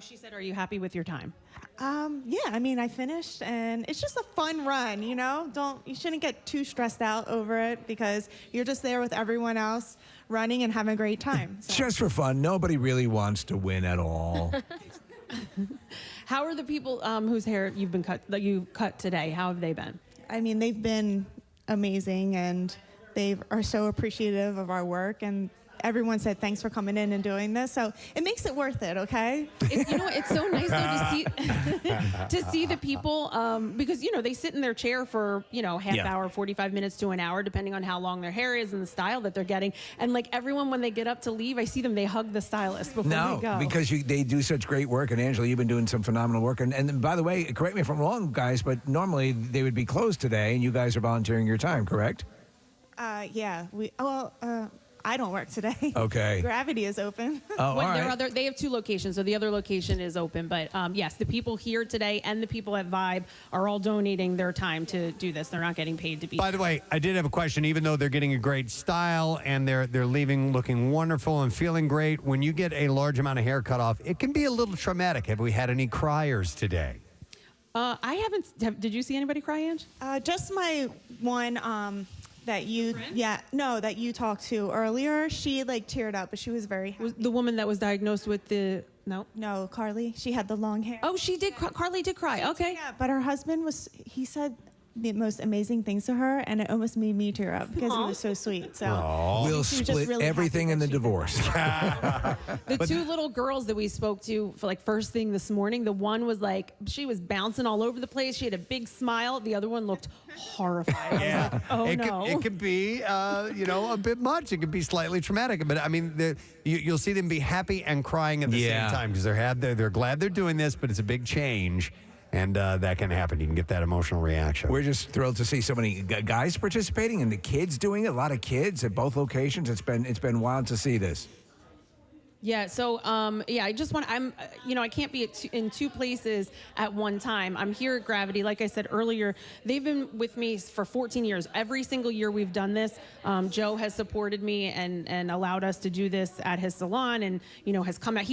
She said, are you happy with your time? Yeah, I mean, I finished, and it's just a fun run, you know? You shouldn't get too stressed out over it, because you're just there with everyone else running and having a great time. So. Just for fun. Nobody really wants to win at all. How are the people whose hair you cut today? How have they been? I mean, they've been amazing, and they are so appreciative of our work, and everyone said thanks for coming in and doing this, so it makes it worth it. Okay. You know, it's so nice though to see the people because they sit in their chair for half hour, 45 minutes to an hour, depending on how long their hair is and the style that they're getting. And like everyone, when they get up to leave, I see them, they hug the stylist before they go. Because they do such great work, and Angela, you've been doing some phenomenal work. And by the way, correct me if I'm wrong, guys, but normally they would be closed today, and you guys are volunteering your time, correct? Yeah. I don't work today. Okay. Gravity is open. Oh, all right. They have two locations, so the other location is open. But yes, the people here today and the people at Vibe are all donating their time to do this. They're not getting paid to be. By the way, I did have a question. Even though they're getting a great style and they're leaving looking wonderful and feeling great, when you get a large amount of hair cut off, it can be a little traumatic. Have we had any criers today? I haven't. Did you see anybody cry, Ange? Just my one. That you talked to earlier, she like teared up, but she was very happy. The woman that was diagnosed with the No. No, Carly. She had the long hair. Oh, she did. Carly did cry. Okay. Yeah, but her husband he said the most amazing things to her, and it almost made me tear up because he was so sweet. So we'll she was just split really everything in the divorce. The two little girls that we spoke to for like first thing this morning, the one was like, she was bouncing all over the place. She had a big smile. The other one looked horrified. I was like, oh no. It could be, a bit much. It could be slightly traumatic. But I mean, you'll see them be happy and crying at the same time because they're glad they're doing this, but it's a big change. And that can happen. You can get that emotional reaction. We're just thrilled to see so many guys participating and the kids doing it. A lot of kids at both locations. It's been wild to see this. Yeah. So, I just want, I can't be in two places at one time. I'm here at Gravity. Like I said earlier, they've been with me for 14 years. Every single year we've done this. Joe has supported me and allowed us to do this at his salon and, has come out.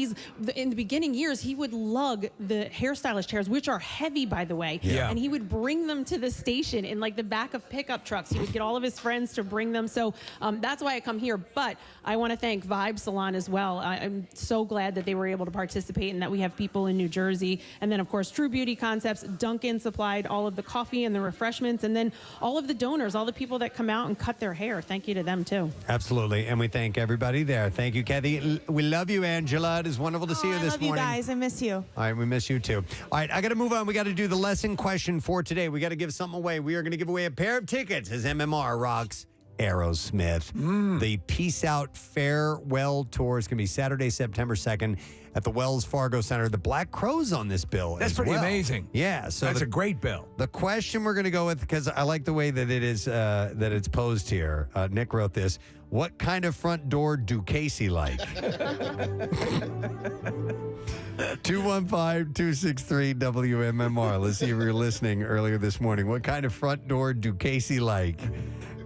In the beginning years, he would lug the hairstylist chairs, which are heavy, by the way. Yeah. And he would bring them to the station in like the back of pickup trucks. He would get all of his friends to bring them. So that's why I come here. But I want to thank Vibe Salon as well. I'm so glad that they were able to participate and that we have people in New Jersey. And then, of course, True Beauty Concepts. Duncan supplied all of the coffee and the refreshments. And then all of the donors, all the people that come out and cut their hair. Thank you to them, too. Absolutely. And we thank everybody there. Thank you, Kathy. We love you, Angela. It is wonderful to see you this morning. I love you guys. I miss you. All right, we miss you, too. All right, I got to move on. We got to do the lesson question for today. We got to give something away. We are going to give away a pair of tickets as MMR rocks Aerosmith. The Peace Out Farewell Tour is going to be Saturday, September 2nd at the Wells Fargo Center. The Black Crowes on this bill. That's pretty amazing. Yeah. So that's a great bill. The question we're going to go with, because I like the way that it is, that it's posed here. Nick wrote this. What kind of front door do Casey like? 215-263-WMMR. Let's see if you were listening earlier this morning. What kind of front door do Casey like?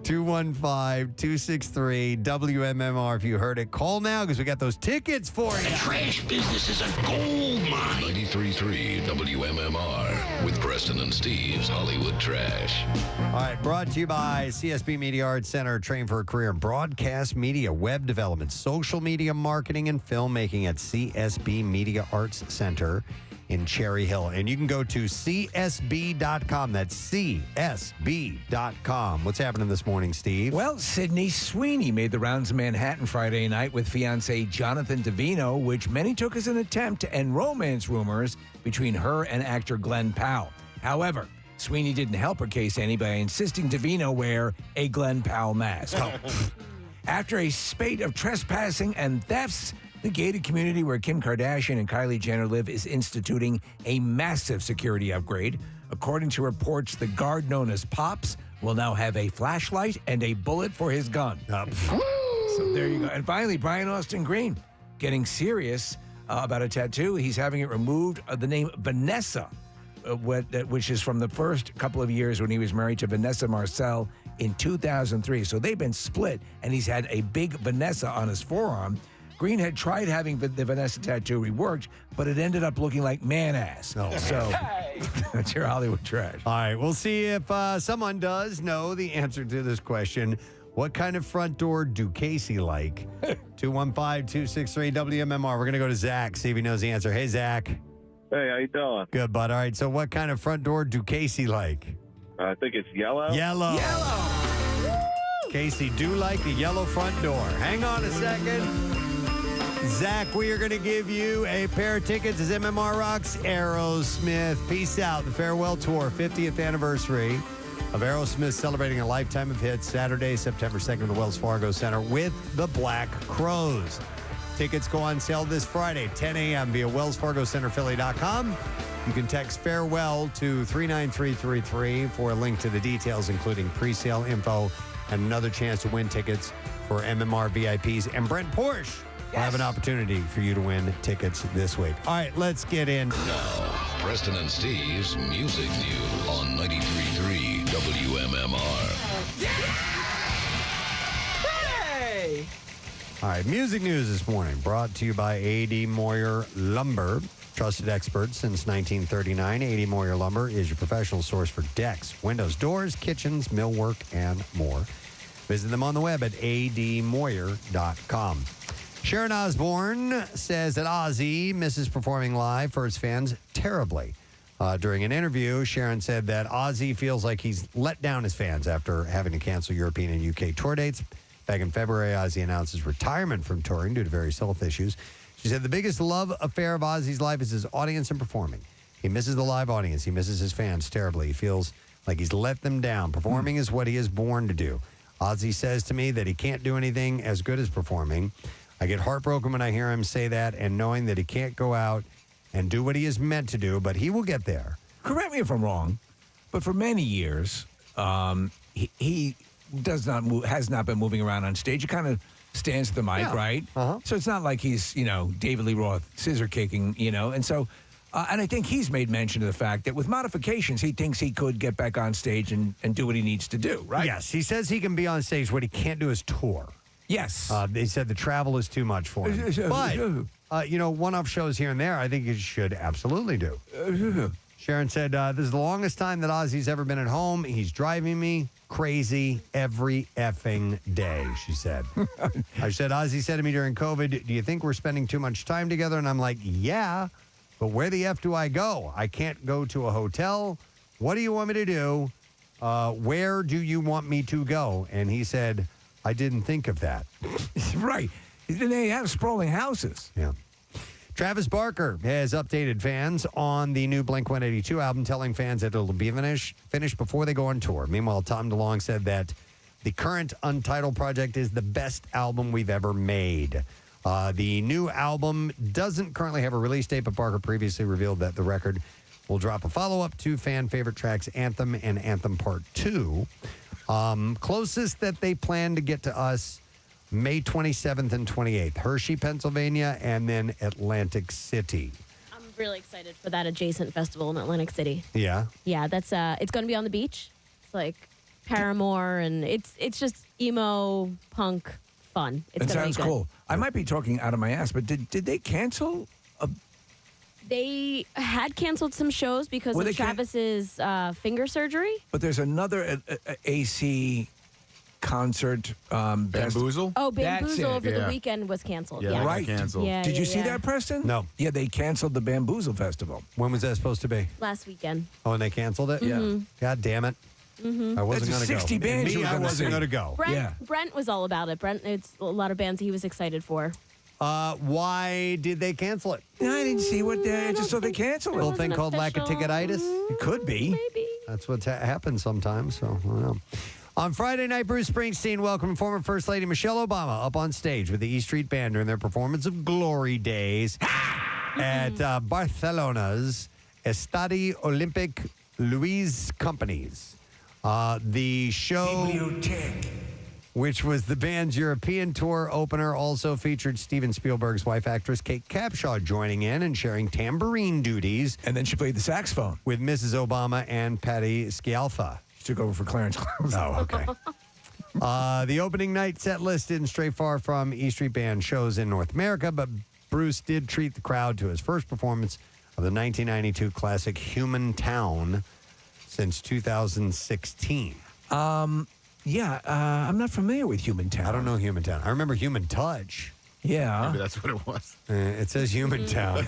215-263-WMMR. If you heard it, call now because we got those tickets for you. The trash business is a gold mine. 93.3 WMMR with Preston and Steve's Hollywood Trash. All right, brought to you by CSB Media Arts Center. Train for a career in broadcast media, web development, social media marketing, and filmmaking at CSB Media Arts Center in Cherry Hill. And you can go to csb.com. That's csb.com. What's happening this morning, Steve? Well, Sydney Sweeney made the rounds of Manhattan Friday night with fiancé Jonathan Davino, which many took as an attempt to end romance rumors between her and actor Glenn Powell. However, Sweeney didn't help her case any by insisting Davino wear a Glenn Powell mask. After a spate of trespassing and thefts, the gated community where Kim Kardashian and Kylie Jenner live is instituting a massive security upgrade. According to reports, the guard known as Pops will now have a flashlight and a bullet for his gun. So there you go. And finally, Brian Austin Green getting serious about a tattoo. He's having it removed. The name Vanessa, which is from the first couple of years when he was married to Vanessa Marcel in 2003. So they've been split, and he's had a big Vanessa on his forearm. Green had tried having the Vanessa tattoo reworked, but it ended up looking like man-ass. So that's your Hollywood trash. All right, we'll see if someone does know the answer to this question. What kind of front door do Casey like? 215-263-WMMR. We're going to go to Zach, see if he knows the answer. Hey, Zach. Hey, how you doing? Good, bud. All right, so what kind of front door do Casey like? I think it's yellow. Yellow. Casey do like the yellow front door. Hang on a second. Zach, we are going to give you a pair of tickets as MMR rocks Aerosmith. Peace out. The Farewell Tour, 50th anniversary of Aerosmith, celebrating a lifetime of hits. Saturday, September 2nd at the Wells Fargo Center with the Black Crowes. Tickets go on sale this Friday, 10 a.m. via wellsfargocenterphilly.com. You can text farewell to 39333 for a link to the details, including pre-sale info and another chance to win tickets for MMR VIPs. And Brent Porsche will have an opportunity for you to win tickets this week. All right, let's get in. Now, Preston and Steve's Music News on 93.3 WMMR. Hey! All right, music news this morning brought to you by A.D. Moyer Lumber. Trusted experts since 1939, A.D. Moyer Lumber is your professional source for decks, windows, doors, kitchens, millwork, and more. Visit them on the web at admoyer.com. Sharon Osbourne says that Ozzy misses performing live for his fans terribly. During an interview, Sharon said that Ozzy feels like he's let down his fans after having to cancel European and UK tour dates. Back in February, Ozzy announced his retirement from touring due to various health issues. She said the biggest love affair of Ozzy's life is his audience and performing. He misses the live audience. He misses his fans terribly. He feels like he's let them down. Performing is what he is born to do. Ozzy says to me that he can't do anything as good as performing. I get heartbroken when I hear him say that and knowing that he can't go out and do what he is meant to do, but he will get there. Correct me if I'm wrong, but for many years, he has not been moving around on stage. He kind of stands at the mic, right? So it's not like he's, David Lee Roth scissor kicking, and so, and I think he's made mention of the fact that with modifications, he thinks he could get back on stage and do what he needs to do, right? Yes, he says he can be on stage. What he can't do is tour. Yes. They said the travel is too much for him. But, one-off shows here and there, I think he should absolutely do. Sharon said, this is the longest time that Ozzy's ever been at home. He's driving me crazy every effing day, she said. I said, Ozzy said to me during COVID, do you think we're spending too much time together? And I'm like, yeah, but where the F do I go? I can't go to a hotel. What do you want me to do? Where do you want me to go? And he said, I didn't think of that. Right. They have sprawling houses. Yeah. Travis Barker has updated fans on the new Blink-182 album, telling fans that it'll be finished before they go on tour. Meanwhile, Tom DeLonge said that the current Untitled project is the best album we've ever made. The new album doesn't currently have a release date, but Barker previously revealed that the record will drop a follow-up to fan favorite tracks Anthem and Anthem Part 2. Closest that they plan to get to us, May 27th and 28th, Hershey, Pennsylvania, and then Atlantic City. I'm really excited for that adjacent festival in Atlantic City. Yeah? Yeah, that's it's going to be on the beach. It's like Paramore, and it's just emo, punk, fun. It's It sounds cool. I might be talking out of my ass, but did they cancel? They had canceled some shows because of Travis's finger surgery. But there's another AC concert. Bamboozle? Oh, Bamboozle over the weekend was canceled. Yeah, right. Canceled. Yeah, Did you yeah, see yeah. that, Preston? No. Yeah, they canceled the Bamboozle Festival. When was that supposed to be? Last weekend. Oh, and they canceled it? Mhm. God damn it. I wasn't going That's to go. 60 bands you were I gonna wasn't see. going to go. Brent was all about it. Brent, it's a lot of bands he was excited for. Why did they cancel it? No, I didn't see what. I just saw they canceled it. Little thing called lack of ticketitis? It could be. Maybe. That's what happens sometimes. So, I don't know. On Friday night, Bruce Springsteen welcomed former First Lady Michelle Obama up on stage with the E Street Band during their performance of Glory Days at Barcelona's Estadi Olympic Luis Companies. The show, which was the band's European tour opener, also featured Steven Spielberg's wife, actress Kate Capshaw, joining in and sharing tambourine duties. And then she played the saxophone with Mrs. Obama and Patty Scialfa. Took over for Clarence Close. Oh, okay. The opening night set list didn't stray far from E Street Band shows in North America, but Bruce did treat the crowd to his first performance of the 1992 classic Human Town since 2016. I'm not familiar with Human Town. I don't know Human Town. I remember Human Touch. Yeah. Maybe that's what it was. It says Human Town.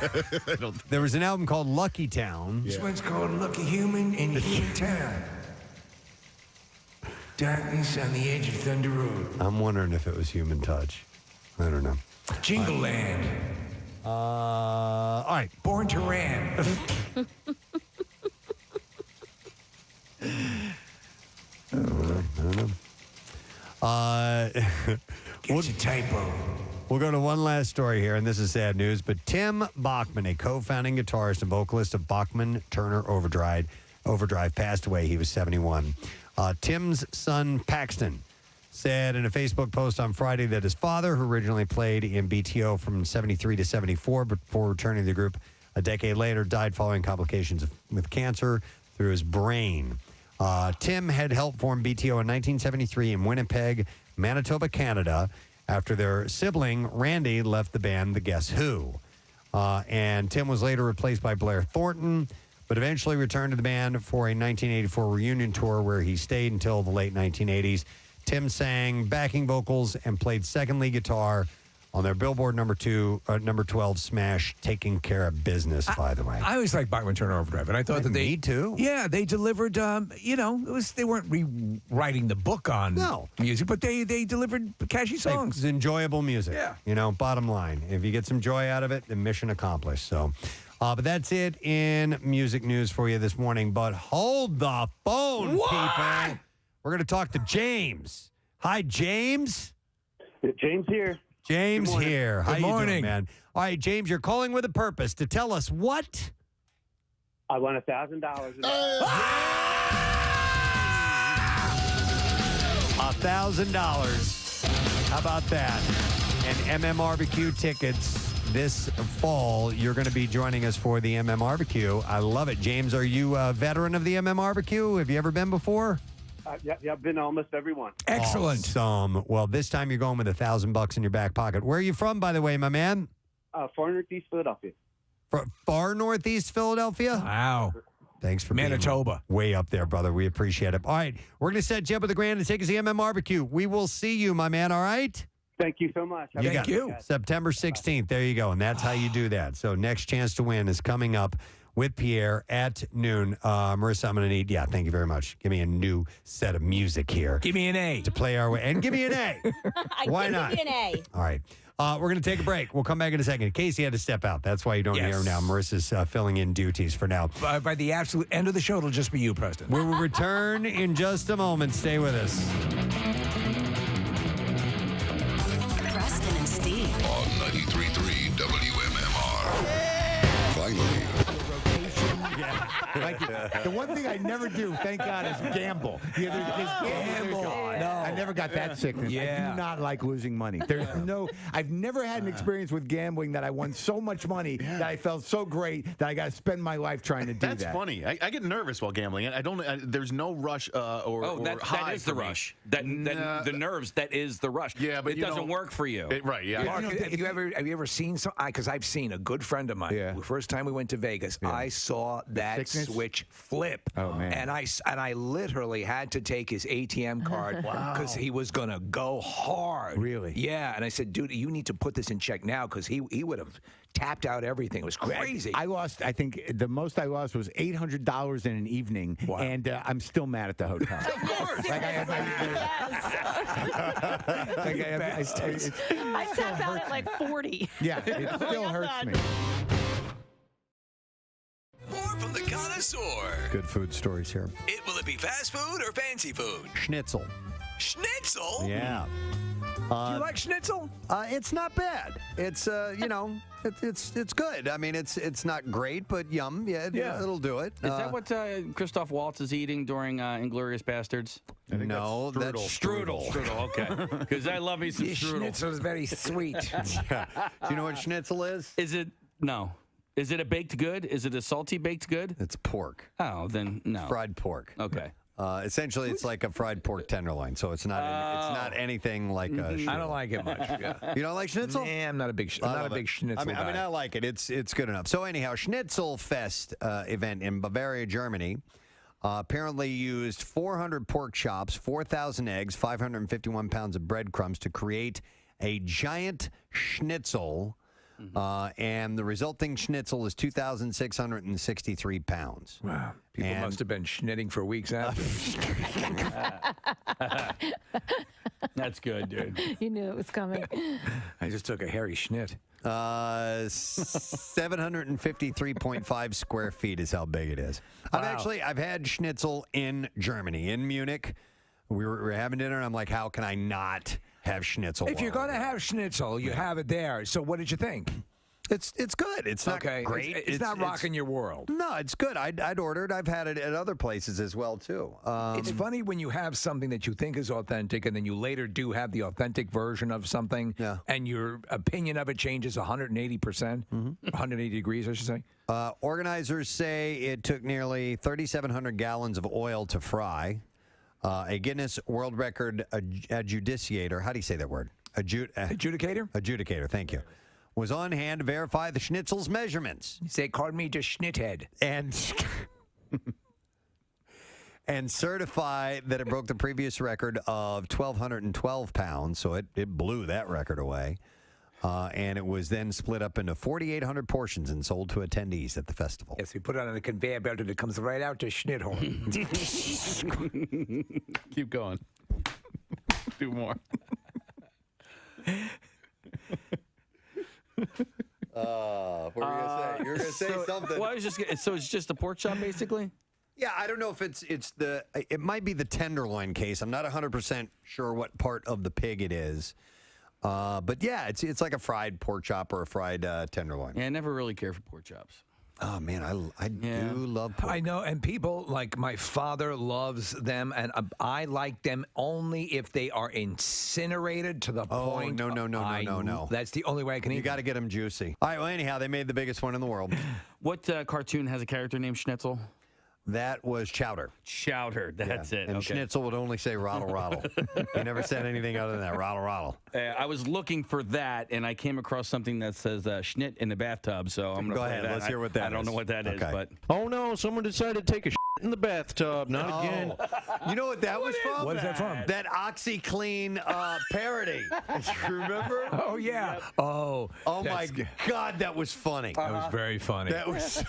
There was an album called Lucky Town. This one's called Lucky Human in Human Town. Darkness on the edge of Thunder Road. I'm wondering if it was Human Touch. I don't know. Jingle Land. All right. Born to Ram. I don't know. Get your typo. We'll go to one last story here, and this is sad news, but Tim Bachman, a co-founding guitarist and vocalist of Bachman Turner Overdrive, passed away. He was 71. Tim's son, Paxton, said in a Facebook post on Friday that his father, who originally played in BTO from 73 to 74 before returning to the group a decade later, died following complications with cancer through his brain. Tim had helped form BTO in 1973 in Winnipeg, Manitoba, Canada, after their sibling, Randy, left the band The Guess Who. And Tim was later replaced by Blair Thornton, but eventually returned to the band for a 1984 reunion tour where he stayed until the late 1980s. Tim sang backing vocals and played second lead guitar on their Billboard number 12 smash, Taking Care of Business, by the way. I always like Bachman Turner Overdrive, and I thought that they. Me too. Yeah, they delivered. They weren't rewriting the book on music, but they delivered catchy songs. It's enjoyable music. Yeah. Bottom line, if you get some joy out of it, then mission accomplished. So, but that's it in music news for you this morning. But hold the phone, people. We're going to talk to James. Hi, James. James here. James here. How Good you morning. doing, man? All right, James, you're calling with a purpose to tell us what? I won $1,000. $1,000. How about that? And MMRBQ tickets this fall. You're going to be joining us for the MMRBQ. I love it. James, are you a veteran of the MMRBQ? Have you ever been before? Yeah, I've been to almost every one. Excellent. Awesome. Well, this time you're going with $1,000 in your back pocket. Where are you from, by the way, my man? Far Northeast Philadelphia. Far Northeast Philadelphia? Wow. Thanks for Manitoba. being way up there, brother. We appreciate it. All right. We're going to set you up with $1,000 and take us to the MMRBQ. We will see you, my man. All right? Thank you so much. Thank you. September 16th. There you go. And that's how you do that. So next chance to win is coming up with Pierre at noon. Marissa, I'm going to need, thank you very much. Give me a new set of music here. Give me an A. To play our way. And give me an A. Why not? Give me an A. All right. We're going to take a break. We'll come back in a second. Casey had to step out. That's why you don't hear him now. Marissa's filling in duties for now. By the absolute end of the show, it'll just be you, Preston. We will return in just a moment. Stay with us. Preston and Steve. On 93.3 WMMR. Finally. Like, the one thing I never do, thank God, is gamble. Gamble. No. I never got that sickness. I do not like losing money. I've never had an experience with gambling that I won so much money that I felt so great that I got to spend my life trying to do that. That's funny. I get nervous while gambling. I don't. There's no rush or that high is the for me. rush. The nerves. That is the rush. Yeah, but it doesn't work for you. Right. Yeah. Mark, have you ever seen some? Because I've seen a good friend of mine. The first time we went to Vegas, I saw that switch flip. Oh man! And I literally had to take his ATM card because he was gonna go hard. Really? Yeah. And I said, dude, you need to put this in check now because he would have tapped out everything. It was crazy. I lost. I think the most I lost was $800 in an evening, and I'm still mad at the hotel. Of course. Like I had I tapped out at like 40. Yeah, it still hurts me. More from the connoisseur. Good food stories here. Will it be fast food or fancy food? Schnitzel. Schnitzel? Yeah. Do you like schnitzel? It's not bad. It's it's good. I mean, it's not great, but yum. Yeah, it'll do it. Is that what Christoph Waltz is eating during Inglourious Bastards? No, that's strudel. Strudel, okay. Because I love me some strudel. Schnitzel is very sweet. Yeah. Do you know what schnitzel is? Is it? No. Is it a baked good? Is it a salty baked good? It's pork. Oh, then no. Fried pork. Okay. Essentially, it's like a fried pork tenderloin, so it's not anything like a schnitzel. I don't like it much. Yeah. You don't like schnitzel? Nah, I'm not a big schnitzel guy. I mean, I like it. It's good enough. So anyhow, Schnitzel Fest event in Bavaria, Germany, apparently used 400 pork chops, 4,000 eggs, 551 pounds of breadcrumbs to create a giant schnitzel. And the resulting schnitzel is 2,663 pounds. Wow. People must have been schnitting for weeks after. That's good, dude. You knew it was coming. I just took a hairy schnit. 753.5 square feet is how big it is. Wow. I've had schnitzel in Germany, in Munich. We were having dinner, and I'm like, how can I not have schnitzel? If you're going to have schnitzel, you have it there. So what did you think? It's good. It's not great. It's not rocking your world. No, it's good. I'd order it. I've had it at other places as well, too. It's funny when you have something that you think is authentic and then you later do have the authentic version of something and your opinion of it changes 180%, 180 degrees, I should say. Organizers say it took nearly 3,700 gallons of oil to fry. A Guinness World Record adjudicator, how do you say that word? Adjudicator? Adjudicator, thank you. Was on hand to verify the schnitzel's measurements. They called me the schnithead. And certify that it broke the previous record of 1,212 pounds, so it blew that record away. And it was then split up into 4,800 portions and sold to attendees at the festival. Yes, we put it on a conveyor belt and it comes right out to Schnitthorn. Keep going. Do more. What were you gonna say? You were gonna say something. Well, so it's just a pork chop, basically. Yeah, I don't know if it might be the tenderloin case. I'm not 100% sure what part of the pig it is. But yeah, it's like a fried pork chop or a fried tenderloin. Yeah, I never really care for pork chops. Oh man, I do love pork. I know, and people like my father loves them, and I like them only if they are incinerated to the point. No. That's the only way I can eat. You got to get them juicy. All right. Well, anyhow, they made the biggest one in the world. What cartoon has a character named Schnitzel? That was Chowder. Chowder, that's it. And Okay. Schnitzel would only say "Roddle, roddle." He never said anything other than that. "Roddle, roddle." I was looking for that, and I came across something that says "schnit in the bathtub." So I'm going to Go ahead. That. Let's hear what that I don't is. know what that is, Okay. but Oh no! Someone decided to take a shit in the bathtub. Not again. You know what that was from? What is that from? That OxyClean parody. Remember? Oh yeah. Oh. My God, that was funny. That was very funny. That was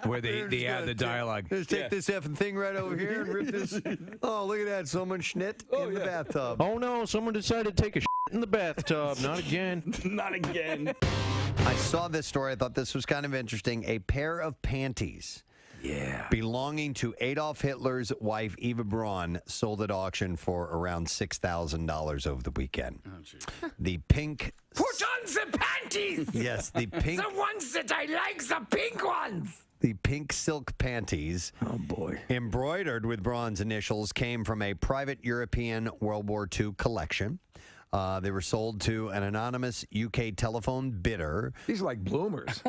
where they add the dialogue. Just take this effing thing right over here and rip this. Oh, look at that! Someone schnit in the bathtub. Oh no! Someone decided to take a shit in the bathtub. Not again. Not again. I saw this story. I thought this was kind of interesting. A pair of panties. Yeah. Belonging to Adolf Hitler's wife, Eva Braun, sold at auction for around $6,000 over the weekend. Oh, the pink. Put on the panties. Yes, the pink. The ones that I like, the pink ones. The pink silk panties, oh boy, embroidered with Braun's initials, came from a private European World War II collection. They were sold to an anonymous UK telephone bidder. These are like bloomers.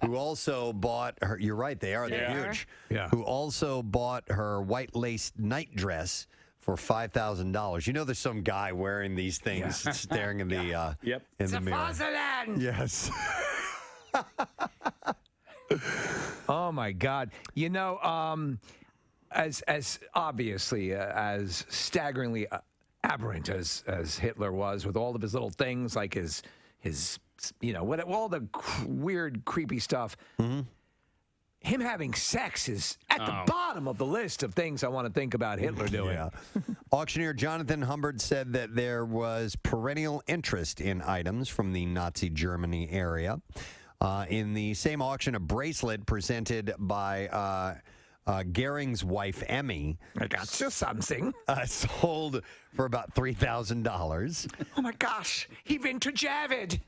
Who also bought her. You're right, they are. They're huge. Yeah. Who also bought her white lace night dress for $5,000. You know, there's some guy wearing these things, staring in the in the mirror. Swaziland. Yes. Oh my God! You know, as obviously as staggeringly aberrant as Hitler was, with all of his little things like his all the weird, creepy stuff. Mm-hmm. Him having sex is at the bottom of the list of things I want to think about Hitler doing. Yeah. Auctioneer Jonathan Humbert said that there was perennial interest in items from the Nazi Germany area. In the same auction, a bracelet presented by Goering's wife, Emmy. I got you something. Sold for about $3,000. Oh my gosh, he vintage avid.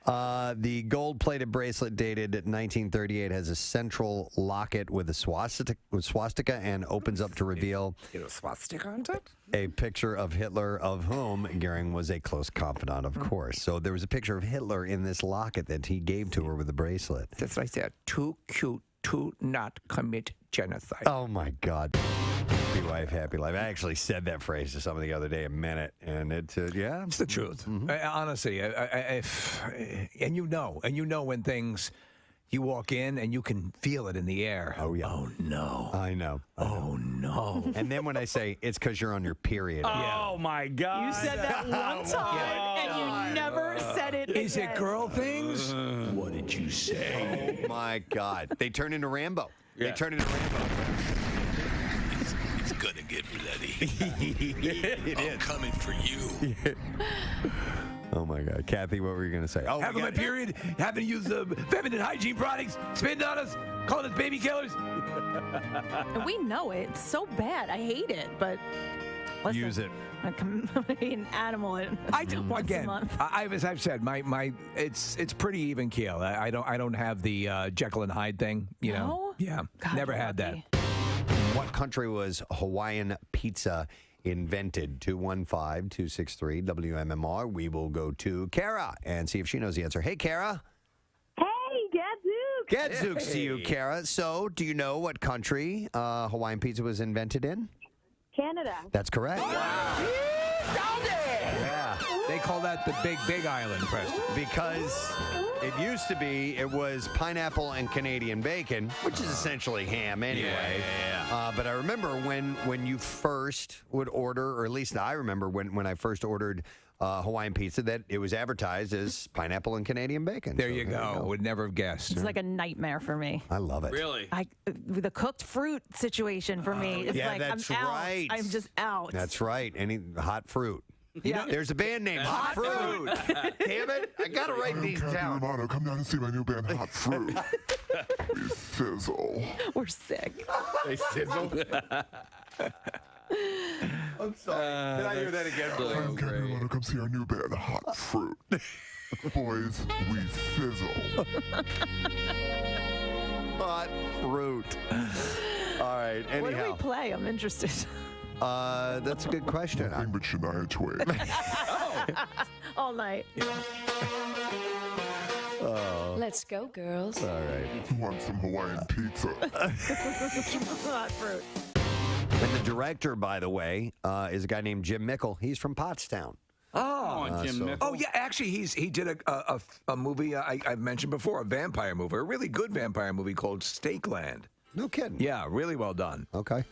The gold-plated bracelet dated 1938 has a central locket with a swastika and opens up to reveal a swastika on it? A picture of Hitler, of whom Goering was a close confidant, of course. So there was a picture of Hitler in this locket that he gave to her with the bracelet. That's right there. Too cute to not commit genocide. Oh, my God. Happy wife, happy life. I actually said that phrase to somebody the other day, a minute, and it's it's the truth. Honestly, and you know when things, you walk in and you can feel it in the air. Oh yeah. Oh no. I know. Oh no. And then when I say it's because you're on your period. Oh my God. You said that one time and you never said it again. Is it girl things? What did you say? Oh my God. They turn into Rambo. Yeah. They turn into Rambo. It's gonna get bloody. I'm coming for you. Oh my God. Kathy, what were you going to say? Oh, having my period, having to use the feminine hygiene products, spitting on us, calling us baby killers. And we know it. It's so bad. I hate it, but listen, use it. I'm an animal. I do again. As I've said, my it's pretty even keel. I don't have the Jekyll and Hyde thing. You know. Yeah. God, never had that. What country was Hawaiian pizza invented? 215-263 WMMR. We will go to Kara and see if she knows the answer. Hey, Kara. Hey, Gadzooks. Gadzooks to you, Kara. So, do you know what country Hawaiian pizza was invented in? Canada. That's correct. Wow. Yeah. They call that the Big Island, Preston. Because it used to be, it was pineapple and Canadian bacon, which is essentially ham anyway. But I remember when you first would order, or at least I remember when I first ordered Hawaiian pizza, that it was advertised as pineapple and Canadian bacon. There you go. Would never have guessed. It's like a nightmare for me. I love it. Really? The cooked fruit situation for me. It's yeah, like that's I'm out. right. I'm just out. That's right. Any hot fruit. Yeah. There's a band name, Hot Fruit. Damn it. I got to write these down. Romano, come down and see my new band, Hot Fruit. We sizzle. We're sick. They sizzle. I'm sorry. Did I hear that again? Come, Romano, come see our new band, Hot Fruit. Boys, we sizzle. Hot Fruit. All right. Anyhow. What do we play? I'm interested. That's a good question. Nothing but Shania Twain. All night. Let's go, girls. All right. Who wants some Hawaiian pizza? Hot fruit. And the director, by the way, is a guy named Jim Mickle. He's from Pottstown. Jim Mickle. Oh yeah, actually, he did a movie I've mentioned before, a vampire movie, a really good vampire movie called Stakeland. No kidding. Yeah, really well done. Okay.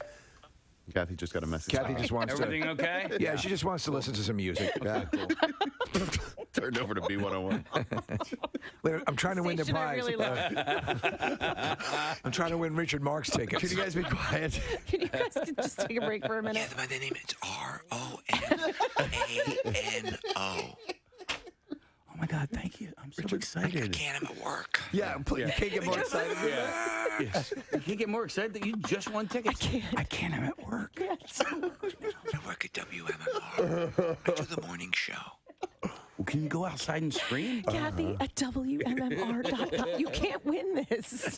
Kathy just got a message. Kathy just wants Everything okay? Yeah, she just wants to listen to some music. Yeah. Turned over to B101. I'm trying to win the Stationary prize. really low. I'm trying to win Richard Marx tickets. Can you guys be quiet? Can you guys just take a break for a minute? Yeah, my name is ROMANO. Oh my God, thank you. I'm so I excited. can't. I'm at work. Yeah, you can't get more excited than that. You can't get more excited that you just won tickets. I can't. I'm at work. I work at WMMR. I do the morning show. Well, can you go outside and scream? Kathy at WMMR.com. You can't win this.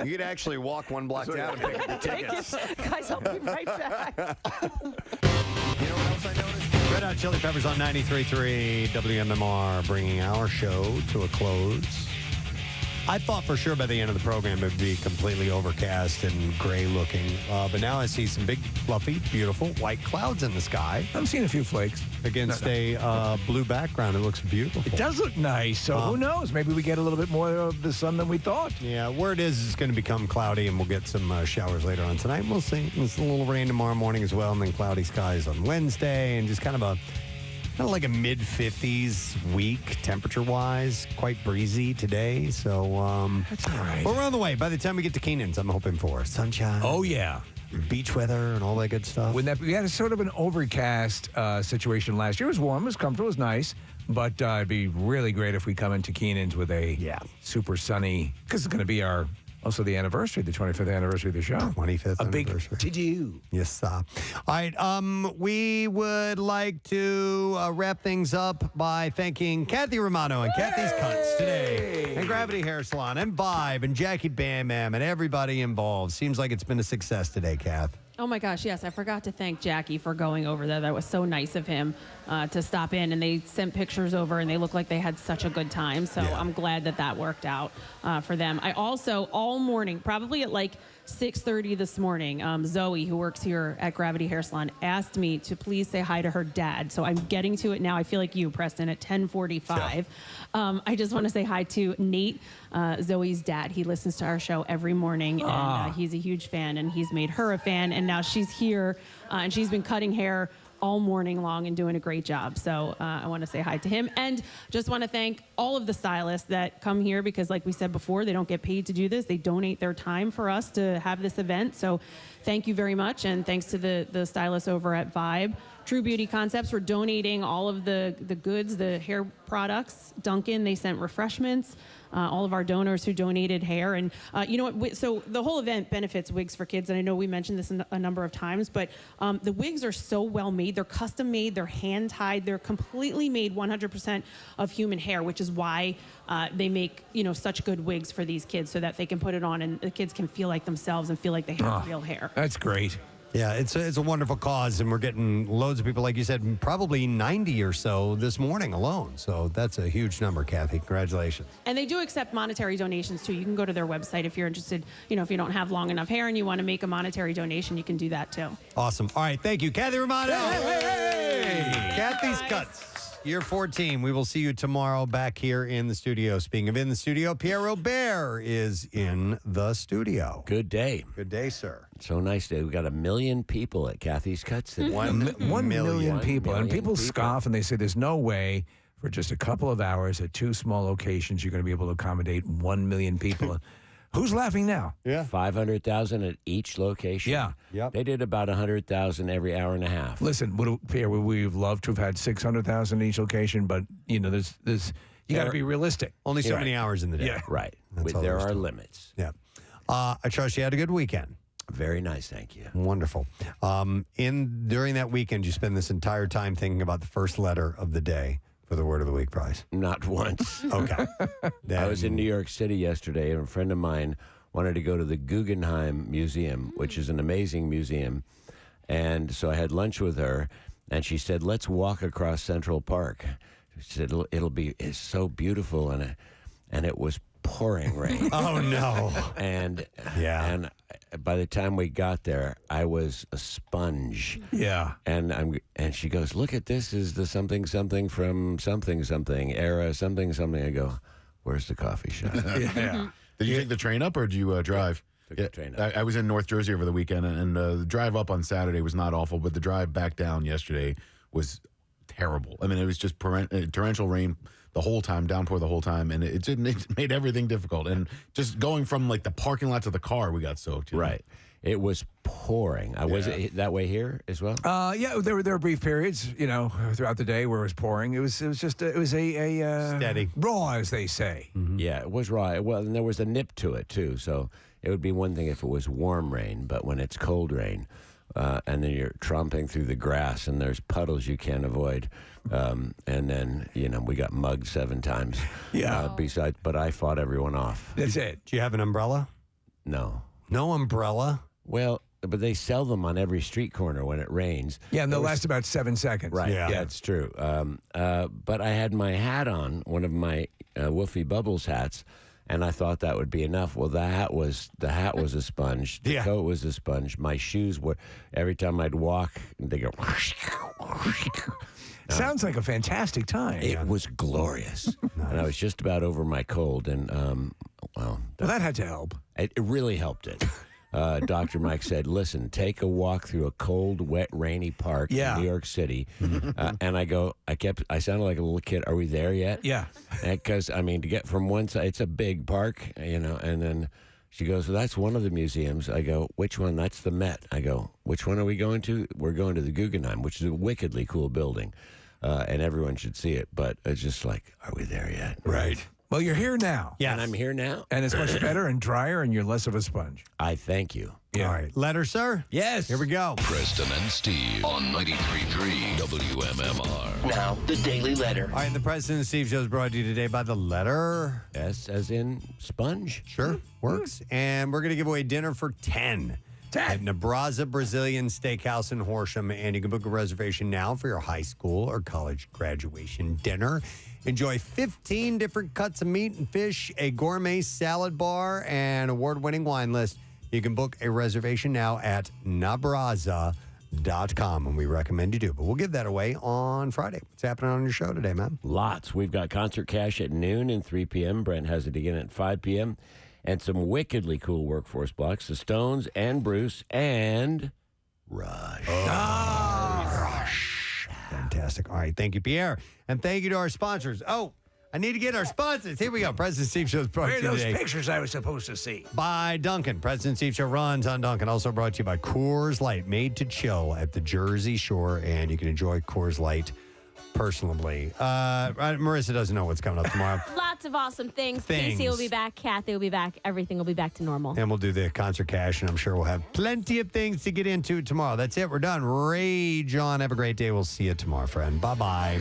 You could actually walk one block down and pick up the tickets. Guys, I'll be right back. You know what else I noticed? Red Hot Chili Peppers on 93.3 WMMR, bringing our show to a close. I thought for sure by the end of the program it would be completely overcast and gray looking, but now I see some big, fluffy, beautiful white clouds in the sky. I'm seeing a few flakes against a blue background. It looks beautiful. It does look nice. So who knows? Maybe we get a little bit more of the sun than we thought. Yeah, word is it's going to become cloudy, and we'll get some showers later on tonight. We'll see. It's a little rain tomorrow morning as well, and then cloudy skies on Wednesday, and just kind of like a mid-50s week temperature-wise. Quite breezy today, so that's all right. We're on the way. By the time we get to Keenan's, I'm hoping for sunshine. Oh yeah. Beach weather and all that good stuff. We had a sort of an overcast situation last year. It was warm, it was comfortable, it was nice. But it'd be really great if we come into Keenan's with a super sunny, because it's going to be also the anniversary, the 25th anniversary of the show. 25th anniversary. A big to-do. Yes, sir. All right, we would like to wrap things up by thanking Kathy Romano and Kathy's Cuts today, and Gravity Hair Salon, and Vibe, and Jackie Bam Bam, and everybody involved. Seems like it's been a success today, Kath. Oh my gosh, yes. I forgot to thank Jackie for going over there. That was so nice of him to stop in, and they sent pictures over, and they looked like they had such a good time. So I'm glad that worked out for them. I also, all morning, probably at like 6:30 this morning, Zoe, who works here at Gravity Hair Salon, asked me to please say hi to her dad. So I'm getting to it now. I feel like you, Preston, at 10:45. I just want to say hi to Nate, Zoe's dad. He listens to our show every morning, and he's a huge fan, and he's made her a fan. And now she's here, and she's been cutting hair all morning long and doing a great job. So I want to say hi to him, and just want to thank all of the stylists that come here, because like we said before, they don't get paid to do this. They donate their time for us to have this event. So thank you very much, and thanks to the stylists over at Vibe. True Beauty Concepts for donating all of the goods, the hair products. Duncan, they sent refreshments. All of our donors who donated hair. And you know what? So the whole event benefits Wigs for Kids. And I know we mentioned this a number of times, but the wigs are so well made. They're custom made. They're hand tied. They're completely made 100% of human hair, which is why they make, such good wigs for these kids, so that they can put it on and the kids can feel like themselves and feel like they have real hair. That's great. Yeah, it's a wonderful cause, and we're getting loads of people, like you said, probably 90 or so this morning alone. So that's a huge number, Kathy. Congratulations. And they do accept monetary donations, too. You can go to their website if you're interested. If you don't have long enough hair and you want to make a monetary donation, you can do that, too. Awesome. All right, thank you, Kathy Romano. Hey! Kathy's Cuts. Year 14. We will see you tomorrow back here in the studio. Speaking of in the studio, Pierre Robert is in the studio. Good day. Good day, sir. So nice day. We got 1 million people at Kathy's Cuts today. 1 million people. And people people. scoff and they say there's no way for just a couple of hours at 2 small locations you're going to be able to accommodate 1 million people. Who's laughing now? Yeah. 500,000 at each location. Yeah. Yep. They did about 100,000 every hour and a half. Listen, Pierre, would we have loved to have had 600,000 at each location? But, you know, there's you got to be realistic. Only so many hours in the day. Yeah. Right. That's all There there is are to it. limits. Yeah. I trust you had a good weekend. Very nice, thank you. Wonderful. During that weekend, you spend this entire time thinking about the first letter of the day for the Word of the Week prize. Not once. Okay. I was in New York City yesterday, and a friend of mine wanted to go to the Guggenheim Museum, which is an amazing museum. And so I had lunch with her, and she said, let's walk across Central Park. She said, it's so beautiful, and it was pouring rain. Oh, no. And yeah. And by the time we got there, I was a sponge. Yeah. And she goes, look at this is the something from something era something. I go, where's the coffee shop? Yeah. Did you take the train up or did you drive? Took the train up. I was in North Jersey over the weekend, and the drive up on Saturday was not awful, but the drive back down yesterday was terrible. I mean, it was just torrential rain the whole time, downpour the whole time, and it made everything difficult. And just going from like the parking lot to the car, we got soaked. You know? Right. It was pouring. Was it that way here as well? Yeah, there were brief periods, you know, throughout the day where it was pouring. It was steady, raw, as they say. Mm-hmm. Yeah, it was raw. Well, and there was a nip to it too. So it would be one thing if it was warm rain, but when it's cold rain, and then you're tromping through the grass and there's puddles you can't avoid, and then we got mugged 7 times. Yeah. Besides, but I fought everyone off. That's it. Do you have an umbrella? No. No umbrella? Well, but they sell them on every street corner when it rains. Yeah, and they'll last about 7 seconds. Right. Yeah. Yeah, it's true. But I had my hat on, one of my Wolfie Bubbles hats, and I thought that would be enough. Well, the hat was a sponge. The coat was a sponge. My shoes were, every time I'd walk, they go. Sounds like a fantastic time. It was glorious. Nice. And I was just about over my cold, and well, that had to help. It really helped it. Dr. Mike said, listen, take a walk through a cold, wet, rainy park in New York City. And I sounded like a little kid. Are we there yet? Yeah. Because, I mean, to get from one side, it's a big park, and then she goes, well, that's one of the museums. I go, which one? That's the Met. I go, which one are we going to? We're going to the Guggenheim, which is a wickedly cool building, and everyone should see it. But it's just like, are we there yet? Right. Well, you're here now. Yeah. And I'm here now. And it's much better and drier, and you're less of a sponge. I thank you. Yeah. All right. Letter, sir? Yes. Here we go. Preston and Steve on 93.3 WMMR. Now, the Daily Letter. All right, the Preston and Steve show is brought to you today by the letter S as in sponge. Sure, works. And we're going to give away dinner for 10 at Nebraza Brazilian Steakhouse in Horsham. And you can book a reservation now for your high school or college graduation dinner. Enjoy 15 different cuts of meat and fish, a gourmet salad bar, and award-winning wine list. You can book a reservation now at nabraza.com, and we recommend you do. But we'll give that away on Friday. What's happening on your show today, man? Lots. We've got Concert Cash at noon and 3 p.m. Brent has it again at 5 p.m. And some wickedly cool workforce blocks. The Stones and Bruce and Rush. Rush. Fantastic. All right. Thank you, Pierre. And thank you to our sponsors. Oh, I need to get our sponsors. Here we go. President Steve Show's brought to Where you are those today pictures I was supposed to see? by Duncan. President Steve Show runs on Duncan. Also brought to you by Coors Light, made to chill at the Jersey Shore. And you can enjoy Coors Light personally. Marissa doesn't know what's coming up tomorrow. Lots of awesome things. Casey will be back. Kathy will be back. Everything will be back to normal. And we'll do the concert cash, and I'm sure we'll have plenty of things to get into tomorrow. That's it. We're done. Rage on. Have a great day. We'll see you tomorrow, friend. Bye-bye.